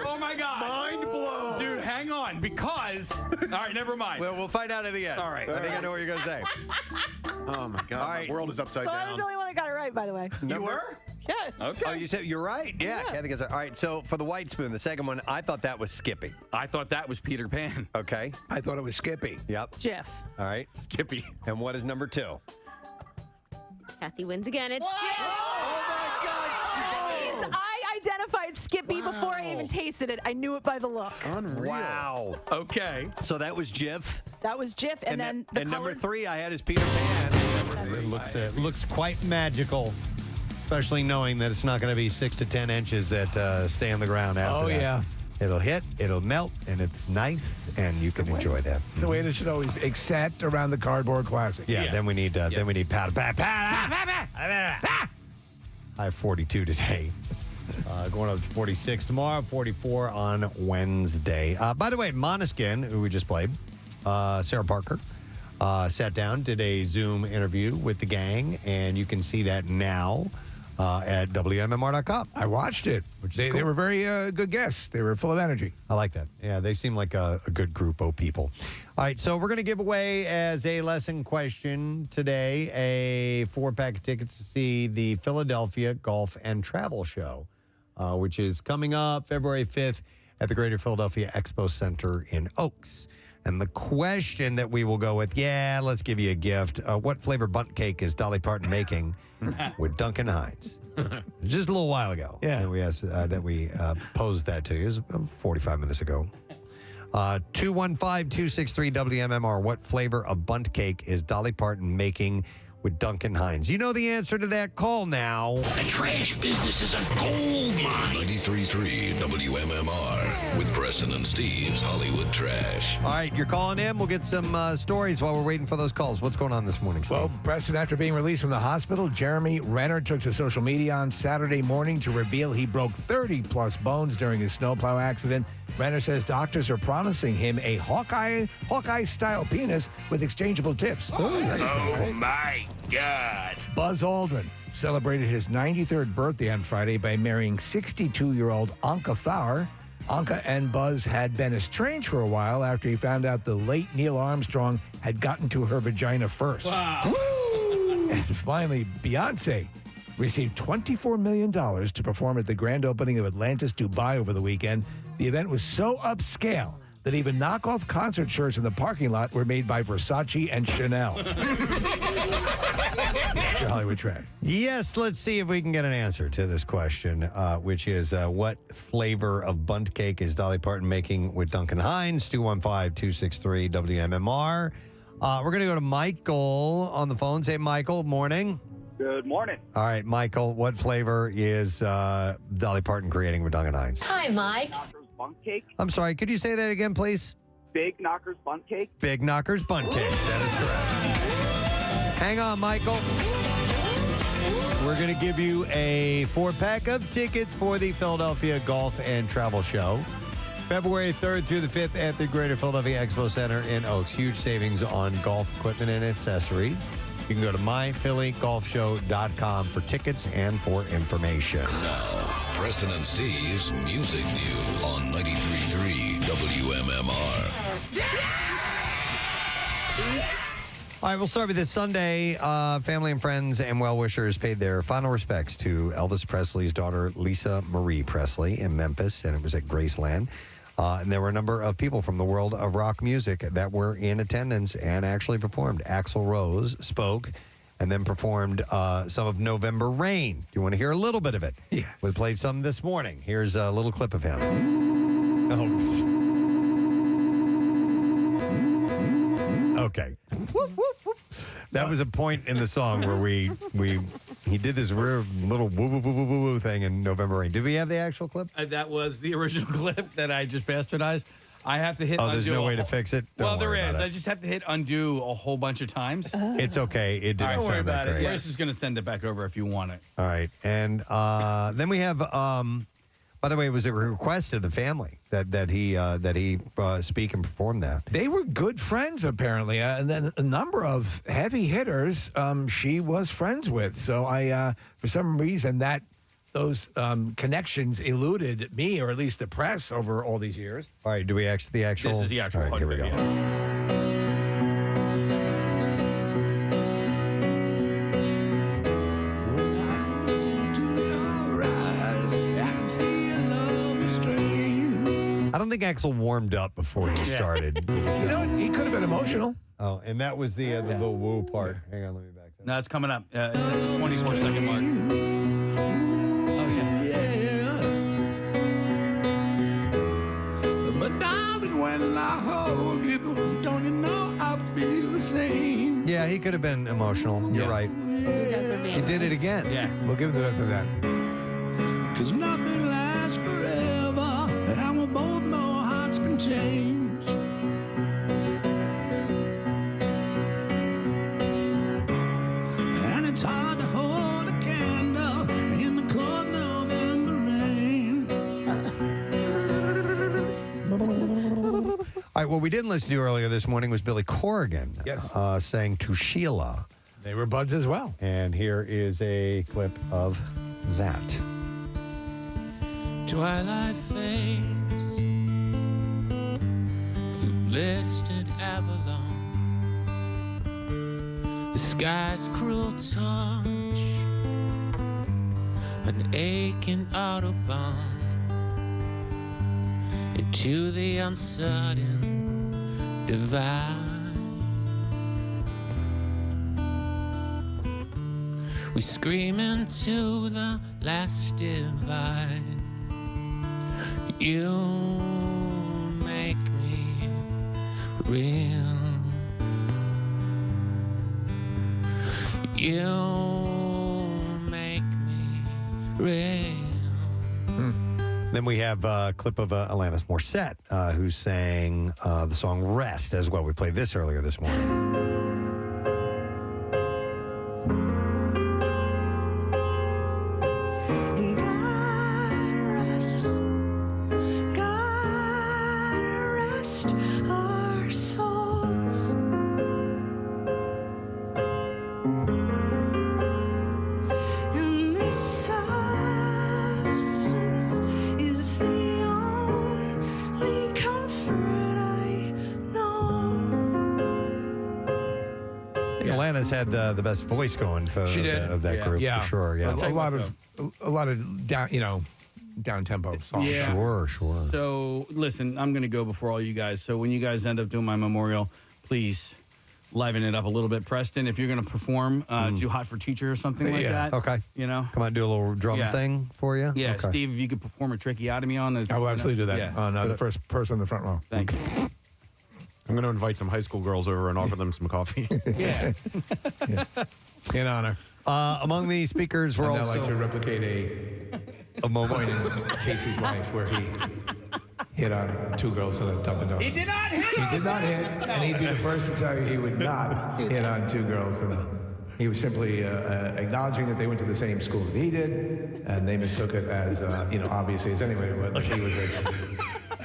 Oh my God! Mind blown. Dude, hang on, because all right, never mind. Well, we'll find out at the end. All right. I think I know what you're going to say. Oh my God! All right. The world is upside So I down. was the only one that got it right, by the way. You were? Yes. Okay. Oh, you said you're right. Yeah. Kathy gets it. All right. So for the white spoon, the second one, I thought that was Skippy. I thought that was Peter Pan. Okay. I thought it was Skippy. Yep. Jif. All right. Skippy. And what is number 2? Kathy wins again. It's I identified Skippy before I even tasted it. I knew it by the look. Unreal. Wow. Okay. So that was Jif. That was Jif, and then the and number colored- 3 I had is Peter Pan. It looks quite magical, especially knowing that it's not going to be 6 to 10 inches that stay on the ground after that. Yeah. It'll hit, it'll melt, and it's nice, and you can enjoy that. It's the way it should always be, except around the Cardboard Classic. Yeah. Then we need powder. I have 42 today. Going up to 46 tomorrow, 44 on Wednesday. By the way, Måneskin, who we just played, Sarah Parker, sat down, did a Zoom interview with the gang, and you can see that now at WMMR.com. I watched it. They were very good guests. They were full of energy. I like that. Yeah, they seem like a good group of people. All right, so we're going to give away as a lesson question today a 4-pack of tickets to see the Philadelphia Golf and Travel Show, which is coming up February 5th at the Greater Philadelphia Expo Center in Oaks. And the question that we will go with, let's give you a gift. What flavor bunt cake is Dolly Parton making with Duncan Hines? Just a little while ago. Yeah. That we asked, that we posed that to you. It was about 45 minutes ago. 215-263-WMMR. What flavor of bunt cake is Dolly Parton making with Duncan Hines? You know the answer to that. Call now. The trash business is a gold mine. 93.3 WMMR with Preston and Steve's Hollywood Trash. All right, you're calling in. We'll get some stories while we're waiting for those calls. What's going on this morning, Steve? Well, Preston, after being released from the hospital, Jeremy Renner took to social media on Saturday morning to reveal he broke 30-plus bones during his snowplow accident. Renner says doctors are promising him a Hawkeye-style penis with exchangeable tips. Oh my God. Buzz Aldrin celebrated his 93rd birthday on Friday by marrying 62-year-old Anka Fowler. Anka and Buzz had been estranged for a while after he found out the late Neil Armstrong had gotten to her vagina first. Wow. And finally, Beyonce received $24 million to perform at the grand opening of Atlantis, Dubai over the weekend. The event was so upscale that even knockoff concert shirts in the parking lot were made by Versace and Chanel. That's your Hollywood Trash. Yes, let's see if we can get an answer to this question, which is what flavor of bunt cake is Dolly Parton making with Duncan Hines? 215-263-WMMR. We're going to go to Michael on the phone. Say, Michael, morning. Good morning. All right, Michael, what flavor is Dolly Parton creating with Duncan Hines? Hi, Mike. Knockers Bunt Cake. I'm sorry, could you say that again, please? Big Knockers Bunt Cake. Big Knockers Bunt Cake. That is correct. Hang on, Michael. We're going to give you a 4-pack of tickets for the Philadelphia Golf and Travel Show. February 3rd through the 5th at the Greater Philadelphia Expo Center in Oaks. Huge savings on golf equipment and accessories. You can go to myphillygolfshow.com for tickets and for information. Now, Preston and Steve's Music News on 93.3 WMMR. All right, we'll start with this Sunday. Family and friends and well-wishers paid their final respects to Elvis Presley's daughter, Lisa Marie Presley, in Memphis, and it was at Graceland. And there were a number of people from the world of rock music that were in attendance and actually performed. Axl Rose spoke and then performed some of November Rain. Do you want to hear a little bit of it? Yes. We played some this morning. Here's a little clip of him. Oh. Okay. That was a point in the song where he did this real little woo woo woo woo woo woo thing in November Rain. Did we have the actual clip? That was the original clip that I just bastardized. I have to hit undo. There's no way to fix it? Well, Don't there worry is. about it. I just have to hit undo a whole bunch of times. It's okay. It didn't Don't worry sound that about it. great. Chris is going to send it back over if you want it. All right. And then we have, by the way, it was a request of the family that he speak and perform that. They were good friends, apparently, and then a number of heavy hitters she was friends with. So for some reason, those connections eluded me, or at least the press, over all these years. All right, do we the actual? This is the actual All right, here we go. I don't think Axl warmed up before he started. You know what? He could have been emotional. Oh, and that was the little woo part. Hang on, let me back that. No, it's coming up. It's at the 24-second mark. Oh, yeah. But darling, when I hold you, don't you know I feel the same? Yeah, he could have been emotional. You're right. He did it again. Yeah. We'll give him the benefit of that. Cause nothing lasts forever, and we both know hearts can change. And it's hard to hold a candle in the cold November rain. All right, what we didn't listen to earlier this morning was Billy Corrigan saying To Sheila. They were buds as well. And here is a clip of that. Twilight fades through blasted Avalon. The sky's cruel touch, an aching Autobahn into the uncertain divide. We scream into the last divide. You make me real. You make me real. Then we have a clip of Alanis Morissette, who sang the song Rest as well. We played this earlier this morning. Alanis had the best voice going for of that group, for sure. Yeah, a lot of down tempo songs. Yeah. Sure. So listen, I'm going to go before all you guys. So when you guys end up doing my memorial, please liven it up a little bit. Preston, if you're going to perform, do Hot for Teacher or something like that. Okay. You know, come on, do a little drum thing for you. Yeah, okay. Steve, if you could perform a tracheotomy on this, I will absolutely do that. Yeah. On the first person in the front row. Thank you. I'm going to invite some high school girls over and offer them some coffee. Yeah. In honor. Among the speakers were and also I like to replicate a moment in Casey's life where he hit on two girls in a Dunkin' Donuts. He did not hit. He did not hit, and he'd be the first to tell you he would not hit on two girls. And he was simply acknowledging that they went to the same school that he did, and they mistook it as, obviously as anyway, that he was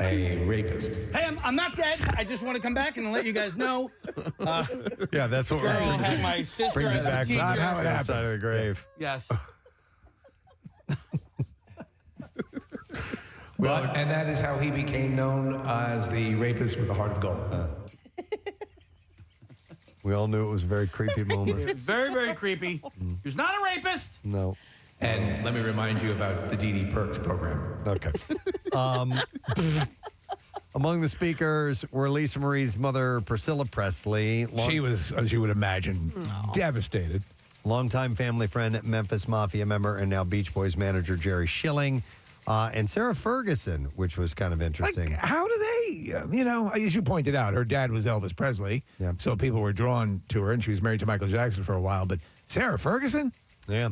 a rapist. Hey, I'm not dead. I just want to come back and let you guys know. Yeah, that's what girl we're had my sister brings as it a back teacher. not how it outside of the grave. Yes. Well, and that is how he became known as the rapist with a heart of gold. We all knew it was a very creepy moment. Very, very creepy. He was not a rapist. No. And let me remind you about the DD Perks program. Okay. Among the speakers were Lisa Marie's mother, Priscilla Presley. She was, as you would imagine, devastated. Longtime family friend, Memphis Mafia member, and now Beach Boys manager Jerry Schilling. And Sarah Ferguson, which was kind of interesting. Like, how do they, as you pointed out, her dad was Elvis Presley. Yeah. So people were drawn to her, and she was married to Michael Jackson for a while. But Sarah Ferguson? Yeah.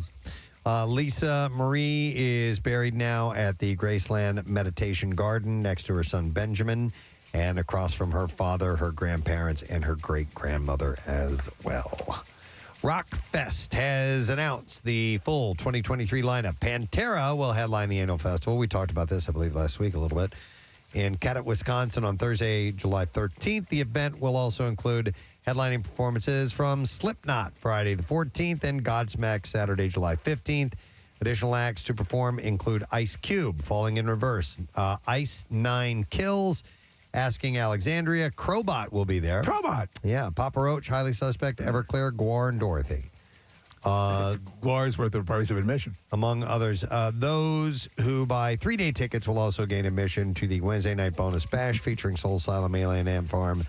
Lisa Marie is buried now at the Graceland Meditation Garden next to her son Benjamin, and across from her father, her grandparents, and her great-grandmother as well. Rockfest has announced the full 2023 lineup. Pantera will headline the annual festival. We talked about this, I believe, last week a little bit. In Cadott, Wisconsin on Thursday, July 13th. The event will also include headlining performances from Slipknot Friday the 14th and Godsmack Saturday, July 15th. Additional acts to perform include Ice Cube, Falling in Reverse, Ice 9 Kills, Asking Alexandria, Crowbot will be there. Crowbot! Yeah, Papa Roach, Highly Suspect, Everclear, Gwar, and Dorothy. Gwar's worth the price of admission. Among others, those who buy 3-day tickets will also gain admission to the Wednesday night bonus bash featuring Soul Asylum, Alien Ant Farm,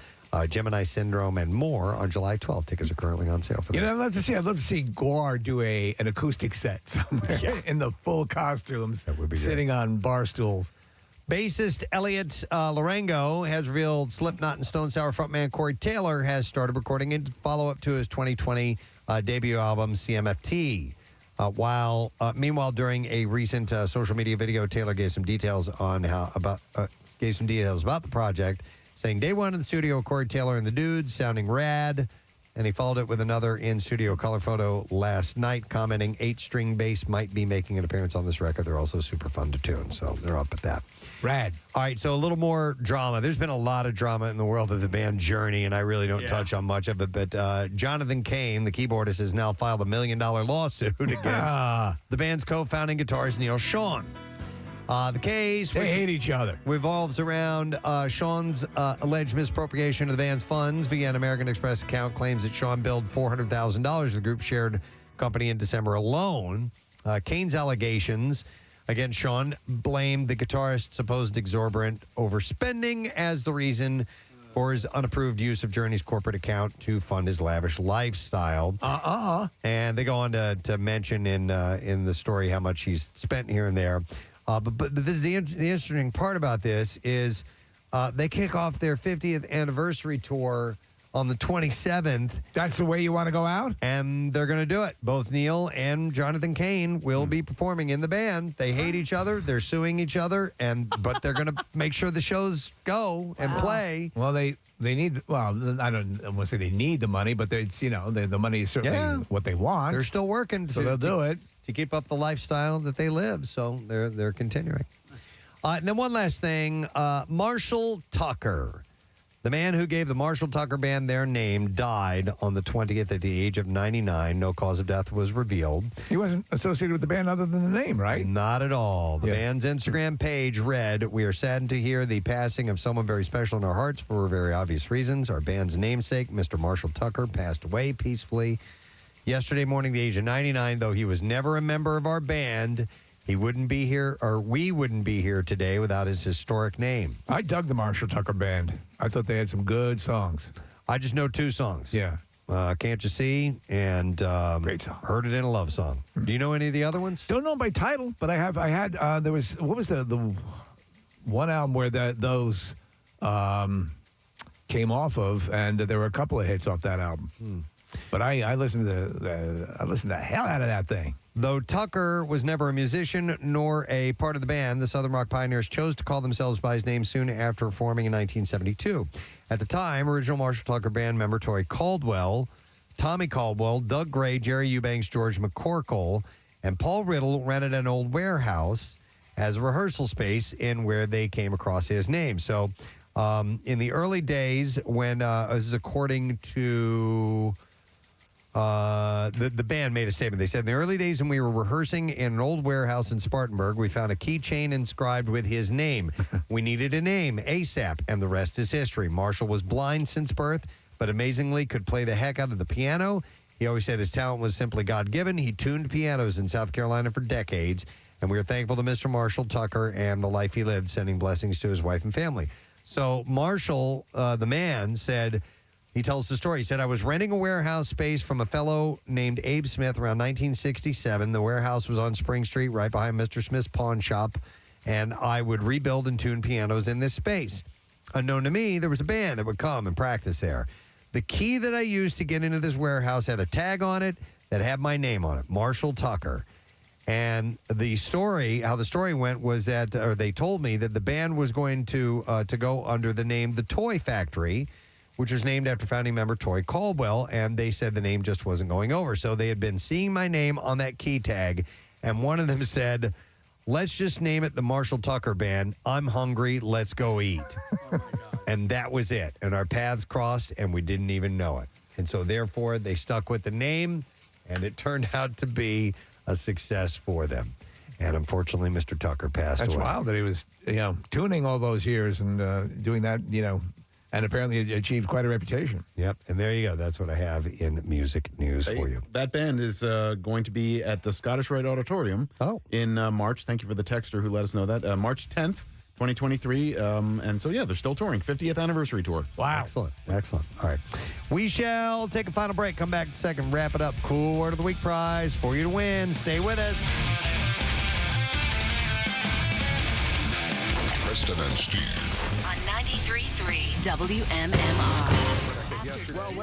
Gemini Syndrome, and more on July 12th. Tickets are currently on sale for that. I'd love to see Gwar do an acoustic set somewhere in the full costumes, that would be sitting on bar stools. Bassist Elliot Larango has revealed Slipknot and Stone Sour frontman Corey Taylor has started recording a follow-up to his 2020 debut album, CMFT. Meanwhile, during a recent social media video, Taylor gave some details about the project, saying day one in the studio with Corey Taylor and the Dudes, sounding rad. And he followed it with another in-studio color photo last night, commenting 8-string bass might be making an appearance on this record. They're also super fun to tune, so they're up at that. Rad. All right, so a little more drama. There's been a lot of drama in the world of the band Journey, and I really don't touch on much of it. But Jonathan Cain, the keyboardist, has now filed $1 million lawsuit against the band's co-founding guitarist Neil Sean. The case, they hate each other, revolves around Sean's alleged misappropriation of the band's funds via an American Express account. Claims that Sean billed $400,000 the group shared company in December alone. Cain's allegations against Sean blamed the guitarist's supposed exorbitant overspending as the reason for his unapproved use of Journey's corporate account to fund his lavish lifestyle. And they go on to mention in the story how much he's spent here and there. But this is the interesting part about this is they kick off their 50th anniversary tour on the 27th. That's the way you want to go out? And they're going to do it. Both Neil and Jonathan Cain will be performing in the band. They hate each other. They're suing each other. But they're going to make sure the shows go and play. Well, they need, I don't want to say they need the money, but the money is certainly what they want. They're still working. So they'll do it. To keep up the lifestyle that they live. So they're continuing. And then one last thing. Marshall Tucker. The man who gave the Marshall Tucker Band their name died on the 20th at the age of 99. No cause of death was revealed. He wasn't associated with the band other than the name, right? Not at all. The band's Instagram page read, "We are saddened to hear the passing of someone very special in our hearts for very obvious reasons. Our band's namesake, Mr. Marshall Tucker, passed away peacefully yesterday morning at the age of 99. Though he was never a member of our band, he wouldn't be here, or we wouldn't be here today without his historic name." I dug the Marshall Tucker Band. I thought they had some good songs. I just know 2 songs. Yeah. Can't You See? And great song. Heard It in a Love Song. Do you know any of the other ones? Don't know by title, but I had there was, what was the one album where those came off of, and there were a couple of hits off that album. But I listened to the hell out of that thing. Though Tucker was never a musician nor a part of the band, the Southern rock pioneers chose to call themselves by his name soon after forming in 1972. At the time, original Marshall Tucker Band member Tommy Caldwell, Doug Gray, Jerry Eubanks, George McCorkle, and Paul Riddle rented an old warehouse as a rehearsal space in where they came across his name. So in the early days when, this is according to... the band made a statement. They said, "In the early days when we were rehearsing in an old warehouse in Spartanburg, we found a keychain inscribed with his name. We needed a name ASAP, and the rest is history. Marshall was blind since birth, but amazingly could play the heck out of the piano. He always said his talent was simply God-given. He tuned pianos in South Carolina for decades, and we are thankful to Mr. Marshall Tucker and the life he lived, sending blessings to his wife and family." So Marshall, the man, said... He tells the story. He said, "I was renting a warehouse space from a fellow named Abe Smith around 1967. The warehouse was on Spring Street, right behind Mr. Smith's pawn shop, and I would rebuild and tune pianos in this space. Unknown to me, there was a band that would come and practice there. The key that I used to get into this warehouse had a tag on it that had my name on it, Marshall Tucker. And the story, how the story went was that, or they told me that the band was going to go under the name The Toy Factory, which was named after founding member Troy Caldwell, and they said the name just wasn't going over. So they had been seeing my name on that key tag, and one of them said, 'Let's just name it the Marshall Tucker Band. I'm hungry. Let's go eat.' And that was it. And our paths crossed, and we didn't even know it. And so, therefore, they stuck with the name, and it turned out to be a success for them. And unfortunately, Mr. Tucker passed away. That's wild that he was, tuning all those years and doing that, and apparently achieved quite a reputation. Yep, and there you go. That's what I have in music news for you. That band is going to be at the Scottish Rite Auditorium in March. Thank you for the texter who let us know that. March 10th, 2023. And so, they're still touring. 50th anniversary tour. Wow. Excellent. All right. We shall take a final break. Come back in a second. Wrap it up. Cool Word of the Week prize for you to win. Stay with us. Preston and Steve. On 93.3 WMMR. Well,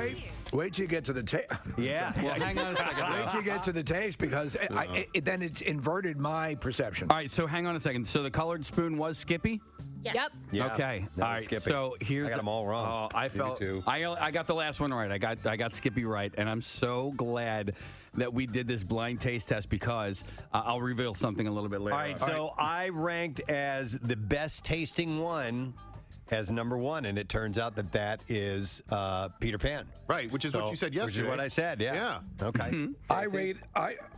wait till you get to the taste. Yeah. Well, hang on a second. Wait till you get to the taste because then it's inverted my perception. All right, so hang on a second. So the colored spoon was Skippy? Yes. Yep. Yeah, Okay. that All was right. Skippy. So here's I got them all wrong. I felt I got the last one right. I got Skippy right, and I'm so glad that we did this blind taste test because I'll reveal something a little bit later. All right, so I ranked as the best tasting one as number one, and it turns out that is Peter Pan. Right, which is what you said yesterday. Which is what I said, yeah. Okay.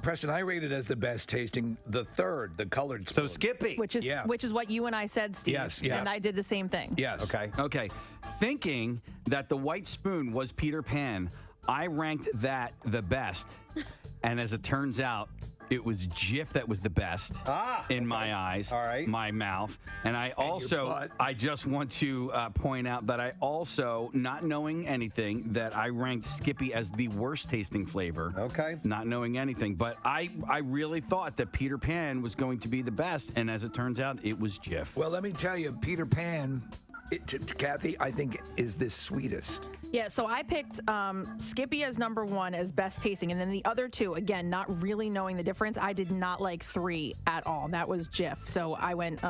Preston, I rated as the best tasting the third, the colored spoon. So Skippy. Which is what you and I said, Steve. Yes, yeah. And I did the same thing. Yes. Okay. Thinking that the white spoon was Peter Pan, I ranked that the best. And as it turns out, it was Jif that was the best in my eyes, my mouth. And I also, I just want to point out that I also, not knowing anything, that I ranked Skippy as the worst tasting flavor. Okay. Not knowing anything. But I really thought that Peter Pan was going to be the best. And as it turns out, it was Jif. Well, let me tell you, Peter Pan, to Kathy, I think is the sweetest. Yeah, so I picked Skippy as number 1 as best tasting, and then the other 2, again, not really knowing the difference. I did not like 3 at all. That was Jif. So I went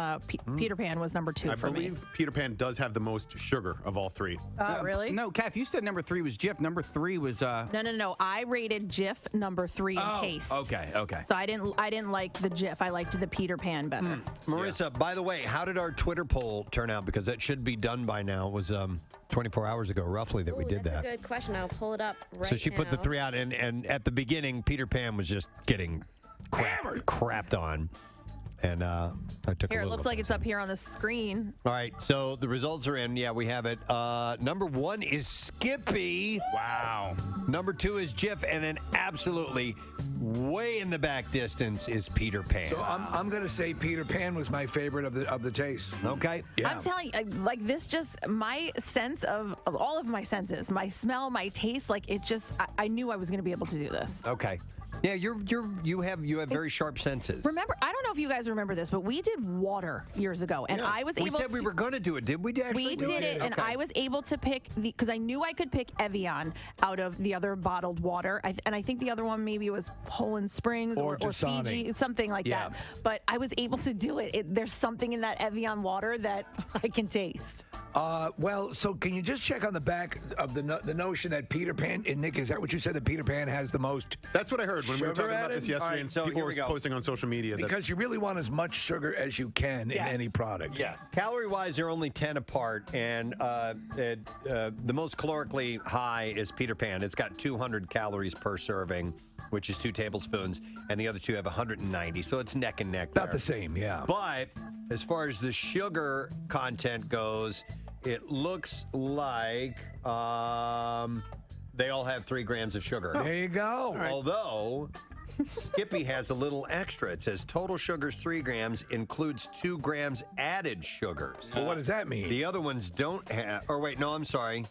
Peter Pan was number 2 for me. I believe Peter Pan does have the most sugar of all 3. Really? No, Kath, you said number 3 was Jif. Number 3 was No. I rated Jif number 3 in taste. Okay. So I didn't like the Jif. I liked the Peter Pan better. Marissa, by the way, how did our Twitter poll turn out? Because that should be done by now. It was 24 hours ago, roughly, that we did That's that. a good question. I'll pull it up right now. So she put the 3 out, and at the beginning, Peter Pan was just getting crapped on. And I took Here, a it little looks like it's up here on the screen. All right, so the results are in. Yeah, we have it. Number 1 is Skippy. Wow. Number 2 is Jif, and then absolutely way in the back distance is Peter Pan. So I'm going to say Peter Pan was my favorite of the taste. Okay. Yeah. I'm telling you, like this, just my sense of all of my senses, my smell, my taste, like it just, I knew I was going to be able to do this. Okay. Yeah, you have very sharp senses. Remember, I don't know if you guys remember this, but we did water years ago, and I was able. We said we were going to do it. Did we actually? We did it, and I was able to pick because I knew I could pick Evian out of the other bottled water, and I think the other one maybe was Poland Springs or Fiji, something like that. But I was able to do it. There's something in that Evian water that I can taste. Well, so can you just check on the back of the notion that Peter Pan, and Nick, is that what you said, that Peter Pan has the most? That's what I heard when we were talking about this yesterday, right, and so people were posting on social media. Because you really want as much sugar as you can in any product. Yes. Calorie-wise, they're only 10 apart, and the most calorically high is Peter Pan. It's got 200 calories per serving, which is 2 tablespoons, and the other 2 have 190, so it's neck and neck. About the same, yeah. But as far as the sugar content goes, it looks like they all have 3 grams of sugar. There you go. Right. Although Skippy has a little extra. It says total sugar's 3 grams, includes 2 grams added sugars. Well, what does that mean? The other ones don't have. Or wait, no, I'm sorry.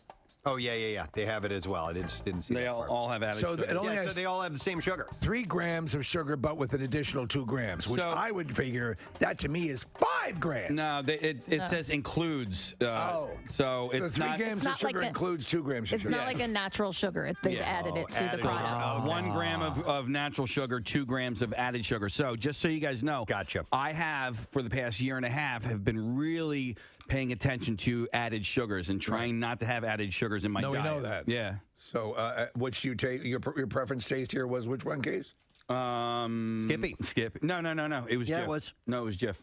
Oh, yeah. They have it as well. I just didn't see They that part. all have added So sugar. it only So has they all have the same sugar. 3 grams of sugar, but with an additional 2 grams, which So- I would figure that to me is 5 grams. No, it says includes. So it's 3 not. grams not of sugar like includes 2 grams of It's sugar. not like a natural sugar. They've added it to the product. 1 gram of natural sugar, 2 grams of added sugar. So just so you guys know, Gotcha. I have, for the past year and a half, have been really paying attention to added sugars and trying not to have added sugars in my No, diet. we know that. Yeah. So, which you take your preference taste here was which one, Case? Skippy. Skip. No. It was Yeah, Jif. it was. No, it was Jif.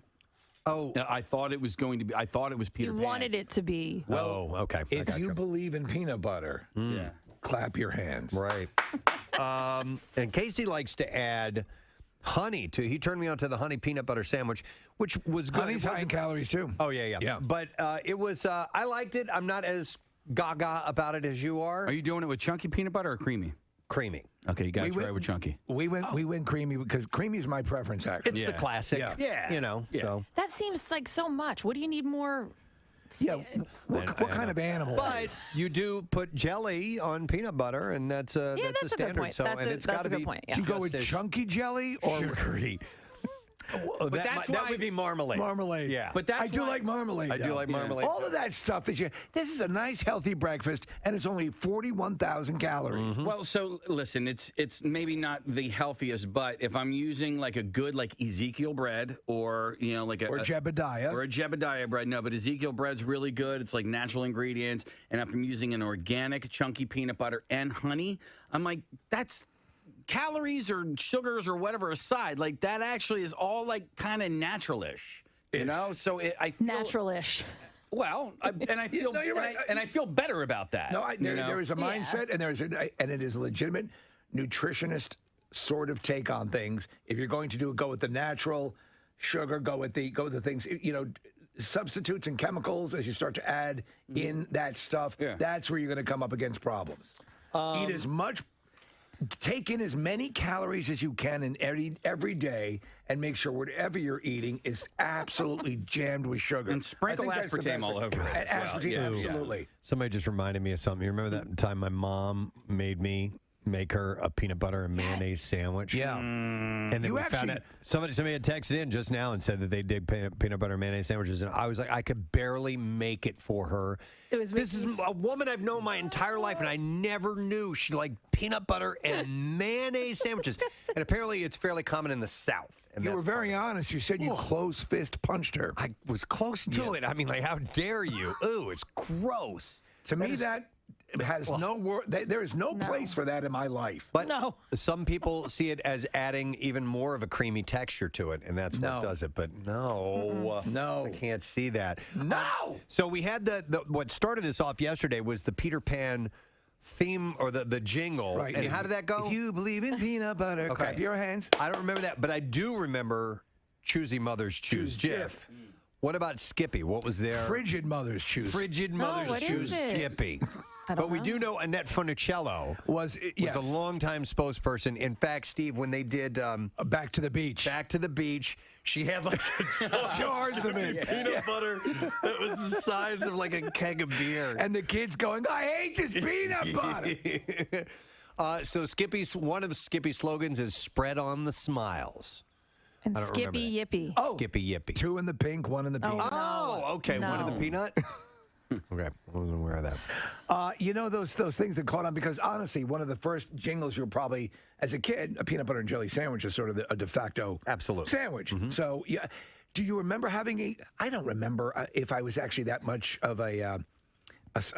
Oh. I thought it was going to be. I thought it was Peter You Pan. wanted it to be. Okay. I If gotcha. you believe in peanut butter, Yeah. clap your hands. Right. And Casey likes to add honey to. He turned me on to the honey peanut butter sandwich, which was good. Honey's It high in wasn't- calories too. Oh yeah. But it was. I liked it. I'm not as gaga about it as you are. Are you doing it with chunky peanut butter or creamy? Creamy. Okay, you got to We try went- it with chunky. We went creamy because creamy is my preference, actually. It's the classic. Yeah. You know. Yeah. So. That seems like so much. What do you need more? Yeah. What kind of animal? But you do put jelly on peanut butter, and that's a Yeah, that's a good standard. point. So That's and a- it's that's got to a good be. point, yeah. Do you go just with as chunky jelly or sugary? That would be marmalade. marmalade? Yeah. But that's I do why- like marmalade. I do though. like marmalade. All of that stuff that this is a nice healthy breakfast, and it's only 41,000 calories. Well, so listen, it's maybe not the healthiest, but if I'm using like a good like Ezekiel bread or like Or Jebediah. or a Jebediah bread, no, but Ezekiel bread's really good. It's like natural ingredients, and if I'm using an organic chunky peanut butter and honey, I'm like that's calories or sugars or whatever aside, like that actually is all like kind of natural-ish, So I feel, Natural-ish. Well, I feel No, you're right. and I feel better about that. No, there is a mindset, and and it is a legitimate nutritionist sort of take on things. If you're going to go with the natural sugar, go with the things, substitutes and chemicals as you start to add in that stuff. Yeah. That's where you're going to come up against problems. Eat as much take in as many calories as you can in every day, and make sure whatever you're eating is absolutely jammed with sugar. And sprinkle aspartame all over it. And aspartame, absolutely. Somebody just reminded me of something. You remember that time my mom made me make her a peanut butter and mayonnaise sandwich? Yeah. And then You we found actually- out somebody had texted in just now and said that they did peanut butter and mayonnaise sandwiches, and I was like, I could barely make it for her. This is a woman I've known my entire life, and I never knew she liked peanut butter and mayonnaise sandwiches. And apparently, it's fairly common in the South. And You were very honest. You said you close fist punched her. I was close to it. I mean, like, how dare you? Ooh, it's gross. To me, that has no word. There is no place for that in my life. But some people see it as adding even more of a creamy texture to it, and that's what does it. But no, I can't see that. No. So we had the what started this off yesterday was the Peter Pan theme or the jingle. Right. And how did that go? If you believe in peanut butter, clap your hands. I don't remember that, but I do remember Choosy Mothers Choose Jif. What about Skippy? What was their Frigid Mothers Choose? Frigid Mothers Choose Skippy. But we do know Annette Funicello was a longtime spokesperson. In fact, Steve, when they did Back to the Beach, she had like jars of it, peanut butter that was the size of like a keg of beer, and the kids going, "I hate this peanut butter." So one of Skippy's slogans is "Spread on the smiles." And I don't remember Skippy that. Yippy. Oh, Skippy Yippy. 2 in the pink, 1 in the peanut. Oh, okay. No. 1 in the peanut. Okay, I wasn't aware of that. You know those things that caught on because honestly, one of the first jingles you were probably as a kid, a peanut butter and jelly sandwich is sort of a de facto sandwich. So yeah, do you remember having I don't remember if I was actually that much of a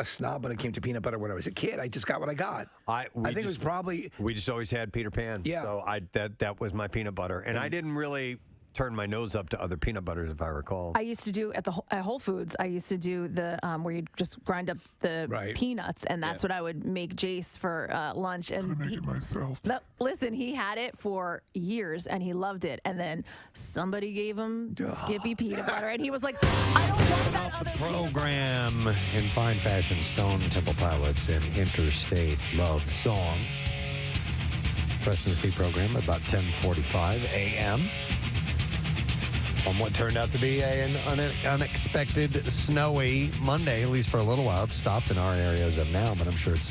snob when it came to peanut butter when I was a kid. I just got what I got. I think it was probably we just always had Peter Pan. Yeah. So that was my peanut butter, and I didn't really turn my nose up to other peanut butters, if I recall. I used to do at Whole Foods. I used to do the where you just grind up the peanuts, and that's what I would make Jace for lunch. And no, listen, he had it for years, and he loved it. And then somebody gave him Skippy peanut butter, and he was like, "I don't want that other program in fine fashion. Stone Temple Pilots and Interstate Love Song. Preston C program about 10:45 a.m. on what turned out to be an unexpected snowy Monday, at least for a little while. It's stopped in our area as of now, but I'm sure it's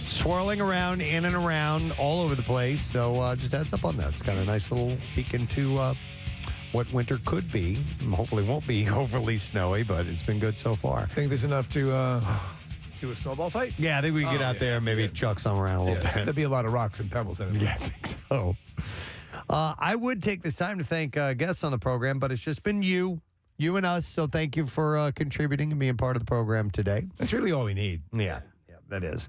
swirling around, in and around, all over the place. So just heads up on that. It's got a nice little peek into what winter could be. Hopefully won't be overly snowy, but it's been good so far. think there's enough to do a snowball fight. Yeah, I think we can get out there and maybe chuck some around a little bit. There'd be a lot of rocks and pebbles in it. Yeah, I think so. I would take this time to thank guests on the program, but it's just been you and us. So thank you for contributing and being part of the program today. That's really all we need. Yeah, that is.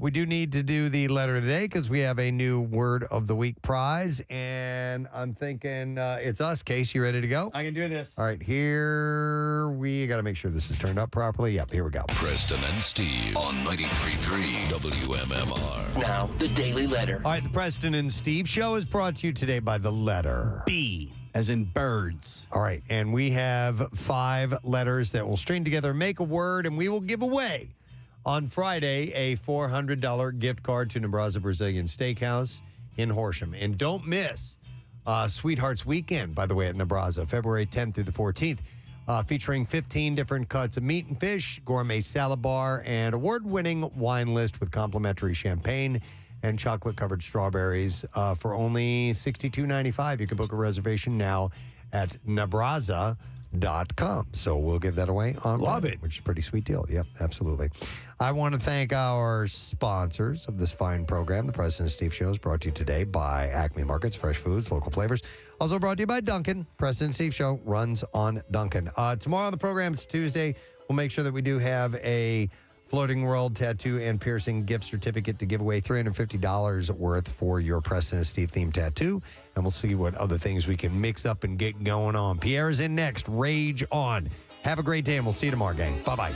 We do need to do the letter of the day because we have a new Word of the Week prize. And I'm thinking it's us. Case, you ready to go? I can do this. All right, here we got to make sure this is turned up properly. Yep, here we go. Preston and Steve on 93.3 WMMR. Now, the Daily Letter. All right, the Preston and Steve show is brought to you today by the letter B, as in birds. All right, and we have 5 letters that will string together and make a word, and we will give away on Friday a $400 gift card to Nebraska Brazilian Steakhouse in Horsham. And don't miss Sweethearts Weekend, by the way, at Nebraska, February 10th through the 14th, featuring 15 different cuts of meat and fish, gourmet salad bar, and award-winning wine list with complimentary champagne and chocolate-covered strawberries for only $62.95. You can book a reservation now at Nebraska.com. So we'll give that away on Love Friday, it. which is a pretty sweet deal. Yep, absolutely. I want to thank our sponsors of this fine program. The Preston and Steve Show is brought to you today by Acme Markets, fresh foods, local flavors. Also brought to you by Dunkin'. Preston and Steve Show runs on Dunkin'. Tomorrow on the program, it's Tuesday. We'll make sure that we do have a Floating World Tattoo and Piercing gift certificate to give away, $350 worth for your Preston and Steve themed tattoo. And we'll see what other things we can mix up and get going on. Pierre is in next. Rage on. Have a great day, and we'll see you tomorrow, gang. Bye-bye.